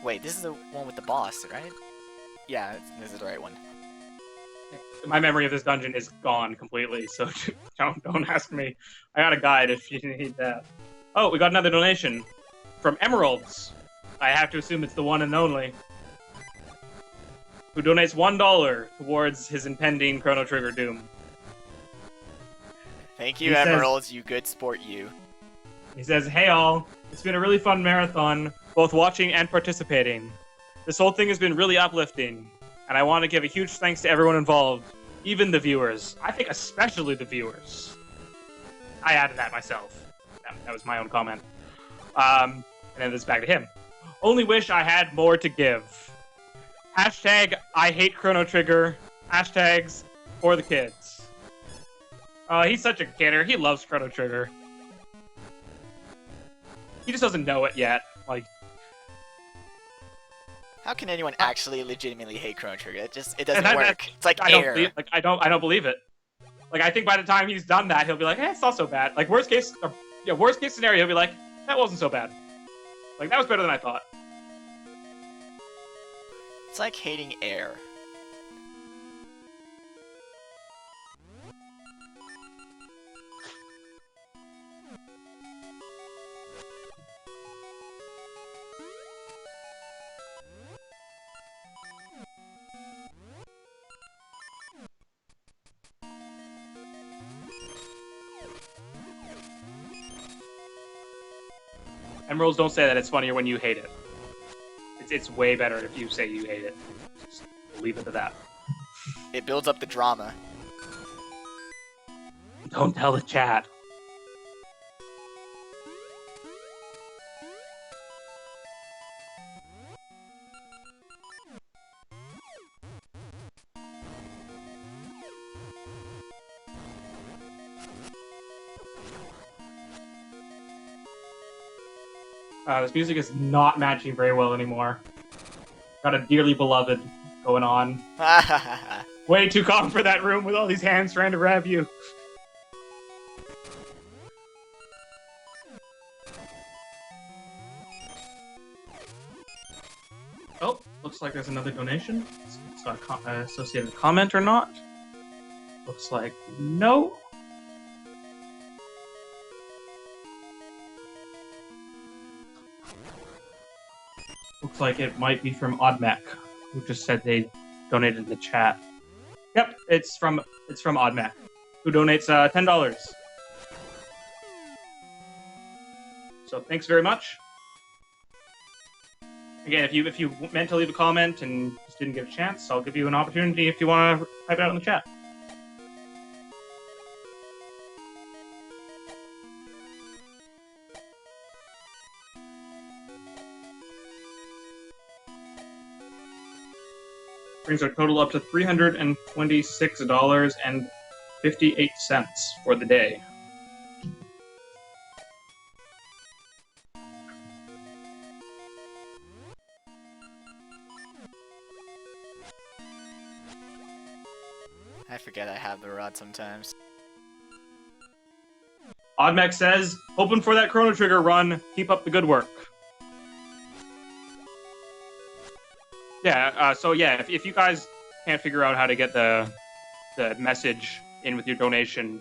Wait, this is the one with the boss, right? Yeah, this is the right one. My memory of this dungeon is gone completely, so don't ask me. I got a guide if you need that. Oh, we got another donation from Emeralds. I have to assume it's the one and only. Who donates $1 towards his impending Chrono Trigger doom. Thank you, He says- Emeralds, you good sport, you. He says, "Hey all, it's been a really fun marathon, both watching and participating. This whole thing has been really uplifting, and I want to give a huge thanks to everyone involved, even the viewers. I think especially the viewers." I added that myself. That was my own comment. And then it's back to him. "Only wish I had more to give. Hashtag I hate Chrono Trigger. Hashtags for the kids." He's such a kidder. He loves Chrono Trigger. He just doesn't know it yet. Like, How can anyone actually legitimately hate Chrono Trigger? It doesn't And work. It's like I air. don't believe it. Like, I think by the time he's done that, he'll be like, it's not so bad. Like, worst case scenario, he'll be like, that wasn't so bad. Like, that was better than I thought. It's like hating air. Emeralds, don't say that. It's funnier when you hate it. It's way better if you say you hate it. Just leave it to that. It builds up the drama. Don't tell the chat. This music is not matching very well anymore. Got a dearly beloved going on. Way too calm for that room with all these hands trying to grab you. Oh, looks like there's another donation. It's got an associated comment or not. Looks like no. Looks like it might be from Oddmech, who just said they donated in the chat. Yep, it's from Oddmech, who donates $10. So thanks very much. Again, if you meant to leave a comment and just didn't get a chance, I'll give you an opportunity if you want to type it out in the chat. Brings our total up to $326.58 for the day. I forget I have the rod sometimes. Oddmech says, hoping for that Chrono Trigger run. Keep up the good work. Yeah, if you guys can't figure out how to get the message in with your donation,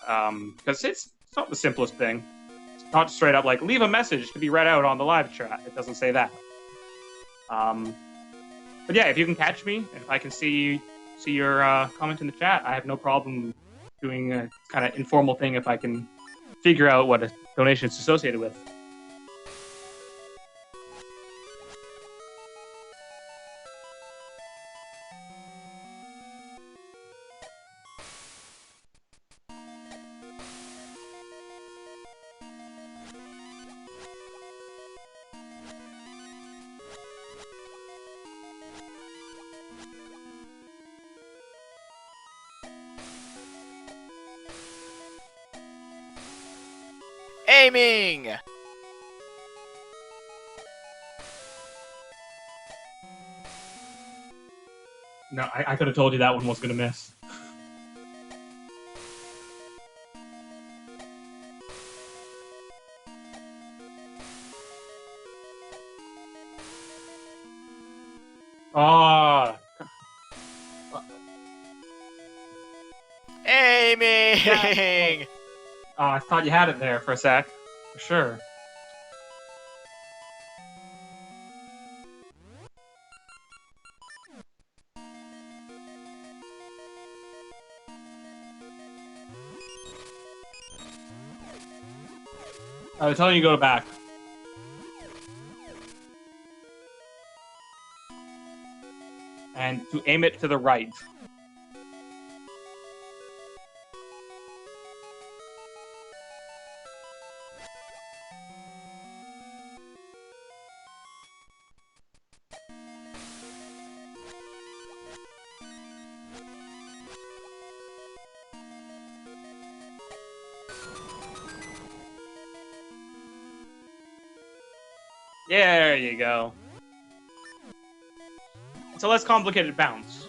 because it's not the simplest thing. It's not straight up like, leave a message to be read out on the live chat. It doesn't say that. But yeah, if you can catch me, if I can see your comment in the chat, I have no problem doing a kind of informal thing if I can figure out what a donation is associated with. Aiming! No, I could have told you that one was going to miss. Ah. Aiming! Oh, I thought you had it there for a sec. For sure. I was telling you to go back. And to aim it to the right. There you go. It's a less complicated bounce.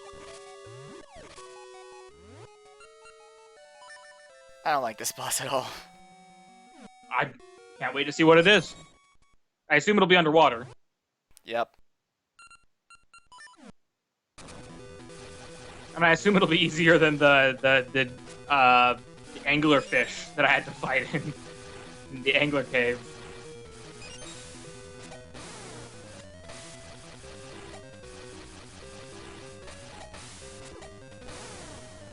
I don't like this boss at all. I can't wait to see what it is. I assume it'll be underwater. Yep. And I assume it'll be easier than the angler fish that I had to fight in the angler cave.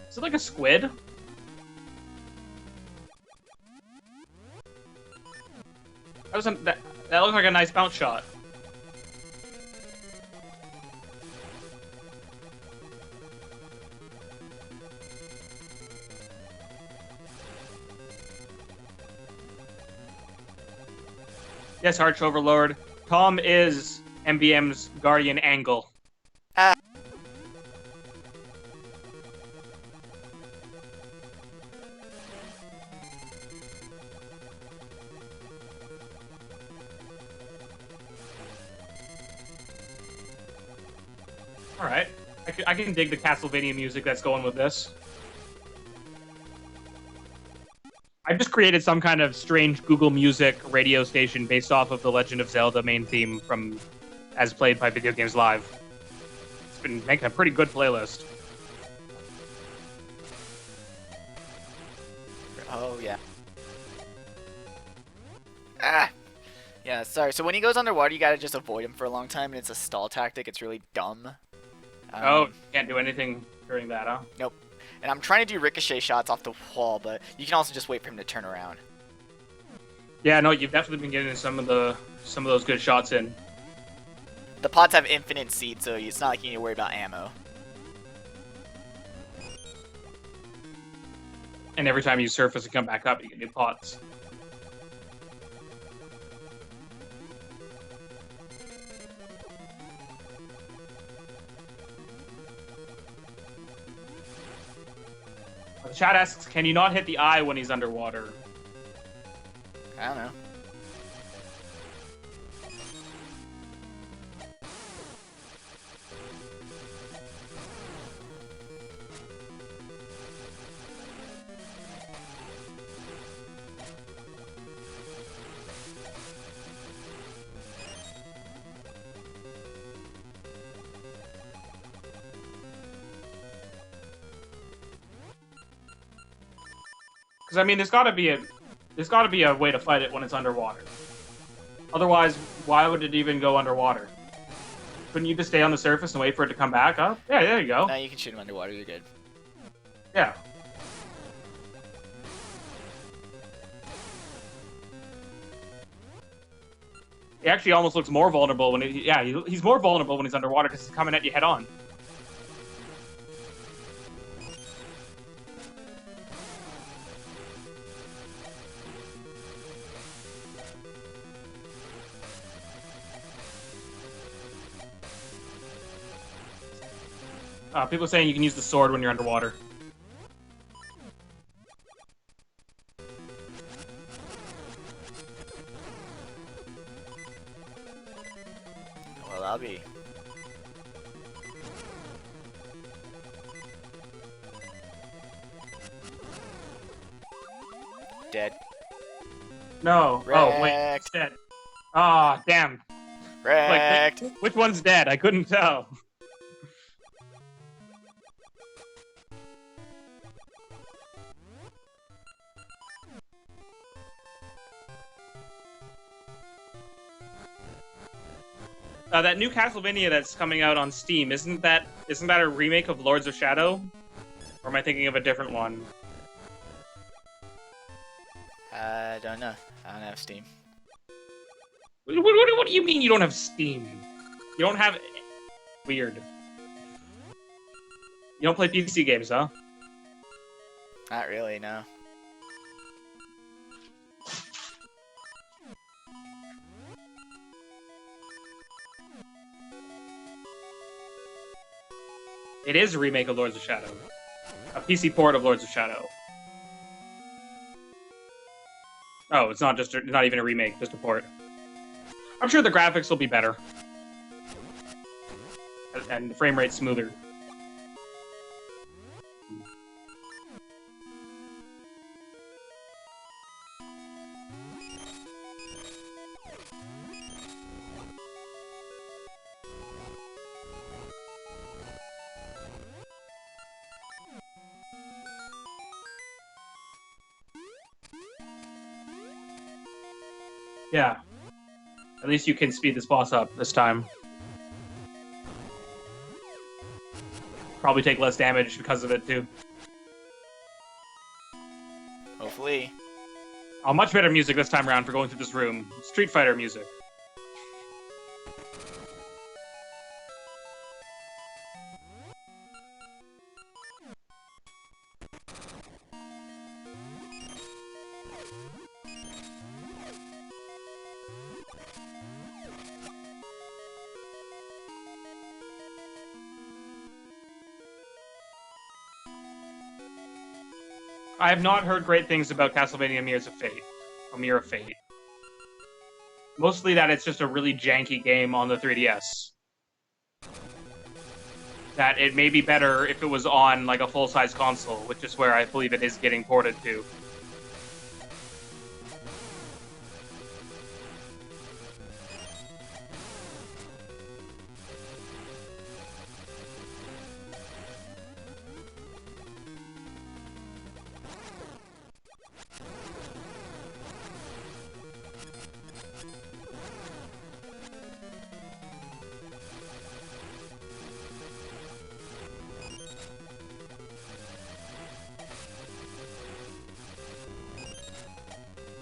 Is it like a squid? That looked like a nice bounce shot. Yes, Arch Overlord. Tom is MBM's guardian angle. Ah. Alright. I can dig the Castlevania music that's going with this. I've just created some kind of strange Google Music radio station based off of the Legend of Zelda main theme from as played by Video Games Live. It's been making a pretty good playlist. Oh, yeah. Ah! Yeah, sorry. So when he goes underwater, you gotta just avoid him for a long time, and it's a stall tactic. It's really dumb. Oh, can't do anything during that, huh? Nope. And I'm trying to do ricochet shots off the wall, but you can also just wait for him to turn around. Yeah, no, you've definitely been getting some of those good shots in. The pots have infinite seed, so it's not like you need to worry about ammo. And every time you surface and come back up, you get new pots. The chat asks, can you not hit the eye when he's underwater? I don't know. Because I mean, there's got to be a way to fight it when it's underwater. Otherwise, why would it even go underwater? Couldn't you just stay on the surface and wait for it to come back up? Yeah, there you go. No, you can shoot him underwater. You're good. Yeah. He actually almost looks more vulnerable when he's more vulnerable when he's underwater because he's coming at you head on. People saying you can use the sword when you're underwater. Well, I'll be. Dead. No. Wrecked. Oh, wait. It's dead. Ah, oh, damn. Wrecked. Like, which one's dead? I couldn't tell. That new Castlevania that's coming out on Steam, isn't that a remake of Lords of Shadow? Or am I thinking of a different one? I don't know. I don't have Steam. What do you mean you don't have Steam? You don't have... Weird. You don't play PC games, huh? Not really, no. It is a remake of Lords of Shadow. A PC port of Lords of Shadow. Oh, it's not even a remake, just a port. I'm sure the graphics will be better. And the frame rate's smoother. Yeah. At least you can speed this boss up this time. Probably take less damage because of it, too. Hopefully. Oh, much better music this time around for going through this room. Street Fighter music. I have not heard great things about Castlevania Mirrors of Fate. Or Mirror of Fate. Mostly that it's just a really janky game on the 3DS. That it may be better if it was on like a full-size console, which is where I believe it is getting ported to.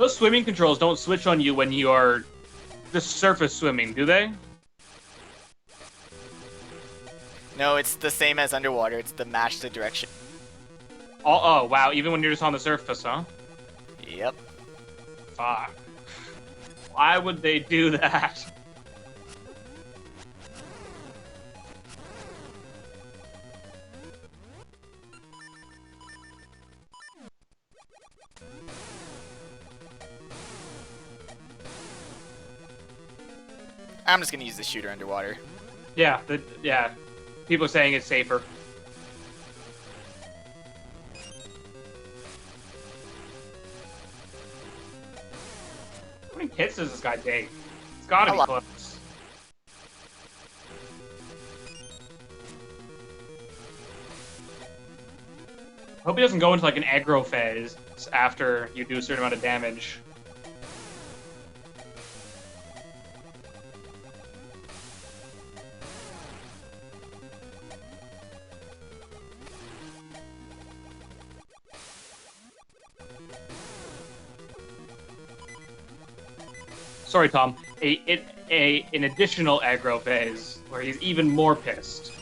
Those swimming controls don't switch on you when you are just surface swimming, do they? No, it's the same as underwater. It's the match the direction. Oh, wow. Even when you're just on the surface, huh? Yep. Fuck. Why would they do that? I'm just gonna use the shooter underwater. Yeah, people are saying it's safer. How many hits does this guy take? It's gotta A be lot. close. Hope he doesn't go into like an aggro phase after you do a certain amount of damage. Sorry, Tom. An additional aggro phase where he's even more pissed.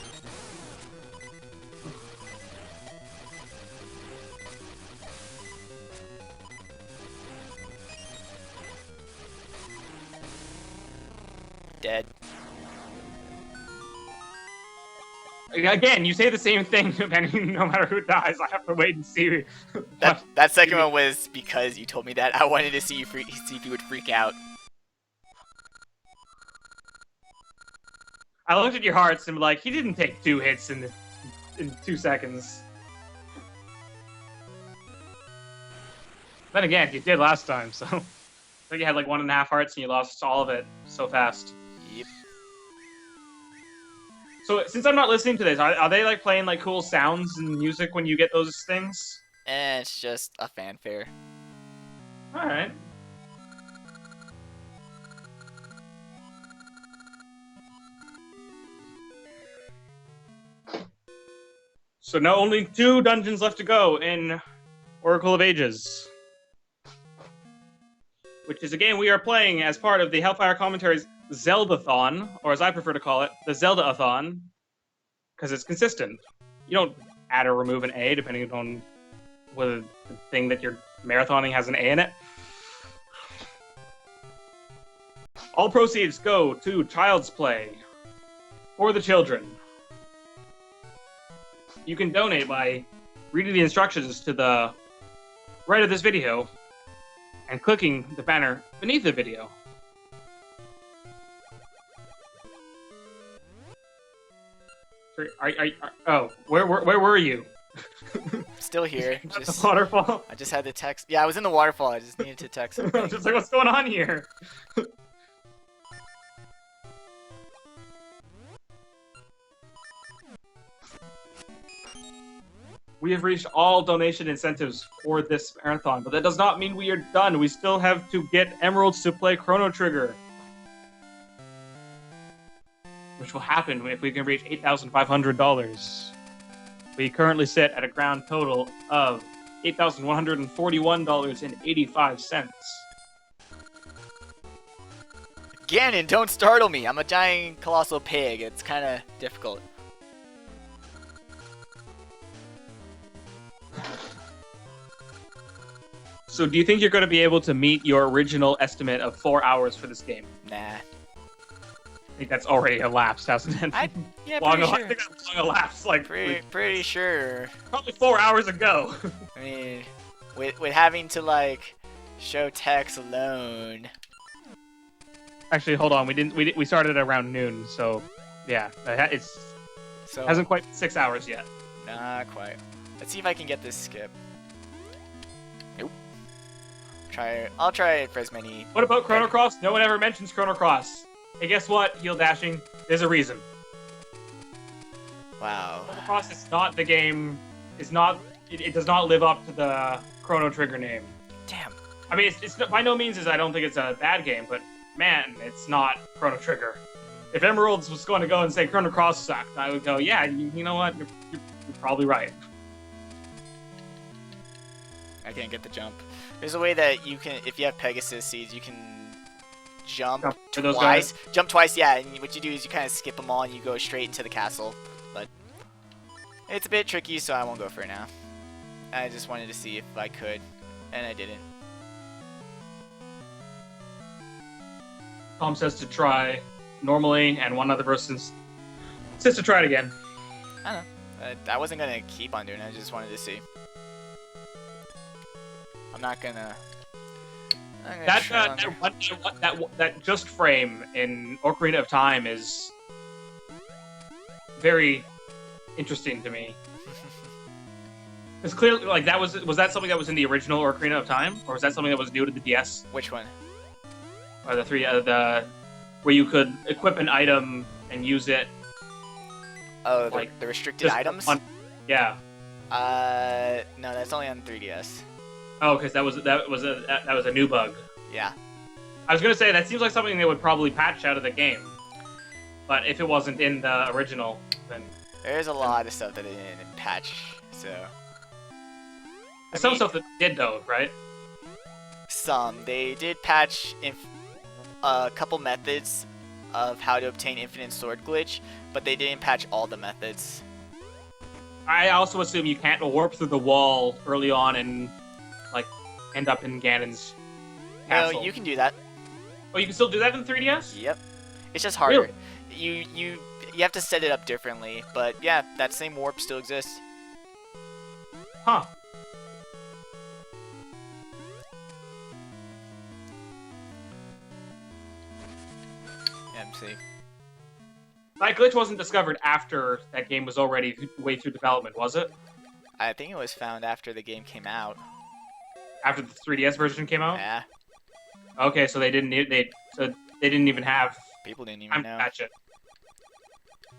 Dead. Again, you say the same thing depending no matter who dies. I have to wait and see. That second one was because you told me that. I wanted to see you see if you would freak out. I looked at your hearts and be like, he didn't take 2 hits in 2 seconds. Then again, you did last time, so I think you had like 1.5 hearts and you lost all of it so fast. Yep. So since I'm not listening to this, are they like playing like cool sounds and music when you get those things? It's just a fanfare. All right. So now only 2 dungeons left to go in Oracle of Ages, which is a game we are playing as part of the Hellfire Commentary's Zelda-thon, or as I prefer to call it, the Zelda-a-thon, because it's consistent. You don't add or remove an A depending on whether the thing that you're marathoning has an A in it. All proceeds go to Child's Play for the children. You can donate by reading the instructions to the right of this video and clicking the banner beneath the video. Where were you? Still here. The Just waterfall? I just had to text. Yeah, I was in the waterfall. I just needed to text I something. was just like, what's going on here? We have reached all donation incentives for this marathon, but that does not mean we are done. We still have to get emeralds to play Chrono Trigger, which will happen if we can reach $8,500. We currently sit at a grand total of $8,141.85. Ganon, don't startle me. I'm a giant colossal pig. It's kind of difficult. So do you think you're going to be able to meet your original estimate of 4 hours for this game? Nah. I think that's already elapsed, hasn't it? Yeah, long, pretty I sure. think that's long elapsed, like Pretty sure. probably 4 hours ago. I mean, with having to like show text alone. Actually, hold on. We started at around noon, so yeah, it's So hasn't quite been 6 hours yet. not quite. Let's see if I can get this skip. Nope. I'll try it for as many. What about Chrono Cross? No one ever mentions Chrono Cross. Hey, guess what? Heel dashing. There's a reason. Wow. Chrono Cross is not the game. Is not. It does not live up to the Chrono Trigger name. Damn. I mean, it's by no means I don't think it's a bad game, but man, it's not Chrono Trigger. If Emeralds was going to go and say Chrono Cross sucked, I would go, yeah, you know what? You're probably right. I can't get the jump. There's a way that you can, if you have Pegasus seeds, you can jump For those twice. guys? Jump twice, yeah. And what you do is you kind of skip them all and you go straight into the castle. But it's a bit tricky, so I won't go for it now. I just wanted to see if I could, and I didn't. Tom says to try normally, and one other person says to try it again. I don't know. I wasn't gonna keep on doing it. I just wanted to see. I'm not gonna. That just frame in Ocarina of Time is very interesting to me. It's clearly like that was that something that was in the original Ocarina of Time, or was that something that was new to the DS? Which one? Or the where you could equip an item and use it. Oh, like, the restricted items? Yeah. No, that's only on 3DS. Oh, because that was a new bug. Yeah. I was gonna say that seems like something they would probably patch out of the game, but if it wasn't in the original, then There's a lot of stuff that they didn't patch, so. some stuff that did though, right? Some. They did patch a couple methods of how to obtain infinite sword glitch, but they didn't patch all the methods. I also assume you can't warp through the wall early on and like end up in Ganon's castle. No, you can do that. Oh, you can still do that in 3DS? Yep. It's just harder. Really? You have to set it up differently, but yeah, that same warp still exists. Huh. MC. That glitch wasn't discovered after that game was already way through development, was it? I think it was found after the game came out. After the 3DS version came out? Yeah. Okay, so they didn't even have People didn't even time to know. patch it.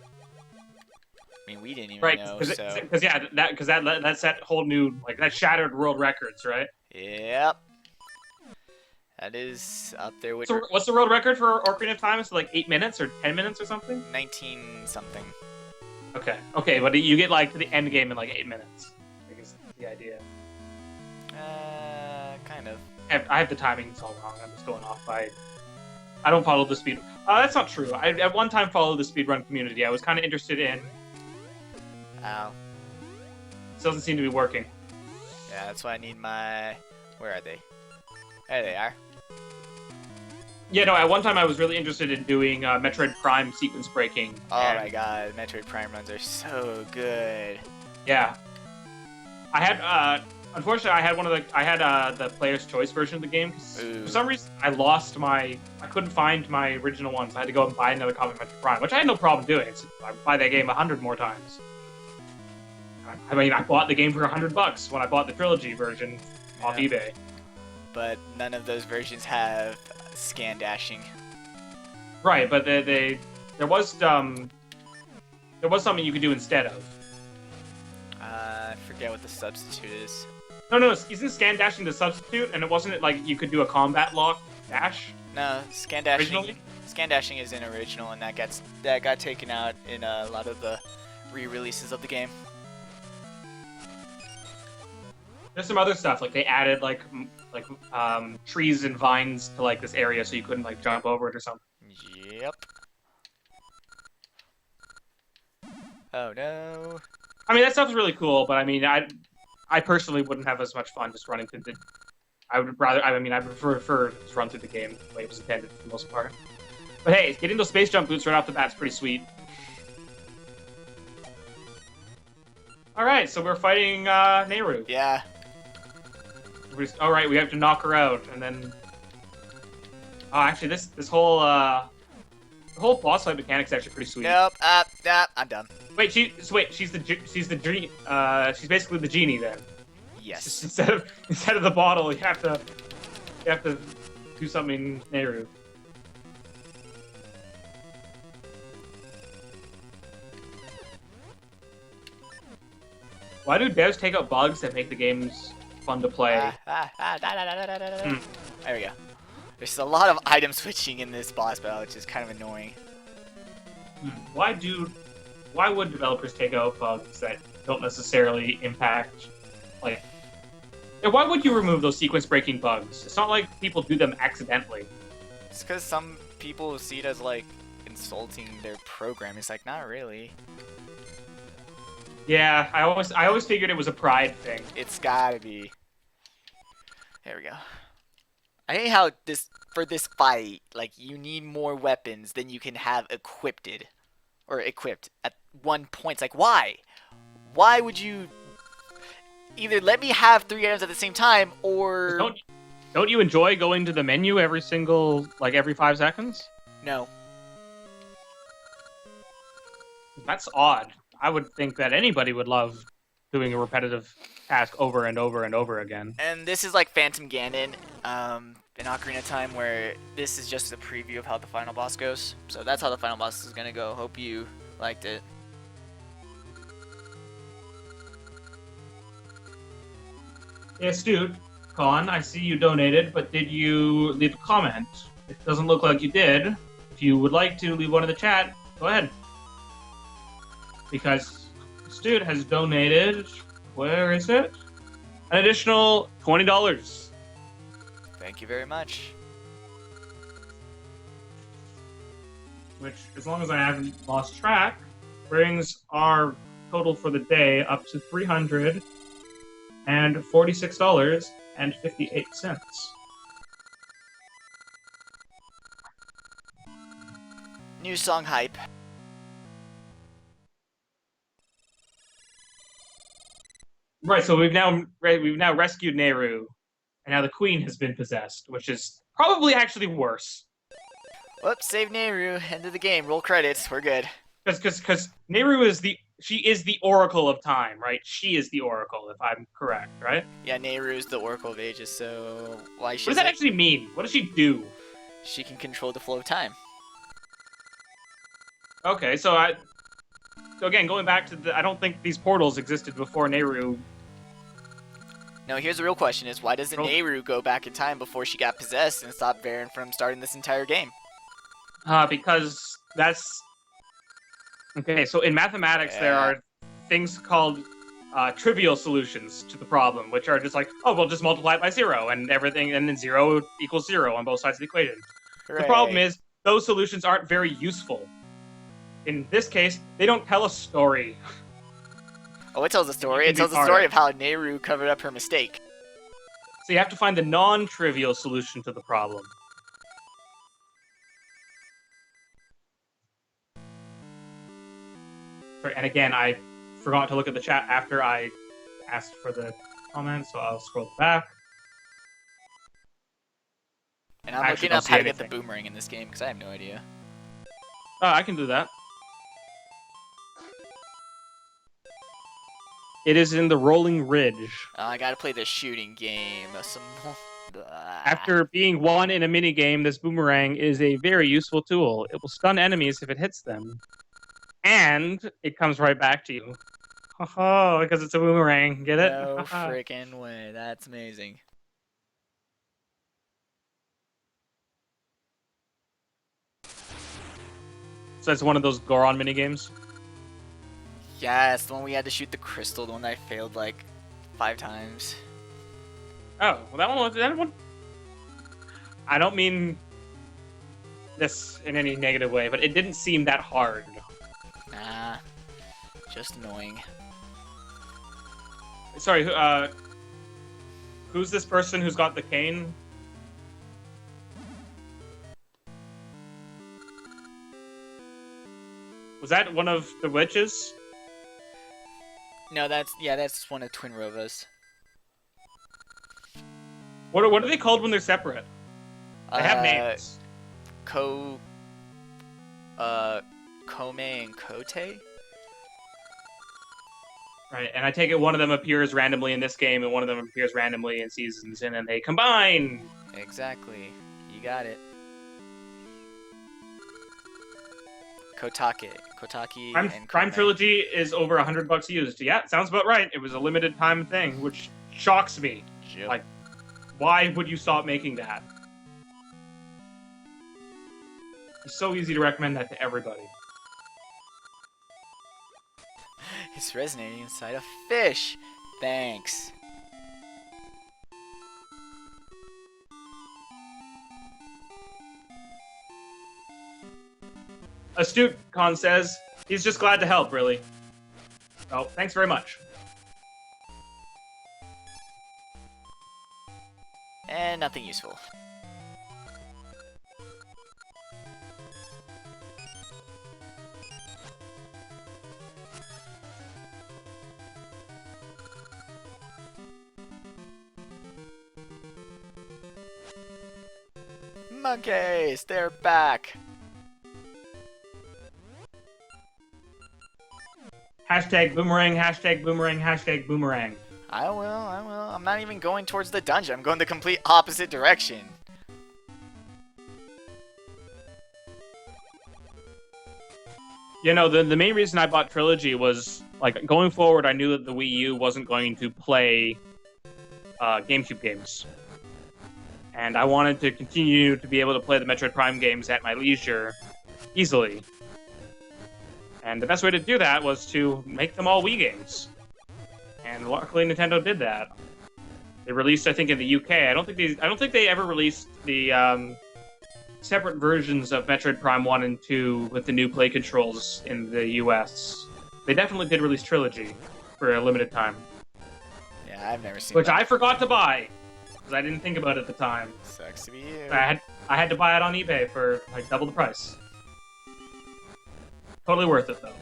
I mean, we didn't even Right, know, because so. that set whole new, like, that shattered world records, right? Yep. That is up there with So what's the world record for Ocarina of Time? Is it like 8 minutes or 10 minutes or something? 19 something. Okay, but you get like to the end game in like 8 minutes. I guess that's the idea. Kind of. I have the timings all wrong. I'm just going off by. I don't follow the speed. That's not true. I at one time followed the speedrun community. I was kind of interested in. Ow. It doesn't seem to be working. Yeah, that's why I need my. Where are they? There they are. Yeah, no. At one time, I was really interested in doing Metroid Prime sequence breaking. Oh my god, Metroid Prime runs are so good. Yeah. I had. Unfortunately, I had the player's choice version of the game. For some reason, I couldn't find my original ones. I had to go and buy another copy of Metroid Prime, which I had no problem doing. I buy that game 100 more times. I mean, I bought the game for $100 when I bought the trilogy version off eBay. But none of those versions have scan dashing. Right, but there was something you could do instead of. I forget what the substitute is. No, isn't scan dashing the substitute? And it wasn't like you could do a combat lock dash? No, scan dashing. Originally? Scan dashing is in original, and that got taken out in a lot of the re-releases of the game. There's some other stuff like they added like trees and vines to like this area so you couldn't like jump over it or something. Yep. Oh no. I mean that stuff's really cool, but I mean I personally wouldn't have as much fun just running through the. I prefer to run through the game the way it was intended for the most part. But hey, getting those space jump boots right off the bat is pretty sweet. All right, so we're fighting Nehru. Yeah. All right, we have to knock her out, and then. Oh, actually, this whole the whole boss fight mechanic's actually pretty sweet. Nope. I'm done. Wait, she's basically the genie then. Yes. Just instead of the bottle, you have to do something Nehru. Why do devs take out bugs that make the games fun to play? There we go. There's a lot of item switching in this boss battle, which is kind of annoying. Why would developers take out bugs that don't necessarily impact, like, Yeah, why would you remove those sequence-breaking bugs? It's not like people do them accidentally. It's because some people see it as like insulting their program. It's like, not really. Yeah, I always figured it was a pride thing. It's gotta be. There we go. I hate how for this fight, like you need more weapons than you can have equipped at one point. It's like, why? Why would you either let me have 3 items at the same time, or Don't you enjoy going to the menu every 5 seconds? no? That's odd. I would think that anybody would love doing a repetitive task over and over and over again. And this is like Phantom Ganon, in Ocarina of Time, where this is just a preview of how the final boss goes. So that's how the final boss is gonna go. Hope you liked it. Yes, dude. Con, I see you donated, but did you leave a comment? It doesn't look like you did. If you would like to leave one in the chat, go ahead. Because this dude has donated, where is it? An additional $20. Thank you very much. Which, as long as I haven't lost track, brings our total for the day up to $346.58. New song hype. Right, so we've now rescued Nehru, and now the queen has been possessed, which is probably actually worse. Whoops, save Nehru. End of the game. Roll credits. We're good. Because Nehru is the Oracle of Time, right? She is the Oracle, if I'm correct, right? Yeah, Nehru is the Oracle of Ages, so why What does that actually mean? What does she do? She can control the flow of time. Okay, so again, going back to I don't think these portals existed before Nehru. No, here's the real question: is why doesn't Nehru go back in time before she got possessed and stop Varen from starting this entire game? Because that's okay. So in mathematics, there are things called trivial solutions to the problem, which are just like, oh, we'll just multiply it by 0, and everything, and then 0 equals 0 on both sides of the equation. Hooray. The problem is those solutions aren't very useful. In this case, they don't tell a story. Oh, it tells a story. It tells a story of how Nehru covered up her mistake. So you have to find the non-trivial solution to the problem. Sorry, and again, I forgot to look at the chat after I asked for the comment, so I'll scroll back. And I'm looking up how to get the boomerang in this game, because I have no idea. I can do that. It is in the Rolling Ridge. I gotta play the shooting game. After being won in a minigame, this boomerang is a very useful tool. It will stun enemies if it hits them. And it comes right back to you. Oh, because it's a boomerang. Get it? No freaking way. That's amazing. So it's one of those Goron minigames? Yeah, it's the one we had to shoot the crystal, the one that I failed like 5 times. Oh, well that one... I don't mean this in any negative way, but it didn't seem that hard. Nah, just annoying. Sorry, who's this person who's got the cane? Was that one of the witches? No, that's one of Twin Rovas. What are they called when they're separate? They have names. Kome and Kote? Right, and I take it one of them appears randomly in this game, and one of them appears randomly in Seasons, and then they combine! Exactly. You got it. Kotaki and Prime Trilogy is over $100 used. Yeah, sounds about right. It was a limited time thing, which shocks me. Yep. Like, why would you stop making that? It's so easy to recommend that to everybody. It's resonating inside a fish. Thanks. Astute Con says he's just glad to help, really. Oh, thanks very much. And nothing useful. Monkeys, they're back. Hashtag boomerang, hashtag boomerang, hashtag boomerang. I will. I'm not even going towards the dungeon. I'm going the complete opposite direction. You know, the main reason I bought Trilogy was, like, going forward, I knew that the Wii U wasn't going to play GameCube games. And I wanted to continue to be able to play the Metroid Prime games at my leisure easily. And the best way to do that was to make them all Wii games. And luckily Nintendo did that. They released, I think, in the UK. I don't think they ever released the separate versions of Metroid Prime 1 and 2 with the new play controls in the US. They definitely did release Trilogy for a limited time. Yeah, I've never seen Which that. I forgot to buy. Because I didn't think about it at the time. Sucks to be you. I had to buy it on eBay for like double the price. Totally worth it though.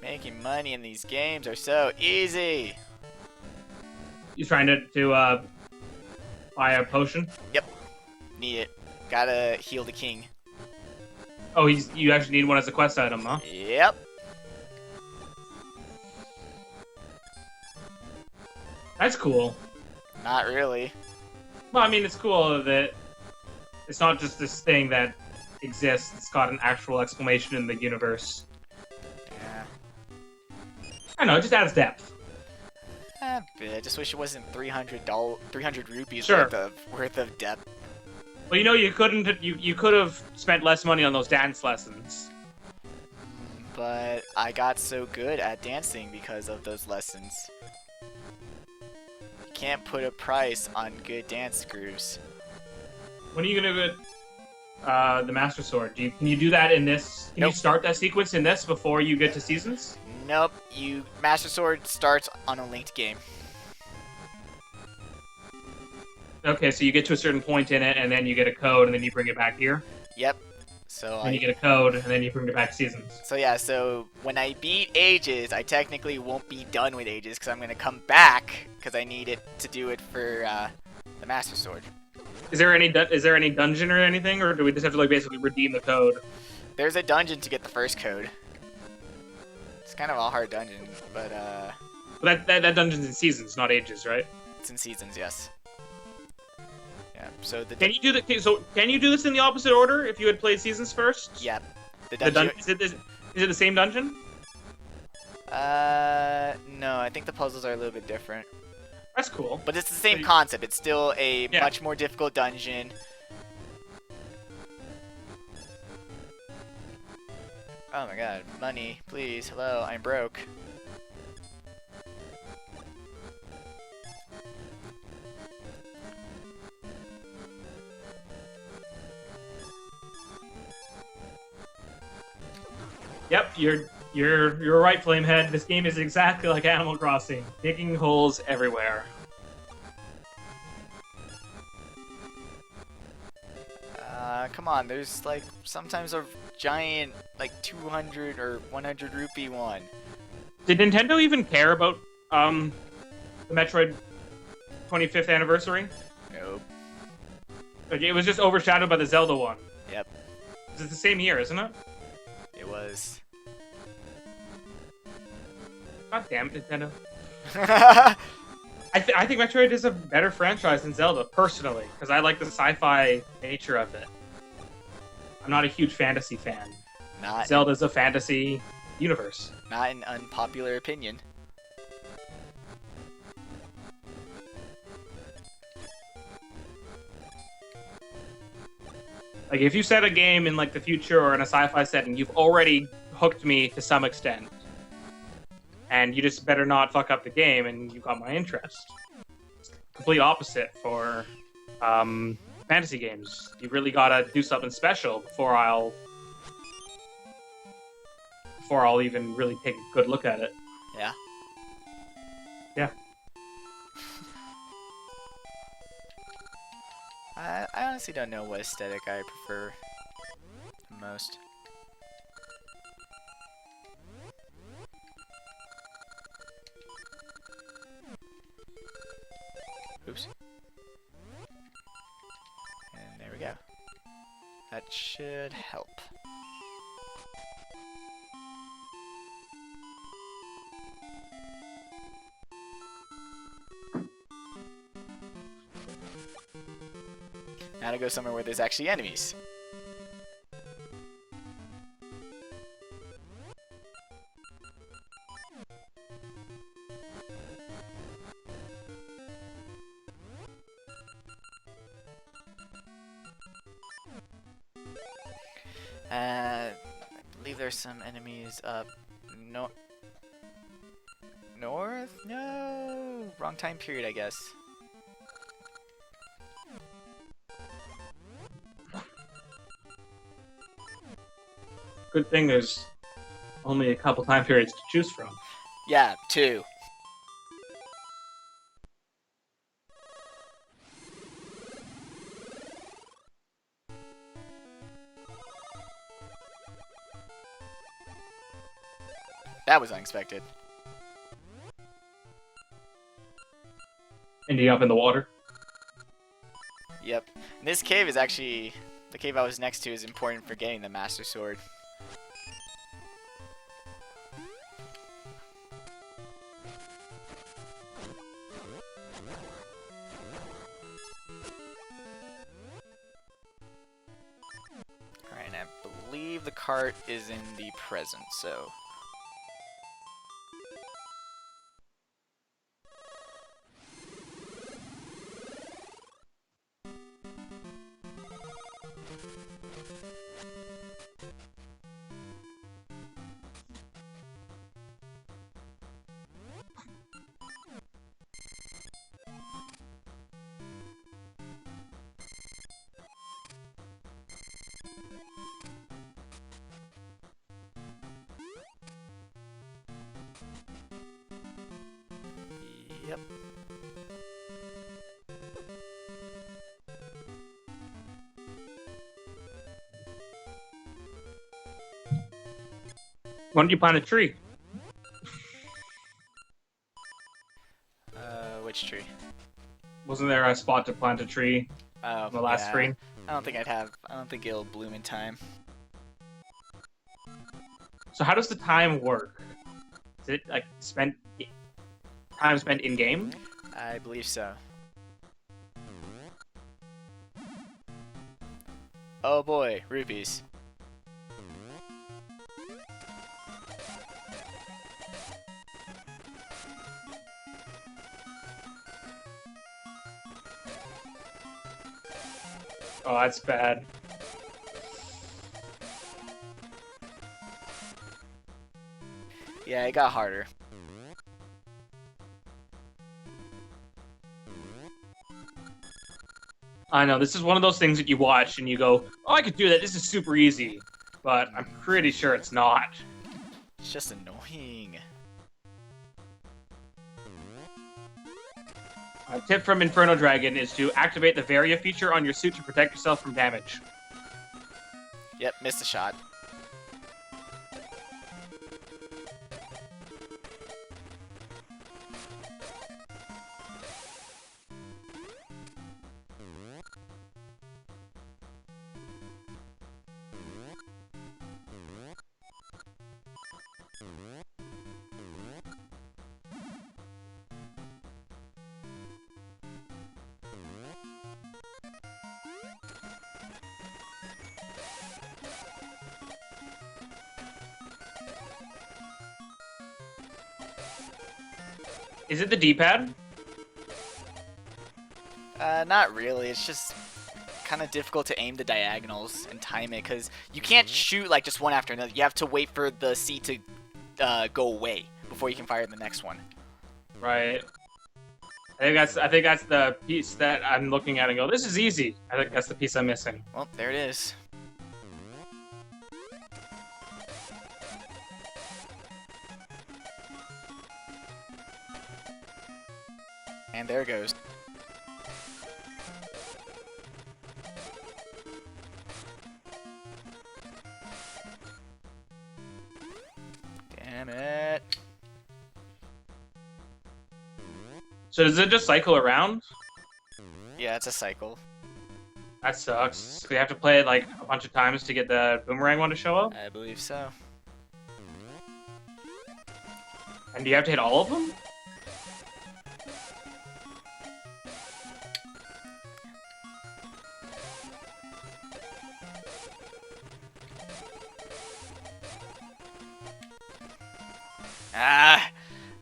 Making money in these games are so easy. You trying to buy a potion? Yep. Need it. Gotta heal the king. Oh, you actually need one as a quest item, huh? Yep. That's cool. Not really. Well, I mean, it's cool that it's not just this thing that exists. It's got an actual exclamation in the universe. Yeah. I know, it just adds depth. I just wish it wasn't 300 rupees Sure. worth of depth. Well, you know, you could have spent less money on those dance lessons. But I got so good at dancing because of those lessons. You can't put a price on good dance grooves. When are you gonna get the Master Sword? Can you do that in this? Can Nope. you start that sequence in this before you get to Seasons? Nope, Master Sword starts on a linked game. Okay, so you get to a certain point in it, and then you get a code, and then you bring it back here. Yep. So Then you get a code, and then you bring it back to Seasons. So yeah, so when I beat Ages, I technically won't be done with Ages because I'm gonna come back because I need it to do it for the Master Sword. Is there any dungeon or anything, or do we just have to like basically redeem the code? There's a dungeon to get the first code. It's kind of a hard dungeon, but But that dungeon's in Seasons, not Ages, right? it's in Seasons, yes. Yeah. So the Can you do can you do this in the opposite order if you had played Seasons first? yeah, the The dungeon. is it the same dungeon? No, I think the puzzles are a little bit different. That's cool. But it's the same you- concept. It's still a Yeah. much more difficult dungeon. Oh my god, money, please. Hello, I'm broke. Yep, you're right, Flamehead. This game is exactly like Animal Crossing, digging holes everywhere. Come on, there's like sometimes a giant like 200 or 100 rupee one. Did Nintendo even care about the Metroid 25th anniversary? Nope. Like, it was just overshadowed by the Zelda one. Yep, It's the same year, isn't it? it was. God damn it, Nintendo. I think Metroid is a better franchise than Zelda, personally, because I like the sci-fi nature of it. I'm not a huge fantasy fan. Not Zelda's a fantasy universe. not an unpopular opinion. Like, if you set a game in, like, the future or in a sci-fi setting, you've already hooked me to some extent. And you just better not fuck up the game, and you got my interest. complete opposite for fantasy games. You really gotta do something special before I'll even really take a good look at it. Yeah. Yeah. I honestly don't know what aesthetic I prefer the most. Oops. And there we go. That should help. Now to go somewhere where there's actually enemies. I believe there's some enemies up north? No! Wrong time period, I guess. Good thing there's only a couple time periods to choose from. Yeah, 2. That was unexpected. Ending up in the water. Yep. And this cave is actually... The cave I was next to is important for getting the Master Sword. Alright, and I believe the cart is in the present, so... Yep. Why don't you plant a tree? Which tree? Wasn't there a spot to plant a tree Oh, on the last yeah. screen? I don't think it'll bloom in time. So how does the time work? Is it like time spent in game? I believe so. Oh boy, rupees. Oh, that's bad. Yeah, it got harder. I know, this is one of those things that you watch and you go, oh, I could do that, this is super easy. But I'm pretty sure it's not. It's just annoying. A tip from Inferno Dragon is to activate the Varia feature on your suit to protect yourself from damage. Yep, missed a shot. Is it the D-pad? Not really. It's just kind of difficult to aim the diagonals and time it because you can't shoot like just one after another. You have to wait for the seed to go away before you can fire the next one. Right. I think that's the piece that I'm looking at and go, this is easy. I think that's the piece I'm missing. Well, there it is. And there it goes. Damn it. So does it just cycle around? Yeah, it's a cycle. That sucks. So you have to play it like a bunch of times to get the boomerang one to show up? I believe so. And do you have to hit all of them?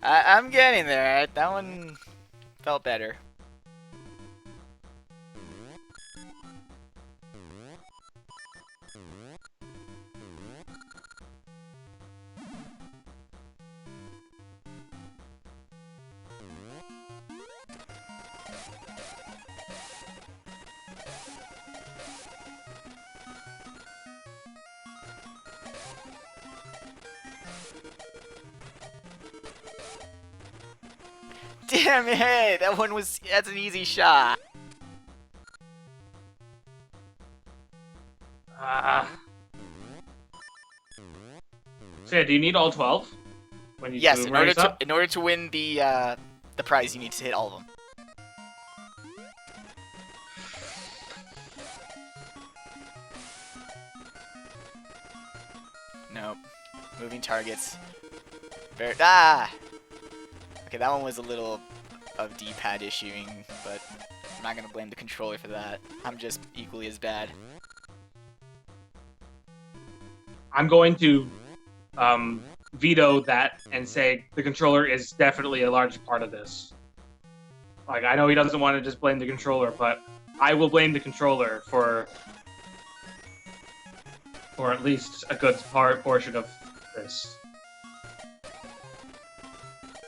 I'm getting there. That one felt better. Damn it! That's an easy shot. So yeah, do you need all 12? When you Yes, boomerangs up? in order to win the prize, you need to hit all of them. Nope. Moving targets. Okay, that one was a little of D-pad issuing, but I'm not gonna blame the controller for that. I'm just equally as bad. I'm going to veto that and say the controller is definitely a large part of this. Like, I know he doesn't want to just blame the controller, but I will blame the controller for at least a good portion of this.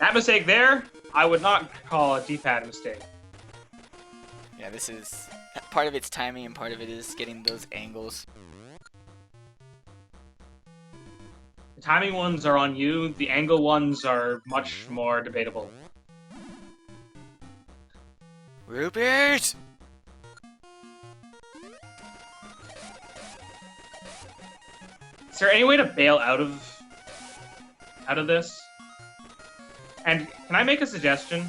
That mistake there, I would not call a D-pad mistake. Yeah, this is... part of it's timing and part of it is getting those angles. The timing ones are on you, the angle ones are much more debatable. Rupert! Is there any way to bail out of this? And can I make a suggestion?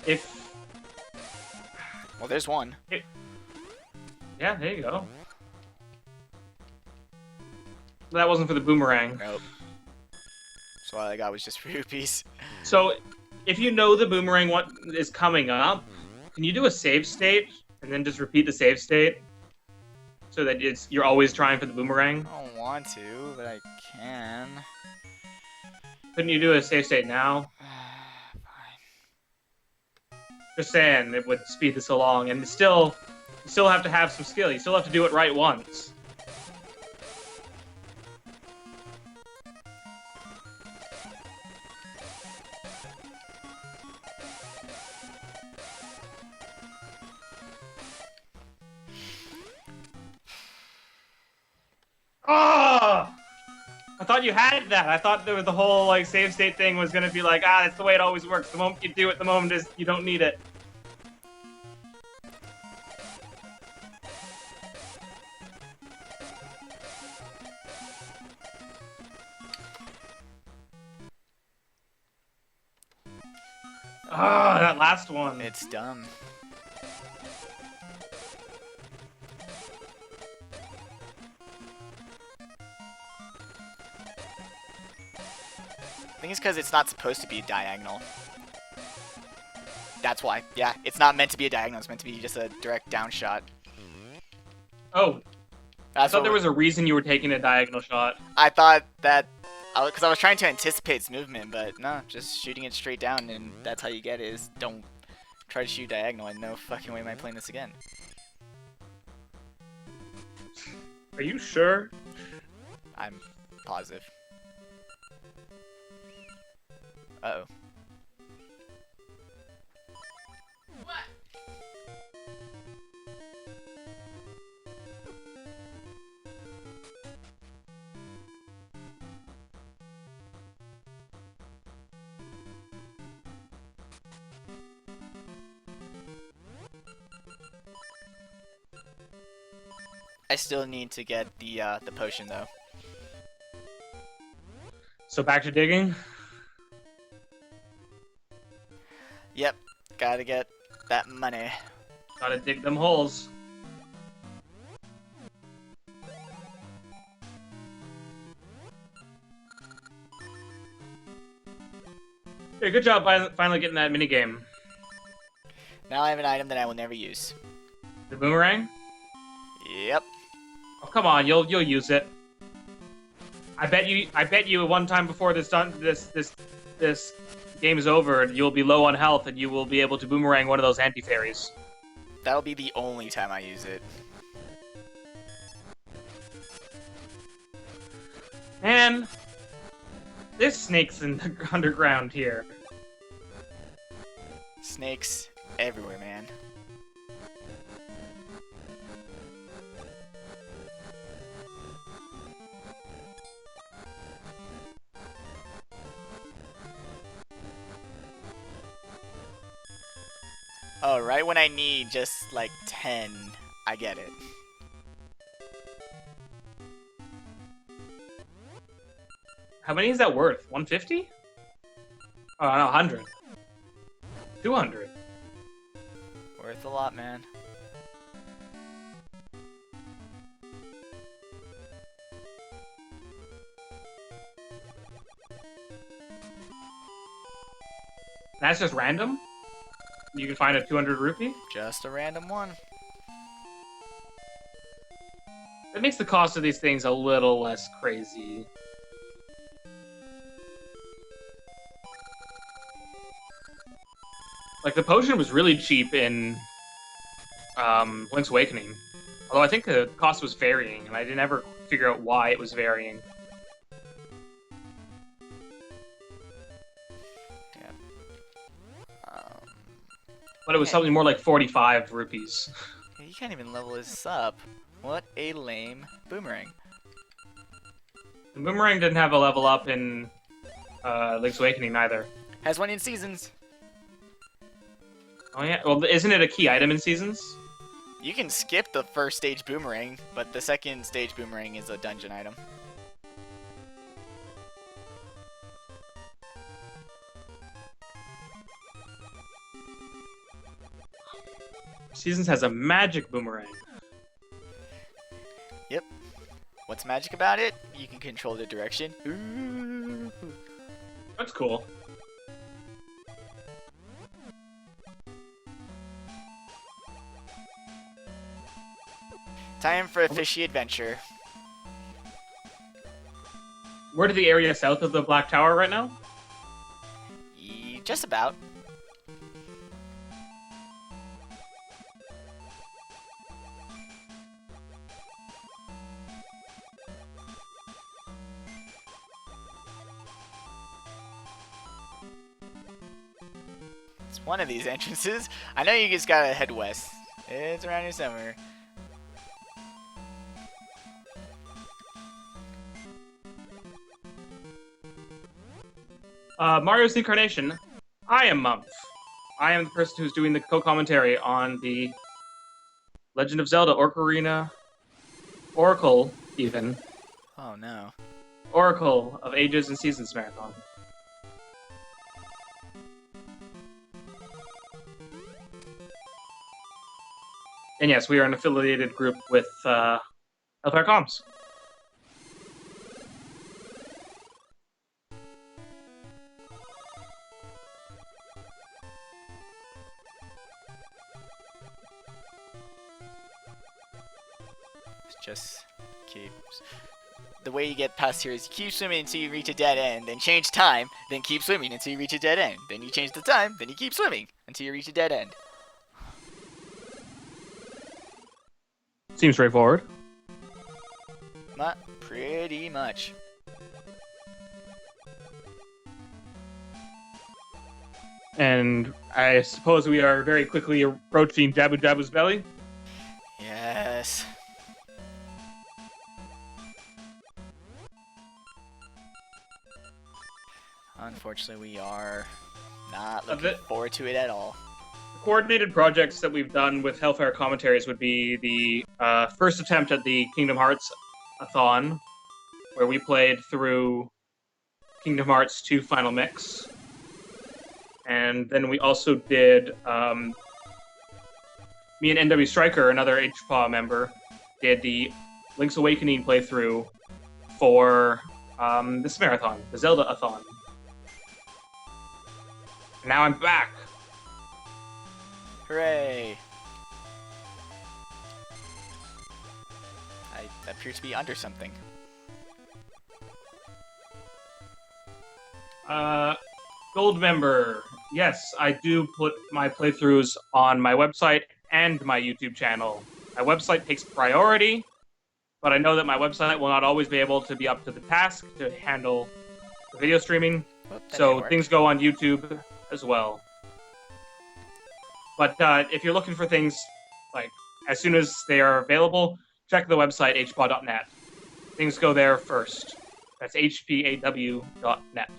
If... Well, there's one. Yeah, there you go. That wasn't for the boomerang. Nope. So all I got was just rupees. So, if you know the boomerang one is coming up, can you do a save state and then just repeat the save state? So that you're always trying for the boomerang? I don't want to, but I can. Couldn't you do a save state now? Fine. Just saying, it would speed this along, and you still have to have some skill. You still have to do it right once. Oh! I thought you had that. I thought there was the whole like save state thing was gonna be like, that's the way it always works. The moment you do it, the moment is you don't need it. That last one. It's dumb. I think it's because it's not supposed to be diagonal. That's why. Yeah, it's not meant to be a diagonal. It's meant to be just a direct down shot. Oh. I That's thought there was a reason you were taking a diagonal shot. I thought that... Because I was trying to anticipate its movement, but no, just shooting it straight down, and that's how you get it, is don't try to shoot diagonal, and no fucking way am I playing this again. Are you sure? I'm positive. Uh-oh. I still need to get the potion though. So back to digging. Yep, gotta get that money. Gotta dig them holes. Yeah, good job finally getting that minigame. Now I have an item that I will never use. The boomerang? Yep. Oh, come on, you'll use it. I bet you one time before this game is over, you'll be low on health and you will be able to boomerang one of those anti-fairies. That'll be the only time I use it. Man, there's snakes in the underground here. Snakes everywhere, man. Oh, right when I need just like 10, I get it. How many is that worth? 150? Oh, no, 100. 200. Worth a lot, man. That's just random? You can find a 200 rupee? Just a random one. That makes the cost of these things a little less crazy. Like, the potion was really cheap in Link's Awakening. Although I think the cost was varying, and I didn't ever figure out why it was varying. Yeah. But it was something more like 45 rupees. You can't even level this up. What a lame boomerang. The boomerang didn't have a level up in Link's Awakening either. Has one in Seasons. Oh yeah, well isn't it a key item in Seasons? You can skip the first stage boomerang, but the second stage boomerang is a dungeon item. Seasons has a magic boomerang. Yep. What's magic about it? You can control the direction. Ooh. That's cool. Time for a fishy adventure. We're to the area south of the Black Tower right now? Just about. It's one of these entrances. I know you just gotta head west. It's around here somewhere. Mario's Incarnation. I am Mumph. I am the person who's doing the co-commentary on the Legend of Zelda Ocarina Oracle, even. Oh no. Oracle of Ages and Seasons Marathon. And yes, we are an affiliated group with Hellfire Comms. Just keep. The way you get past here is you keep swimming until you reach a dead end, then change time, then keep swimming until you reach a dead end. Then you change the time, then you keep swimming until you reach a dead end. Seems straightforward. Not pretty much. And I suppose we are very quickly approaching Jabu Jabu's belly. Yes. Unfortunately, we are not looking forward to it at all. coordinated projects that we've done with Hellfire Commentaries would be the first attempt at the Kingdom Hearts-a-thon, where we played through Kingdom Hearts 2 Final Mix. And then we also did, me and NW Striker, another HPAW member, did the Link's Awakening playthrough for this marathon, the Zelda-a-thon. Now I'm back. Hooray! I appear to be under something. Gold member. Yes, I do put my playthroughs on my website and my YouTube channel. My website takes priority, but I know that my website will not always be able to be up to the task to handle the video streaming, so things go on YouTube as well. But if you're looking for things, like, as soon as they are available, check the website, hpaw.net. Things go there first. That's hpaw.net.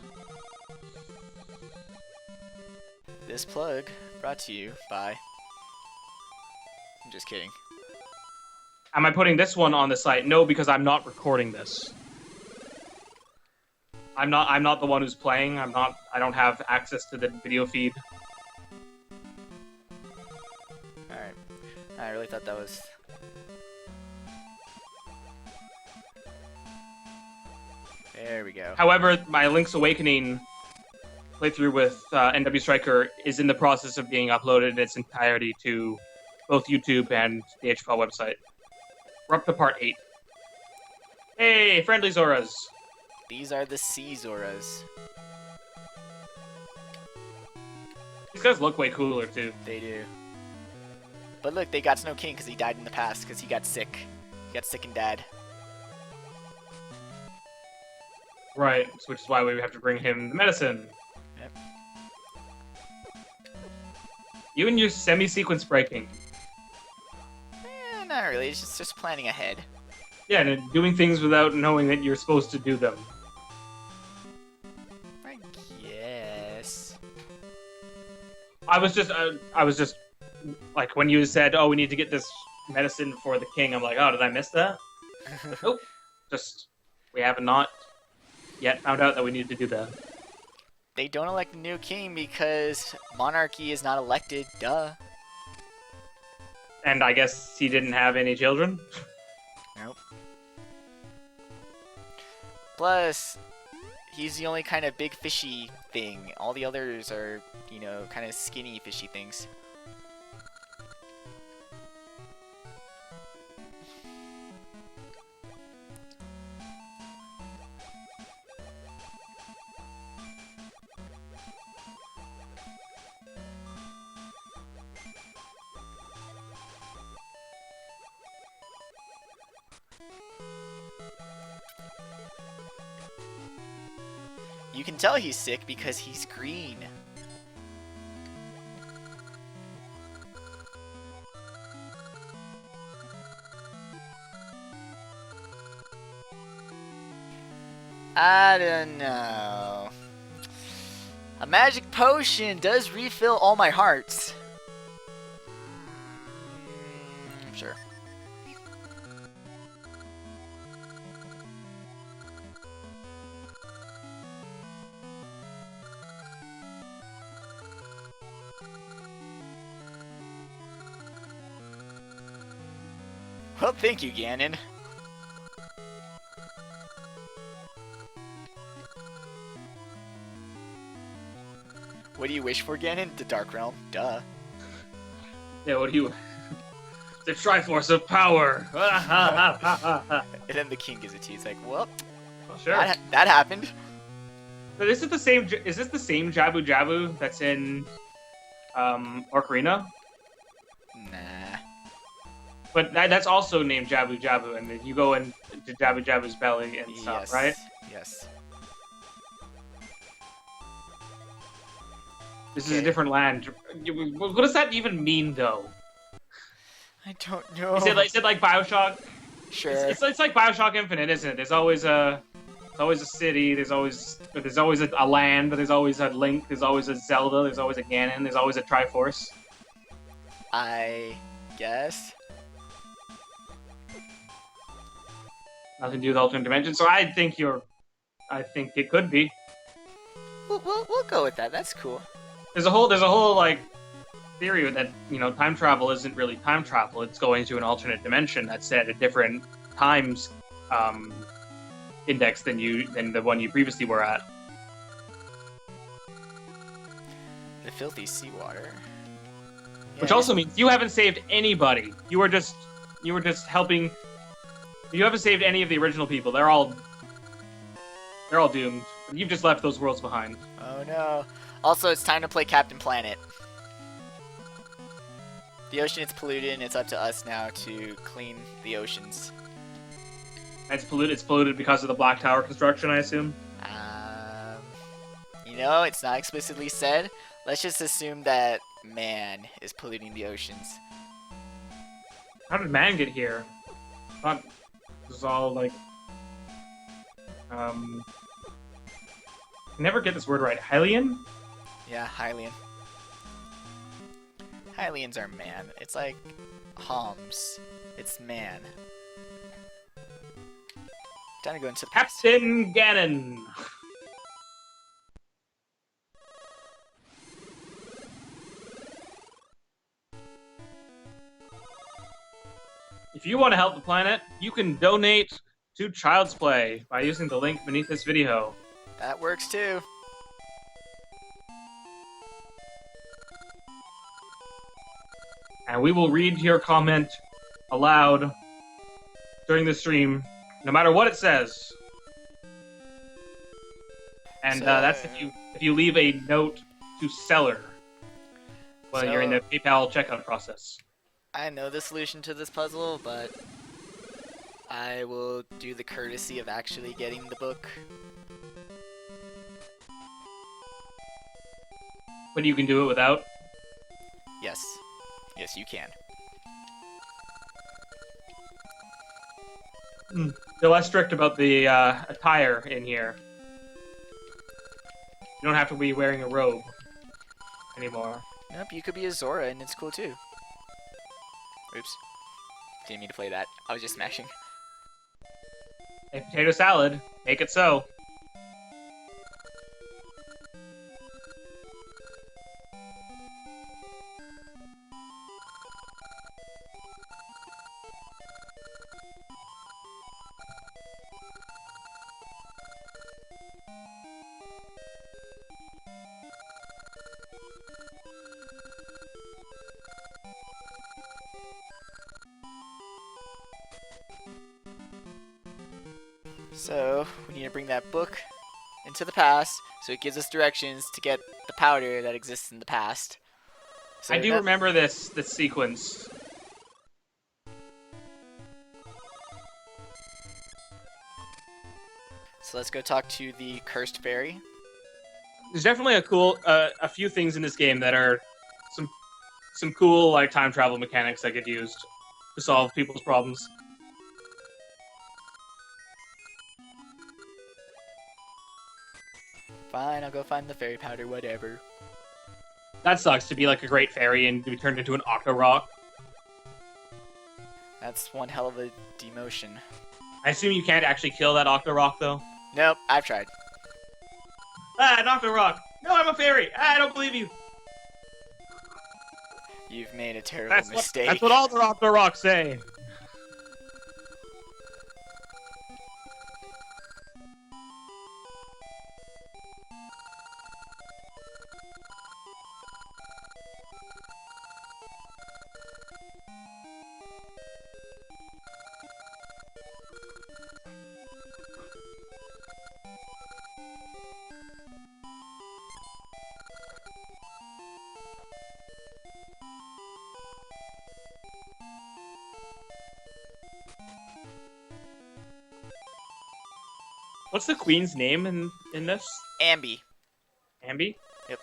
This plug brought to you by... I'm just kidding. Am I putting this one on the site? No, because I'm not recording this. I'm not the one who's playing. I don't have access to the video feed. Alright. I really thought that was... There we go. However, my Link's Awakening playthrough with NW Striker is in the process of being uploaded in its entirety to both YouTube and the HPAW website. We're up to part 8. Hey, friendly Zoras! These are the Sea Zoras. These guys look way cooler, too. They do. But look, they got Snow King because he died in the past because he got sick. He got sick and died. Right, which is why we have to bring him the medicine. Yep. You and your semi-sequence breaking. Not really, it's just planning ahead. Yeah, and doing things without knowing that you're supposed to do them. I guess. I was just like, when you said, oh, we need to get this medicine for the king, I'm like, oh, did I miss that? Nope. Just, we have not yet found out that we need to do that. They don't elect a new king because monarchy is not elected, duh. And I guess he didn't have any children? Nope. Plus, he's the only kind of big fishy thing. All the others are, you know, kind of skinny fishy things. You can tell he's sick because he's green. I don't know. A magic potion does refill all my hearts. Sure. Well, thank you, Ganon. What do you wish for, Ganon? The Dark Realm. Duh. Yeah, what do you... The Triforce of Power! And then the king gives it to you. It's like, well, Sure. that happened. So this is the same... Is this the same Jabu Jabu that's in Ocarina? Nah. But that's also named Jabu Jabu, and then you go into Jabu Jabu's belly and stuff, Yes. right? Yes. This is a different land. What does that even mean, though? I don't know. Is it like Bioshock? Sure. It's like Bioshock Infinite, isn't it? There's always a city. There's always a land. There's always a Link. There's always a Zelda. There's always a Ganon. There's always a Triforce. I guess. Nothing to do with alternate dimension. So I think it could be. We'll go with that. That's cool. There's a whole like theory that time travel isn't really time travel. It's going to an alternate dimension that's at a different times um, index than the one you previously were at. The filthy seawater. Yeah, Which also means you haven't saved anybody. You were just helping. You haven't saved any of the original people. They're all doomed. You've just left those worlds behind. Oh no. Also, it's time to play Captain Planet. The ocean is polluted, and it's up to us now to clean the oceans. It's polluted. It's polluted because of the Black Tower construction, I assume. It's not explicitly said. Let's just assume that man is polluting the oceans. How did man get here? I thought this was all like I never get this word right. Hylian? Yeah, Hylian. Hylians are man. It's like Homs. It's man. Time to go into the past. Captain Ganon. If you want to help the planet, you can donate to Child's Play by using the link beneath this video. That works too. And we will read your comment aloud during the stream, no matter what it says. And that's if you leave a note to seller while you're in the PayPal checkout process. I know the solution to this puzzle, but I will do the courtesy of actually getting the book. But you can do it without? Yes. Yes, you can. They're less strict about the attire in here. You don't have to be wearing a robe anymore. Nope, you could be a Zora and it's cool too. Oops. Didn't mean to play that. I was just smashing. A potato salad. Make it so. So, we need to bring that book into the past, so it gives us directions to get the powder that exists in the past. So I do remember this sequence. So let's go talk to the cursed fairy. There's definitely a few things in this game that are some cool like time travel mechanics that get used to solve people's problems. Fine, I'll go find the fairy powder, whatever. That sucks to be like a great fairy and be turned into an Octo Rock. That's one hell of a demotion. I assume you can't actually kill that Octo Rock though. Nope, I've tried. Ah, an Octo Rock! No, I'm a fairy! Ah, I don't believe you! You've made a terrible mistake. That's what all the Octo Rocks say! What's the queen's name in this? Ambi. Ambi? Yep.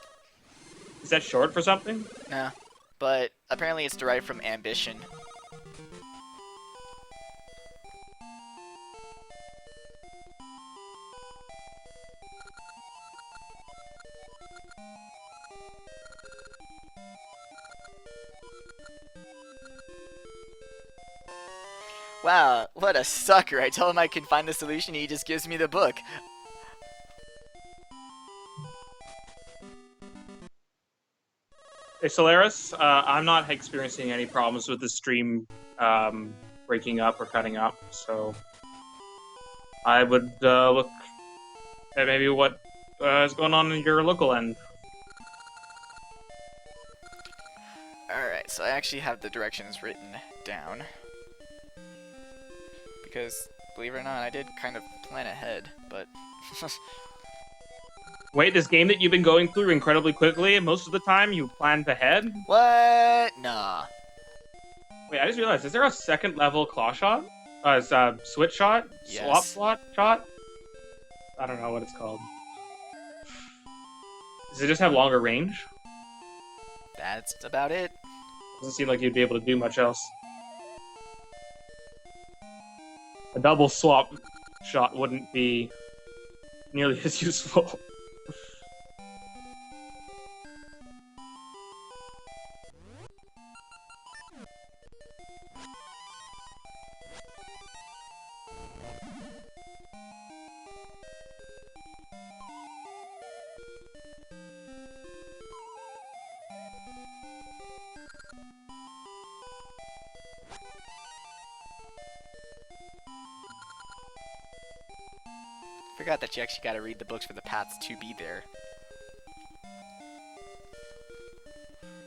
Is that short for something? No. But apparently it's derived from ambition. Wow, what a sucker. I tell him I can find the solution, he just gives me the book. Hey, Solaris, I'm not experiencing any problems with the stream breaking up or cutting up, so I would look at maybe what is going on in your local end. Alright, so I actually have the directions written down. Because, believe it or not, I did kind of plan ahead, but... Wait, this game that you've been going through incredibly quickly, most of the time you planned ahead? What? Nah. Wait, I just realized, is there a second level claw shot? Switch shot? Swap Yes. slot shot? I don't know what it's called. Does it just have longer range? That's about it. Doesn't seem like you'd be able to do much else. A double swap shot wouldn't be nearly as useful. Forgot that you actually gotta read the books for the paths to be there.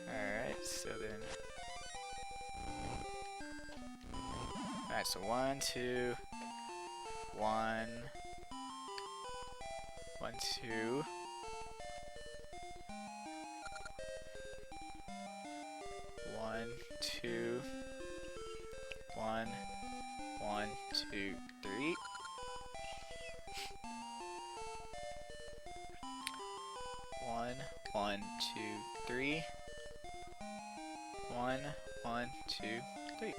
Alright, so then... Alright, so 1, 2... 1... 1, 2... 1, 2... 1... 1, 2, 3... 1, 1, 2, 3. 1, 1, 2, 3.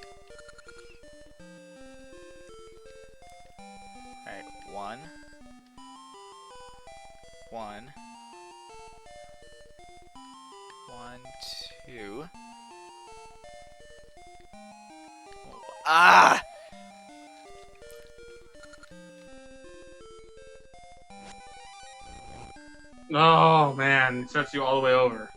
Alright, 1, 1, 1, 2. Ah! Oh man, it starts you all the way over.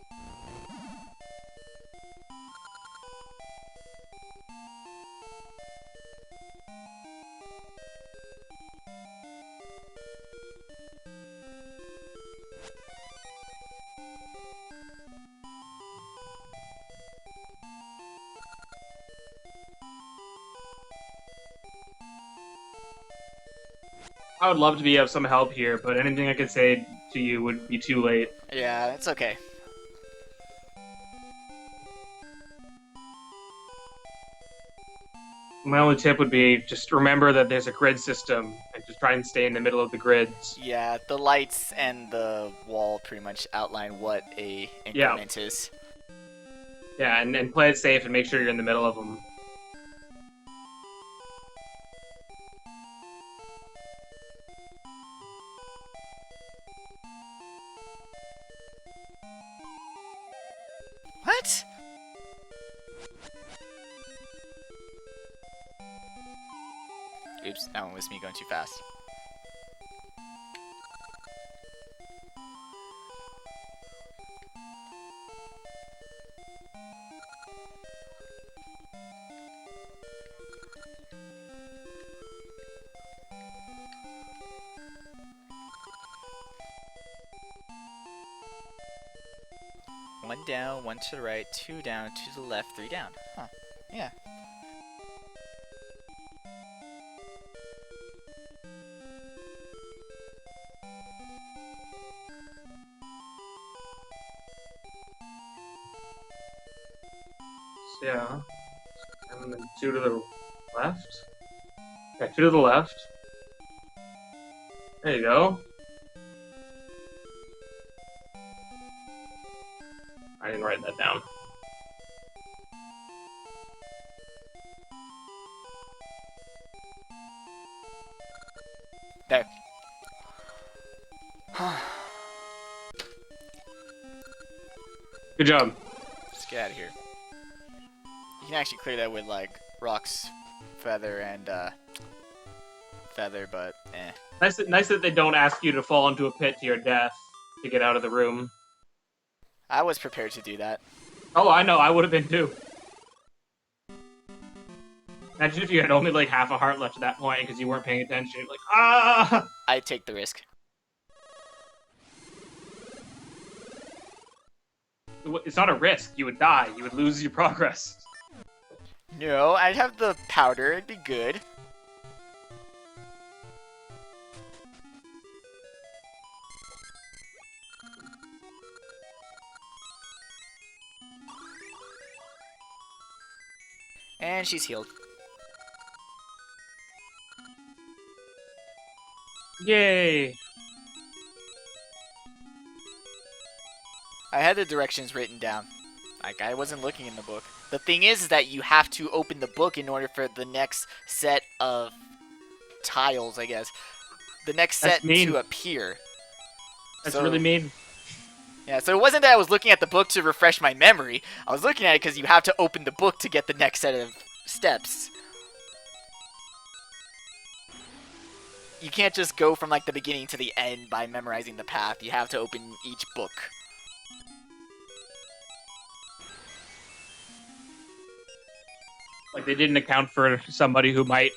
I would love to be of some help here, but anything I could say to you would be too late. Yeah, it's okay. My only tip would be just remember that there's a grid system and just try and stay in the middle of the grids. Yeah, the lights and the wall pretty much outline what a increment is. Yeah, and play it safe and make sure you're in the middle of them. What? Oops, that one was me going too fast. One down, one to the right, two down, two to the left, three down. Huh. Yeah. Yeah. And then two to the left. Okay, two to the left. There you go. I didn't write that down. There. Good job. Just get out of here. You can actually clear that with, like, rocks feather and feather, but eh. Nice that they don't ask you to fall into a pit to your death to get out of the room. I was prepared to do that. Oh, I know. I would have been too. Imagine if you had only like half a heart left at that point because you weren't paying attention. You're like, ah! I take the risk. It's not a risk. You would die. You would lose your progress. No, I'd have the powder. It'd be good. And she's healed. Yay! I had the directions written down. Like, I wasn't looking in the book. The thing is that you have to open the book in order for the next set of tiles, I guess. The next set to appear. That's really mean. Yeah, so it wasn't that I was looking at the book to refresh my memory. I was looking at it because you have to open the book to get the next set of steps. You can't just go from like the beginning to the end by memorizing the path. You have to open each book. Like, they didn't account for somebody who might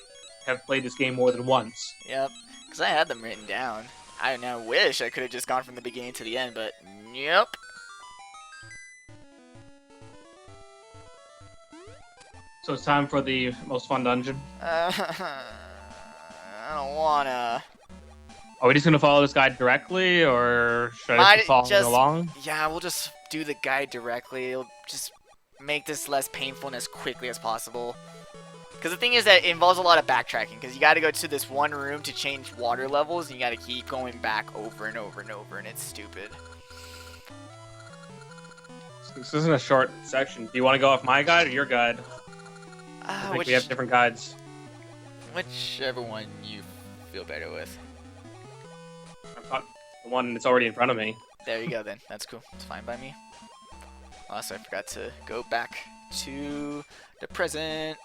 have played this game more than once. Yep, because I had them written down. I now wish I could have just gone from the beginning to the end, but yep. So it's time for the most fun dungeon. I don't wanna. Are we just gonna follow this guide directly, or should I just follow along? Yeah, we'll just do the guide directly. It'll just make this less painful and as quickly as possible. Because the thing is that it involves a lot of backtracking, because you got to go to this one room to change water levels, and you got to keep going back over and over and over, and it's stupid. This isn't a short section. Do you want to go off my guide or your guide? I think we have different guides. Whichever one you feel better with. I've got the one that's already in front of me. There you go then. That's cool. It's fine by me. Also, I forgot to go back to the present.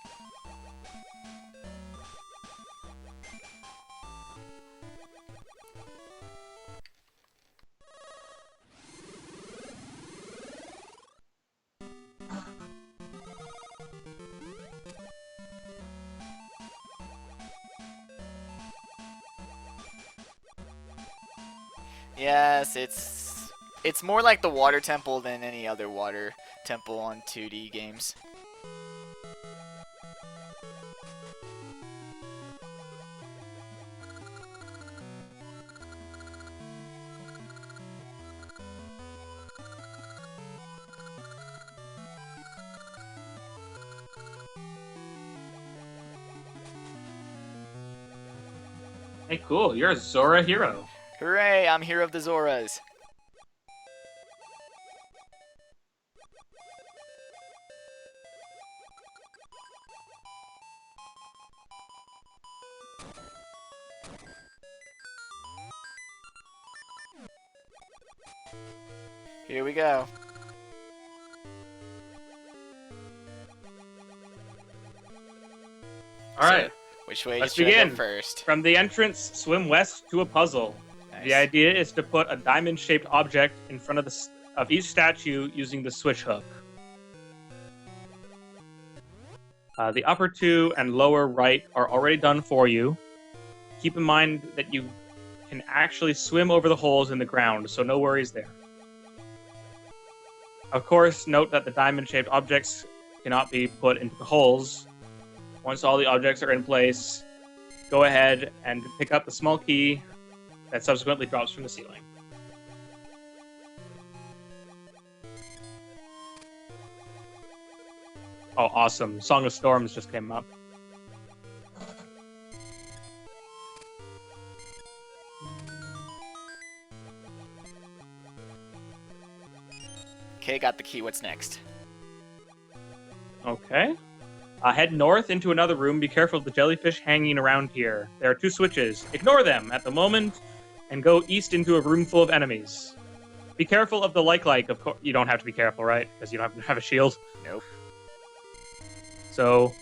Yes, it's more like the water temple than any other water temple on 2D games. Hey, cool. You're a Zora hero. Hooray, I'm hero of the Zoras. Here we go. All right. So, which way Let's should begin. I go first? From the entrance, swim west to a puzzle. Nice. The idea is to put a diamond-shaped object in front of each statue using the switch hook. The upper two and lower right are already done for you. Keep in mind that you can actually swim over the holes in the ground, so no worries there. Of course, note that the diamond-shaped objects cannot be put into the holes. Once all the objects are in place, go ahead and pick up the small key that subsequently drops from the ceiling. Oh, awesome. Song of Storms just came up. Okay, got the key. What's next? Okay. Head north into another room. Be careful of the jellyfish hanging around here. There are two switches. Ignore them at the moment, and go east into a room full of enemies. Be careful of the like. Of course, you don't have to be careful, right? Because you don't have a shield. Nope. So,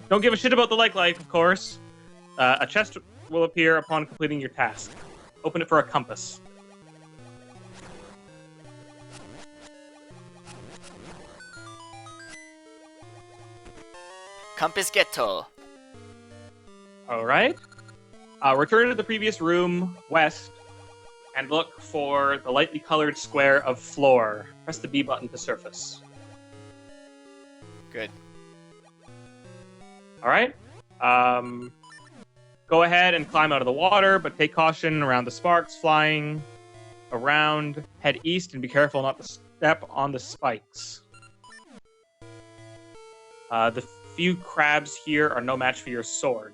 Don't give a shit about the like life, of course. A chest will appear upon completing your task. Open it for a compass. Compass Ghetto. All right. Return to the previous room, west, and look for the lightly colored square of floor. Press the B button to surface. Good. All right. Go ahead and climb out of the water, but take caution around the sparks flying around. Head east and be careful not to step on the spikes. The few crabs here are no match for your sword.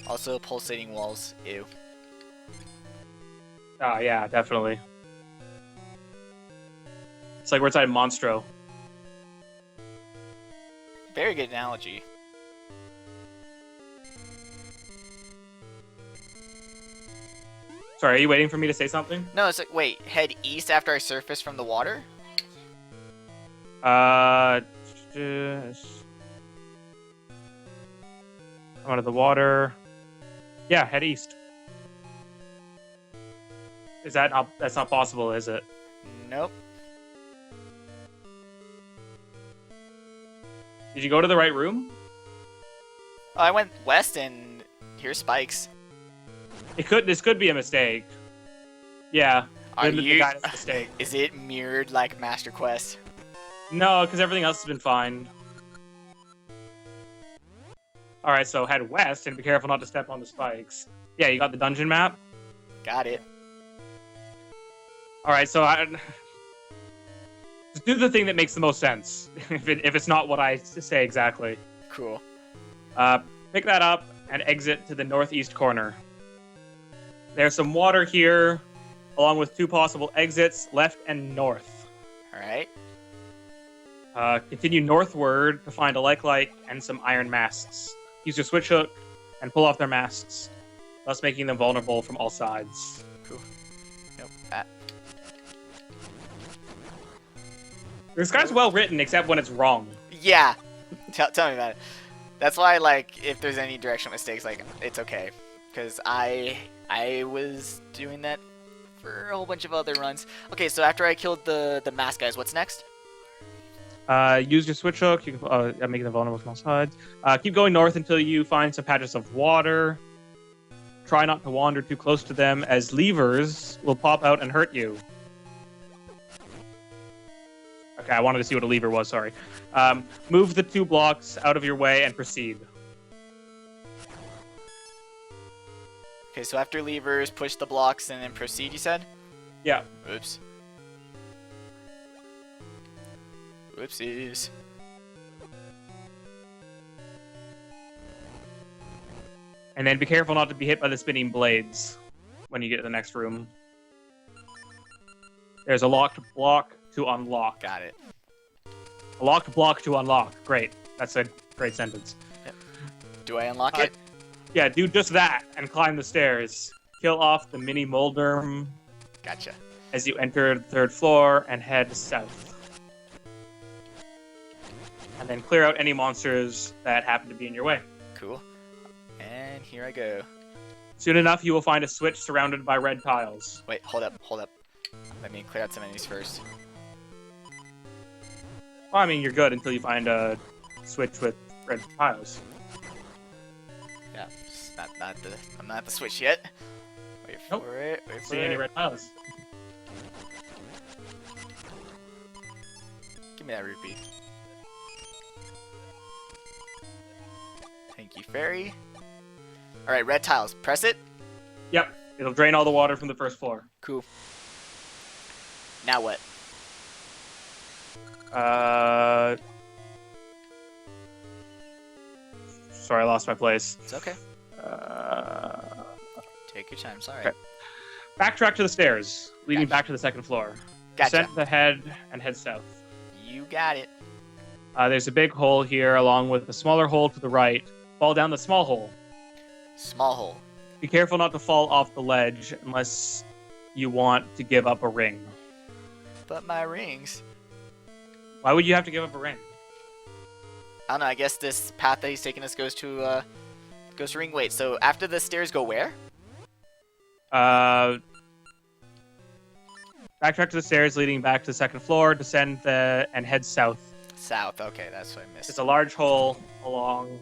Also, pulsating walls. Ew. Oh, yeah, definitely. It's like we're inside Monstro. Very good analogy. Sorry, are you waiting for me to say something? No, it's like, wait, head east after I surface from the water? Just come out of the water. Yeah, head east. Is that not? That's not possible, is it? Nope. Did you go to the right room? Oh, I went west and here's spikes. This could be a mistake. Yeah. Are the you? guidance mistake. Is it mirrored like Master Quest? No, because everything else has been fine. All right, so head west and be careful not to step on the spikes. Yeah, you got the dungeon map. Got it. All right, so just do the thing that makes the most sense. if it's not what I say exactly. Cool. Pick that up and exit to the northeast corner. There's some water here, along with 2 possible exits, left and north. All right. Continue northward to find a like and some iron masts. Use your switch hook and pull off their masks, thus making them vulnerable from all sides. Cool. Nope. That. This guy's well written, except when it's wrong. Yeah. Tell me about it. That's why, like, if there's any directional mistakes, like, it's okay. Because I was doing that for a whole bunch of other runs. Okay, so after I killed the mask guys, what's next? Use your switch hook. You can making them vulnerable from all sides. Keep going north until you find some patches of water. Try not to wander too close to them, as levers will pop out and hurt you. Okay, I wanted to see what a lever was, sorry. Move the 2 blocks out of your way and proceed. Okay, so after levers, push the blocks and then proceed, you said? Yeah. Oops. Whoopsies. And then be careful not to be hit by the spinning blades when you get to the next room. There's a locked block to unlock. Got it. A locked block to unlock. Great. That's a great sentence. Yep. Do I unlock it? Yeah, do just that and climb the stairs. Kill off the mini Molderm Gotcha. as you enter the 3rd floor and head south. And then clear out any monsters that happen to be in your way. Cool. And here I go. Soon enough, you will find a switch surrounded by red tiles. Wait, hold up. Let me clear out some enemies first. Well, I mean, you're good until you find a switch with red tiles. Yeah, it's I'm not at the switch yet. Wait Nope. for it. Wait for See any it. red tiles? Give me that rupee. Thank you, fairy. All right, red tiles. Press it. Yep. It'll drain all the water from the 1st floor. Cool. Now what? Sorry, I lost my place. It's okay. Take your time. Sorry. Okay. Backtrack to the stairs, leading Gotcha. back to the 2nd floor. Gotcha. Descend the head and head south. You got it. There's a big hole here, along with a smaller hole to the right. Fall down the small hole. Small hole. Be careful not to fall off the ledge unless you want to give up a ring. But my rings. Why would you have to give up a ring? I don't know. I guess this path that he's taking us goes to ring. Wait. So after the stairs, go where? Backtrack to the stairs leading back to the second floor. Descend and head south. South. Okay, that's what I There's missed. a large hole along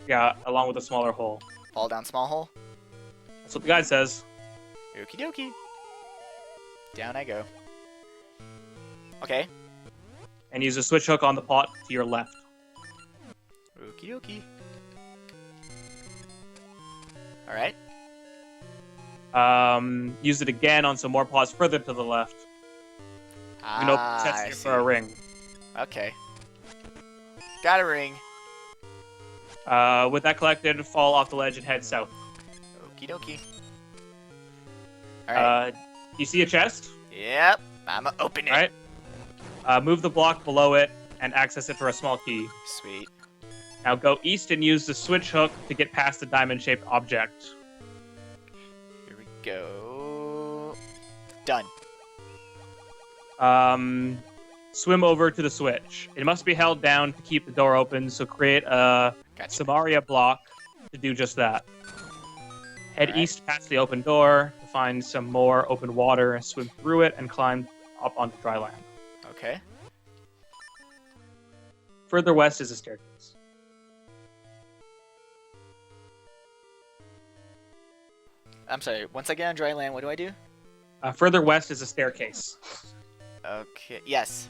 with a smaller hole. Fall down small hole. That's what the guide says. Okie dokie. Down I go. Okay. And use a switch hook on the pot to your left. Okie dokie. Alright. Use it again on some more pots further to the left. You can open the chest I here see. for a ring. Okay. Got a ring. With that collected, fall off the ledge and head south. Okie dokie. Alright. You see a chest? Yep. I'ma open it. Alright. Move the block below it and access it for a small key. Sweet. Now go east and use the switch hook to get past the diamond-shaped object. Here we go. Done. Swim over to the switch. It must be held down to keep the door open, so create a Gotcha. Samaria block to do just that. Head Alright. east past the open door to find some more open water, swim through it, and climb up onto dry land. Okay. Further west is a staircase. I'm sorry. Once I get on dry land, what do I do? Further west is a staircase. Okay. Yes.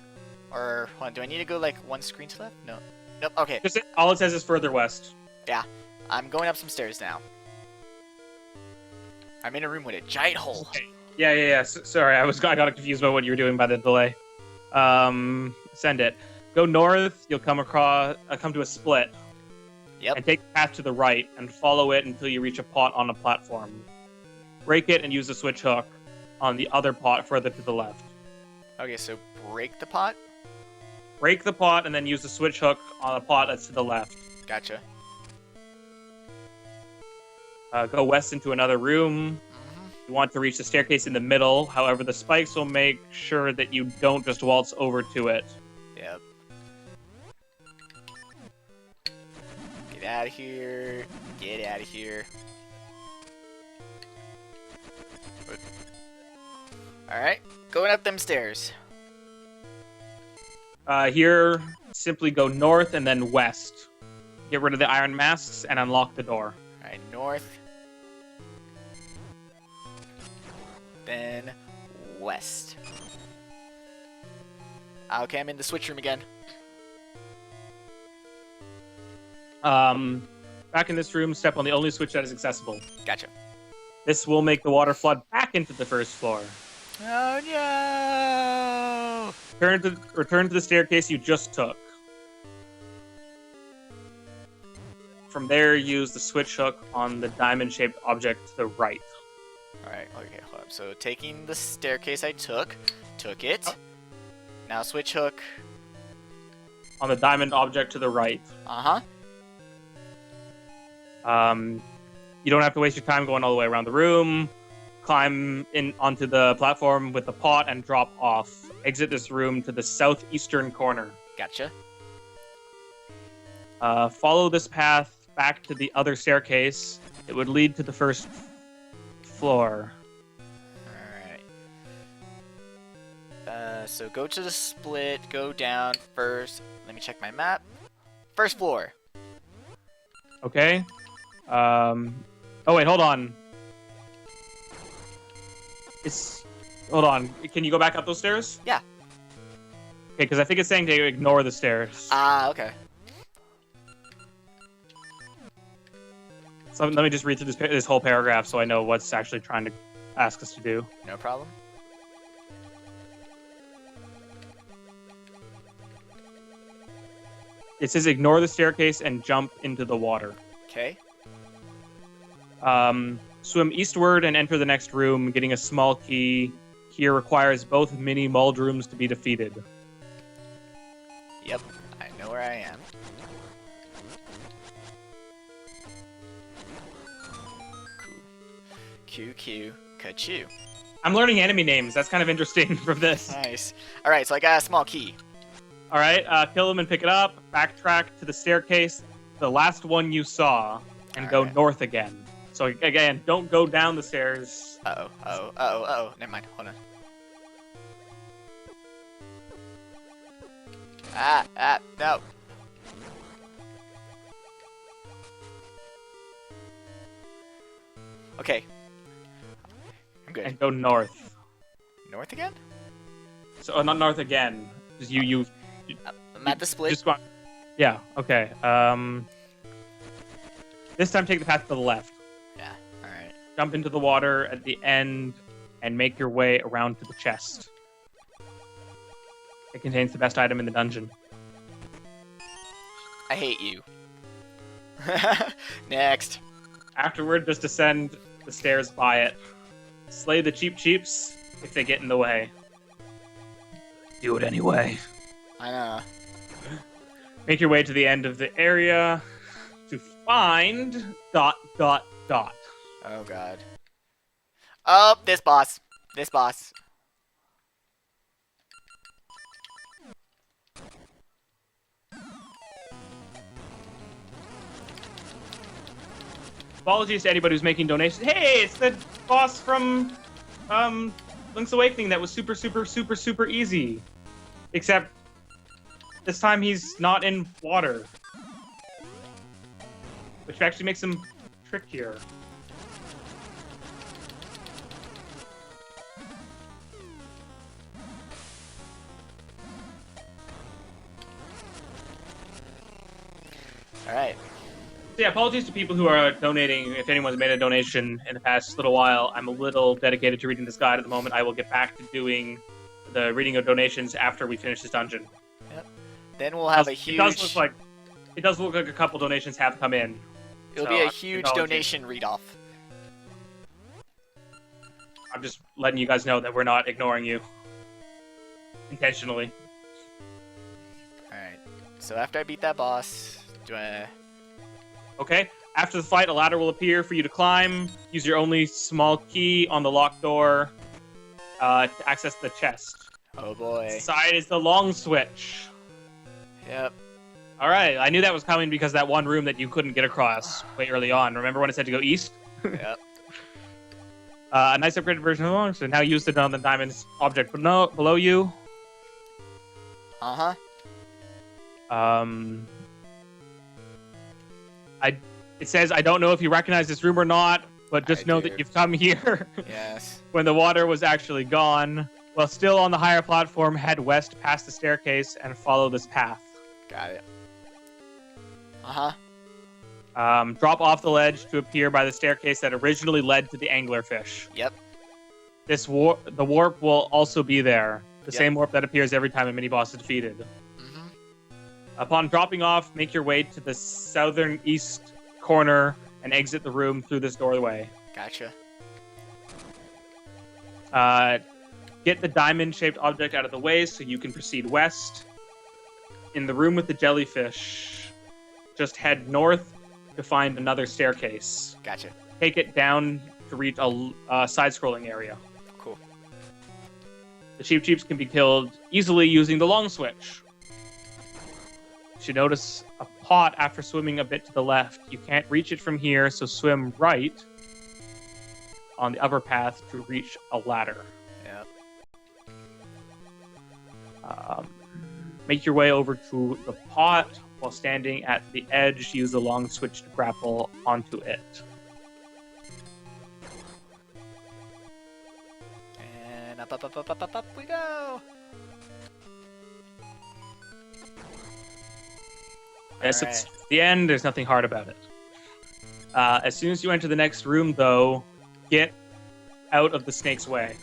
Or hold on, do I need to go like one screen to left? No. Nope. Okay. Just all it says is further west. I'm going up some stairs now. I'm in a room with a giant hole. Okay. Yeah. Sorry, I got confused about what you were doing by the delay. Send it. Go north. You'll come to a split. Yep. And take the path to the right and follow it until you reach a pot on a platform. Break it and use the switch hook on the other pot further to the left. Okay, so break the pot. Break the pot and then use the switch hook on a pot that's to the left. Gotcha. Go west into another room. Mm-hmm. You want to reach the staircase in the middle. However, the spikes will make sure that you don't just waltz over to it. Yep. Get out of here. Get out of here. Alright, going up them stairs. Here, simply go north and then west. Get rid of the iron masks and unlock the door. Alright, north. Then west. Okay, I'm in the switch room again. Back in this room, step on the only switch that is accessible. Gotcha. This will make the water flood back into the first floor. Oh no! Return to the staircase you just took. From there, use the switch hook on the diamond-shaped object to the right. Alright, okay, hold up. So taking the staircase I took it. Oh. Now switch hook. On the diamond object to the right. Uh-huh. You don't have to waste your time going all the way around the room. Climb in onto the platform with the pot and drop off. Exit this room to the southeastern corner. Gotcha. Follow this path back to the other staircase. It would lead to the first floor. Alright. So go to the split, go down first. Let me check my map. First floor. Okay. Oh wait, hold on. Hold on. Can you go back up those stairs? Yeah. Okay, because I think it's saying to ignore the stairs. Ah, okay. So let me just read through this whole paragraph so I know what's actually trying to ask us to do. No problem. It says ignore the staircase and jump into the water. Okay. Swim eastward and enter the next room, getting a small key. Here requires both mini mold rooms to be defeated. Yep. I know where I am. Cool. Q, Kachu. I'm learning enemy names. That's kind of interesting from this. Nice. Alright, so I got a small key. All right, kill him and pick it up. Backtrack to the staircase, the last one you saw, and go north again. So again, don't go down the stairs. Oh. Never mind. Hold on. No. Okay. I'm good. And go north. North again? So not north again. Because you I'm at the split. just gone. Yeah. Okay. This time take the path to the left. Yeah. All right. Jump into the water at the end and make your way around to the chest. It contains the best item in the dungeon. I hate you. Next. Afterward, just descend the stairs by it. Slay the cheeps if they get in the way. Do it anyway. I know. Make your way to the end of the area to find ... Oh god. Oh, this boss. Apologies to anybody who's making donations. Hey, it's the boss from Link's Awakening that was super easy. Except this time he's not in water. Which actually makes him trickier. Alright. So yeah, apologies to people who are donating. If anyone's made a donation in the past little while, I'm a little dedicated to reading this guide at the moment. I will get back to doing the reading of donations after we finish this dungeon. Yep. Then we'll have a huge... It does look like a couple donations have come in. It'll be a huge donation read-off. I'm just letting you guys know that we're not ignoring you. Intentionally. Alright. So after I beat that boss, do I... Okay. After the fight, a ladder will appear for you to climb. Use your only small key on the locked door to access the chest. Oh boy. Inside is the long switch. Yep. Alright, I knew that was coming because that one room that you couldn't get across way early on. Remember when it said to go east? Yep. A nice upgraded version of the long switch. Now use it on the diamond's object below you. Uh-huh. It says, I don't know if you recognize this room or not, but just know that you've come here. Yes. When the water was actually gone. While still on the higher platform, head west past the staircase and follow this path. Got it. Uh-huh. Drop off the ledge to appear by the staircase that originally led to the anglerfish. Yep. The warp will also be there. The same warp that appears every time a mini-boss is defeated. Mm-hmm. Upon dropping off, make your way to the southern east corner and exit the room through this doorway. Gotcha. Get the diamond-shaped object out of the way so you can proceed west. In the room with the jellyfish, just head north to find another staircase. Gotcha. Take it down to reach a side-scrolling area. Cool. The cheeps can be killed easily using the long switch. You should notice a pot after swimming a bit to the left. You can't reach it from here, so swim right on the upper path to reach a ladder. Yep. Make your way over to the pot. While standing at the edge, use the long switch to grapple onto it. And up we go! Yes, it's the end. There's nothing hard about it. As soon as you enter the next room, though, get out of the snake's way.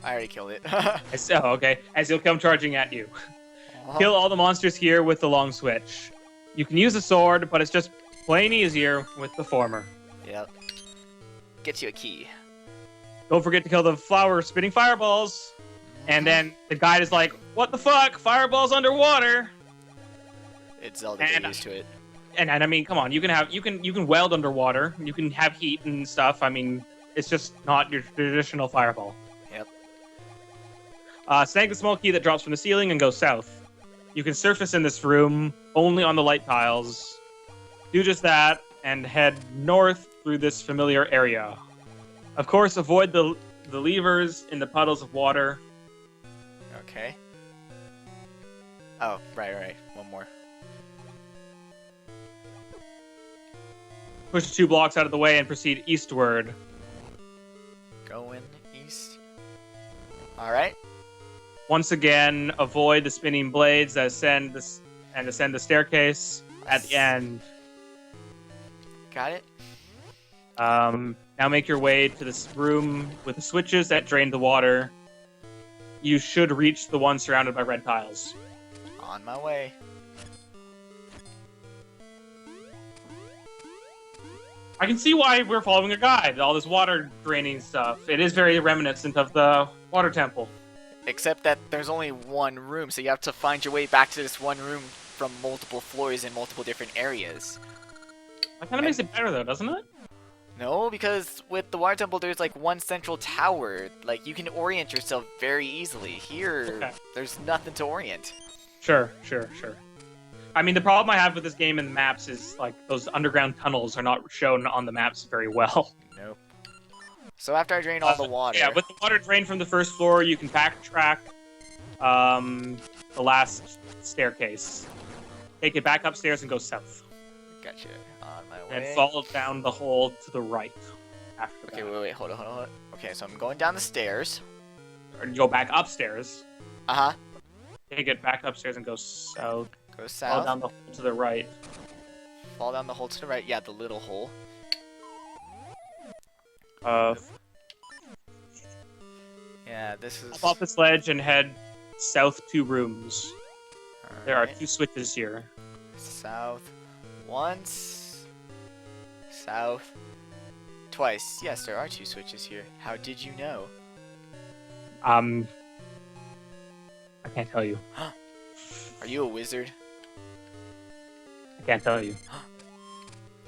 I already killed it. Okay. As he'll come charging at you. Kill all the monsters here with the long switch. You can use a sword, but it's just plain easier with the former. Yep. Gets you a key. Don't forget to kill the flower spitting fireballs. And then the guide is like, "What the fuck? Fireballs underwater!" It's Zelda. Get used to it. And I mean, come on, you can weld underwater. You can have heat and stuff. I mean, it's just not your traditional fireball. Yep. Snag the small key that drops from the ceiling and go south. you can surface in this room only on the light tiles. Do just that and head north through this familiar area. Of course, avoid the levers in the puddles of water. Okay. Oh, right. One more. Push 2 blocks out of the way and proceed eastward. Going east. Alright. Once again, avoid the spinning blades that ascend the staircase at the end. Got it. Now make your way to this room with the switches that drain the water. You should reach the one surrounded by red tiles. On my way. I can see why we're following a guide. All this water draining stuff. It is very reminiscent of the water temple. Except that there's only one room, so you have to find your way back to this one room from multiple floors in multiple different areas. That kind of makes it better, though, doesn't it? No, because with the water temple, there's like one central tower. Like, you can orient yourself very easily. Here, there's nothing to orient. Sure. I mean, the problem I have with this game and the maps is, like, those underground tunnels are not shown on the maps very well. Nope. So after I drain all the water... Yeah, with the water drained from the first floor, you can backtrack the last staircase. Take it back upstairs and go south. Gotcha. On my way. And follow down the hole to the right after that. Okay, wait. Hold on. Okay, so I'm going down the stairs. Or you go back upstairs. Uh-huh. Take it back upstairs and go south. Go south. Fall down the hole to the right. Fall down the hole to the right. Yeah, the little hole. Yeah, this is... Hop off this ledge and head south 2 rooms. All There are right. 2 switches here. South once. South twice. Yes, there are 2 switches here. How did you know? I can't tell you. Are you a wizard? I can't tell you.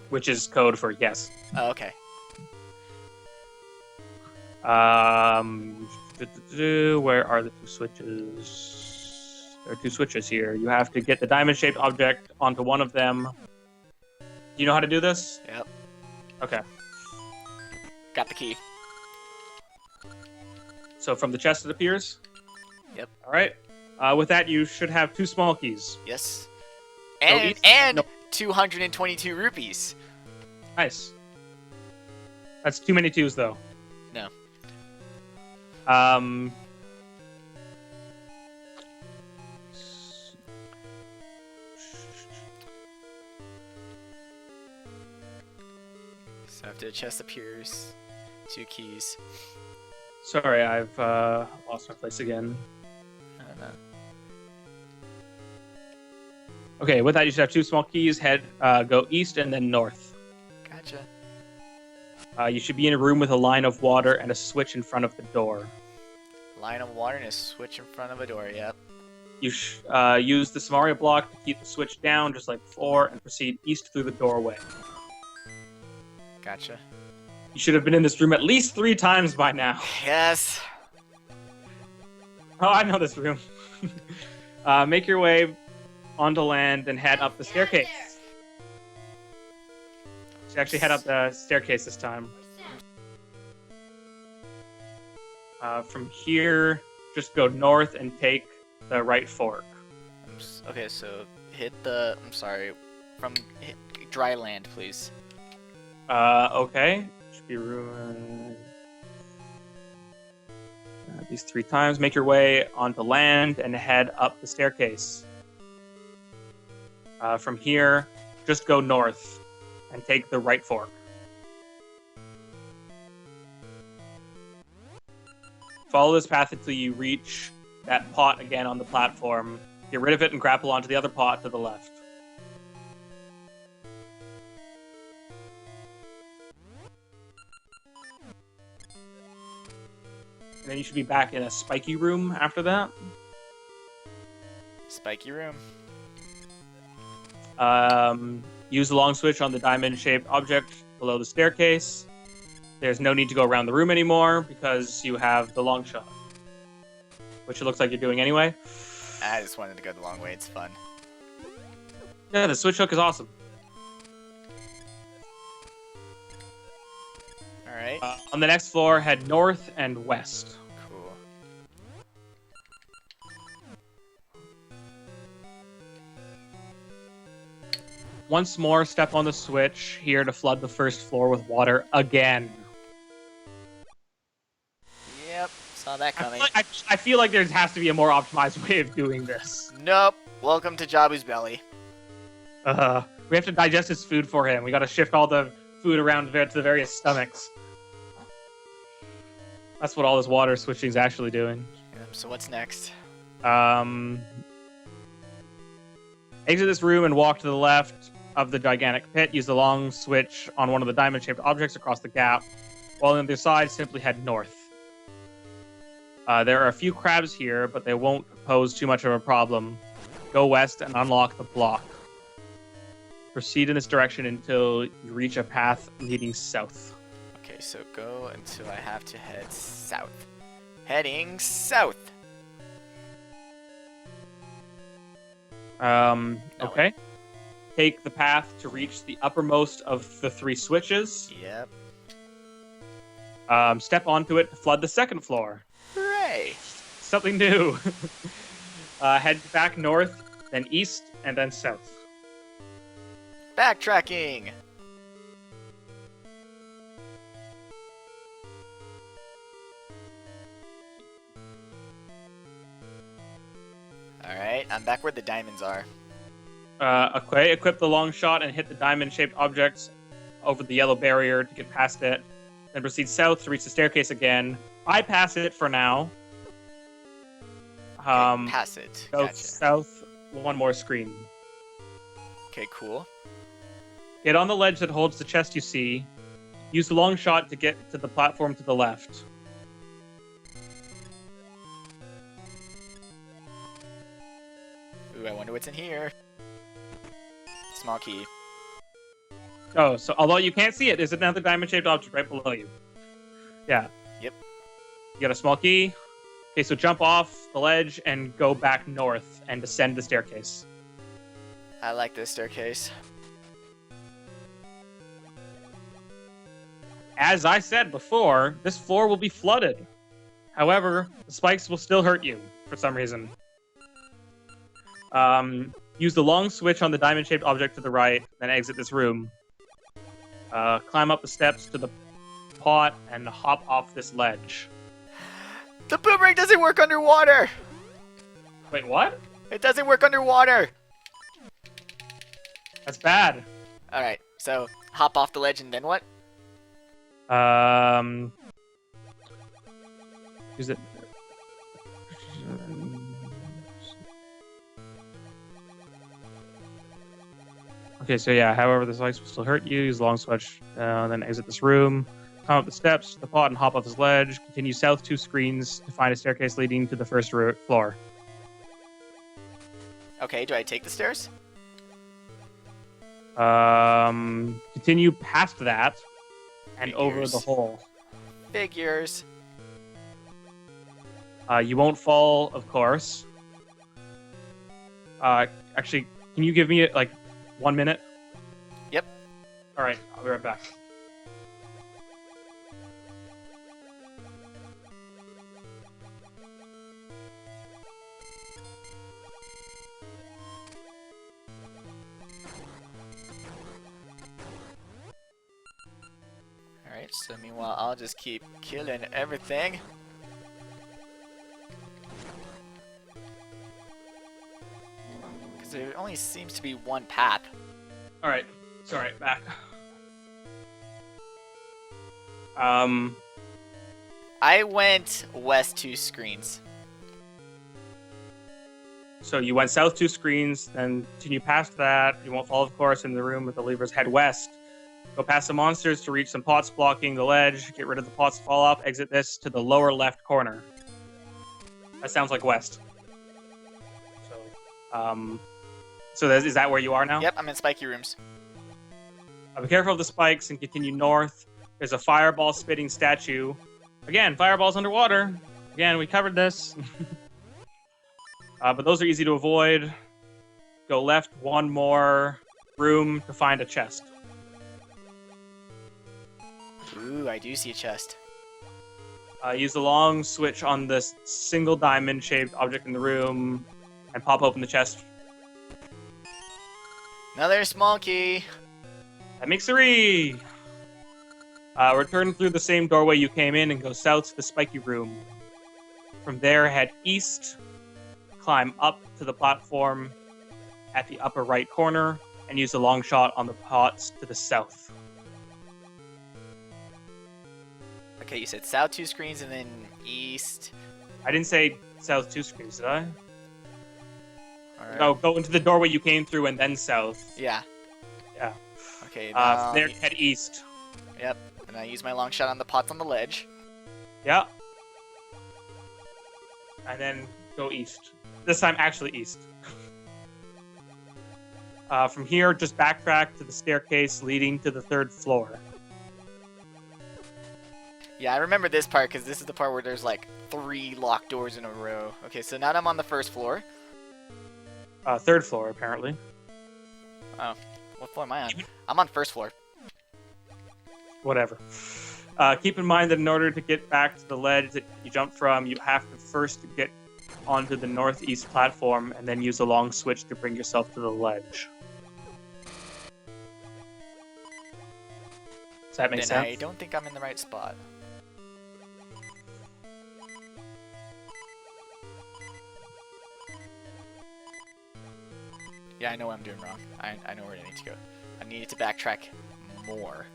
Which is code for yes. Oh, okay. Where are the 2 switches? There are 2 switches here. You have to get the diamond-shaped object onto one of them. Do you know how to do this? Yep. Okay. Got the key. So from the chest it appears? Yep. All right. With that, you should have 2 small keys. Yes. So And no. 222 rupees. Nice. That's too many 2s, though. No. So after the chest appears, 2 keys. Sorry, I've lost my place again. I don't know. Okay, with that, you should have 2 small keys. Go east and then north. Gotcha. You should be in a room with a line of water and a switch in front of the door. Line of water and a switch in front of a door, yep. You use the Samaria block to keep the switch down, just like before, and proceed east through the doorway. Gotcha. You should have been in this room at least 3 times by now. Yes. Oh, I know this room. Make your way onto land and head up the staircase. You actually head up the staircase this time. From here, just go north and take the right fork. Okay, so hit the... I'm sorry. Hit dry land, please. Okay. Should be ruined. These 3 times. Make your way onto land and head up the staircase. From here, just go north and take the right fork. Follow this path until you reach that pot again on the platform. Get rid of it and grapple onto the other pot to the left. And then you should be back in a spiky room after that. Spiky room. Use the long switch on the diamond-shaped object below the staircase. There's no need to go around the room anymore because you have the long shot, which it looks like you're doing anyway. I just wanted to go the long way. It's fun. Yeah, the switch hook is awesome. All right. On the next floor, head north and west. Cool. Once more, step on the switch here to flood the first floor with water again. Yep. Saw that coming. I feel like there has to be a more optimized way of doing this. Nope. Welcome to Jabu's belly. We have to digest his food for him. We got to shift all the food around to the various stomachs. That's what all this water switching is actually doing. So what's next? Exit this room and walk to the left of the gigantic pit. Use the long switch on one of the diamond-shaped objects across the gap. While on the other side, simply head north. There are a few crabs here, but they won't pose too much of a problem. Go west and unlock the block. Proceed in this direction until you reach a path leading south. Okay, so go until I have to head south. Heading south. Okay. Take the path to reach the uppermost of the 3 switches. Yep. Step onto it to flood the second floor. Hooray! Something new. Head back north, then east, and then south. Backtracking! Alright, I'm back where the diamonds are. Okay, equip the long shot and hit the diamond-shaped objects over the yellow barrier to get past it. Then proceed south to reach the staircase again. Bypass it for now. Okay, pass it. Go Gotcha. south, one more screen. Okay, cool. Get on the ledge that holds the chest you see. Use the long shot to get to the platform to the left. Ooh, I wonder what's in here. Small key. Oh, so although you can't see it, there's another diamond-shaped object right below you. Yeah. Yep. You got a small key. Okay, so jump off the ledge and go back north and descend the staircase. I like this staircase. As I said before, this floor will be flooded. However, the spikes will still hurt you for some reason. Use the long switch on the diamond-shaped object to the right, then exit this room. Climb up the steps to the pot and hop off this ledge. The boomerang doesn't work underwater! Wait, what? It doesn't work underwater! That's bad. Alright, so hop off the ledge and then what? Use it. Okay, so yeah, however, the spikes will still hurt you. Use the long switch, then exit this room. Climb up the steps, the pot, and hop off this ledge. Continue south 2 screens to find a staircase leading to the first floor. Okay, do I take the stairs? Continue past that and over Figures. the hole. Figures. You won't fall, of course. Actually, can you give me like 1 minute? Yep. All right, I'll be right back. Alright, so meanwhile, I'll just keep killing everything. Because there only seems to be one path. All right, sorry, back. I went west 2 screens. So you went south 2 screens, then continue past that. You won't fall, of course, in the room with the levers. Head west. Go past some monsters to reach some pots blocking the ledge. Get rid of the pots to fall off. Exit this to the lower left corner. That sounds like west. So is that where you are now? Yep, I'm in spiky rooms. Be careful of the spikes and continue north. There's a fireball spitting statue. Again, fireballs underwater. Again, we covered this. But those are easy to avoid. Go left one more room to find a chest. Ooh, I do see a chest. Use the long switch on this single diamond-shaped object in the room and pop open the chest. Another small key. That makes 3! Return through the same doorway you came in and go south to the spiky room. From there, head east, climb up to the platform at the upper right corner, and use the long shot on the pots to the south. Okay, you said south 2 screens and then east. I didn't say south 2 screens, did I? Alright. No, go into the doorway you came through and then south. Yeah. Yeah. Okay, From there, head east. Yep. And I use my long shot on the pots on the ledge. Yeah. And then go east. This time, actually east. From here, just backtrack to the staircase leading to the 3rd floor. Yeah, I remember this part because this is the part where there's like 3 locked doors in a row. Okay, so now I'm on the 1st floor. 3rd floor, apparently. Oh, what floor am I on? I'm on 1st floor. Whatever. Keep in mind that in order to get back to the ledge that you jumped from, you have to first get onto the northeast platform and then use a long switch to bring yourself to the ledge. Does that make Then sense? I don't think I'm in the right spot. Yeah, I know what I'm doing wrong. I know where I need to go. I need to backtrack more.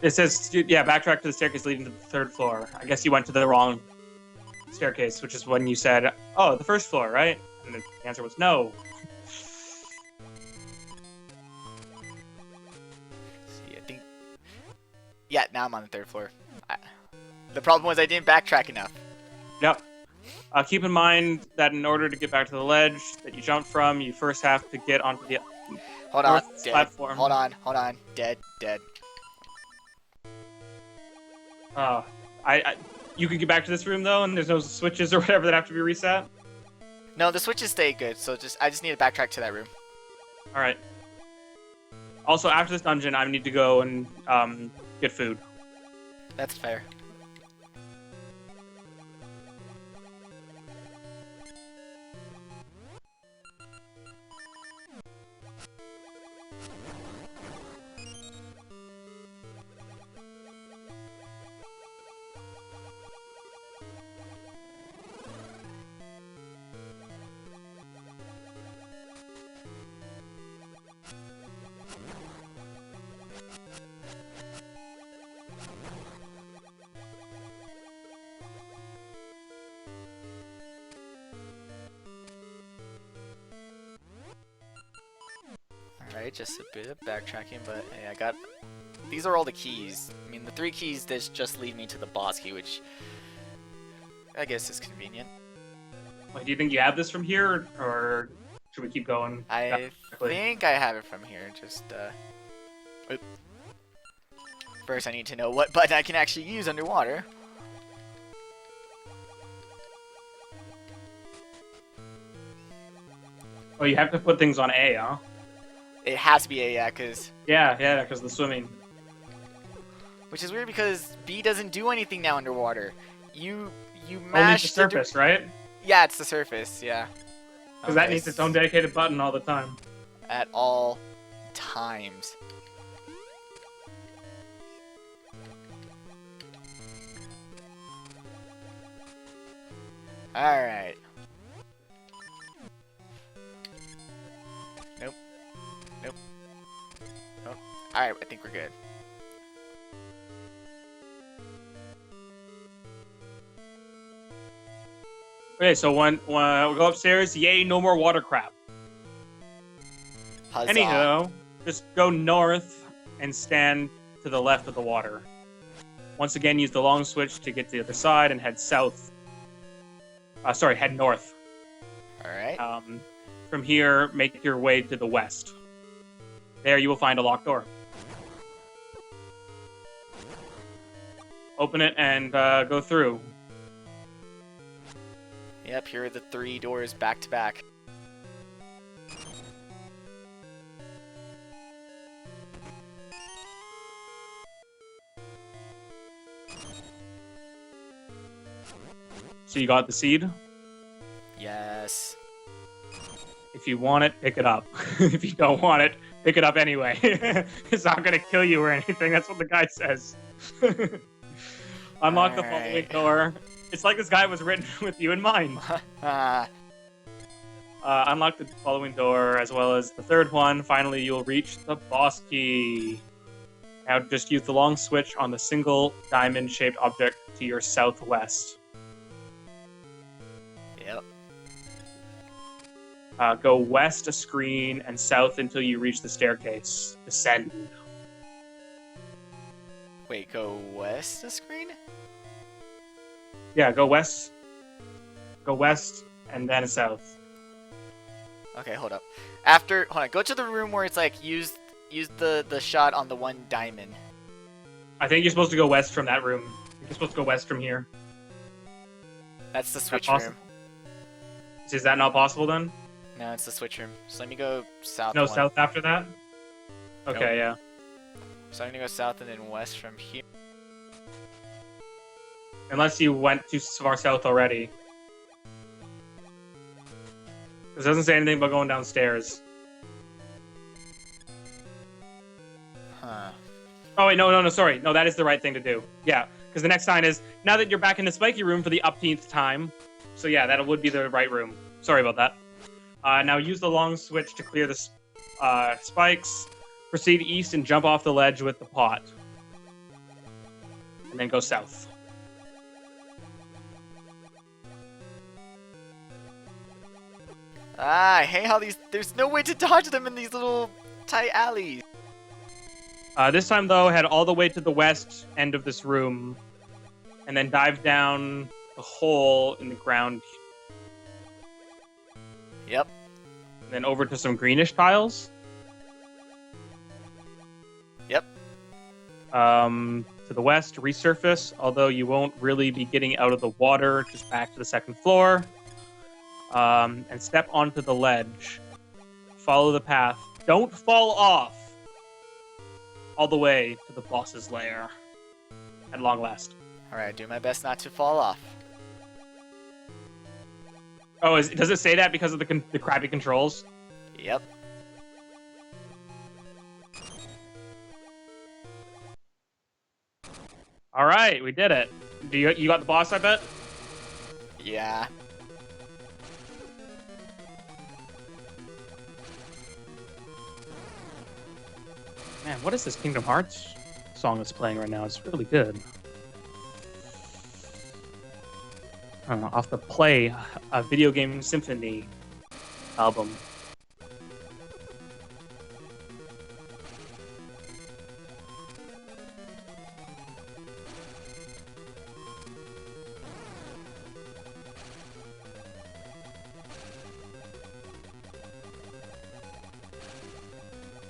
It says, yeah, backtrack to the staircase leading to the 3rd floor. I guess you went to the wrong staircase, which is when you said, oh, the 1st floor, right? And the answer was no. See, I think... Yeah, now I'm on the 3rd floor. The problem was I didn't backtrack enough. Yep. Keep in mind that in order to get back to the ledge that you jumped from, you first have to get onto the Hold on, dead. platform. Hold on, dead. You could get back to this room though, and there's no switches or whatever that have to be reset. No, the switches stay good, so I just need to backtrack to that room. All right. Also, after this dungeon, I need to go and get food. That's fair. Alright, just a bit of backtracking, but hey, I got... These are all the keys. I mean, the 3 keys that just lead me to the boss key, which... I guess is convenient. Wait, do you think you have this from here, or should we keep going? I think I have it from here, just, oop. First I need to know what button I can actually use underwater. Oh, you have to put things on A, huh? It has to be A, yeah, because... Yeah, because of the swimming. Which is weird because B doesn't do anything now underwater. You Only mash the surface, right? Yeah, it's the surface, yeah. Because that needs its own dedicated button all the time. At all times. Alright. Nope. Oh. Alright, I think we're good. Okay, so when we go upstairs, yay, no more water crap. Huzzah. Anyhow, just go north and stand to the left of the water. Once again, use the long switch to get to the other side and head south. Head north. Alright. From here, make your way to the west. There you will find a locked door. Open it and go through. Yep, here are the 3 doors back to back. So you got the seed. Yes. If you want it, pick it up. If you don't want it, pick it up anyway. It's not gonna kill you or anything. That's what the guy says. Unlock the following Alright. door. It's like this guy was written with you in mind. Unlock the following door, as well as the third one. Finally, you'll reach the boss key. Now just use the long switch on the single diamond-shaped object to your southwest. Yep. Go west a screen and south until you reach the staircase. Descend. Wait, go west the screen? Yeah, go west. Go west and then south. Okay, hold up. Hold on, go to the room where it's like, use the shot on the 1 diamond. I think you're supposed to go west from that room. You're supposed to go west from here. That's the switch possible? room. Is that not possible then? No, it's the switch room. So let me go south. No, 1. south after that? Okay, Nope. yeah. So I'm gonna go south and then west from here. Unless you went too far south already. This doesn't say anything about going downstairs. Huh. Oh, wait, no, sorry. No, that is the right thing to do. Yeah, because the next sign is, now that you're back in the spiky room for the upteenth time. So yeah, that would be the right room. Sorry about that. Now use the long switch to clear the spikes. Proceed east and jump off the ledge with the pot. And then go south. I hate how there's no way to dodge them in these little tight alleys. This time, though, head all the way to the west end of this room. And then dive down the hole in the ground. Yep. And then over to some greenish tiles. Yep. To the west, resurface, although you won't really be getting out of the water, just back to the second floor. And step onto the ledge. Follow the path. Don't fall off! All the way to the boss's lair. At long last. Alright, do my best not to fall off. Oh, does it say that because of the crappy controls? Yep. All right, we did it. You got the boss, I bet? Yeah. Man, what is this Kingdom Hearts song that's playing right now? It's really good. Off the Play, a Video Game Symphony album.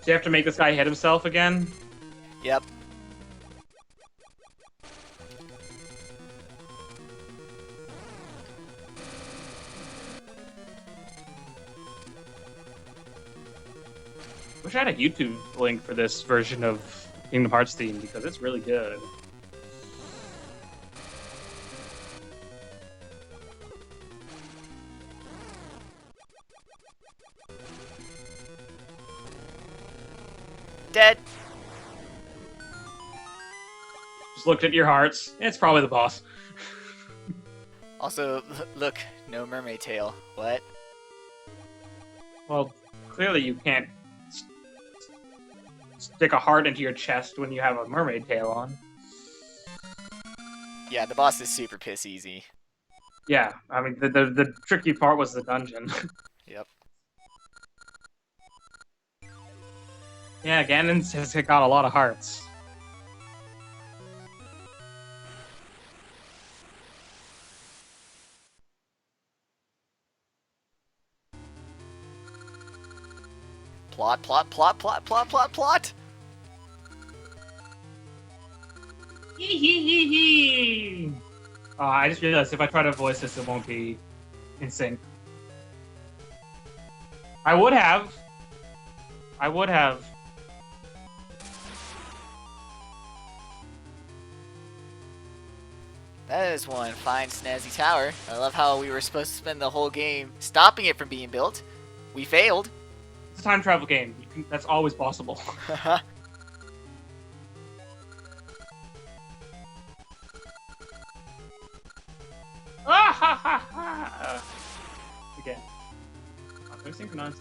So you have to make this guy hit himself again? Yep. Wish I had a YouTube link for this version of Kingdom Hearts theme because it's really good. Dead. Just looked at your hearts. It's probably the boss. Also, look, no mermaid tail. What? Well, clearly you can't stick a heart into your chest when you have a mermaid tail on. Yeah, the boss is super piss easy. Yeah, I mean, the tricky part was the dungeon. Yep. Yeah, Ganon's has got a lot of hearts. Plot, plot, plot, plot, plot, plot, plot! I just realized if I try to voice this, it won't be in sync. I would have. That is one fine snazzy tower. I love how we were supposed to spend the whole game stopping it from being built. We failed. It's a time travel game. That's always possible. Again. They're synchronized.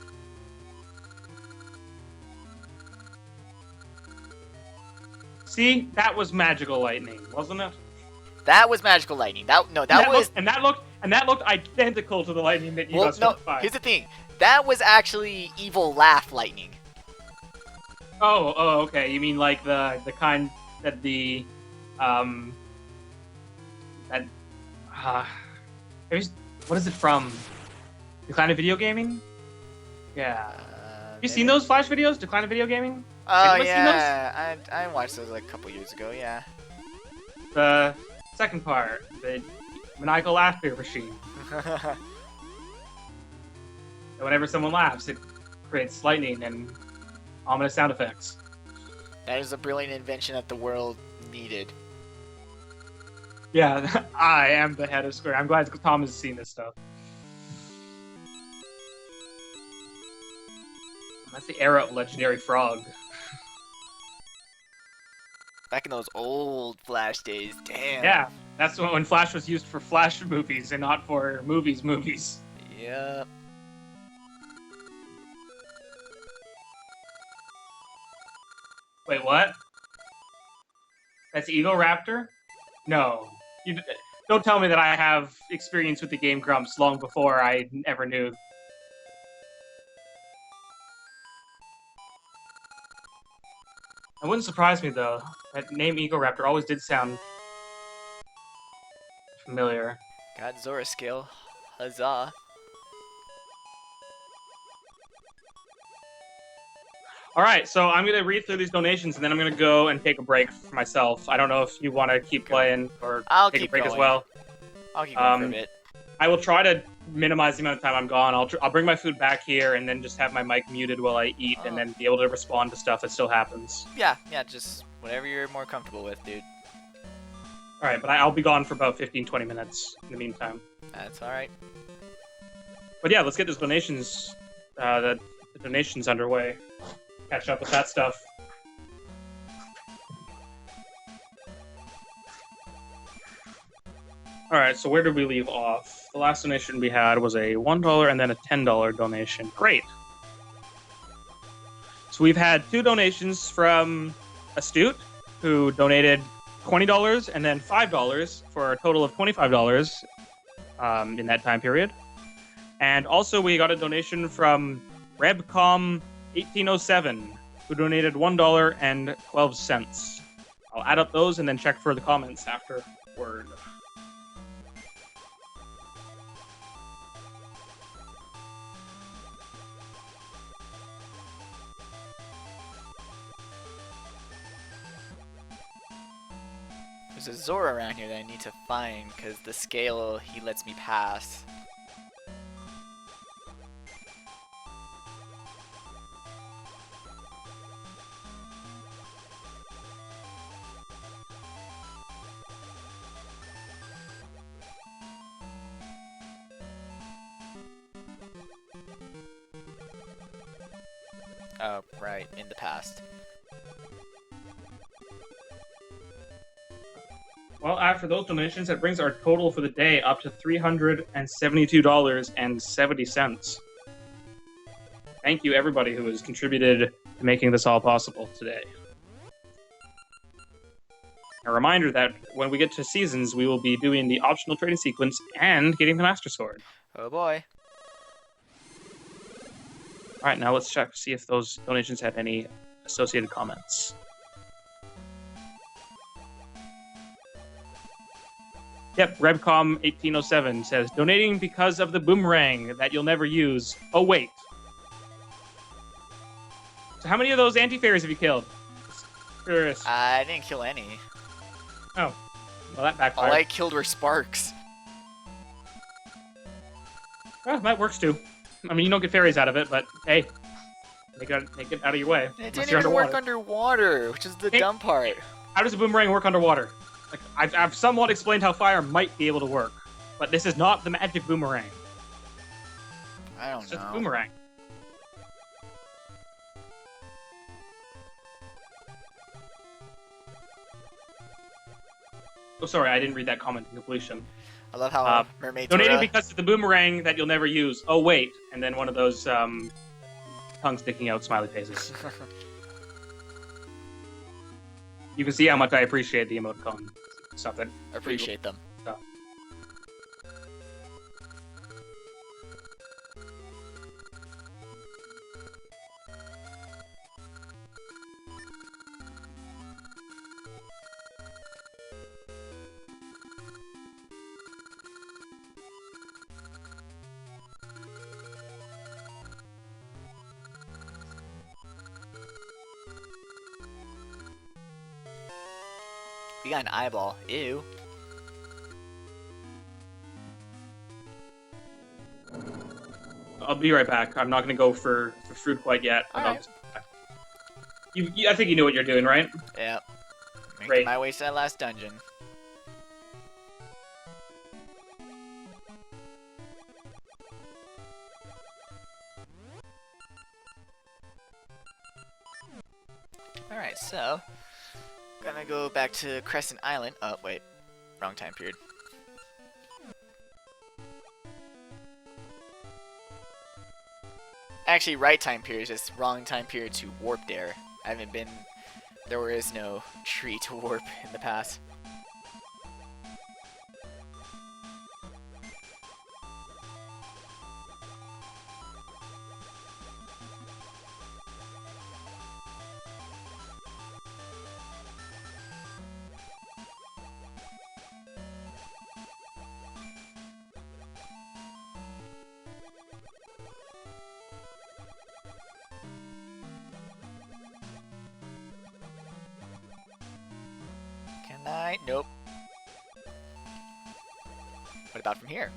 See, that was magical lightning, wasn't it? That was magical lightning. That looked identical to the lightning that you got no. by. Here's the thing. That was actually evil laugh lightning. Oh, okay. You mean like the kind that what is it from? Decline of Video Gaming? Yeah. Have you seen those Flash videos? Decline of Video Gaming? Oh yeah, I watched those like a couple years ago. Yeah. The second part, the maniacal laughter machine. And whenever someone laughs, it creates lightning and ominous sound effects. That is a brilliant invention that the world needed. Yeah, I am the head of Square. I'm glad Tom has seen this stuff. That's the era of Legendary Frog. Back in those old Flash days, damn. Yeah, that's when Flash was used for Flash movies and not for movies. Yep. Wait, what? That's Eagle Raptor? No. Don't tell me that I have experience with the game Grumps long before I ever knew. It wouldn't surprise me, though. That name Eagle Raptor always did sound familiar. Got Zora skill. Huzzah. Alright, so I'm going to read through these donations, and then I'm going to go and take a break for myself. I don't know if you want to keep playing or I'll take keep a break going. as well. I'll keep going for a bit. I will try to minimize the amount of time I'm gone. I'll bring my food back here and then just have my mic muted while I eat and then be able to respond to stuff that still happens. Yeah, just whatever you're more comfortable with, dude. Alright, but I'll be gone for about 15-20 minutes in the meantime. That's alright. But yeah, let's get those donations, the donations underway. Catch up with that stuff. Alright, so where did we leave off? The last donation we had was a $1 and then a $10 donation. Great! So we've had two donations from Astute, who donated $20 and then $5 for a total of $25 in that time period. And also we got a donation from Rebcom1807, who donated $1 and 12 cents. I'll add up those and then check for the comments afterward. There's a Zora around here that I need to find because the scale he lets me pass. Oh, right, in the past. Well, after those donations, that brings our total for the day up to $372.70. Thank you, everybody who has contributed to making this all possible today. A reminder that when we get to seasons, we will be doing the optional trading sequence and getting the Master Sword. Oh boy. Alright, now let's check, see if those donations had any associated comments. Yep, Rebcom1807 says, donating because of the boomerang that you'll never use. Oh, wait. So how many of those anti-fairies have you killed? Just curious. I didn't kill any. Oh, well that All backfired. I killed were sparks. Well, that works too. I mean, you don't get fairies out of it, but hey, make it out of your way. And it Unless didn't you're even work underwater. underwater, which is the Hey, dumb part. how does a boomerang work underwater? Like I've somewhat explained how fire might be able to work, but this is not the magic boomerang. I don't It's just a know. boomerang. Oh, sorry, I didn't read that comment to completion. I love how Uh, Mermaid Donating Tora... because it's a boomerang that you'll never use. Oh wait, and then one of those tongue sticking out smiley faces. You can see how much I appreciate the emoticon stuff. That Appreciate them. stuff. We got an eyeball. Ew. I'll be right back. I'm not going to go for fruit quite yet. But Alright. I think you know what you're doing, right? Yep. Making Great. my way to that last dungeon. Alright, so... Gonna go back to Crescent Island. Oh, wait. Wrong time period. Actually, right time period, just wrong time period to warp there. I haven't been... There is no tree to warp in the past. Can I? Nope. What about from here?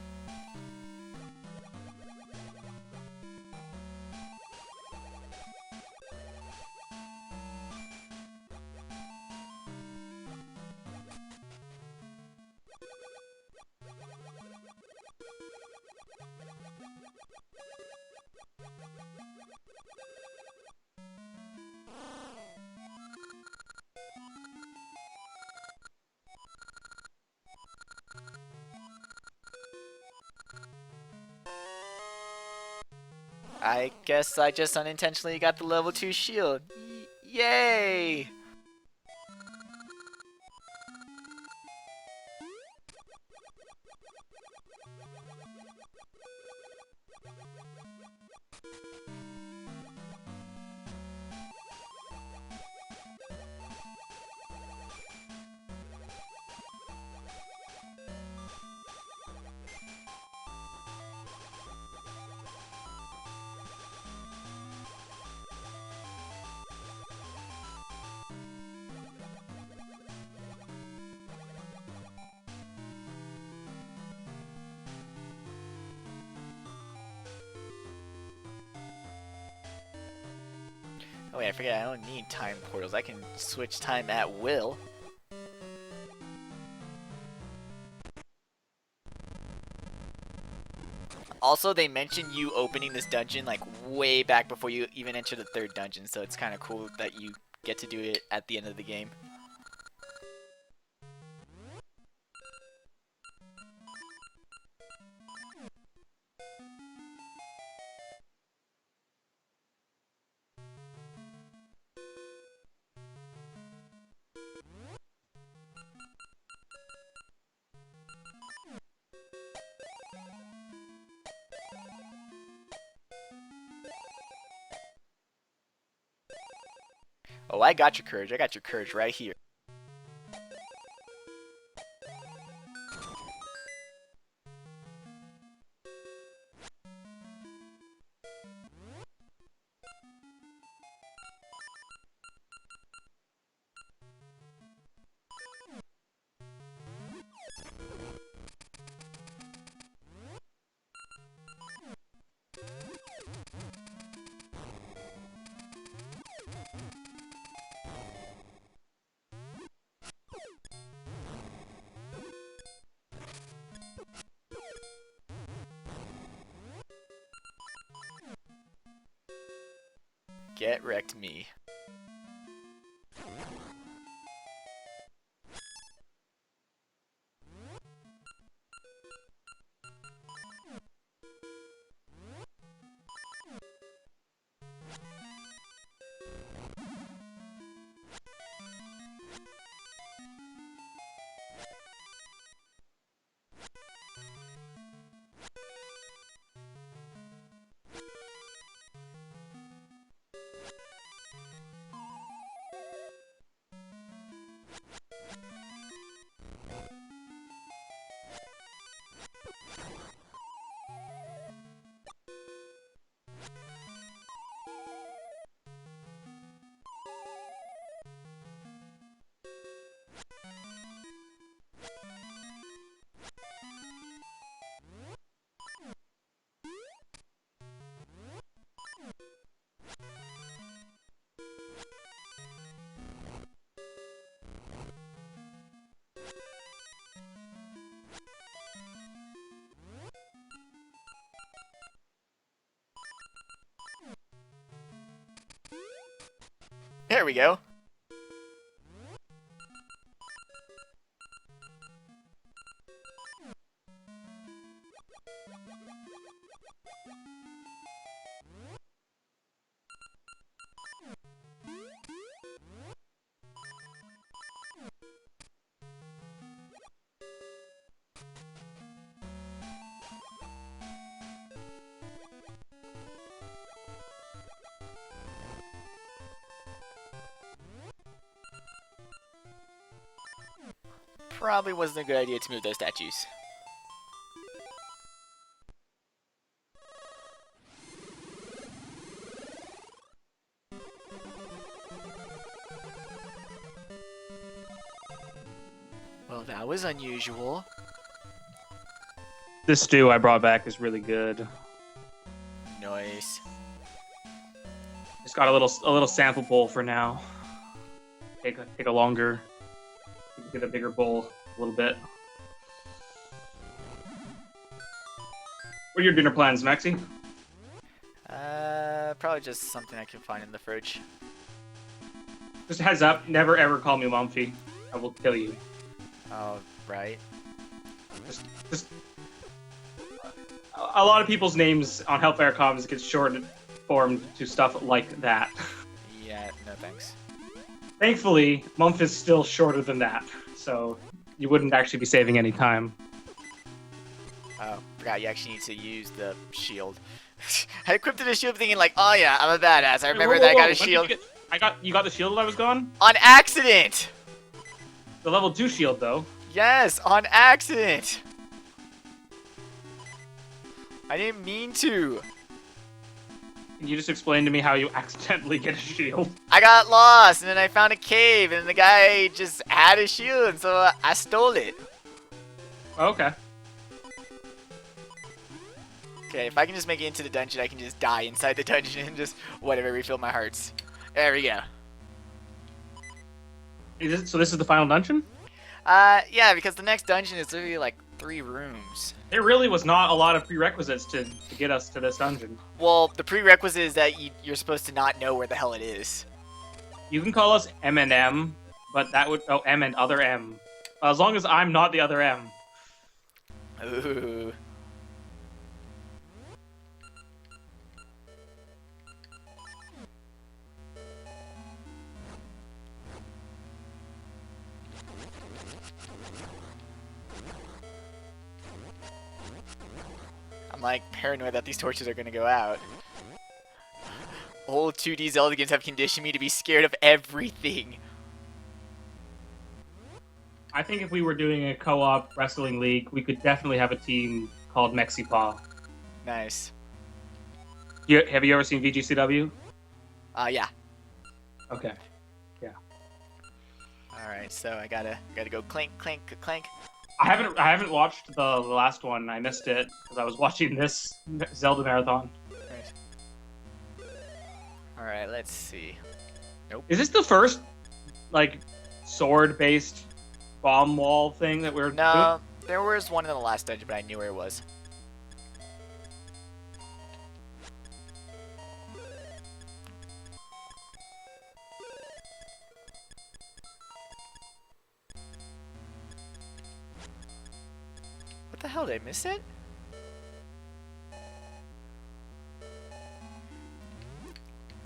I guess I just unintentionally got the level 2 shield. Yay! Oh wait, I forget I don't need time portals. I can switch time at will. Also, they mentioned you opening this dungeon like way back before you even enter the third dungeon, so it's kind of cool that you get to do it at the end of the game. Oh, I got your courage. I got your courage right here. Get wrecked me. There we go. Probably wasn't a good idea to move those statues. Well, that was unusual. This stew I brought back is really good. Nice. Just got a little sample bowl for now. Take a longer, get a bigger bowl a little bit. What are your dinner plans, Maxie? Probably just something I can find in the fridge. Just a heads up, never ever call me Mumphy. I will kill you. Oh, right. Just a lot of people's names on Hellfire Comms get shortened formed to stuff like that. Yeah, no thanks. Thankfully, Mumph is still shorter than that, so you wouldn't actually be saving any time. Oh, forgot you actually need to use the shield. I equipped the shield thinking like, oh yeah, I'm a badass. I remember that I got a shield. You got the shield while I was gone? On accident! The level 2 shield, though. Yes, on accident! I didn't mean to. Can you just explain to me how you accidentally get a shield? I got lost, and then I found a cave, and the guy just had a shield, and so I stole it. Okay. Okay, if I can just make it into the dungeon, I can just die inside the dungeon and just whatever, refill my hearts. There we go. So this is the final dungeon? Yeah, because the next dungeon is literally like 3 rooms. There really was not a lot of prerequisites to get us to this dungeon. Well, the prerequisite is that you're supposed to not know where the hell it is. You can call us M and M, but that would M and other M. As long as I'm not the other M. Ooh. I'm like paranoid that these torches are gonna go out. Old 2D Zelda games have conditioned me to be scared of everything. I think if we were doing a co-op wrestling league, we could definitely have a team called Mexipaw. Nice. Have you ever seen VGCW? Yeah. Okay. Yeah. Alright, so I gotta go clink, clink, clank. I haven't watched the last one. I missed it because I was watching this Zelda marathon. Right. Alright, let's see. Nope. Is this the first like sword-based bomb wall thing that we're doing? No, there was one in the last dungeon, but I knew where it was. hell? Did I miss it?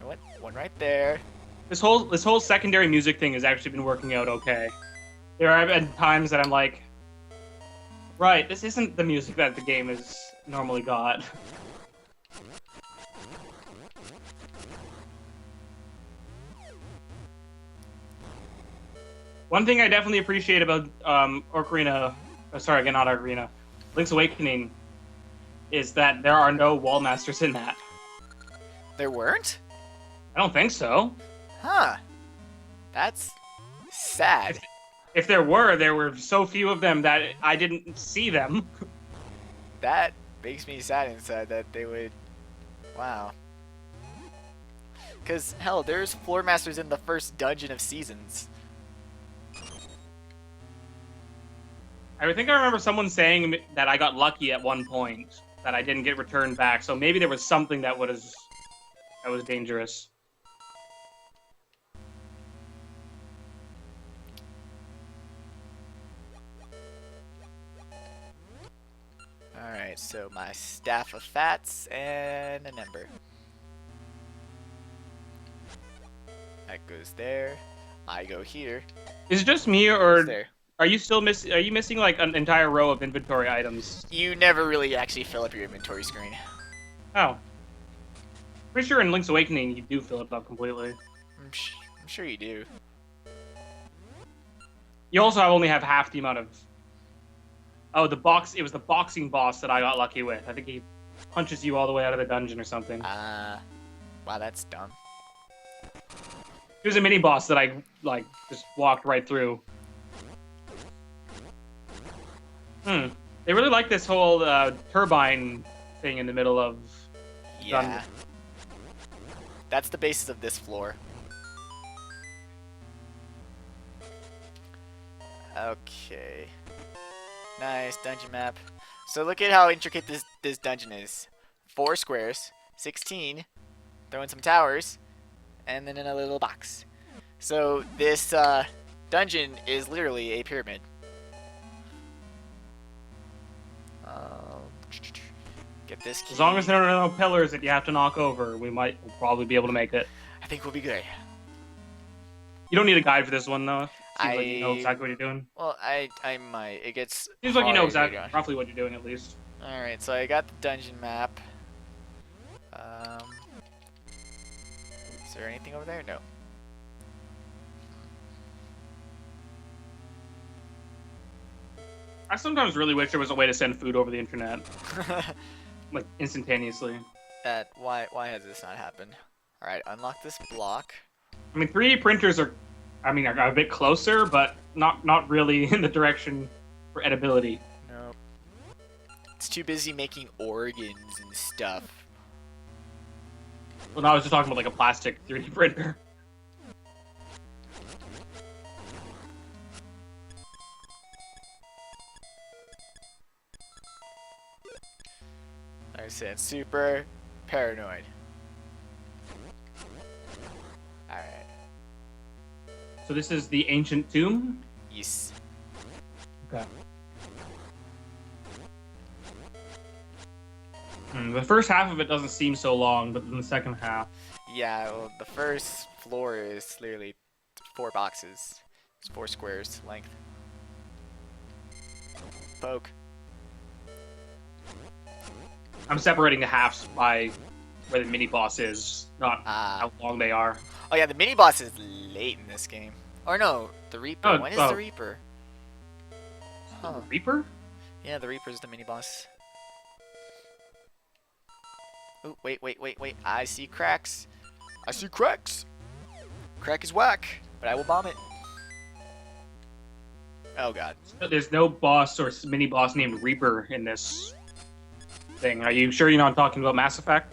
What? One right there. This whole secondary music thing has actually been working out okay. There have been times that I'm like, right, this isn't the music that the game has normally got. One thing I definitely appreciate about Link's Awakening, is that there are no wall masters in that. There weren't? I don't think so. Huh. That's sad. If there were so few of them that I didn't see them. That makes me sad inside that they would... Wow. Because, hell, there's floor masters in the first dungeon of Seasons. I think I remember someone saying that I got lucky at one point, that I didn't get returned back, so maybe there was something that was dangerous. Alright, so my Staff of Fats and an Ember. That goes there. I go here. Is it just me, or There. are you missing like an entire row of inventory items? You never really actually fill up your inventory screen. Oh. Pretty sure in Link's Awakening you do fill it up completely. I'm sure you do. You also only have half the amount of... Oh, it was the boxing boss that I got lucky with. I think he punches you all the way out of the dungeon or something. Wow, that's dumb. He was a mini boss that I, like, just walked right through. They really like this whole turbine thing in the middle of... Yeah. Dungeon. That's the basis of this floor. Okay. Nice dungeon map. So look at how intricate this dungeon is. 4 squares, 16, throw in some towers, and then in a little box. So this dungeon is literally a pyramid. Get this key. As long as there are no pillars that you have to knock over, we'll probably be able to make it. I think we'll be good. You don't need a guide for this one, though. Seems like you know I- exactly what you're doing. Well, I might. It gets Seems like you know hard exactly, later on. roughly what you're doing, at least. Alright, so I got the dungeon map. Is there anything over there? No. I sometimes really wish there was a way to send food over the internet, like, instantaneously. Why has this not happened? Alright, unlock this block. I mean, 3D printers are a bit closer, but not really in the direction for edibility. Nope. It's too busy making organs and stuff. Well, no, I was just talking about, like, a plastic 3D printer. Like I said, super paranoid. Alright. So this is the ancient tomb? Yes. Okay. The first half of it doesn't seem so long, but then the second half... Yeah, well, the first floor is literally 4 boxes. It's 4 squares length. Poke. I'm separating the halves by where the mini-boss is, not Ah. how long they are. Oh yeah, the mini boss is late in this game. Or no, the Reaper. Oh, When is oh. the Reaper? Huh. Reaper? Yeah, the Reaper's the mini boss. Oh, wait. I see cracks. I see cracks. Crack is whack, but I will bomb it. Oh god. There's no boss or mini-boss named Reaper in this thing. Are you sure you're not talking about Mass Effect?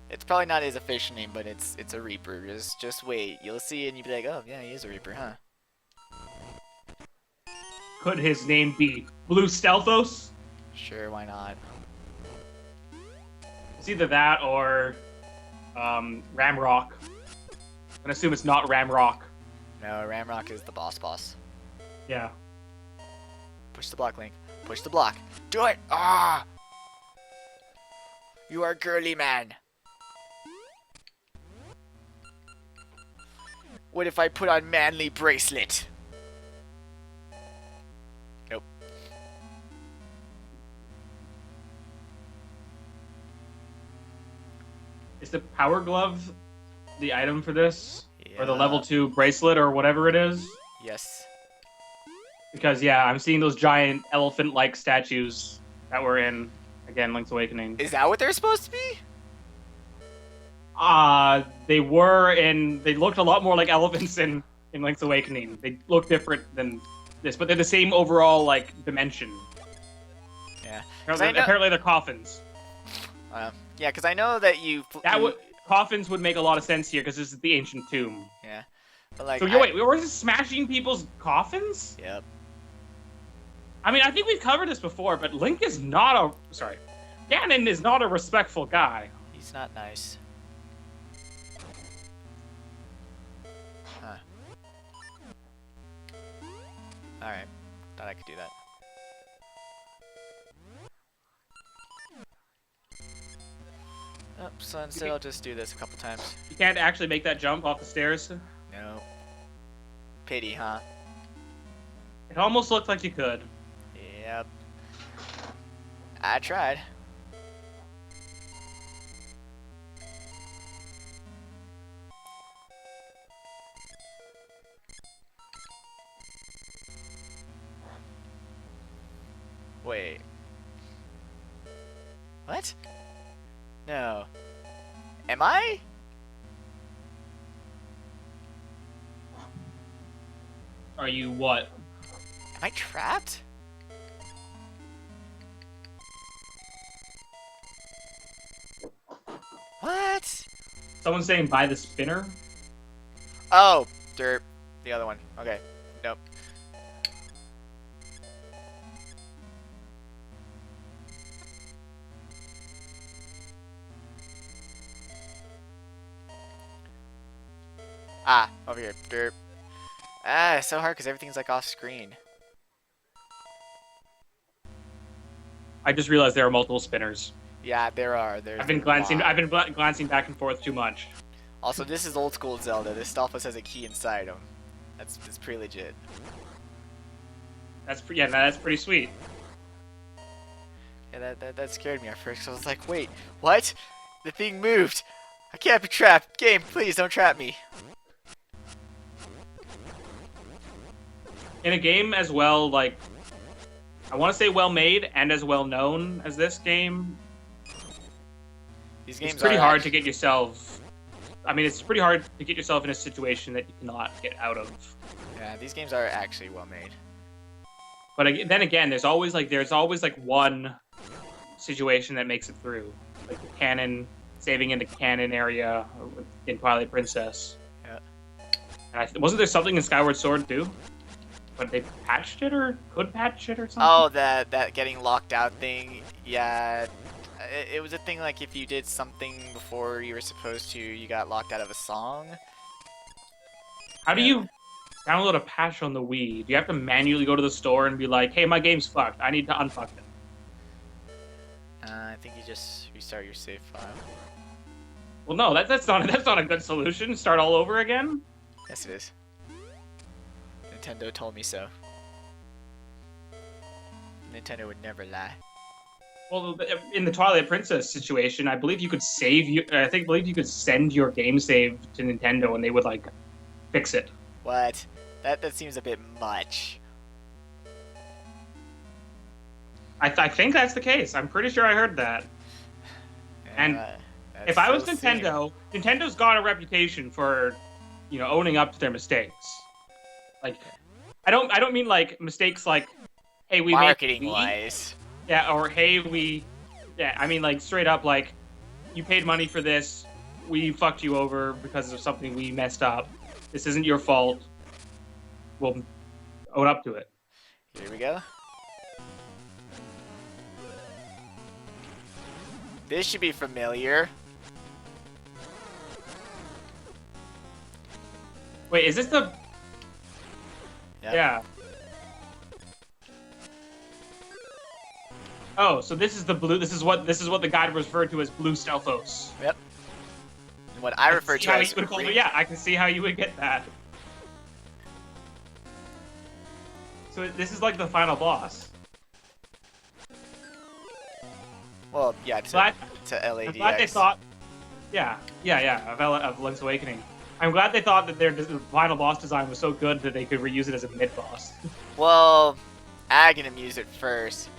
It's probably not his official name, but it's a Reaper. Just wait. You'll see and you'll be like, oh yeah, he is a Reaper, huh? Could his name be Blue Stealthos? Sure, why not? It's either that or Ramrock. I'm gonna assume it's not Ramrock. No, Ramrock is the boss. Yeah. Push the block, Link. Push the block. Do it! Ah! You are girly man. What if I put on manly bracelet? Nope. Is the power glove the item for this? Yeah. Or the level 2 bracelet or whatever it is? Yes. Because, yeah, I'm seeing those giant elephant-like statues that were in, again, Link's Awakening. Is that what they're supposed to be? They were in... They looked a lot more like elephants in Link's Awakening. They look different than this, but they're the same overall, like, dimension. Yeah. Apparently they're coffins. Yeah, because I know that Coffins would make a lot of sense here, because this is the ancient tomb. Yeah. But like, So, wait, we're just smashing people's coffins? Yep. I mean, I think we've covered this before, but Link is not a... Sorry. Ganon is not a respectful guy. He's not nice. Huh. Alright. Thought I could do that. Oh, so instead I'll just do this a couple times. You can't actually make that jump off the stairs? No. Pity, huh? It almost looked like you could. Yep. I tried. Wait. What? No. Am I? Are you what? Am I trapped? What? Someone's saying buy the spinner? Oh, derp. The other one. Okay. Nope. Ah, over here. Derp. Ah, it's so hard because everything's like off screen. I just realized there are multiple spinners. Yeah, there are. I've been glancing back and forth too much. Also, this is old school Zelda. This Stalfos has a key inside him. That's pretty legit. That's pretty sweet. Yeah, that scared me at first. So I was like, wait, what? The thing moved. I can't be trapped. Game, please don't trap me. In a game as well, like, I want to say well made and as well known as this game, These games it's pretty are hard to get yourself. I mean, it's pretty hard to get yourself in a situation that you cannot get out of. Yeah, these games are actually well made. But then again, there's always like one situation that makes it through, like the cannon, saving in the cannon area in Twilight Princess. Yeah. And wasn't there something in Skyward Sword too? But they patched it or could patch it or something? Oh, that getting locked out thing. Yeah, it was a thing like if you did something before you were supposed to, you got locked out of a song. How do you download a patch on the Wii? Do you have to manually go to the store and be like, hey, my game's fucked. I need to unfuck it? I think you just restart your save file. Well, no, that's not a good solution. Start all over again? Yes, it is. Nintendo told me so. Nintendo would never lie. Well, in the Twilight Princess situation, I believe you could send your game save to Nintendo and they would like fix it. What? That seems a bit much. I think that's the case. I'm pretty sure I heard that. And if I was Nintendo, Nintendo's got a reputation for, owning up to their mistakes. Like, I don't mean like mistakes like, hey, we marketing made wise. Yeah, or hey, I mean like straight up like, you paid money for this, we fucked you over because of something we messed up. This isn't your fault. We'll own up to it. Here we go. This should be familiar. Wait, is this the... Yep. Yeah. Oh, so this is the blue. This is what the guide referred to as blue Stealthos. Yep. And what I I can refer see to how as you would call green. it. Yeah, I can see how you would get that. So this is like the final boss. Well, yeah, Glad, to I'm glad they LADX. thought. Yeah, of Link's Awakening. I'm glad they thought that their final boss design was so good that they could reuse it as a mid boss. Well, Aghanim used it first.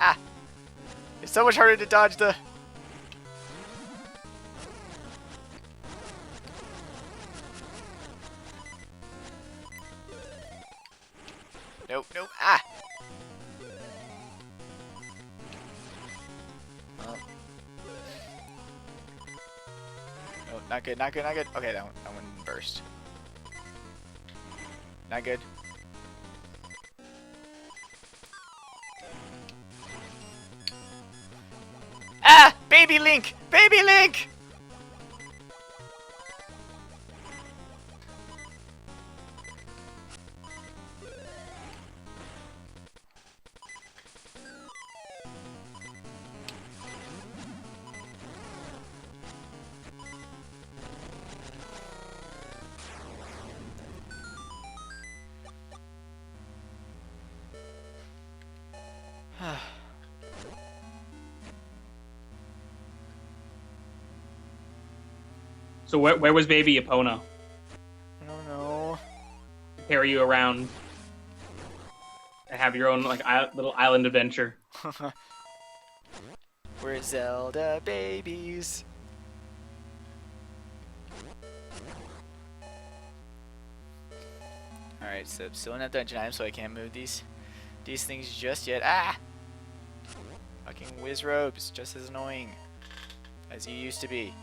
Ah! It's so much harder to dodge the... Nope, nope, ah! Oh. No, not good, not good, not good. Okay, that one burst. Not good. Ah! Baby Link! Baby Link! So where was Baby Epona I don't know. to carry you around and have your own like little island adventure? We're Zelda babies. Alright, so still in that dungeon item, so I can't move these things just yet. Ah! Fucking whiz robes, just as annoying as you used to be.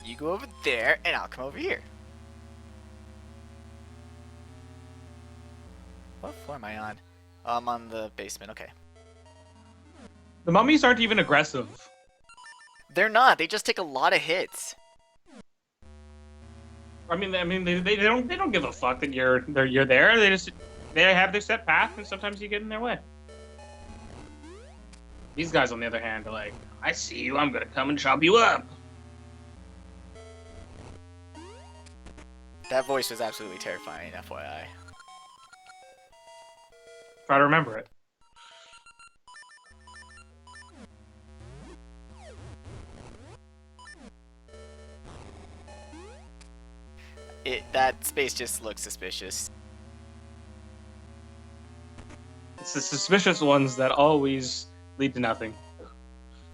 You go over there, and I'll come over here. What floor am I on? I'm on the basement, okay. The mummies aren't even aggressive. They're not, they just take a lot of hits. I mean, they don't give a fuck that you're there. They have their set path, and sometimes you get in their way. These guys, on the other hand, are like, I see you, I'm gonna come and chop you up. That voice was absolutely terrifying, FYI. Try to remember it. That space just looks suspicious. It's the suspicious ones that always lead to nothing.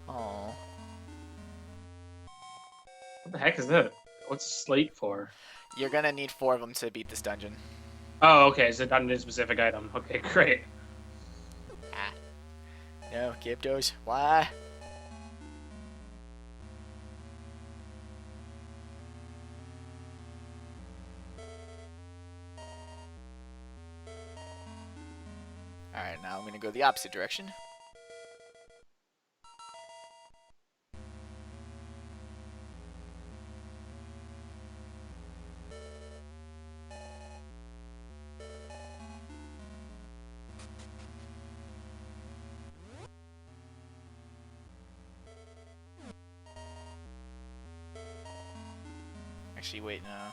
Oh. What the heck is that? What's a slate for? You're gonna need 4 of them to beat this dungeon. Oh, okay, it's a dungeon-specific item. Okay, great. Ah. No, Gyptos. Why? Alright, now I'm gonna go the opposite direction. Actually, wait, no. I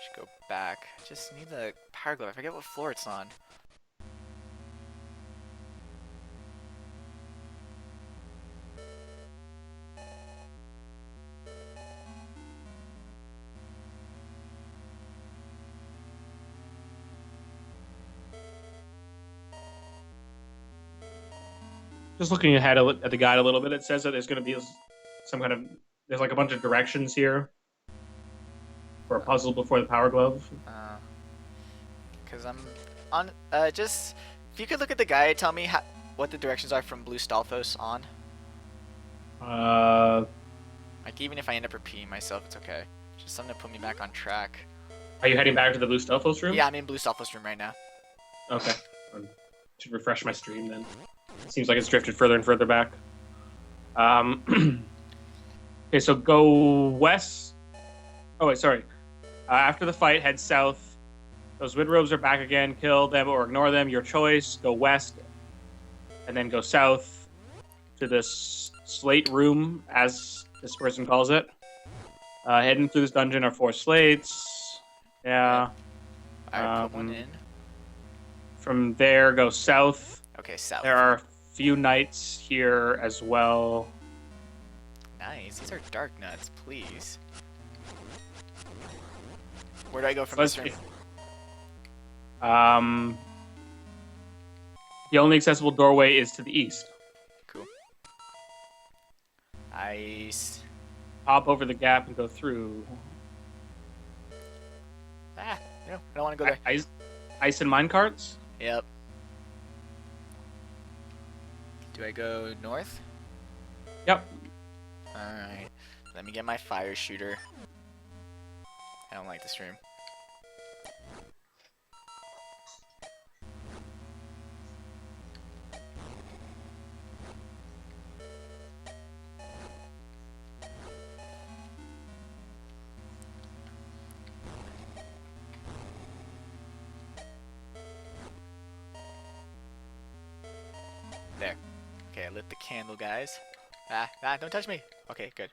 should go back. Just need the power glove. I forget what floor it's on. Just looking ahead at the guide a little bit, it says that there's going to be some kind of. There's like a bunch of directions here for a puzzle before the Power Glove. Because I'm on. Just if you could look at the guide, tell me what the directions are from Blue Stalfos on. Are Even if I end up repeating myself, it's okay. Just something to put me back on track. you heading back to the Blue Stalfos room? Yeah, I'm in Blue Stalfos room right now. Okay. I should refresh my stream then. It seems like it's drifted further and further back. Okay, so go west. Oh wait, sorry. After the fight, head south. Those Widrobes are back again. Kill them or ignore them. Your choice. Go west, and then go south to this slate room, as this person calls it. Heading through this dungeon are 4 slates. Yeah. Alright, put one in. From there, go south. Okay, south. There are a few knights here as well. Nice. These are dark nuts, please. Where do I go from this room? The only accessible doorway is to the east. Cool. Ice. Hop over the gap and go through. No, I don't want to go there. Ice and minecarts? Yep. Do I go north? Yep. Alright. Let me get my fire shooter. I don't like this room. There. Okay, I lit the candle, guys. Don't touch me. Okay, good.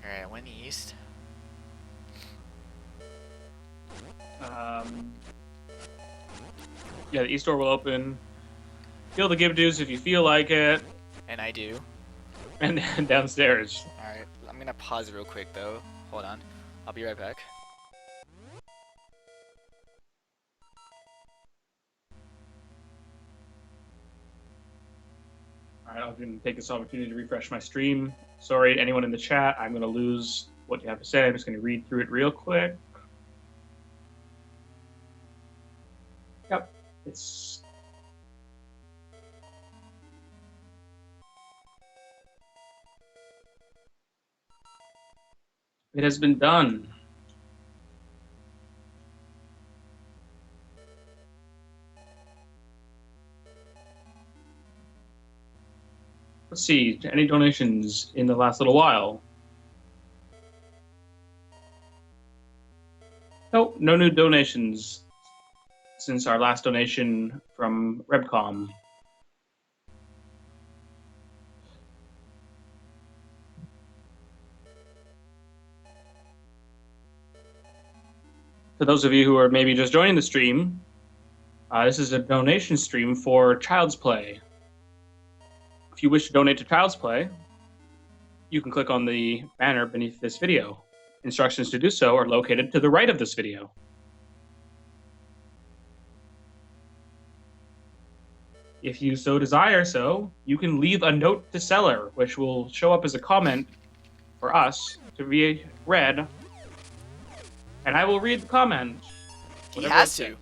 Alright, I went east. Yeah, the east door will open. Kill the Gibdoos if you feel like it. And I do. And then downstairs. Alright, I'm gonna pause real quick though. Hold on. I'll be right back. Alright, I'm going to take this opportunity to refresh my stream. Sorry, anyone in the chat, I'm going to lose what you have to say. I'm just going to read through it real quick. Yep, it's... It has been done. Let's see, any donations in the last little while? No, no new donations since our last donation from Rebcom. For those of you who are maybe just joining the stream, this is a donation stream for Child's Play. If you wish to donate to Child's Play, you can click on the banner beneath this video. Instructions to do so are located to the right of this video. If you so desire you can leave a note to seller, which will show up as a comment for us to be read, and I will read the comment. He has to.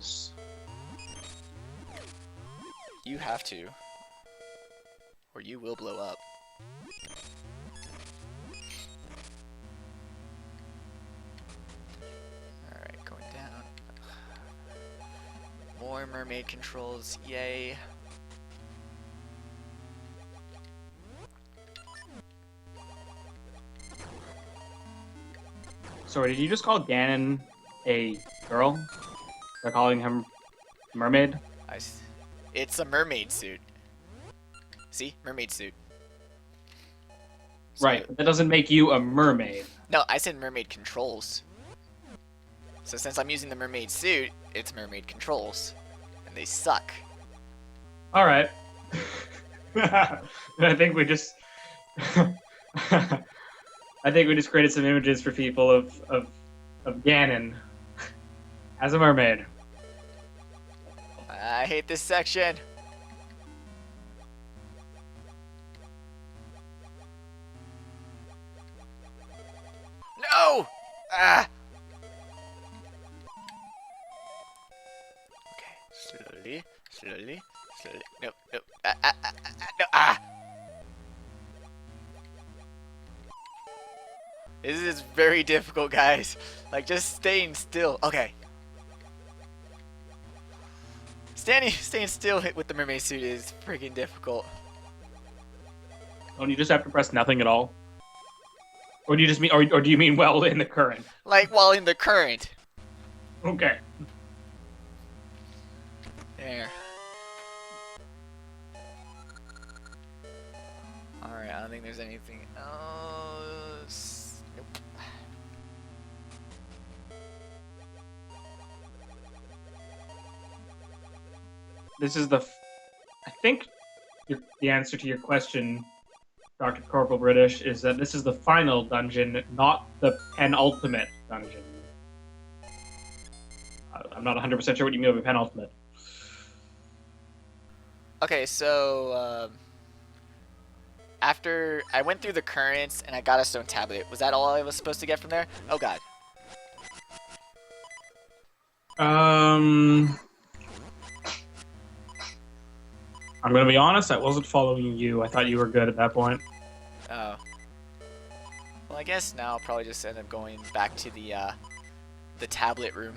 You have to. Or you will blow up. Alright, going down. More mermaid controls, yay. Sorry, did you just call Ganon a girl? They're calling him mermaid? It's a mermaid suit. See? Mermaid suit. Right, but that doesn't make you a mermaid. No, I said mermaid controls. So since I'm using the mermaid suit, it's mermaid controls. And they suck. Alright. I think we just... I think we just created some images for people of Ganon as a mermaid. I hate this section. No! Ah! Okay, slowly. No. No. Ah! This is very difficult, guys. Like, just staying still. Okay. Staying still with the mermaid suit is freaking difficult. Don't you just have to press nothing at all? Or do you just mean, or do you mean well in the current? Like, while in the current. Okay. There. Alright, I don't think there's anything else. Nope. This is I think the answer to your question, Dr. Corporal British, is that this is the final dungeon, not the penultimate dungeon. I'm not 100% sure what you mean by penultimate. Okay, so after I went through the currents and I got a stone tablet, was that all I was supposed to get from there? Oh god. I'm gonna be honest, I wasn't following you. I thought you were good at that point. Oh. Well, I guess now I'll probably just end up going back to the tablet room.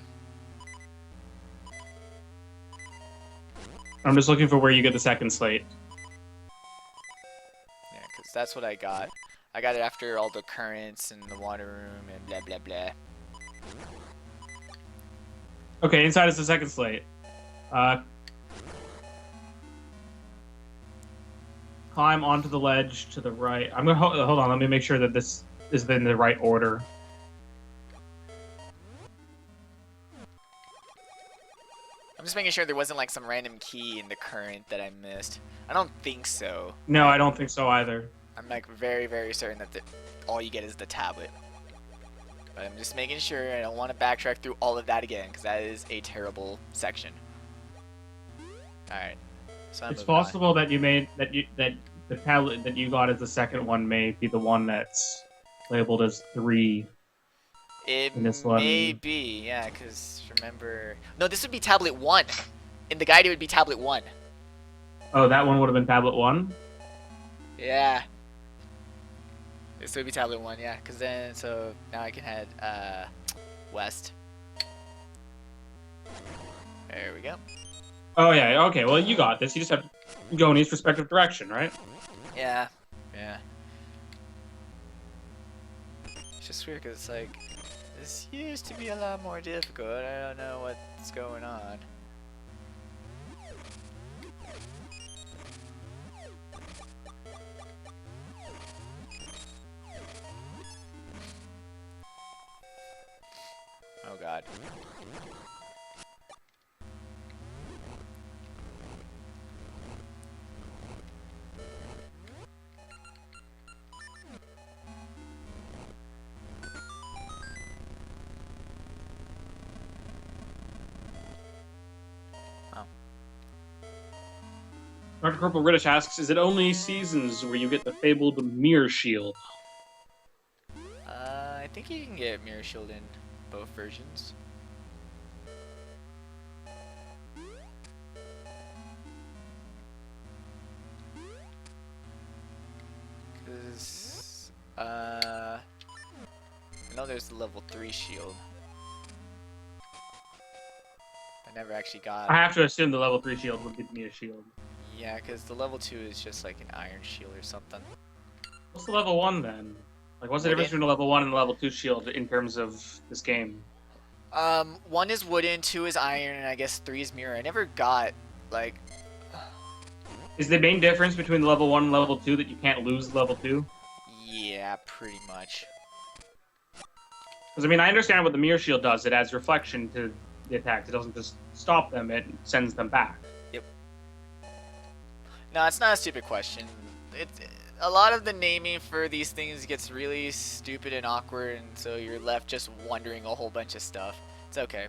I'm just looking for where you get the second slate. Yeah, because that's what I got. I got it after all the currents and the water room and blah blah blah. Okay, inside is the second slate. Climb onto the ledge to the right. I'm gonna hold on. Let me make sure that this is in the right order. I'm just making sure there wasn't like some random key in the current that I missed. I don't think so. No, I don't think so either. I'm like very, very certain that all you get is the tablet. But I'm just making sure. I don't want to backtrack through all of that again because that is a terrible section. All right. So It's possible that that the tablet that you got as the second one may be the one that's labeled as 3. It in this one. may be, yeah, because remember... No, this would be tablet 1. In the guide, it would be tablet 1. Oh, that one would have been tablet 1? Yeah. This would be tablet 1, yeah, because then, so now I can head west. There we go. Oh, yeah, okay, well, you got this. You just have to go in each respective direction, right? Yeah, yeah. It's just weird because it's like, this used to be a lot more difficult. I don't know what's going on. Oh god. Dr. Corporal British asks, is it only seasons where you get the fabled mirror shield? I think you can get Mirror Shield in both versions. Because, I know there's the level 3 shield. I never actually got... I have to assume the level 3 shield would give me a shield. Yeah, because the level 2 is just like an iron shield or something. What's the level 1 then? Like, what's the difference between a level 1 and a level 2 shield in terms of this game? 1 is wooden, 2 is iron, and I guess 3 is mirror. I never got, like... Is the main difference between level 1 and level 2 that you can't lose level 2? Yeah, pretty much. Because, I mean, I understand what the mirror shield does. It adds reflection to the attacks. It doesn't just stop them, it sends them back. Yep. No, it's not a stupid question. A lot of the naming for these things gets really stupid and awkward, and so you're left just wondering a whole bunch of stuff. It's okay.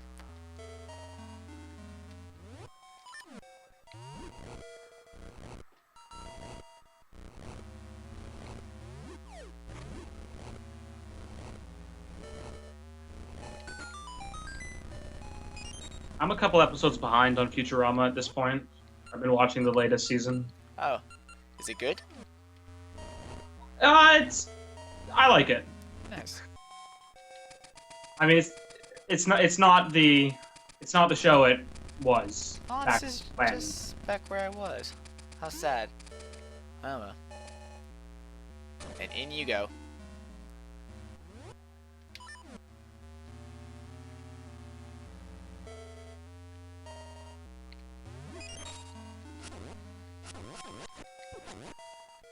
I'm a couple episodes behind on Futurama at this point. I've been watching the latest season. Oh, is it good? I like it. Nice. I mean, it's not the show it was Oh, back this is when. just back where I was. How sad. Oh well. And in you go.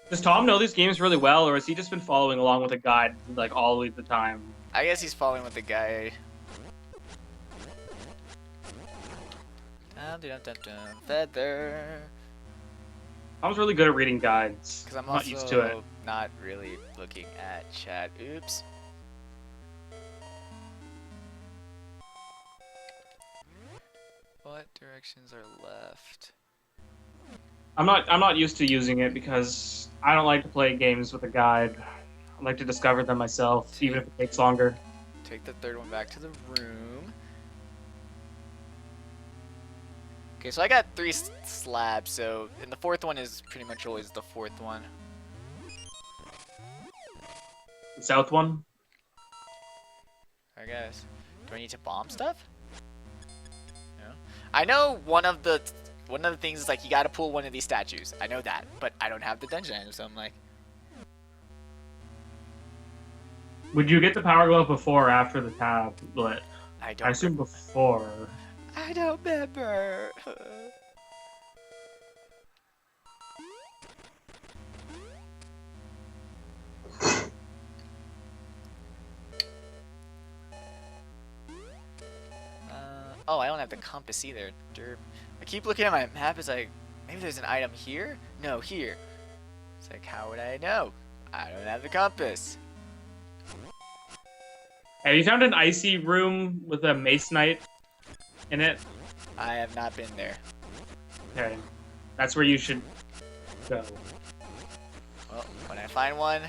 Does Tom know these games really well, or has he just been following along with a guide like all the time? I guess he's following with the guy. Dun, dun, dun, dun, feather. Tom's really good at reading guides. Because I'm not also used to it. not really looking at chat. Oops. What directions are left? I'm not used to using it because I don't like to play games with a guide. I like to discover them myself, even if it takes longer. Take the third one back to the room. Okay, so I got 3 slabs, so and the fourth one is pretty much always the fourth one. The south one? I guess. Do I need to bomb stuff? No. I know one of the things is like you gotta pull one of these statues. I know that, but I don't have the dungeon item, so I'm like. Would you get the power glove before or after the tablet? I don't. I assume before. I don't remember. Oh, I don't have the compass either. Derp. I keep looking at my map. It's like, maybe there's an item here? No, here. It's like, how would I know? I don't have the compass. Have you found an icy room with a mace knight in it? I have not been there. Okay. That's where you should go. Well, when I find one,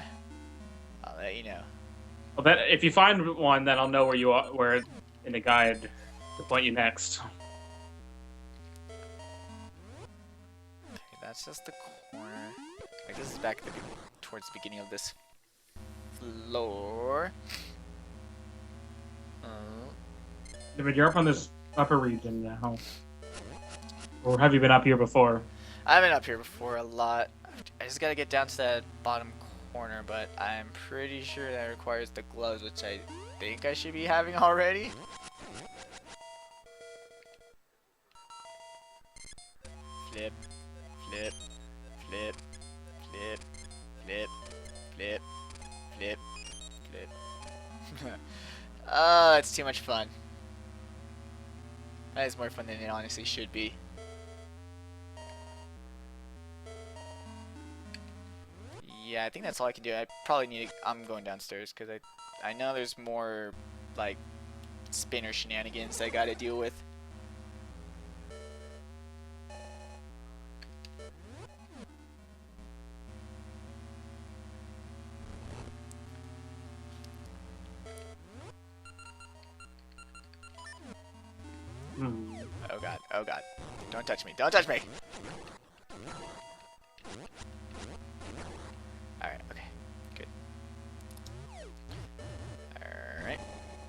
I'll let you know. Well, that if you find one, then I'll know where you are, where in the guide to point you next. Okay, that's just the corner. Like this is back at towards the beginning of this floor. But you're up on this upper region now. Or have you been up here before? I've been up here before a lot. I just gotta get down to that bottom corner, but I'm pretty sure that requires the gloves, which I think I should be having already. Flip, flip, flip, flip, flip, flip, flip, flip. Oh, it's too much fun. That is more fun than it honestly should be. Yeah, I think that's all I can do. I probably need to, I'm going downstairs because I know there's more like spinner shenanigans I gotta deal with. Oh god, oh god. Don't touch me, don't touch me! Alright, okay, good. Alright,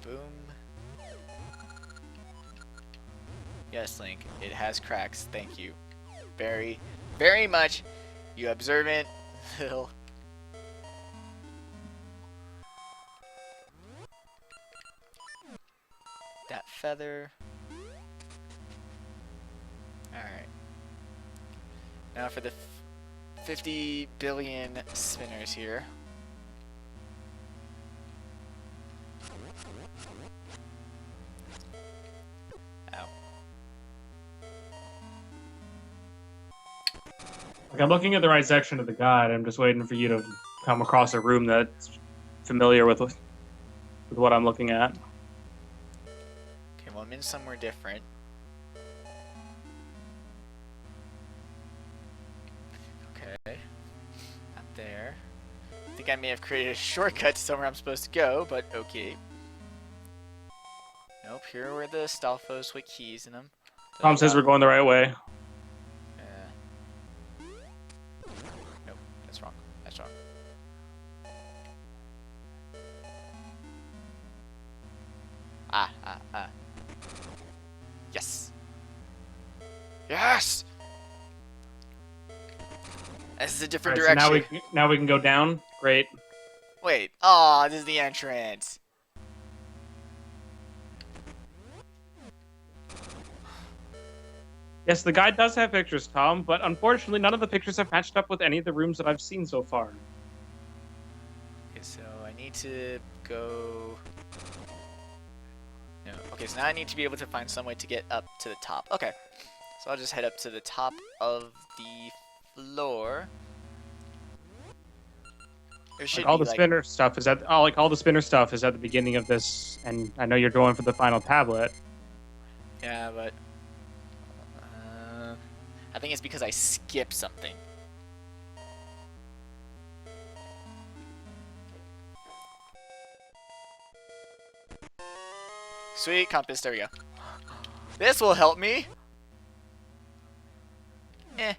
boom. Yes, Link, it has cracks, thank you. Very, very much, you observant little... That feather... Alright. Now for the 50 billion spinners here. Ow. Like I'm looking at the right section of the guide. I'm just waiting for you to come across a room that's familiar with what I'm looking at. Okay, well I'm in somewhere different. Okay. Not there. I think I may have created a shortcut to somewhere I'm supposed to go, but okay. Nope. Nope, here were the Stalfos with keys in them. Tom says we're going the right way. Nope, that's wrong. That's wrong. Ah. Yes. Yes! This is a different All right, direction. so now we can go down. Great. Wait. Oh, this is the entrance. Yes, the guide does have pictures, Tom, but unfortunately none of the pictures have matched up with any of the rooms that I've seen so far. Okay, so I need to go... No. Okay, so now I need to be able to find some way to get up to the top. Okay. So I'll just head up to the top of the floor. There should All be, the spinner stuff is at all the spinner stuff is at the beginning of this, and I know you're going for the final tablet. Yeah, but... I think it's because I skipped something. Sweet, compass, there we go. This will help me.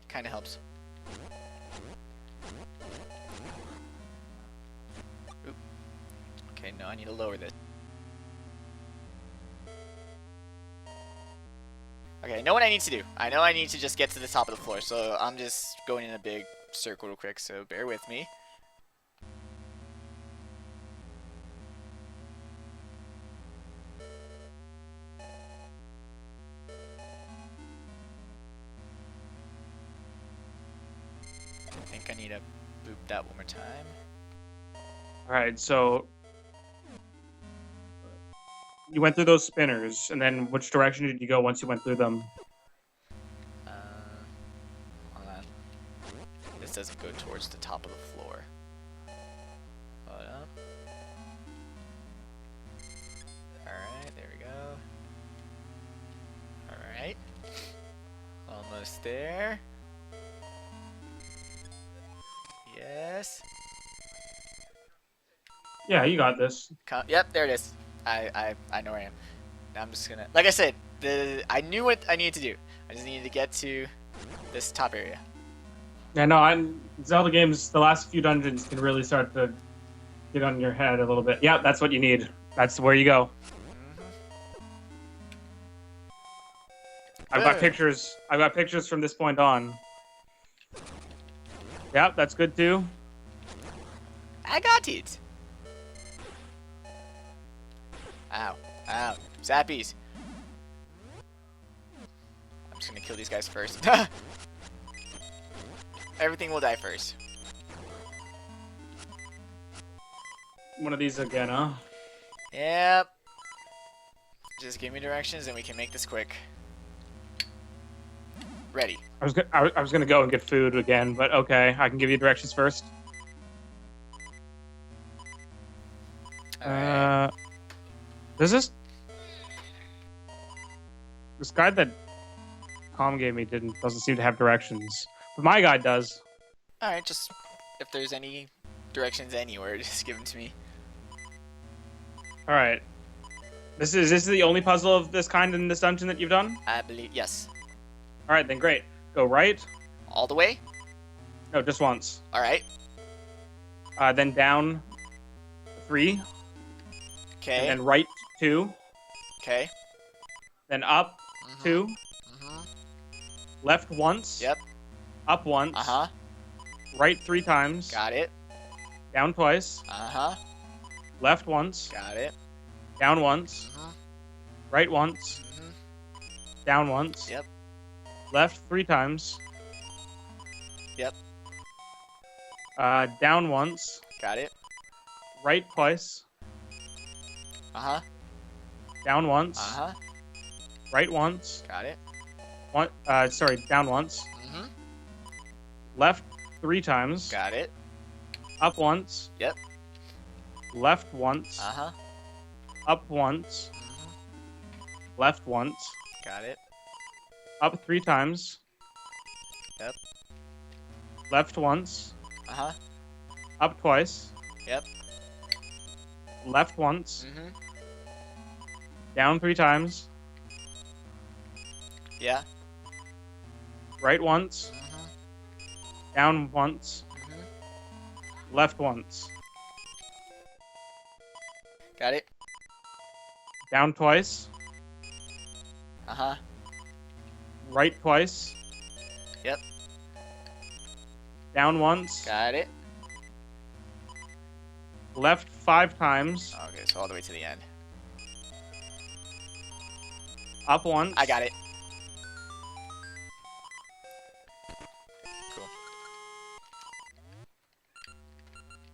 Kinda helps. Oop. Okay, no, I need to lower this. Okay, I know what I need to do. I know I need to just get to the top of the floor, so I'm just going in a big circle real quick, so bear with me. I think I need to boop that one more time. Alright, so you went through those spinners, and then which direction did you go once you went through them? Hold on. This doesn't go towards the top of the floor. Hold up. Alright, there we go. Alright. Almost there. Yes. Yeah, you got this. Yep, there it is. I know where I am. Now I'm just gonna, like I said, I knew what I needed to do. I just needed to get to this top area. Yeah, no, Zelda games, the last few dungeons can really start to get on your head a little bit. Yeah, that's what you need. That's where you go. I've got pictures. I've got pictures from this point on. Yeah, that's good too. I got it. Ow. Ow. Zappies. I'm just gonna kill these guys first. Everything will die first. One of these again, huh? Yep. Just give me directions and we can make this quick. Ready. I was gonna go and get food again, but okay, I can give you directions first. Alright. Does this guide that Tom gave me doesn't seem to have directions, but my guide does. Alright, just if there's any directions anywhere, just give them to me. All right. This is the only puzzle of this kind in this dungeon that you've done? I believe, yes. All right, then great. Go right. All the way? No, just once. Alright. Then down 3. Okay. And then right 2. Okay. Then up 2. Mm-hmm. Left once. Yep. Up once. Uh-huh. Right 3 times. Got it. Down twice. Uh-huh. Left once. Got it. Down once. Mm-hmm. Right once. Mm-hmm. Down once. Yep. Left 3 times. Yep. Down once. Got it. Right twice. Uh-huh. Down once. Uh-huh. Right once. Got it. Down once. Mm-hmm. Left 3 times. Got it. Up once. Yep. Left once. Uh-huh. Up once. Mm-hmm. Left once. Got it. Up 3 times. Yep. Left once. Uh-huh. Up twice. Yep. Left once. Mm-hmm. Down 3 times. Yeah. Right once. Mm-hmm. Down once. Mm-hmm. Left once. Got it. Down twice. Uh-huh. Right twice. Yep. Down once. Got it. Left 5 times. Okay, so all the way to the end. Up once. I got it. Cool.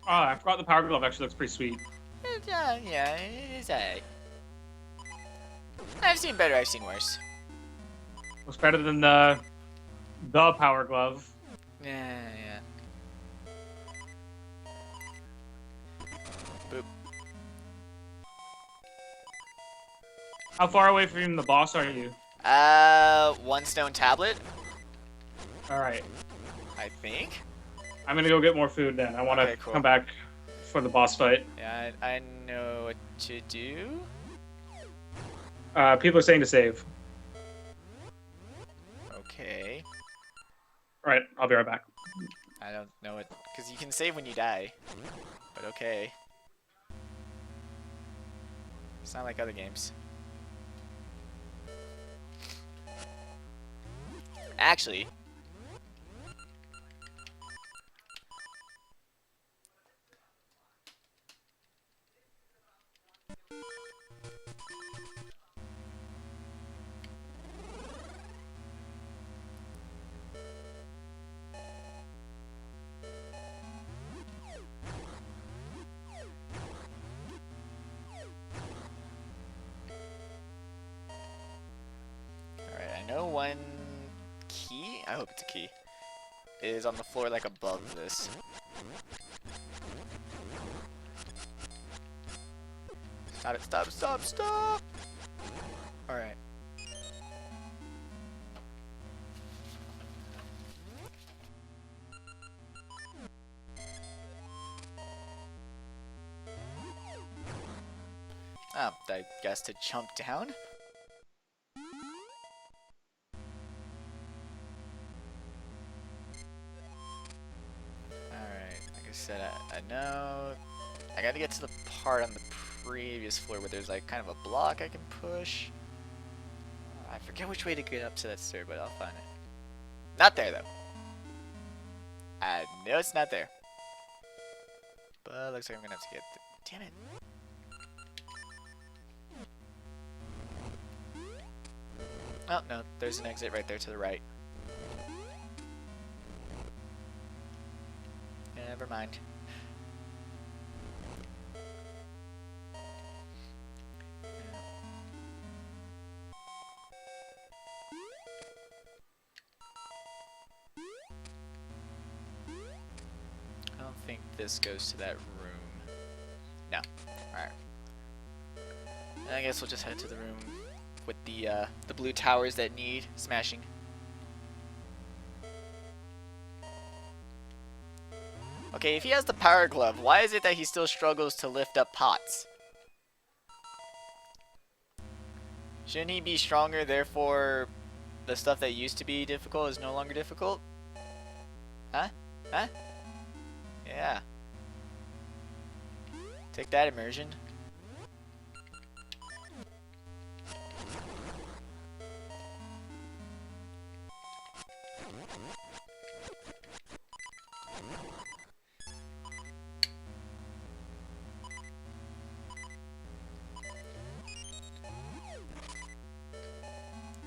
Oh, I forgot the power glove actually looks pretty sweet. Yeah, it's alright. I've seen better, I've seen worse. Looks better than the power glove. Yeah. Boop. How far away from the boss are you? 1 stone tablet, Alright. I think. I'm gonna go get more food then. I want to Okay, cool. come back for the boss fight. Yeah, I know what to do. People are saying to save. Okay. Alright, I'll be right back. I don't know it, because you can save when you die. But okay. It's not like other games. Actually, alright, I know one key, I hope it's a key, is on the floor like above this. Stop it, stop! Alright. I guess to jump down? Alright, like I said, I know... I gotta get to the part on the previous floor where there's like kind of a block I can push. I forget which way to get up to that stair, but I'll find it. Not there, though. I know it's not there. But looks like I'm gonna have to get... Damn it. Oh, no, there's an exit right there to the right. Never mind. I don't think this goes to that room. No. Alright. I guess we'll just head to the room with the blue towers that need smashing. Okay, if he has the power glove, why is it that he still struggles to lift up pots? Shouldn't he be stronger, therefore the stuff that used to be difficult is no longer difficult? Huh? Huh? Yeah. Take that, immersion.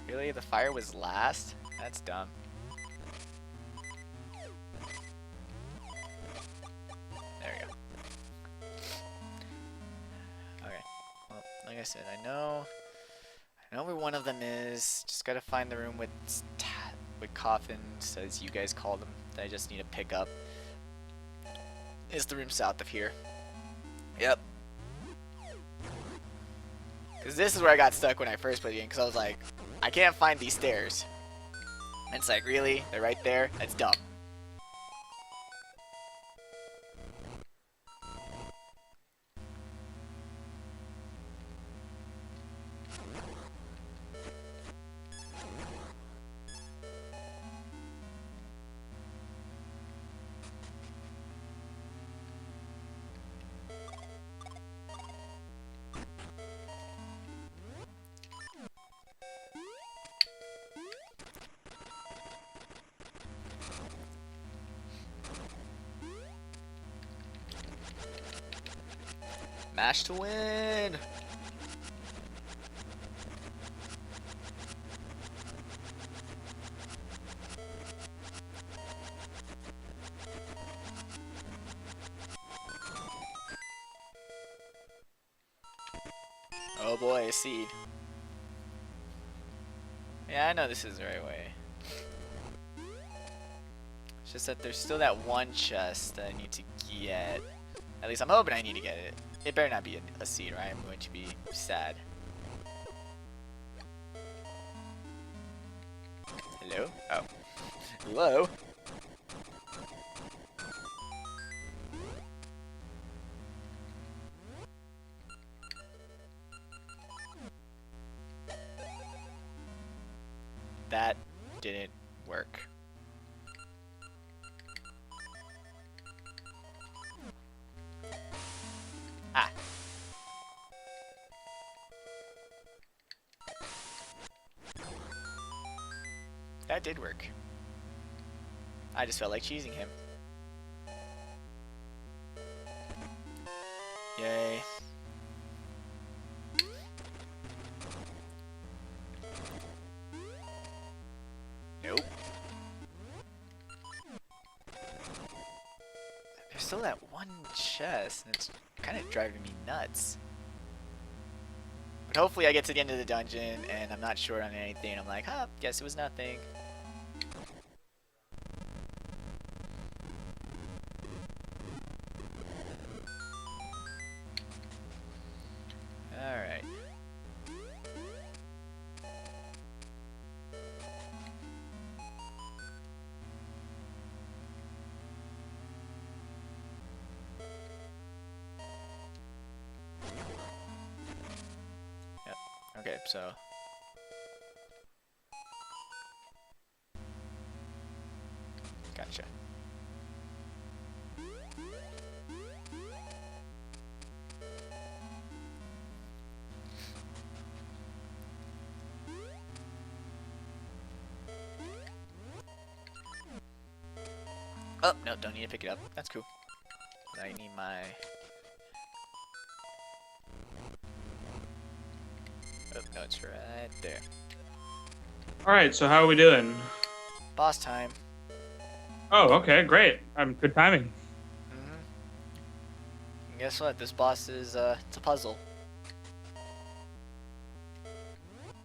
Really? The fire was last? That's dumb. There we go. Okay. Well, like I said, I know where one of them is. Just gotta find the room with coffins, as you guys call them, that I just need to pick up. Is the room south of here. Yep. Because this is where I got stuck when I first played the game, because I was like, I can't find these stairs. And it's like, really? They're right there? That's dumb. Smash to win. Oh boy, a seed. Yeah, I know this is the right way. It's just that there's still that one chest that I need to get. At least I'm hoping I need to get it. It better not be a seed, right? I'm going to be sad. Hello? Oh. Hello? That didn't work. Ah. That did work. I just felt like cheesing him. Yay. Nope. There's still that one chest, and it's kind of driving me nuts. But hopefully I get to the end of the dungeon, and I'm not short on anything. I'm like, huh, guess it was nothing. Alright. Yep. Okay, so gotcha. Oh, no, don't need to pick it up. That's cool. I need my... Oh, no, it's right there. Alright, so how are we doing? Boss time. Oh, okay, great. Good timing. And guess what? This boss is, it's a puzzle.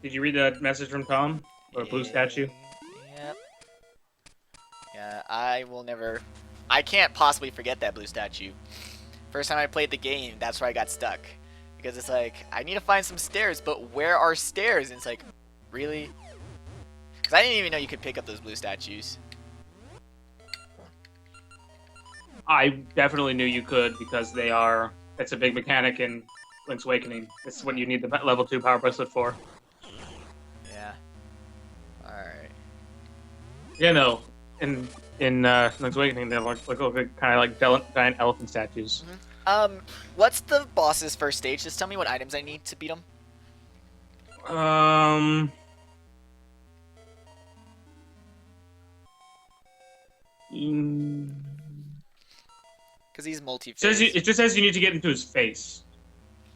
Did you read that message from Tom? Or a blue statue? Yep. Yeah, I will never... I can't possibly forget that blue statue. First time I played the game, that's where I got stuck. Because it's like, I need to find some stairs, but where are stairs? And it's like, really? Because I didn't even know you could pick up those blue statues. I definitely knew you could because they are... It's a big mechanic in Link's Awakening. It's what you need the level 2 power bracelet for. Yeah. Alright. Yeah, no. In Link's Awakening, they're like kind of like giant elephant statues. What's the boss's first stage? Just tell me what items I need to beat him. Because he's multi-phase. It just says you need to get into his face.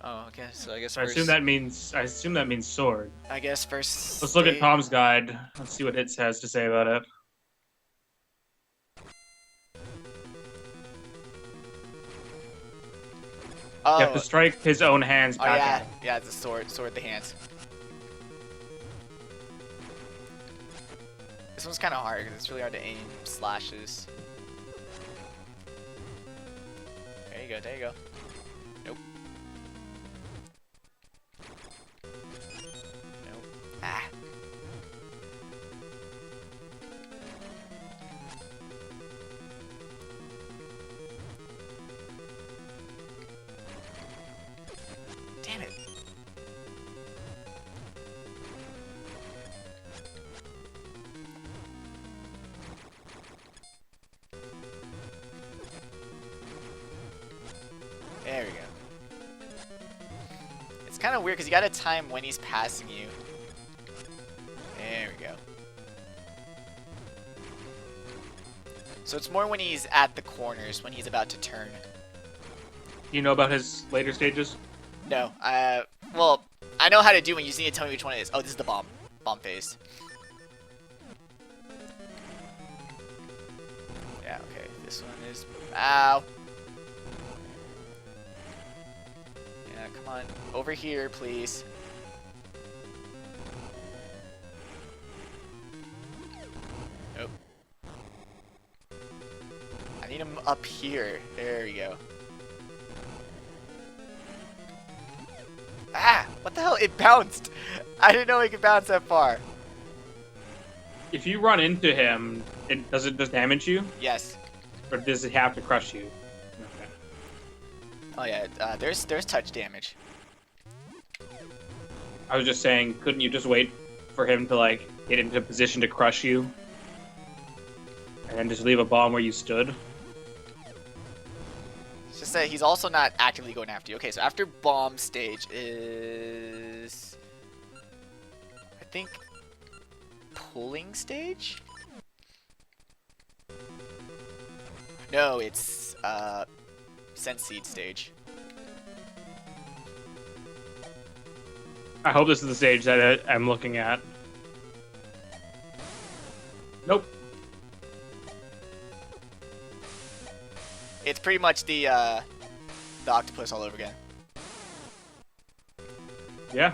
Oh, okay. So I guess I first... assume that means sword. I guess first... Let's look at Tom's guide. Let's see what it has to say about it. Oh. You have to strike his own hands back yeah. at him. Yeah, it's a sword. Sword the hands. This one's kind of hard because it's really hard to aim slashes. There you go, there you go. Nope. Nope. Ah. Damn it. There we go. It's kind of weird because you gotta time when he's passing you. There we go. So it's more when he's at the corners, when he's about to turn. You know about his later stages? No. Well, I know how to do it. You just need to tell me which one it is. Oh, this is the bomb. Bomb phase. Yeah, okay. This one is... Ow. Yeah, come on. Over here, please. Nope. I need him up here. There we go. Ah! What the hell? It bounced! I didn't know it could bounce that far. If you run into him, does it just damage you? Yes. Or does it have to crush you? Okay. Oh yeah, there's touch damage. I was just saying, couldn't you just wait for him to, like, get into a position to crush you? And then just leave a bomb where you stood? It's just that he's also not actively going after you. Okay, so after bomb stage is... I think... pulling stage? No, it's, sense seed stage. I hope this is the stage that I'm looking at. Nope. It's pretty much the octopus all over again. Yeah.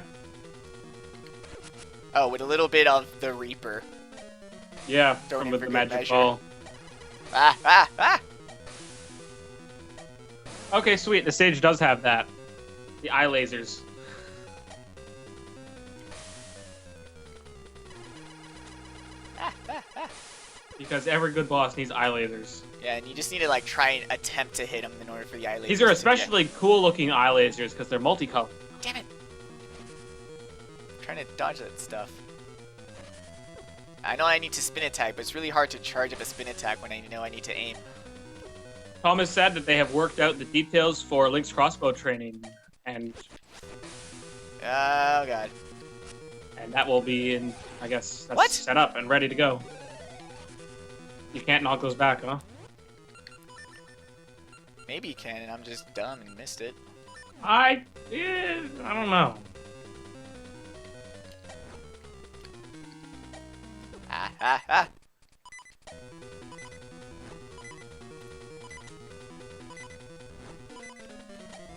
Oh, with a little bit of the Reaper. Yeah, Thrown from in with for the good magic measure. ball. Ah, ah, ah! Okay, sweet. The stage does have that. The eye lasers. Ah, ah, ah. Because every good boss needs eye lasers. Yeah, and you just need to like try and attempt to hit him in order for the eye lasers. These are especially cool looking eye lasers because they're multicolored. Damn it! I'm trying to dodge that stuff. I know I need to spin attack, but it's really hard to charge up a spin attack when I know I need to aim. Thomas said that they have worked out the details for Link's crossbow training, and Oh god. that will be in, I guess, that's What? set up and ready to go. You can't knock those back, huh? Maybe you can, and I'm just dumb and missed it. I don't know. Ah, ah, ah!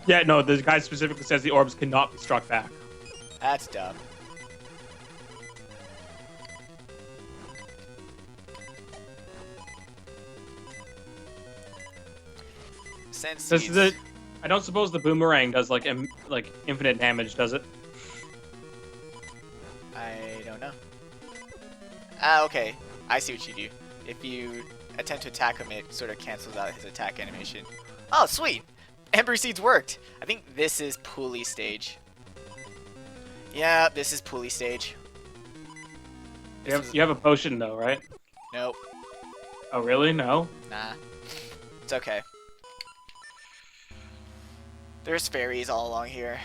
Yeah, no, the guy specifically says the orbs cannot be struck back. That's dumb. Sense This seeds. is it. I don't suppose the boomerang does like infinite damage, does it? I don't know. Ah, okay. I see what you do. If you attempt to attack him, it sort of cancels out his attack animation. Oh, sweet! Ember Seeds worked! I think this is Pulley stage. Yeah, this is Pulley stage. You have a potion though, right? Nope. Oh, really? No? Nah. It's okay. There's fairies all along here.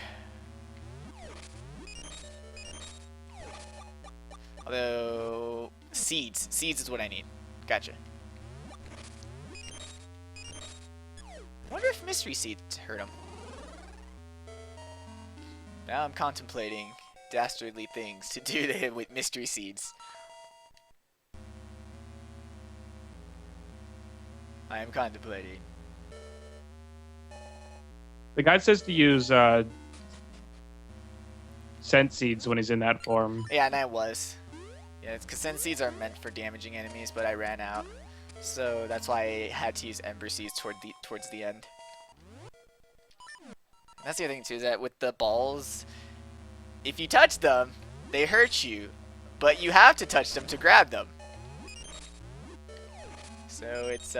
Although... Seeds. Seeds is what I need. Gotcha. I wonder if Mystery Seeds hurt him. Now I'm contemplating dastardly things to do to him with Mystery Seeds. I am contemplating. The guy says to use scent seeds when he's in that form. Yeah, and I was. Yeah, it's because Sense Seeds are meant for damaging enemies, but I ran out. So that's why I had to use Ember Seeds towards the end. And that's the other thing too, is that with the balls, if you touch them, they hurt you, but you have to touch them to grab them. So it's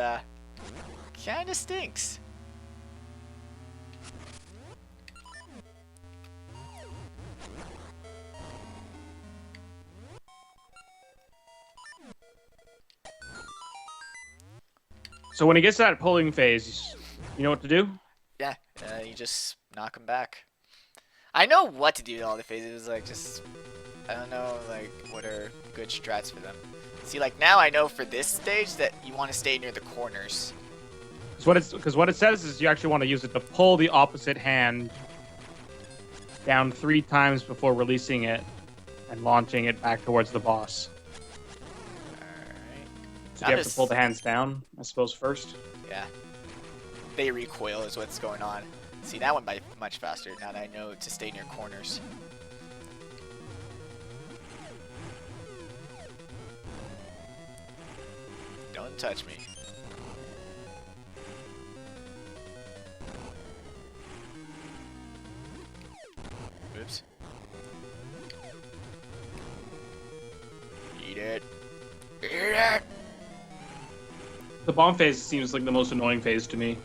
kind of stinks. So when he gets to that pulling phase, you know what to do? Yeah, you just knock them back. I know what to do to all the phases, like just, I don't know, like what are good strats for them. See, like now I know for this stage that you want to stay near the corners. Because what it says is you actually want to use it to pull the opposite hand down 3 times before releasing it and launching it back towards the boss. Alright. So you have to pull the hands down, I suppose, first. Yeah. They recoil is what's going on. See, that went by much faster now that I know to stay near corners. Don't touch me. Oops. Eat it. Eat it! The bomb phase seems like the most annoying phase to me.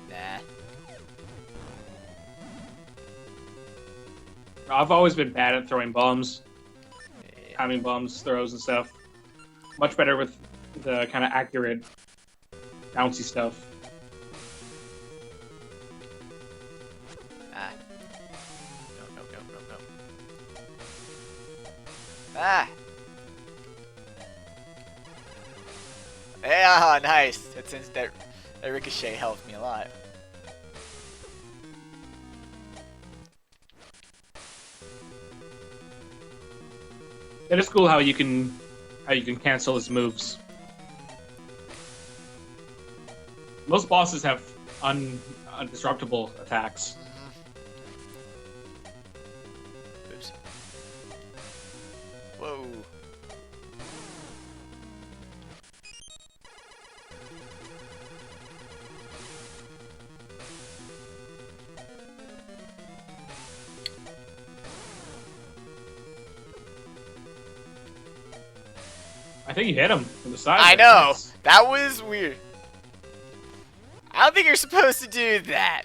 Nah. I've always been bad at throwing bombs. Yeah. Timing bombs, throws, and stuff. Much better with the kind of accurate, bouncy stuff. Ah. No, no, no, no, no. Ah! Yeah, nice. That ricochet helped me a lot. It is cool how you can cancel his moves. Most bosses have undisruptible attacks. Oops. Whoa. I think you hit him from the side. I know! That was weird. I don't think you're supposed to do that.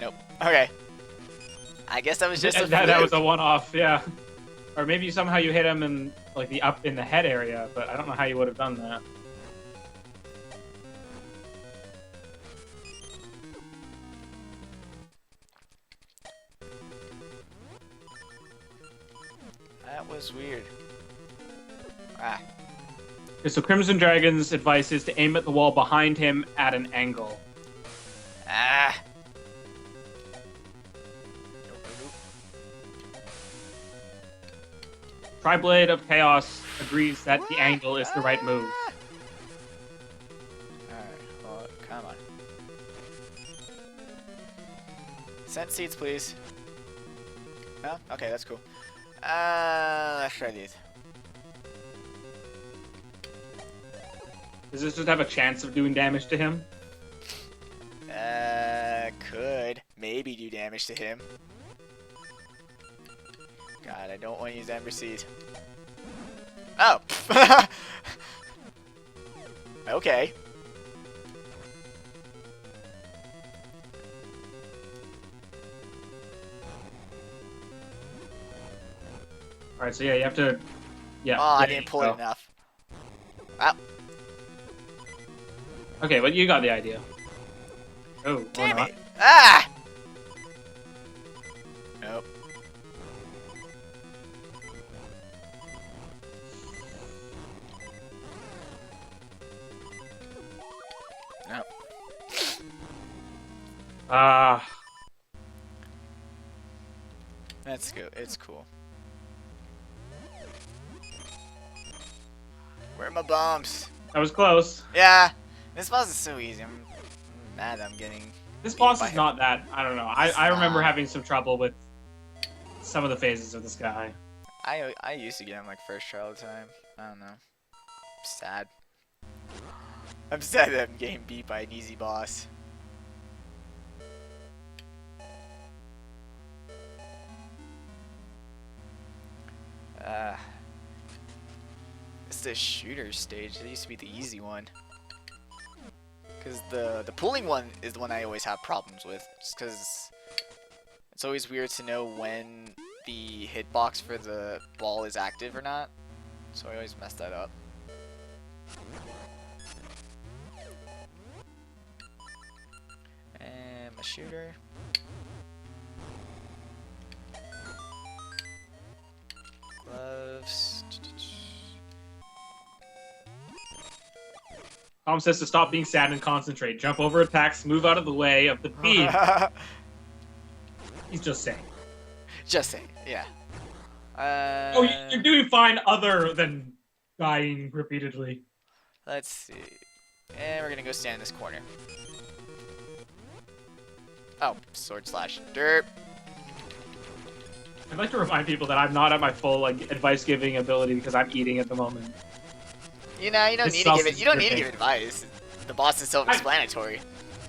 Nope. Okay. I guess that was just a that was fluke. a one-off, yeah. Or maybe somehow you hit him in like the up in the head area, but I don't know how you would have done that. That was weird. Ah. Okay, so Crimson Dragon's advice is to aim at the wall behind him at an angle. Ah. Nope, nope, nope. Triblade of Chaos agrees that the angle is the right move. Alright, well, come on. Scent seeds, please. Oh, okay, that's cool. Let's try these. Does this just have a chance of doing damage to him? Could maybe do damage to him. God, I don't want to use Ember Seed. Oh! Okay. Alright, so yeah, you have to... Yeah. Oh, I there didn't you pull go. it enough. Ah, Okay, well, you got the idea. Oh, or damn not. it! Ah! Nope. Nope. Ah, That's good. It's cool. Where are my bombs? that was close. Yeah, this boss is so easy. I'm mad I'm getting. This beat boss by is him. not that... I don't know. It's I remember not. having some trouble with some of the phases of this guy. I used to get him like first try all the time. I don't know. Sad. I'm sad that I'm getting beat by an easy boss. It's the shooter stage. That used to be the easy one. Cause the pulling one is the one I always have problems with. Just cause it's always weird to know when the hitbox for the ball is active or not. So I always mess that up. And my shooter. Tom says to stop being sad and concentrate. Jump over attacks, move out of the way of the beam. He's just saying. Just saying, yeah. Oh, you're doing fine other than dying repeatedly. Let's see. And we're gonna go stand in this corner. Oh, sword slash derp. I'd like to remind people that I'm not at my full advice giving ability because I'm eating at the moment. You know, you don't need to give it. You don't need to give advice. The boss is self-explanatory.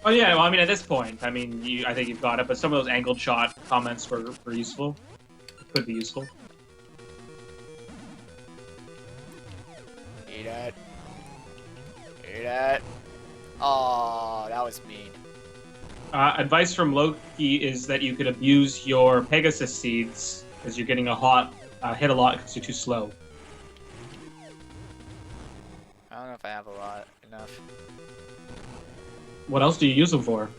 Oh yeah, well I mean at this point, I mean I think you've got it, but some of those angled shot comments were useful. Could be useful. Eat it. Eat it. Oh, that was mean. Advice from Loki is that you could abuse your Pegasus seeds because you're getting a hit a lot because you're too slow. I don't know if I have a lot enough. What else do you use them for?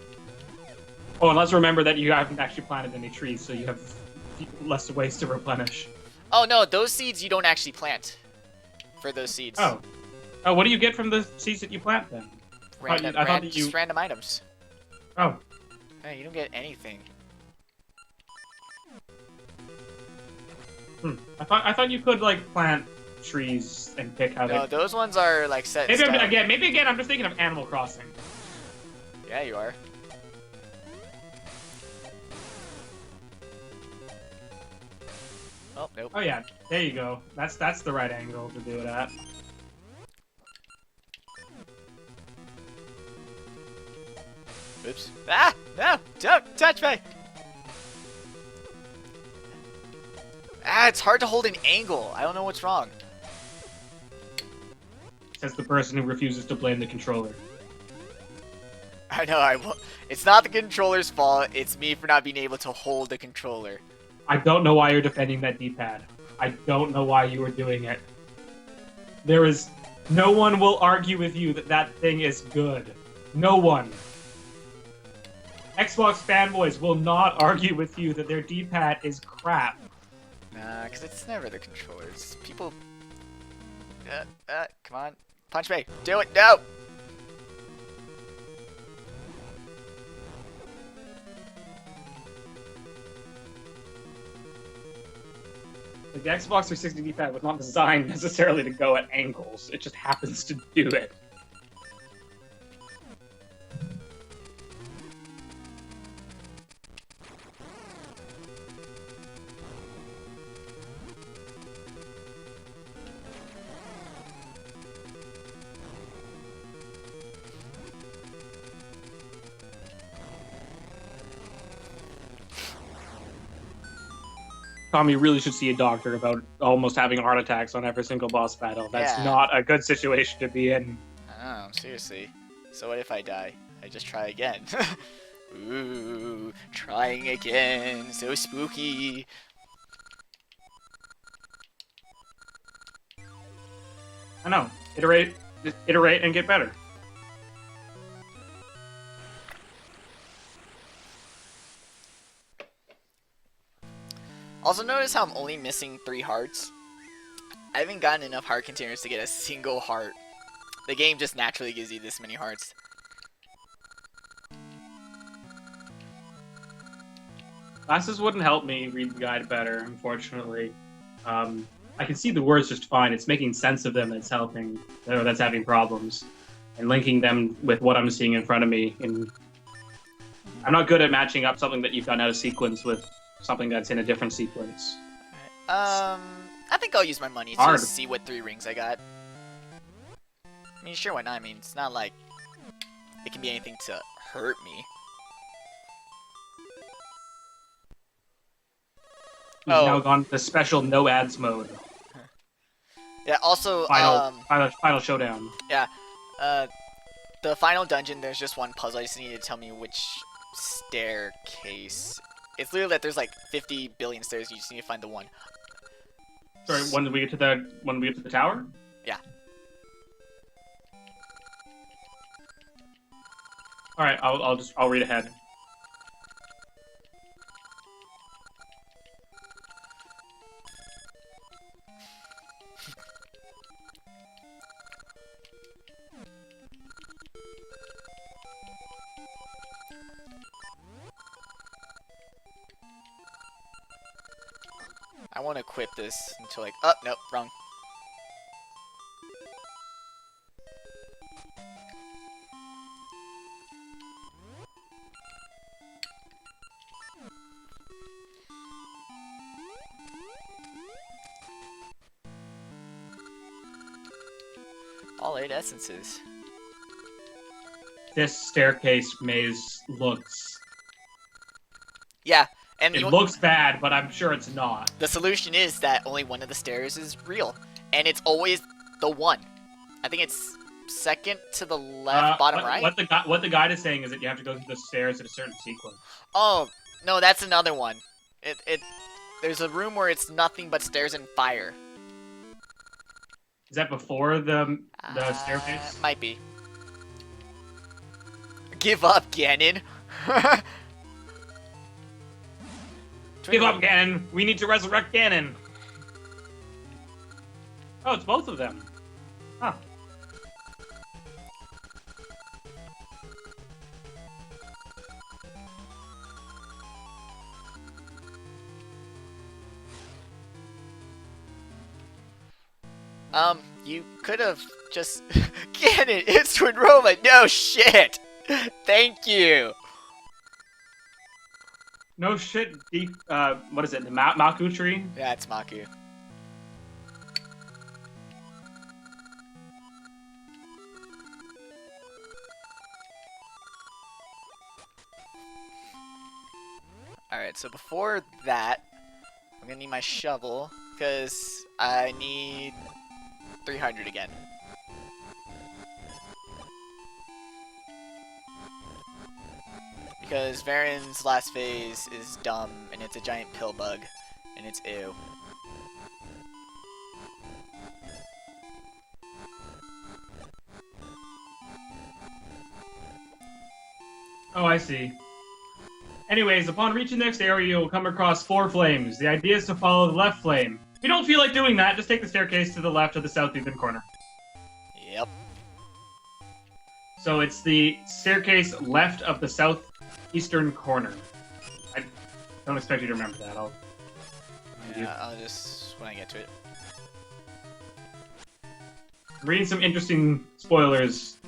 Oh, and let's remember that you haven't actually planted any trees, so you have less ways to replenish. Oh no, those seeds you don't actually plant. For those seeds. Oh. Oh, what do you get from the seeds that you plant then? I thought that just random items. Oh. Hey, you don't get anything. I thought you could plant trees and pick how No, those ones are set. Maybe again I'm just thinking of Animal Crossing. Yeah, you are. Oh, nope. Oh yeah, there you go. That's the right angle to do it at. Oops. Ah! No! Don't touch me! Ah, it's hard to hold an angle. I don't know what's wrong. Says the person who refuses to blame the controller. I know, it's not the controller's fault. It's me for not being able to hold the controller. I don't know why you're defending that D-pad. I don't know why you are doing it. No one will argue with you that thing is good. No one. Xbox fanboys will not argue with you that their D-pad is crap. Nah, because it's never the controllers. People... come on. Punch me. Do it. No! The Xbox 360 D-pad was not designed necessarily to go at angles. It just happens to do it. Tommy really should see a doctor about almost having heart attacks on every single boss battle. That's not a good situation to be in. I know, seriously. So what if I die? I just try again. Ooh, trying again. So spooky. I know. Iterate and get better. Also, notice how I'm only missing 3 hearts. I haven't gotten enough heart containers to get a single heart. The game just naturally gives you this many hearts. Glasses wouldn't help me read the guide better, unfortunately. I can see the words just fine. It's making sense of them that's helping, or that's having problems. And linking them with what I'm seeing in front of me. I'm not good at matching up something that you've done out of sequence with something that's in a different sequence. I think I'll use my money to see what 3 rings I got. I mean, sure, why not? I mean, it's not like it can be anything to hurt me. We've now gone to special no ads mode. Yeah, also, final showdown. Yeah, the final dungeon, there's just one puzzle. I just need you to tell me which staircase. It's literally that there's 50 billion stairs. You just need to find the one. Sorry, when we get to the tower? Yeah. All right, I'll read ahead. I want to equip this until like... Oh, nope, wrong. All 8 essences. This staircase maze looks... Yeah, and It looks bad, but I'm sure it's not. the solution is that only one of the stairs is real. And it's always the one. I think it's second to the left, bottom right. What the guide is saying is that you have to go through the stairs in a certain sequence. Oh, no, that's another one. There's a room where it's nothing but stairs and fire. Is that before the staircase? Might be. Give up, Ganon. Give up, Ganon. We need to resurrect Ganon. Oh, it's both of them. Huh. You could have just... Ganon, it's Twin Roma. No shit. Thank you. No shit, deep, what is it, the Maku tree? Yeah, it's Maku. Alright, so before that, I'm gonna need my shovel, because I need 300 again. Because Varen's last phase is dumb, and it's a giant pill bug, and it's ew. Oh, I see. Anyways, upon reaching the next area, you'll come across 4 flames. The idea is to follow the left flame. If you don't feel like doing that, just take the staircase to the left of the southeastern corner. Yep. So it's the staircase left of the southeastern corner. I don't expect you to remember that. I'll just... when I get to it. I'm reading some interesting spoilers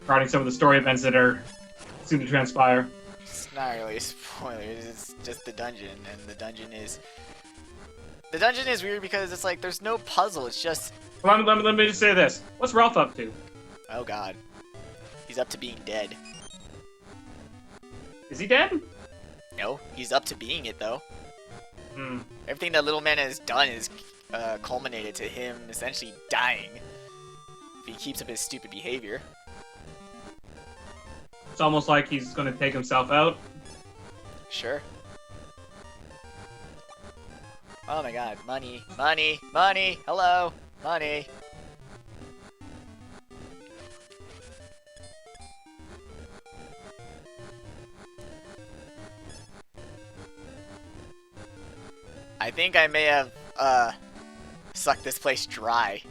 regarding some of the story events that are soon to transpire. It's not really spoilers, it's just the dungeon, and the dungeon is... The dungeon is weird because it's like, there's no puzzle, it's just... Let me just say this. What's Ralph up to? Oh god. He's up to being dead. Is he dead? No, he's up to being it though. Hmm. Everything that little man has done is culminated to him essentially dying. If he keeps up his stupid behavior. It's almost like he's going to take himself out. Sure. Oh my god, money, money, money, hello, money. I think I may have, sucked this place dry.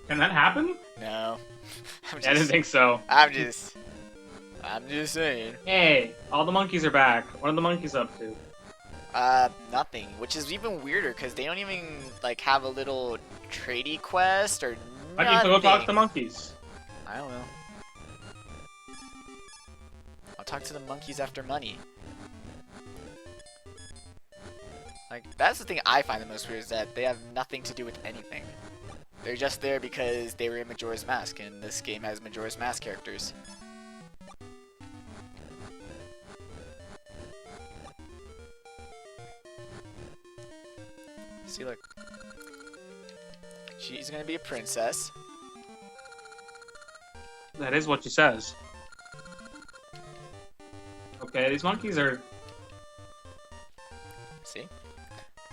Can that happen? No. I didn't think so. I'm just saying. Hey, all the monkeys are back. What are the monkeys up to? Nothing. Which is even weirder, because they don't even, like, have a little tradie quest, or Why nothing. don't you go talk to the monkeys? I don't know. I'll talk to the monkeys after money. Like, that's the thing I find the most weird, is that they have nothing to do with anything. They're just there because they were in Majora's Mask, and this game has Majora's Mask characters. See, look. She's gonna be a princess. That is what she says. Okay, these monkeys are... See?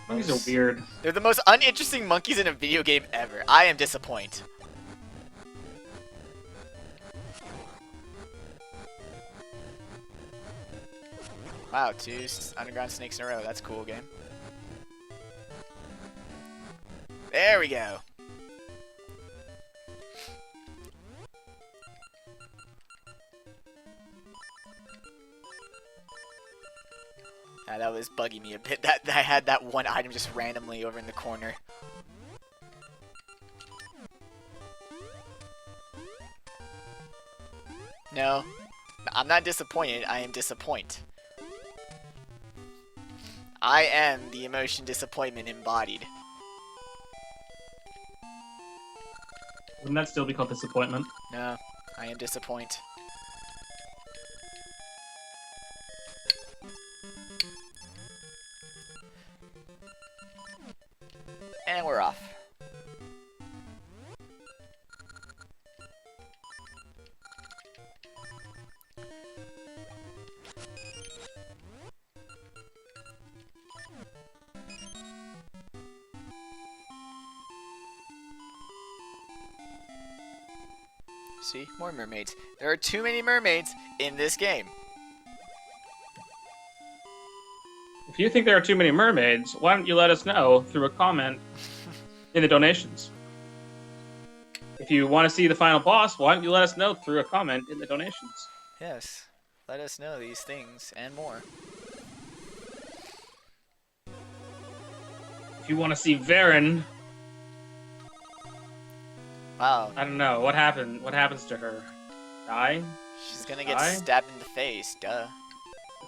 Monkeys are weird. They're the most uninteresting monkeys in a video game ever. I am disappointed. Wow, 2 underground snakes in a row. That's cool, game. There we go. That was bugging me a bit. That I had that one item just randomly over in the corner. No, I'm not disappointed. I am disappointed. I am the emotion disappointment embodied. Wouldn't that still be called disappointment? No, I am disappointed. And we're off. See? More mermaids. There are too many mermaids in this game. If you think there are too many mermaids, why don't you let us know through a comment in the donations? If you want to see the final boss, why don't you let us know through a comment in the donations? Yes. Let us know these things and more. If you want to see Varen, Wow. I don't know, what happened? What happens to her? Die? She's gonna get Die? stabbed in the face, duh.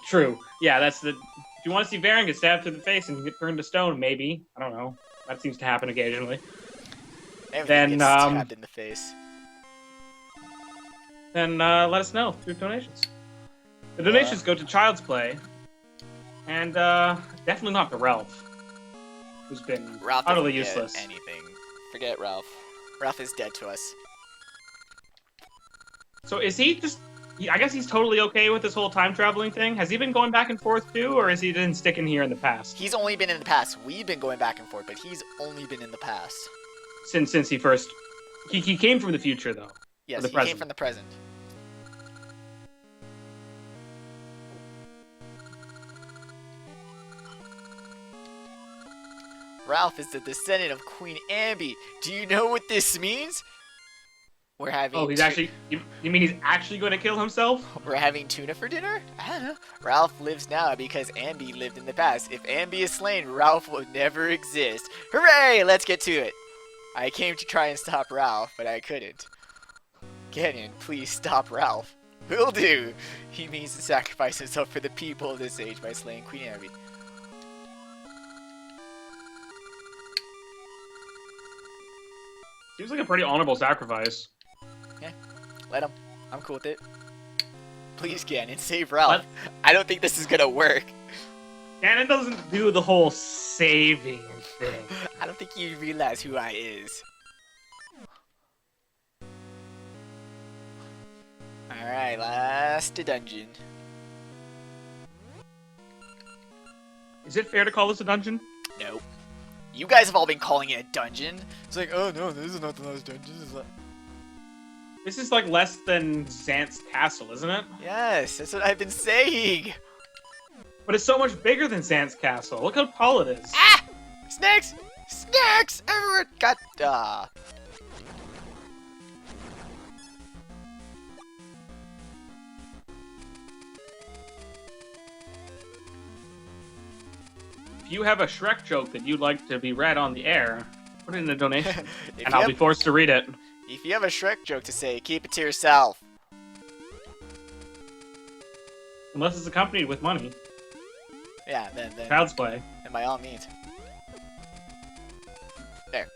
True. Yeah, that's the... If you want to see Varen get stabbed to the face and get turned to stone, maybe. I don't know. That seems to happen occasionally. Everything gets stabbed in the face. Then let us know through donations. The donations go to Child's Play, and definitely not to Ralph, who's been Ralph utterly doesn't get useless. anything. Forget Ralph. Ralph is dead to us. So is he just... I guess he's totally okay with this whole time traveling thing. Has he been going back and forth too, or is he been sticking here in the past? He's only been in the past. We've been going back and forth, but he's only been in the past. Since he first... He came from the future, though. Yes, the he present. came from the present. Ralph is the descendant of Queen Ambi. Do you know what this means? We're having. Oh, he's actually... You mean he's actually going to kill himself? We're having tuna for dinner? I don't know. Ralph lives now because Ambi lived in the past. If Ambi is slain, Ralph will never exist. Hooray! Let's get to it. I came to try and stop Ralph, but I couldn't. Ganon, please stop Ralph. Will do. He means to sacrifice himself for the people of this age by slaying Queen Ambi. Seems like a pretty honorable sacrifice. Yeah, let him. I'm cool with it. Please, Ganon, save Ralph. I don't think this is gonna work. Ganon doesn't do the whole saving thing. I don't think you realize who I is. Alright, last dungeon. Is it fair to call this a dungeon? Nope. You guys have all been calling it a dungeon. It's like, oh no, this is not the last dungeon. This is like less than Zant's castle, isn't it? Yes, that's what I've been saying. But it's so much bigger than Zant's castle. Look how tall it is. Ah! Snakes! Snakes! Everywhere! God, If you have a Shrek joke that you'd like to be read on the air, put it in a donation, and I'll have- be forced to read it. If you have a Shrek joke to say, keep it to yourself. Unless it's accompanied with money. Yeah, then Child's Play. by all means. There,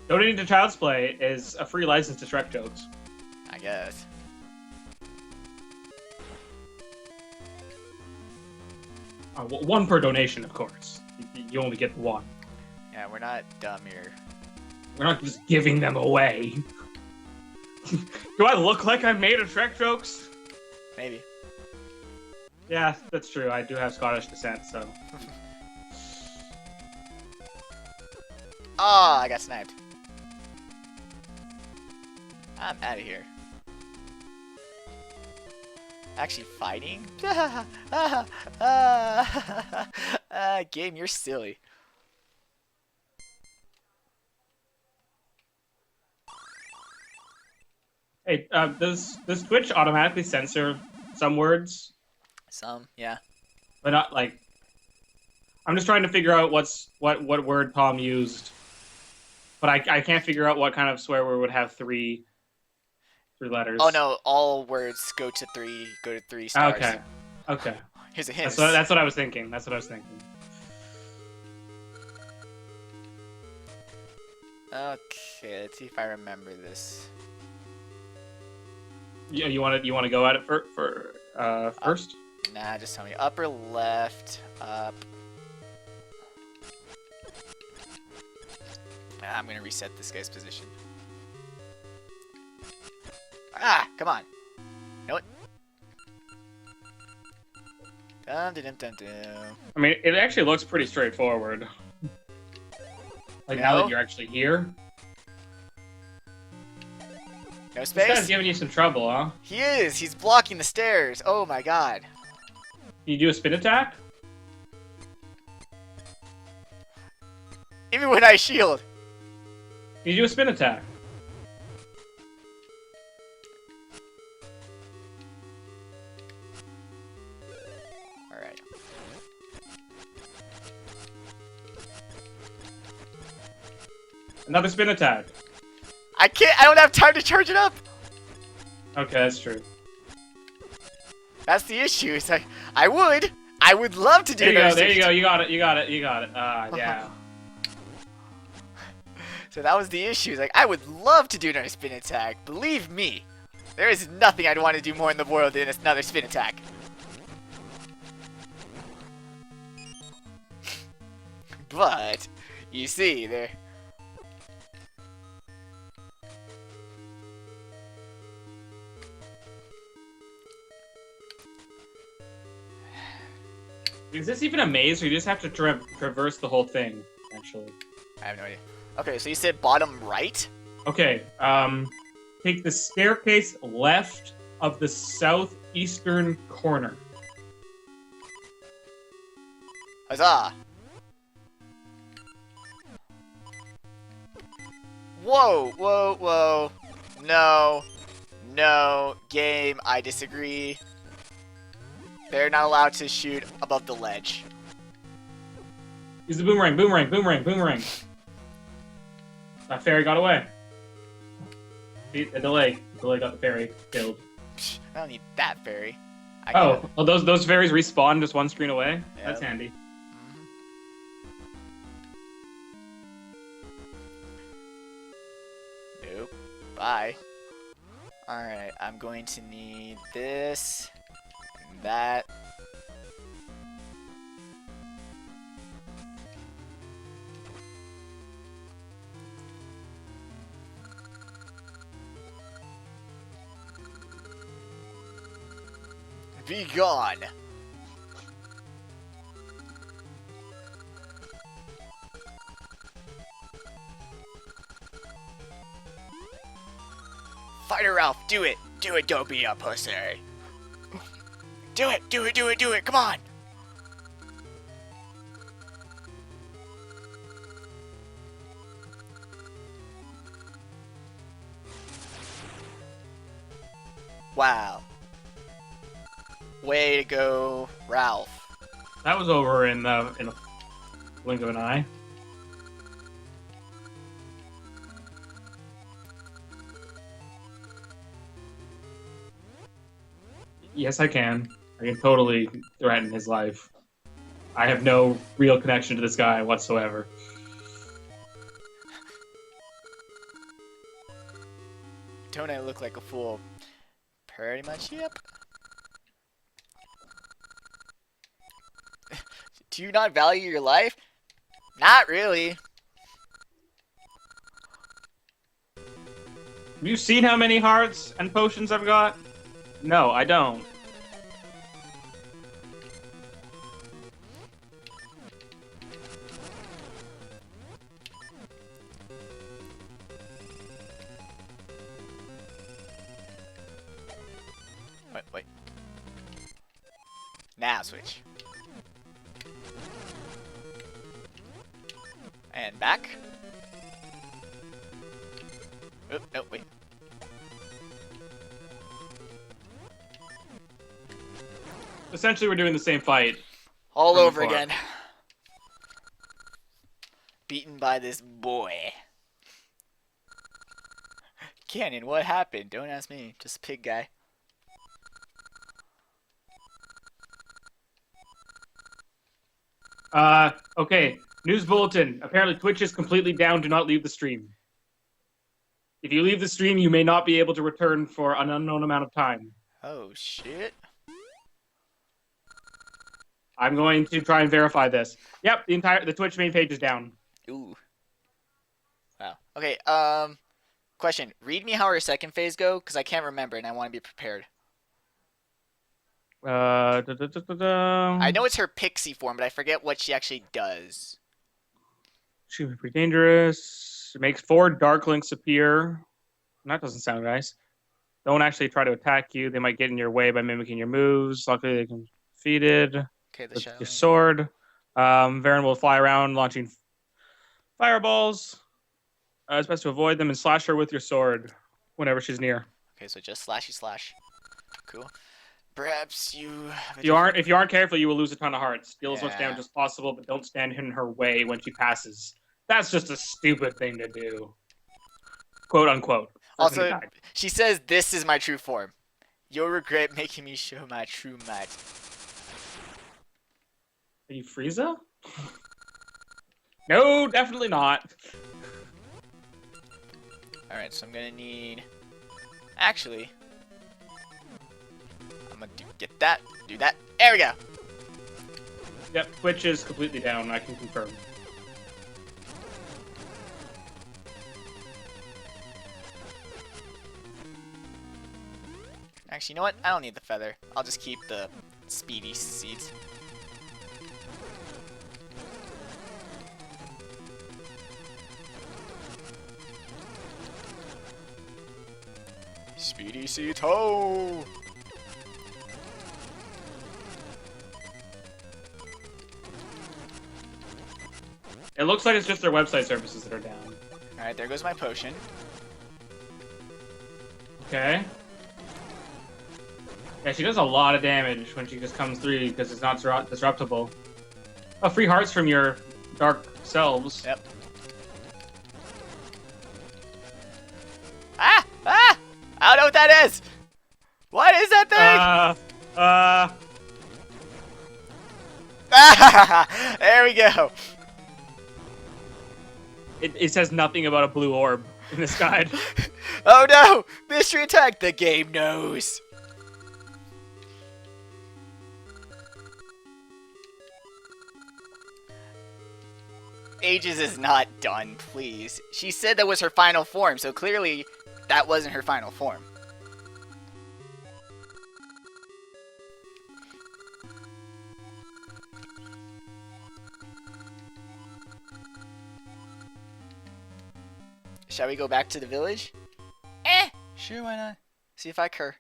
Donating to Child's Play is a free license to Shrek jokes. I guess. One per donation, of course. You only get one. Yeah, we're not dumb here. We're not just giving them away. Do I look like I'm made of Shrek jokes? Maybe. Yeah, that's true. I do have Scottish descent, so... Oh, I got sniped. I'm out of here. Actually fighting? Game, you're silly. Hey, does Twitch automatically censor some words? Some, yeah. But not, like... I'm just trying to figure out what word Tom used, but I can't figure out what kind of swear word would have three Oh letters. no, all words go to three stars. Okay, okay. Here's a hint. That's what I was thinking. That's what I was thinking. Okay, let's see if I remember this. Yeah, you want to go at it first? Nah, just tell me. Upper left, up. I'm gonna reset this guy's position. Ah, come on. You know what? Dun, dun, dun, dun, dun. I mean, it actually looks pretty straightforward. Like now that you're actually here. No This space? guy's giving you some trouble, huh? He is! He's blocking the stairs! Oh my god. Can you do a spin attack? Even when I shield! Can you do a spin attack? Alright. Another spin attack. I can't! I don't have time to charge it up! Okay, that's true. That's the issue. It's like, I would love to do There you another go, there you six- go, you got it, you got it, you got it. Yeah. So that was the issue. It's like, I would love to do another spin attack. Believe me, there is nothing I'd want to do more in the world than another spin attack. But, you see, there... Is this even a maze, or you just have to traverse the whole thing, actually? I have no idea. Okay, so you said bottom right? Okay, take the staircase left of the southeastern corner. Huzzah! Whoa, whoa, whoa. No. No. Game, I disagree. They're not allowed to shoot above the ledge. Use the boomerang, boomerang, boomerang, boomerang. That fairy got away. See, a delay. The delay got the fairy killed. Psh, I don't need that fairy. I Oh, can- well, those fairies respawn just one screen away? Yeah. That's handy. Nope. Bye. Alright, I'm going to need this, and that. Be gone! Fighter Ralph, do it! Do it, don't be a pussy! Do it, do it, do it, do it, come on! Wow. Way to go, Ralph. That was over in a blink of an eye. Yes, I can. I can totally threaten his life. I have no real connection to this guy whatsoever. Don't I look like a fool? Pretty much, yep. Do you not value your life? Not really. Have you seen how many hearts and potions I've got? No, I don't. Wait. Now switch. And back. Oop, no, wait. Essentially, we're doing the same fight. All From over before. again. beaten by this boy. Canyon, what happened? Don't ask me. Just a pig guy. Okay. News bulletin. Apparently Twitch is completely down. Do not leave the stream. If you leave the stream, you may not be able to return for an unknown amount of time. Oh, shit. I'm going to try and verify this. Yep, the Twitch main page is down. Ooh. Wow. Okay, question. Read me how our second phase go, because I can't remember and I want to be prepared. I know it's her pixie form, but I forget what she actually does. She would be pretty dangerous. It makes 4 Dark Links appear. That doesn't sound nice. Don't actually try to attack you. They might get in your way by mimicking your moves. Luckily, they can be defeated. Okay, the With shadow. your sword. Varen will fly around launching fireballs. It's best to avoid them and slash her with your sword whenever she's near. Okay, so just slashy slash. Cool. Perhaps you. If you aren't careful, you will lose a ton of hearts. Deal as much Yeah. damage as possible, but don't stand in her way when she passes. That's just a stupid thing to do. Quote unquote. Also, she says, "This is my true form. You'll regret making me show my true might." Are you Frieza? No, definitely not. Alright, so I'm gonna need. Actually, I'm gonna get that, do that. There we go! Yep, Twitch is completely down, I can confirm. Actually, you know what? I don't need the feather. I'll just keep the speedy seeds. Speedy seeds, ho! It looks like it's just their website services that are down. Alright, there goes my potion. Okay. Yeah, she does a lot of damage when she just comes through because it's not disruptible. Oh, free hearts from your dark selves. Yep. Ah! Ah! I don't know what that is! What is that thing? Ah! There we go! It says nothing about a blue orb in this guide. Oh no! Mystery attack! The game knows! Ages is not done, please. She said that was her final form, so clearly that wasn't her final form. Shall we go back to the village? Sure, why not? See if I cur.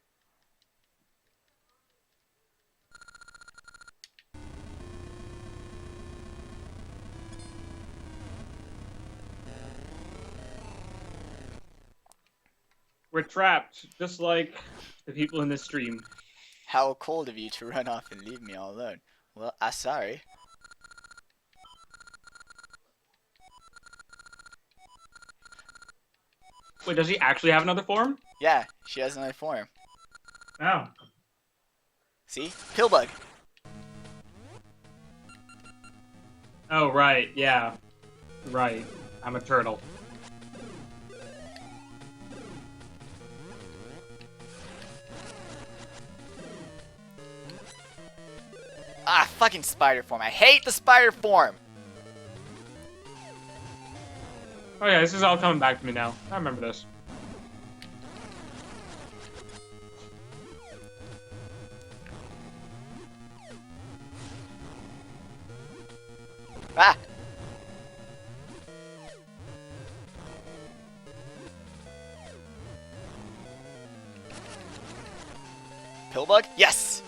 We're trapped, just like the people in this stream. How cold of you to run off and leave me all alone. Well, I'm sorry. Wait, does she actually have another form? Yeah, she has another form. Oh. See? Pillbug. Oh, right, yeah. Right. I'm a turtle. Ah, fucking spider form. I hate the spider form. Oh yeah, this is all coming back to me now. I remember this. Ah! Pillbug? Yes!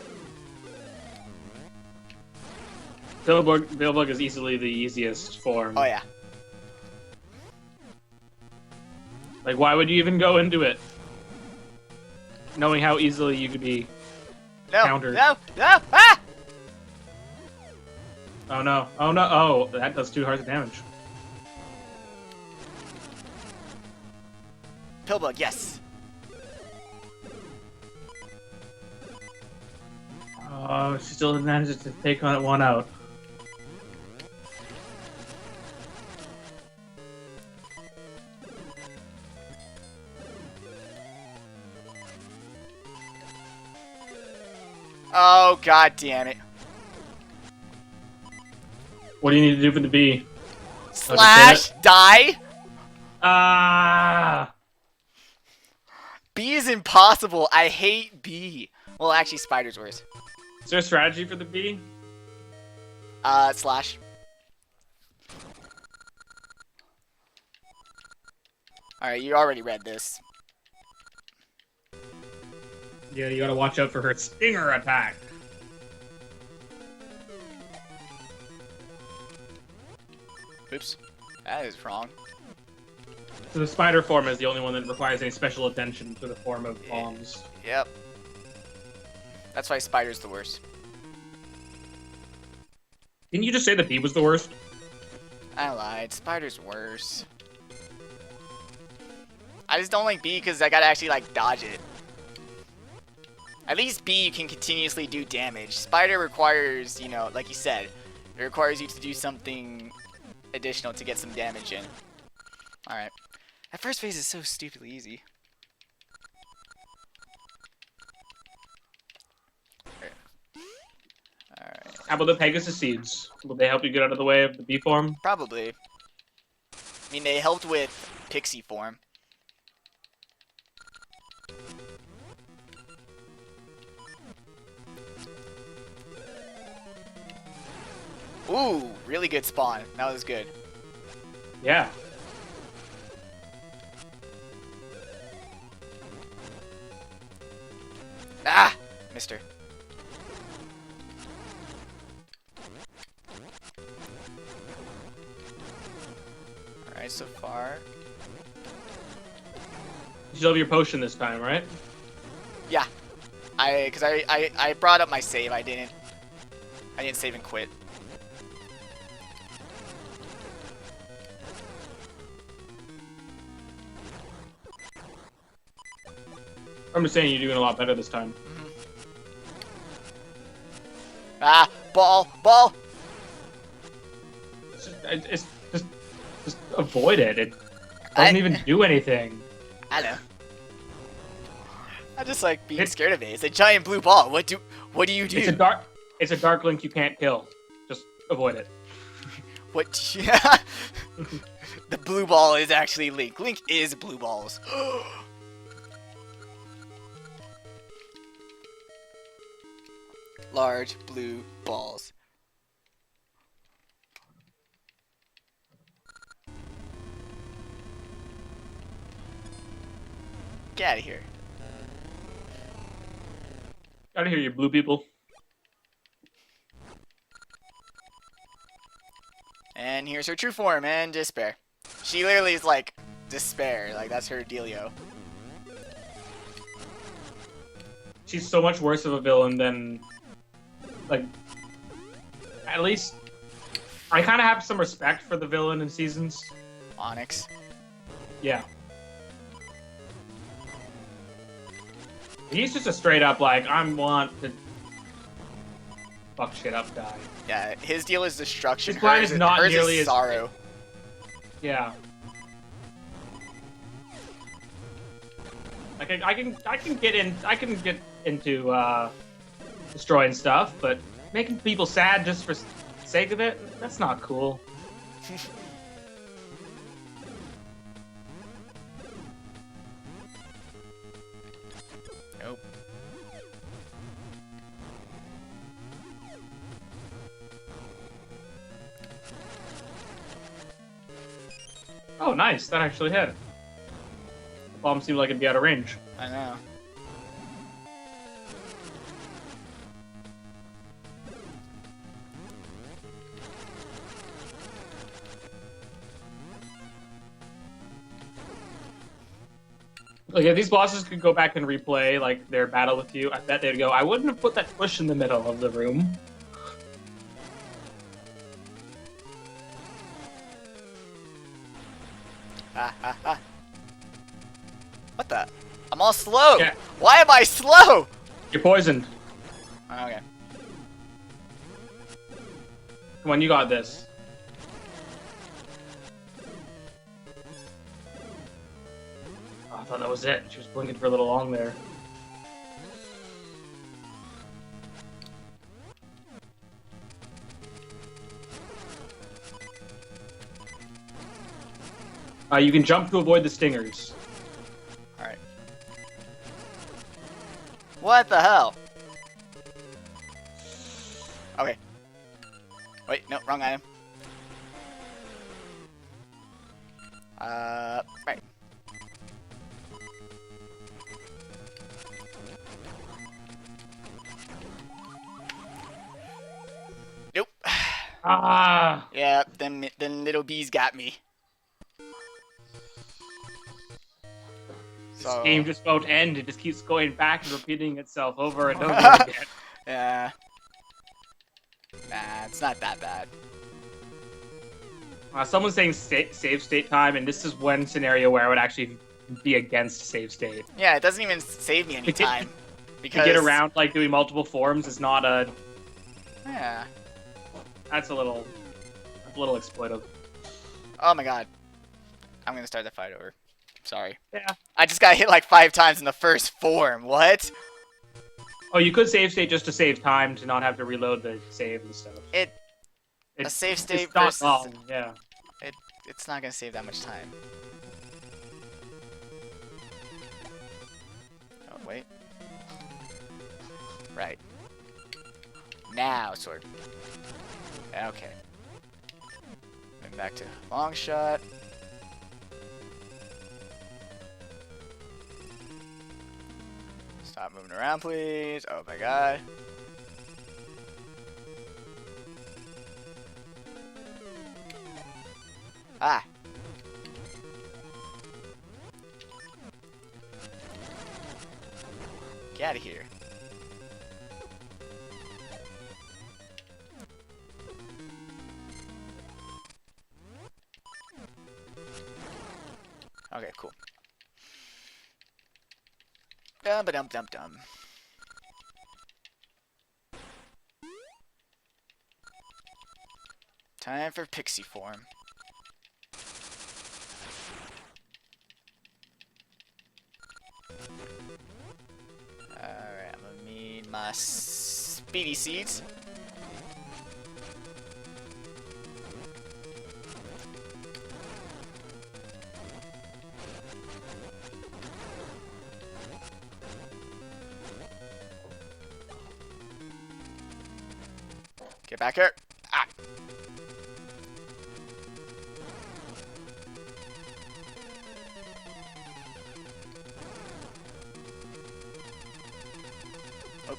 Pillbug is easily the easiest form. Oh yeah. Like, why would you even go into it? Knowing how easily you could be No, countered. no, no! Ah! Oh no. Oh no. Oh, that does 2 hearts of damage. Pillbug, yes. Oh, she still manages to take on one out. Oh, god damn it. What do you need to do for the bee? Slash, die? Ah! B is impossible. I hate B. Well, actually, spider's worse. Is there a strategy for the bee? Slash. Alright, you already read this. Yeah, you gotta watch out for her stinger attack. Oops. That is wrong. So the spider form is the only one that requires any special attention to the form of bombs. Yep. That's why spider's the worst. Didn't you just say the bee was the worst? I lied. Spider's worse. I just don't like B because I gotta actually, like, dodge it. At least B, you can continuously do damage. Spider requires, you know, like you said, it requires you to do something additional to get some damage in. Alright. That first phase is so stupidly easy. Alright. How about the Pegasus seeds? Will they help you get out of the way of the bee form? Probably. I mean, they helped with Pixie form. Ooh, really good spawn. That was good. Yeah. Ah! Mister. Alright, so far. You still have your potion this time, right? Yeah. Cause I brought up my save. I didn't save and quit. I'm just saying you're doing a lot better this time. Ah! Ball! Ball! It's just avoid it. It doesn't even do anything. I know. I just like being scared of it. It's a giant blue ball. What do you do? It's a dark link you can't kill. Just avoid it. What? The blue ball is actually Link. Link is blue balls. Large blue balls. Get out of here. Out of here, you blue people. And here's her true form and despair. She literally is like despair. Like that's her dealio. She's so much worse of a villain than, like, at least I kind of have some respect for the villain in Seasons. Onyx. Yeah. He's just a straight up, like, I want to fuck shit up guy. Yeah, his deal is destruction. His plan is not hers nearly is as sorrow. Yeah. Like I can get into destroying stuff, but making people sad just for sake of it, that's not cool. Nope. Oh, nice. That actually hit. The bomb seemed like it'd be out of range. I know. Like, if these bosses could go back and replay, like, their battle with you, I bet they'd go, I wouldn't have put that push in the middle of the room. Ha ha ha. I'm all slow. Yeah. Why am I slow? You're poisoned. Okay. Come on, you got this. Oh, I thought that was it. She was blinking for a little long there. You can jump to avoid the stingers. Alright. What the hell? Okay. Wait, no, wrong item. Right. Nope. Ah! Yeah, them little bees got me. This game just won't end. It just keeps going back and repeating itself over and over again. Yeah. Nah, it's not that bad. Someone's saying save state time, and this is one scenario where I would actually be against save state. Yeah, it doesn't even save me any time. Because To get around like doing multiple forms is not a. Yeah. That's a little exploitive. Oh my god. I'm gonna start the fight over. Sorry. Yeah. I just got hit like 5 times in the first form. What? Oh, you could save state just to save time to not have to reload the save and stuff. A save state it's not versus wrong, yeah. it's not gonna save that much time. Oh wait. Right. Now sword. Okay. Then back to long shot. Stop moving around, please. Oh my god. Ah. Get out of here. Okay, cool. Dum-ba-dum-dum-dum. Time for pixie form. Alright, I'm gonna need my speedy seeds. Get back here. Ah. Oh.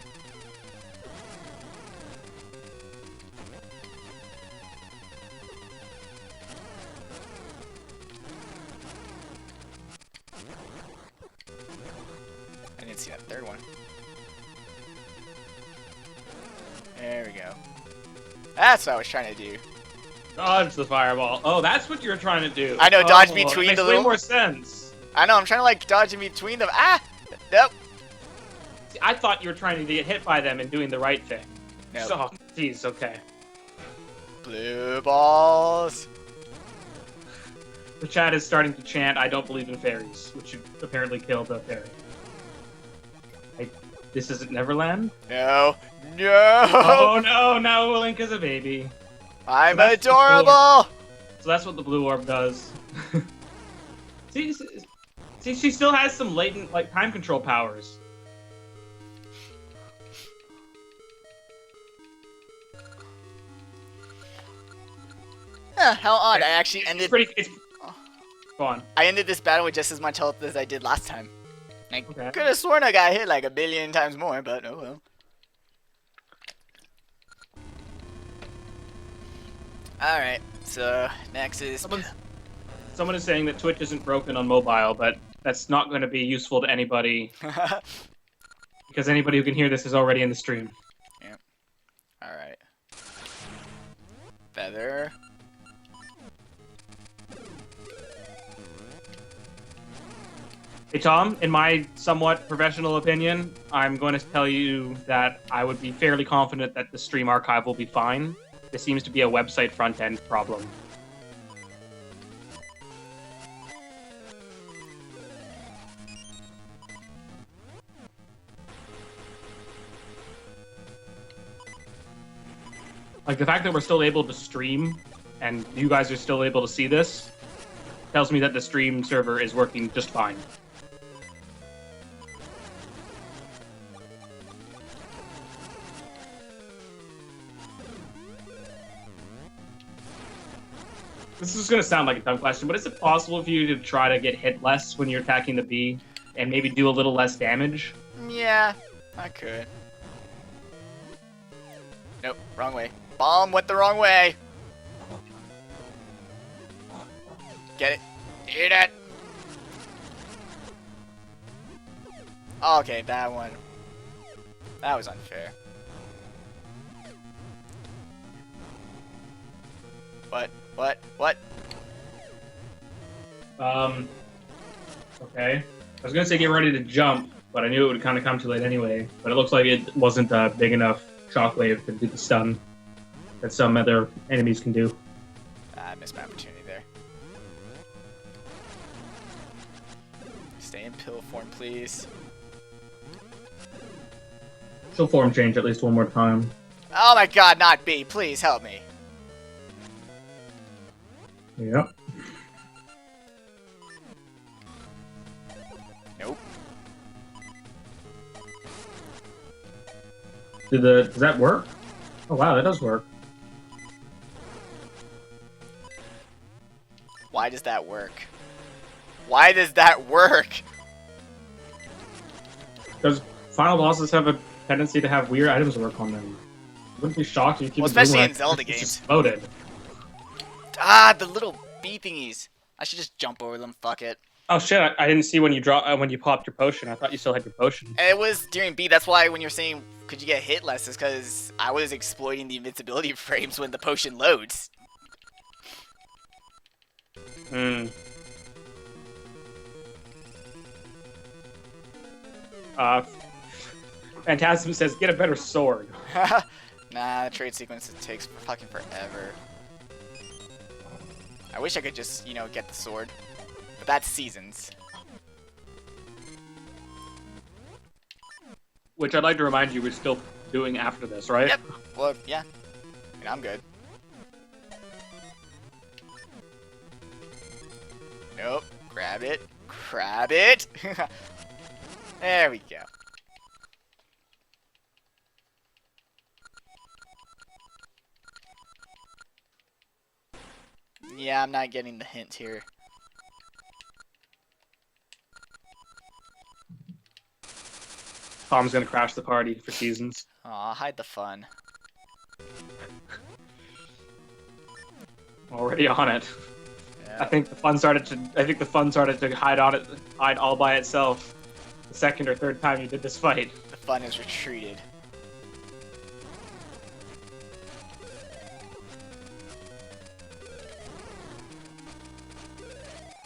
I didn't see that third one. There we go. That's what I was trying to do. Dodge the fireball. Oh, that's what you're trying to do. I know, dodge Oh, between makes the way little- more sense. I know, I'm trying to like dodge in between them. Ah! Nope. See, I thought you were trying to get hit by them and doing the right thing. Nope. So, jeez, okay. Blue balls. The chat is starting to chant, "I don't believe in fairies," which should apparently kill the fairy. This isn't Neverland? No. No! Oh no, now Link is a baby. I'm So that's the adorable! So that's what the blue orb does. see, she still has some latent, like, time control powers. Huh, how odd. I actually It's ended... pretty. Go on. I ended this battle with just as much health as I did last time. I Okay. could have sworn I got hit like a billion times more, but oh well. Alright, so next is... Someone is saying that Twitch isn't broken on mobile, but that's not going to be useful to anybody because anybody who can hear this is already in the stream. Yep. Alright. Feather. Hey Tom, in my somewhat professional opinion, I'm going to tell you that I would be fairly confident that the stream archive will be fine. This seems to be a website front end problem. Like the fact that we're still able to stream and you guys are still able to see this tells me that the stream server is working just fine. This is going to sound like a dumb question, but is it possible for you to try to get hit less when you're attacking the bee and maybe do a little less damage? Yeah, I could. Nope, wrong way. Bomb went the wrong way. Get it. Eat it. Okay, that one. That was unfair. What? What? Okay. I was gonna say get ready to jump, but I knew it would kind of come too late anyway. But it looks like it wasn't a big enough shockwave to do the stun that some other enemies can do. I missed my opportunity there. Stay in pill form, please. She'll form change at least one more time. Oh my god, not B. Please help me. Yep. Nope. Does that work? Oh wow, that does work. Why does that work? Why does that work? Because final bosses have a tendency to have weird items work on them. I wouldn't be shocked if you keep Well, especially boomerang in Zelda it's just games. loaded. Ah, the little bee thingies. I should just jump over them. Fuck it. Oh shit! I didn't see when you when you popped your potion. I thought you still had your potion. And it was during B. That's why when you're saying could you get hit less, is because I was exploiting the invincibility frames when the potion loads. Hmm. Phantasm says, get a better sword. Nah, the trade sequence takes fucking forever. I wish I could just, you know, get the sword. But that's seasons. Which I'd like to remind you we're still doing after this, right? Yep. Well, yeah. I mean, I'm good. Nope. Grab it. Grab it. There we go. Yeah, I'm not getting the hint here. Tom's gonna crash the party for seasons. Aw, hide the fun. Already on it. Yeah. I think the fun started to hide all by itself. The second or third time you did this fight. The fun is retreated.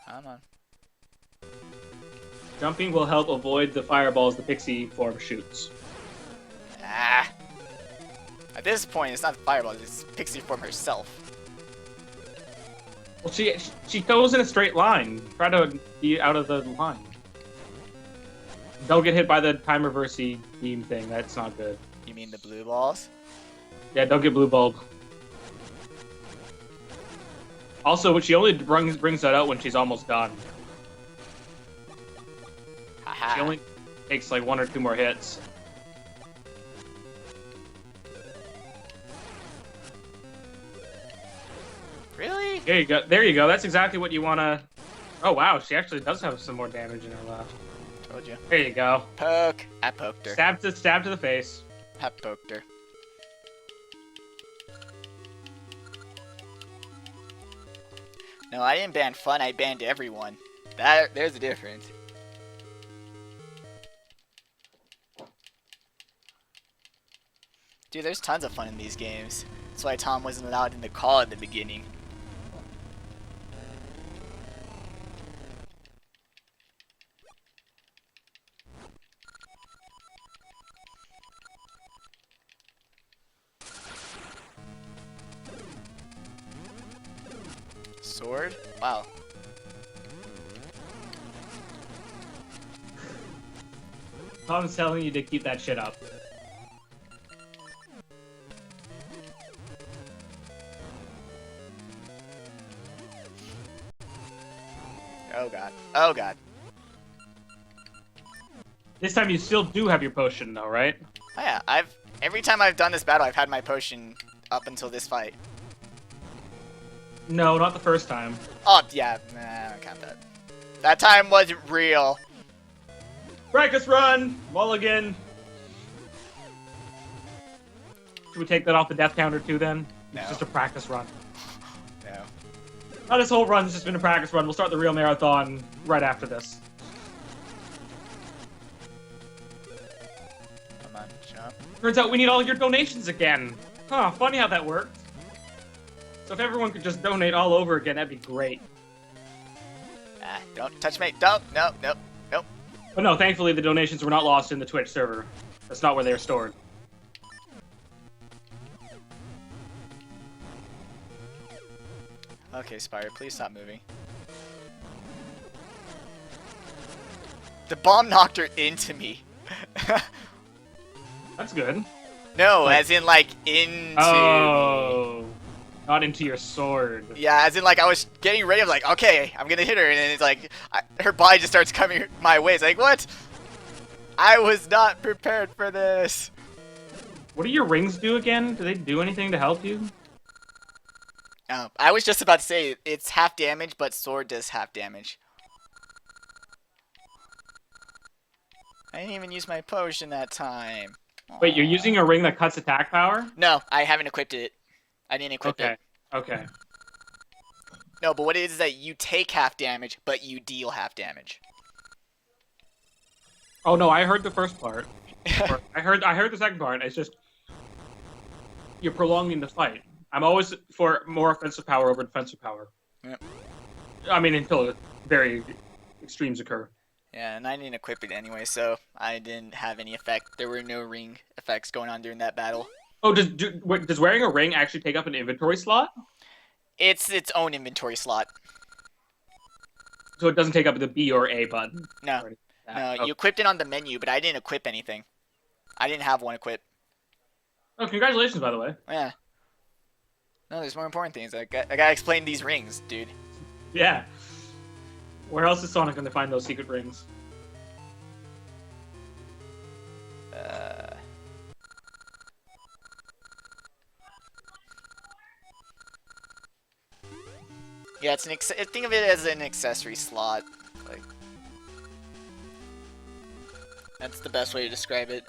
Come on. Jumping will help avoid the fireballs the pixie form shoots. Ah. At this point, it's not the fireball, it's Pixie Form herself. Well, she goes in a straight line. Try to be out of the line. Don't get hit by the time reversey beam thing. That's not good. You mean the blue balls? Yeah, don't get blue bulb. Also, she only brings that out when she's almost done. Haha. She only takes like 1 or 2 more hits. Really? There you go. There you go. That's exactly what you want to... Oh, wow. She actually does have some more damage in her left. Told you. There you go. Poke. I poked her. Stab to the face. I poked her. No, I didn't ban fun, I banned everyone. There's a difference. Dude, there's tons of fun in these games. That's why Tom wasn't allowed in the call at the beginning. Sword? Wow. Tom's telling you to keep that shit up. Oh god. Oh god. This time you still do have your potion, though, right? Oh yeah, every time I've done this battle, I've had my potion up until this fight. No, not the first time. Oh yeah, nah, I don't count that. That time wasn't real. Practice run! Mulligan! Should we take that off the death counter too then? No. It's just a practice run. No. Now this whole run's just been a practice run. We'll start the real marathon right after this. Come on, jump. Turns out we need all your donations again. Huh, funny how that worked. So if everyone could just donate all over again, that'd be great. Ah, don't touch me. Don't. No, no, nope. But no, thankfully the donations were not lost in the Twitch server. That's not where they're stored. Okay, Spire, please stop moving. The bomb knocked her into me. That's good. No, Like- as in like into me. Oh, not into your sword. Yeah, as in like I was getting ready. I'm like, okay, I'm gonna hit her, and then it's like her body just starts coming my way. It's like, what? I was not prepared for this. What do your rings do again? Do they do anything to help you? I was just about to say it's half damage, but sword does half damage. I didn't even use my potion that time. Wait, you're Aw. using a ring that cuts attack power? No, I haven't equipped it. I didn't equip Okay, it. okay. No, but what it is that you take half damage, but you deal half damage. Oh no, I heard the first part. Or I heard the second part. It's just you're prolonging the fight. I'm always for more offensive power over defensive power. Yep. I mean, until very extremes occur. Yeah, and I didn't equip it anyway, so I didn't have any effect. There were no ring effects going on during that battle. Oh, does wearing a ring actually take up an inventory slot? It's its own inventory slot. So it doesn't take up the B or A button? No, Or no, that. you equipped it on the menu, but I didn't equip anything. I didn't have one equipped. Oh, congratulations, by the way. Yeah. No, there's more important things. I gotta explain these rings, dude. Yeah. Where else is Sonic going to find those secret rings? Yeah, it's think of it as an accessory slot. Like, that's the best way to describe it.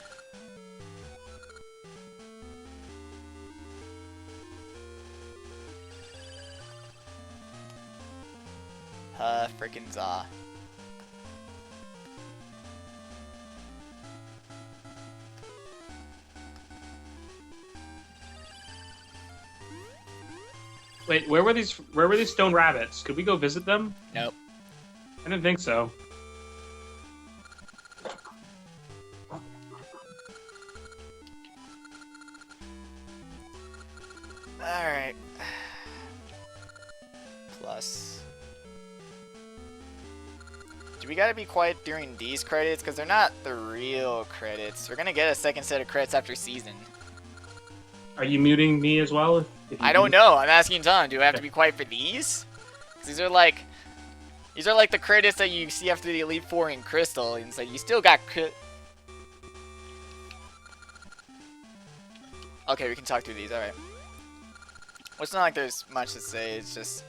Frickin' za. Wait, where were these stone rabbits? Could we go visit them? Nope. I didn't think so. Alright. Plus. Do we gotta be quiet during these credits? Because they're not the real credits. We're gonna get a second set of credits after season. Are you muting me as well? If you I don't do? know. I'm asking Tom. Do I have to be quiet for these? 'Cause these are like the credits that you see after the Elite Four in Crystal, and so you still got Okay, we can talk through these. All right. Well, it's not like there's much to say. It's just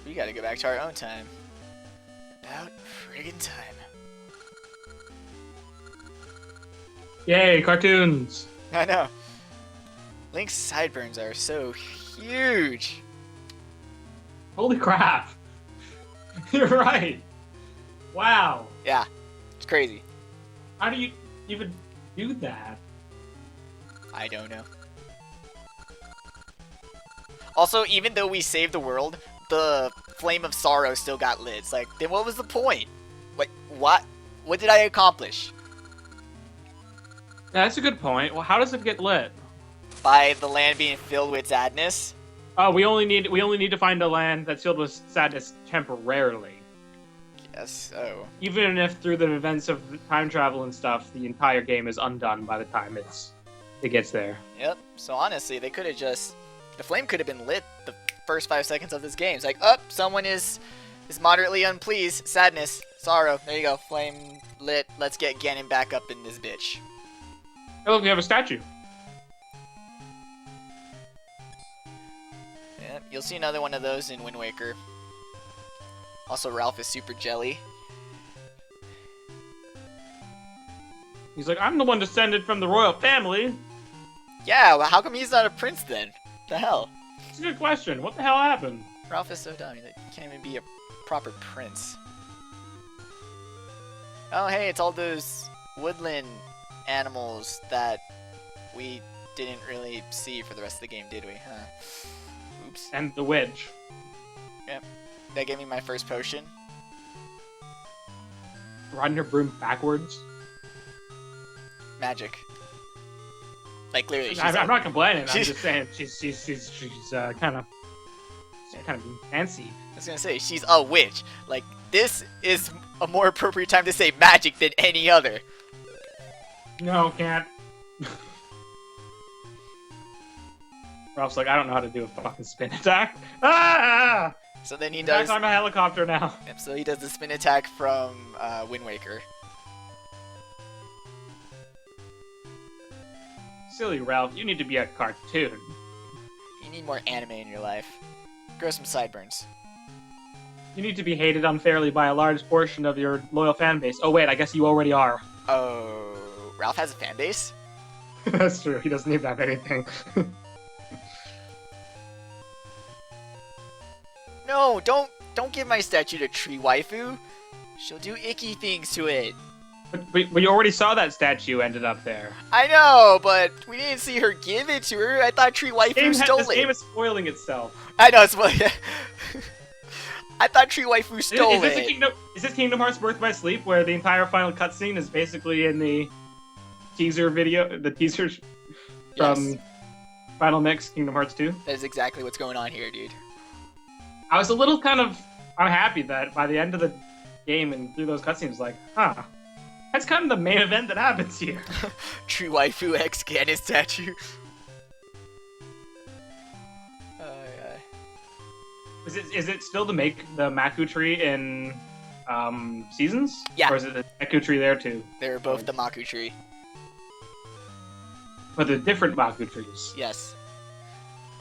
we gotta go back to our own time. About friggin' time. Yay, cartoons! I know. Link's sideburns are so huge. Holy crap! You're right. Wow. Yeah, it's crazy. How do you even do that? I don't know. Also, even though we saved the world, the flame of sorrow still got lit. It's like, then what was the point? Like, what? What did I accomplish? Yeah, that's a good point. Well, how does it get lit? by the land being filled with sadness. Oh, we only need to find a land that's filled with sadness temporarily. Yes, so. Even if through the events of time travel and stuff, the entire game is undone by the time it gets there. Yep. So honestly, they could have just the flame could have been lit the first 5 seconds of this game. It's like, oh, someone is moderately unpleased, sadness, sorrow. There you go, flame lit. Let's get Ganon back up in this bitch. Oh, look, we have a statue. Yep. You'll see another one of those in Wind Waker. Also, Ralph is super jelly. He's like, I'm the one descended from the royal family. Yeah, well, how come he's not a prince then? The hell? It's a good question. What the hell happened? Ralph is so dumb. He can't even be a proper prince. Oh, hey, it's all those woodland animals that we didn't really see for the rest of the game, did we? Huh. Oops. And the wedge. Yep. That gave me my first potion. Riding her broom backwards. Magic. Like clearly, she's I'm not complaining. I'm she's- just saying she's kind of fancy. I was gonna say she's a witch. Like this is a more appropriate time to say magic than any other. No, can't. Ralph's like, I don't know how to do a fucking spin attack. Ah! So then he In fact, does. I'm a helicopter now. Yep, so he does the spin attack from Wind Waker. Silly Ralph, you need to be a cartoon. You need more anime in your life. Grow some sideburns. You need to be hated unfairly by a large portion of your loyal fan base. Oh wait, I guess you already are. Oh, Ralph has a fan base? That's true. He doesn't need that anything. No, don't give my statue to Tree Waifu. She'll do icky things to it. but you already saw that statue ended up there. I know, but we didn't see her give it to her. I thought Tree Waifu stole This it. game is spoiling itself. I know it's I thought Tree Waifu stole is this it. Is this Kingdom Hearts Birth by Sleep, where the entire final cutscene is basically in the teaser video, the teasers from Yes. Final Mix Kingdom Hearts 2? That is exactly what's going on here, dude. I was a little kind of unhappy that by the end of the game and through those cutscenes, like, that's kind of the main event that happens here. Tree Waifu X Ganon statue. Is it still the Maku tree in Seasons? Yeah. Or is it the Maku tree there too? They're both the Maku tree. But they're different Maku trees. Yes.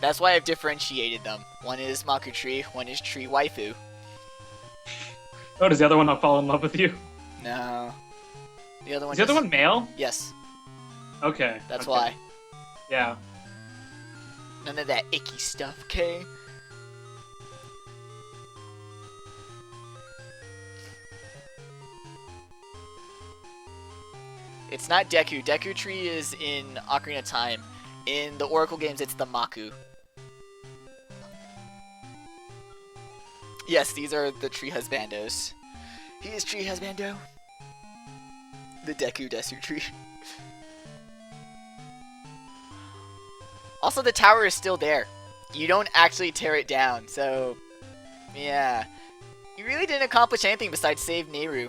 That's why I've differentiated them. One is Maku tree, one is Tree Waifu. Oh, does the other one not fall in love with you? No. The other one Is the other one male? Yes, Okay. that's okay. why. Yeah. None of that icky stuff, okay? It's not Deku. Deku tree is in Ocarina of Time. In the Oracle games, it's the Maku. Yes, these are the tree husbandos. He is tree husbando. The Desu tree. Also, the tower is still there. You don't actually tear it down, so yeah. You really didn't accomplish anything besides save Nehru.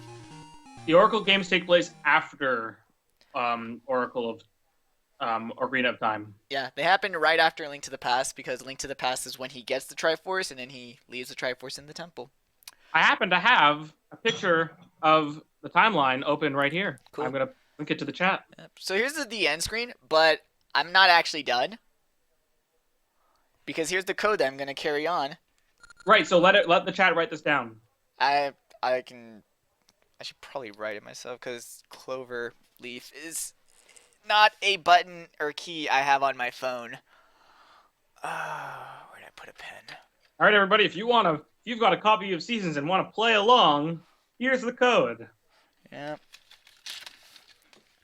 The Oracle games take place after Oracle of Ocarina of Time. Yeah, they happened right after Link to the Past, because Link to the Past is when he gets the Triforce, and then he leaves the Triforce in the temple. I happen to have a picture of the timeline open right here. Cool. I'm gonna link it to the chat. Yep. So here's the end screen, but I'm not actually done. Because here's the code that I'm gonna carry on. Right. So let the chat write this down. I should probably write it myself, because Clover Leaf is not a button or key I have on my phone. Where did I put a pen? All right, everybody. If you've got a copy of Seasons and want to play along, here's the code. Yeah.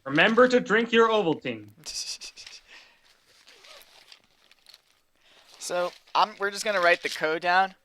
Remember to drink your Ovaltine. So we're just gonna write the code down.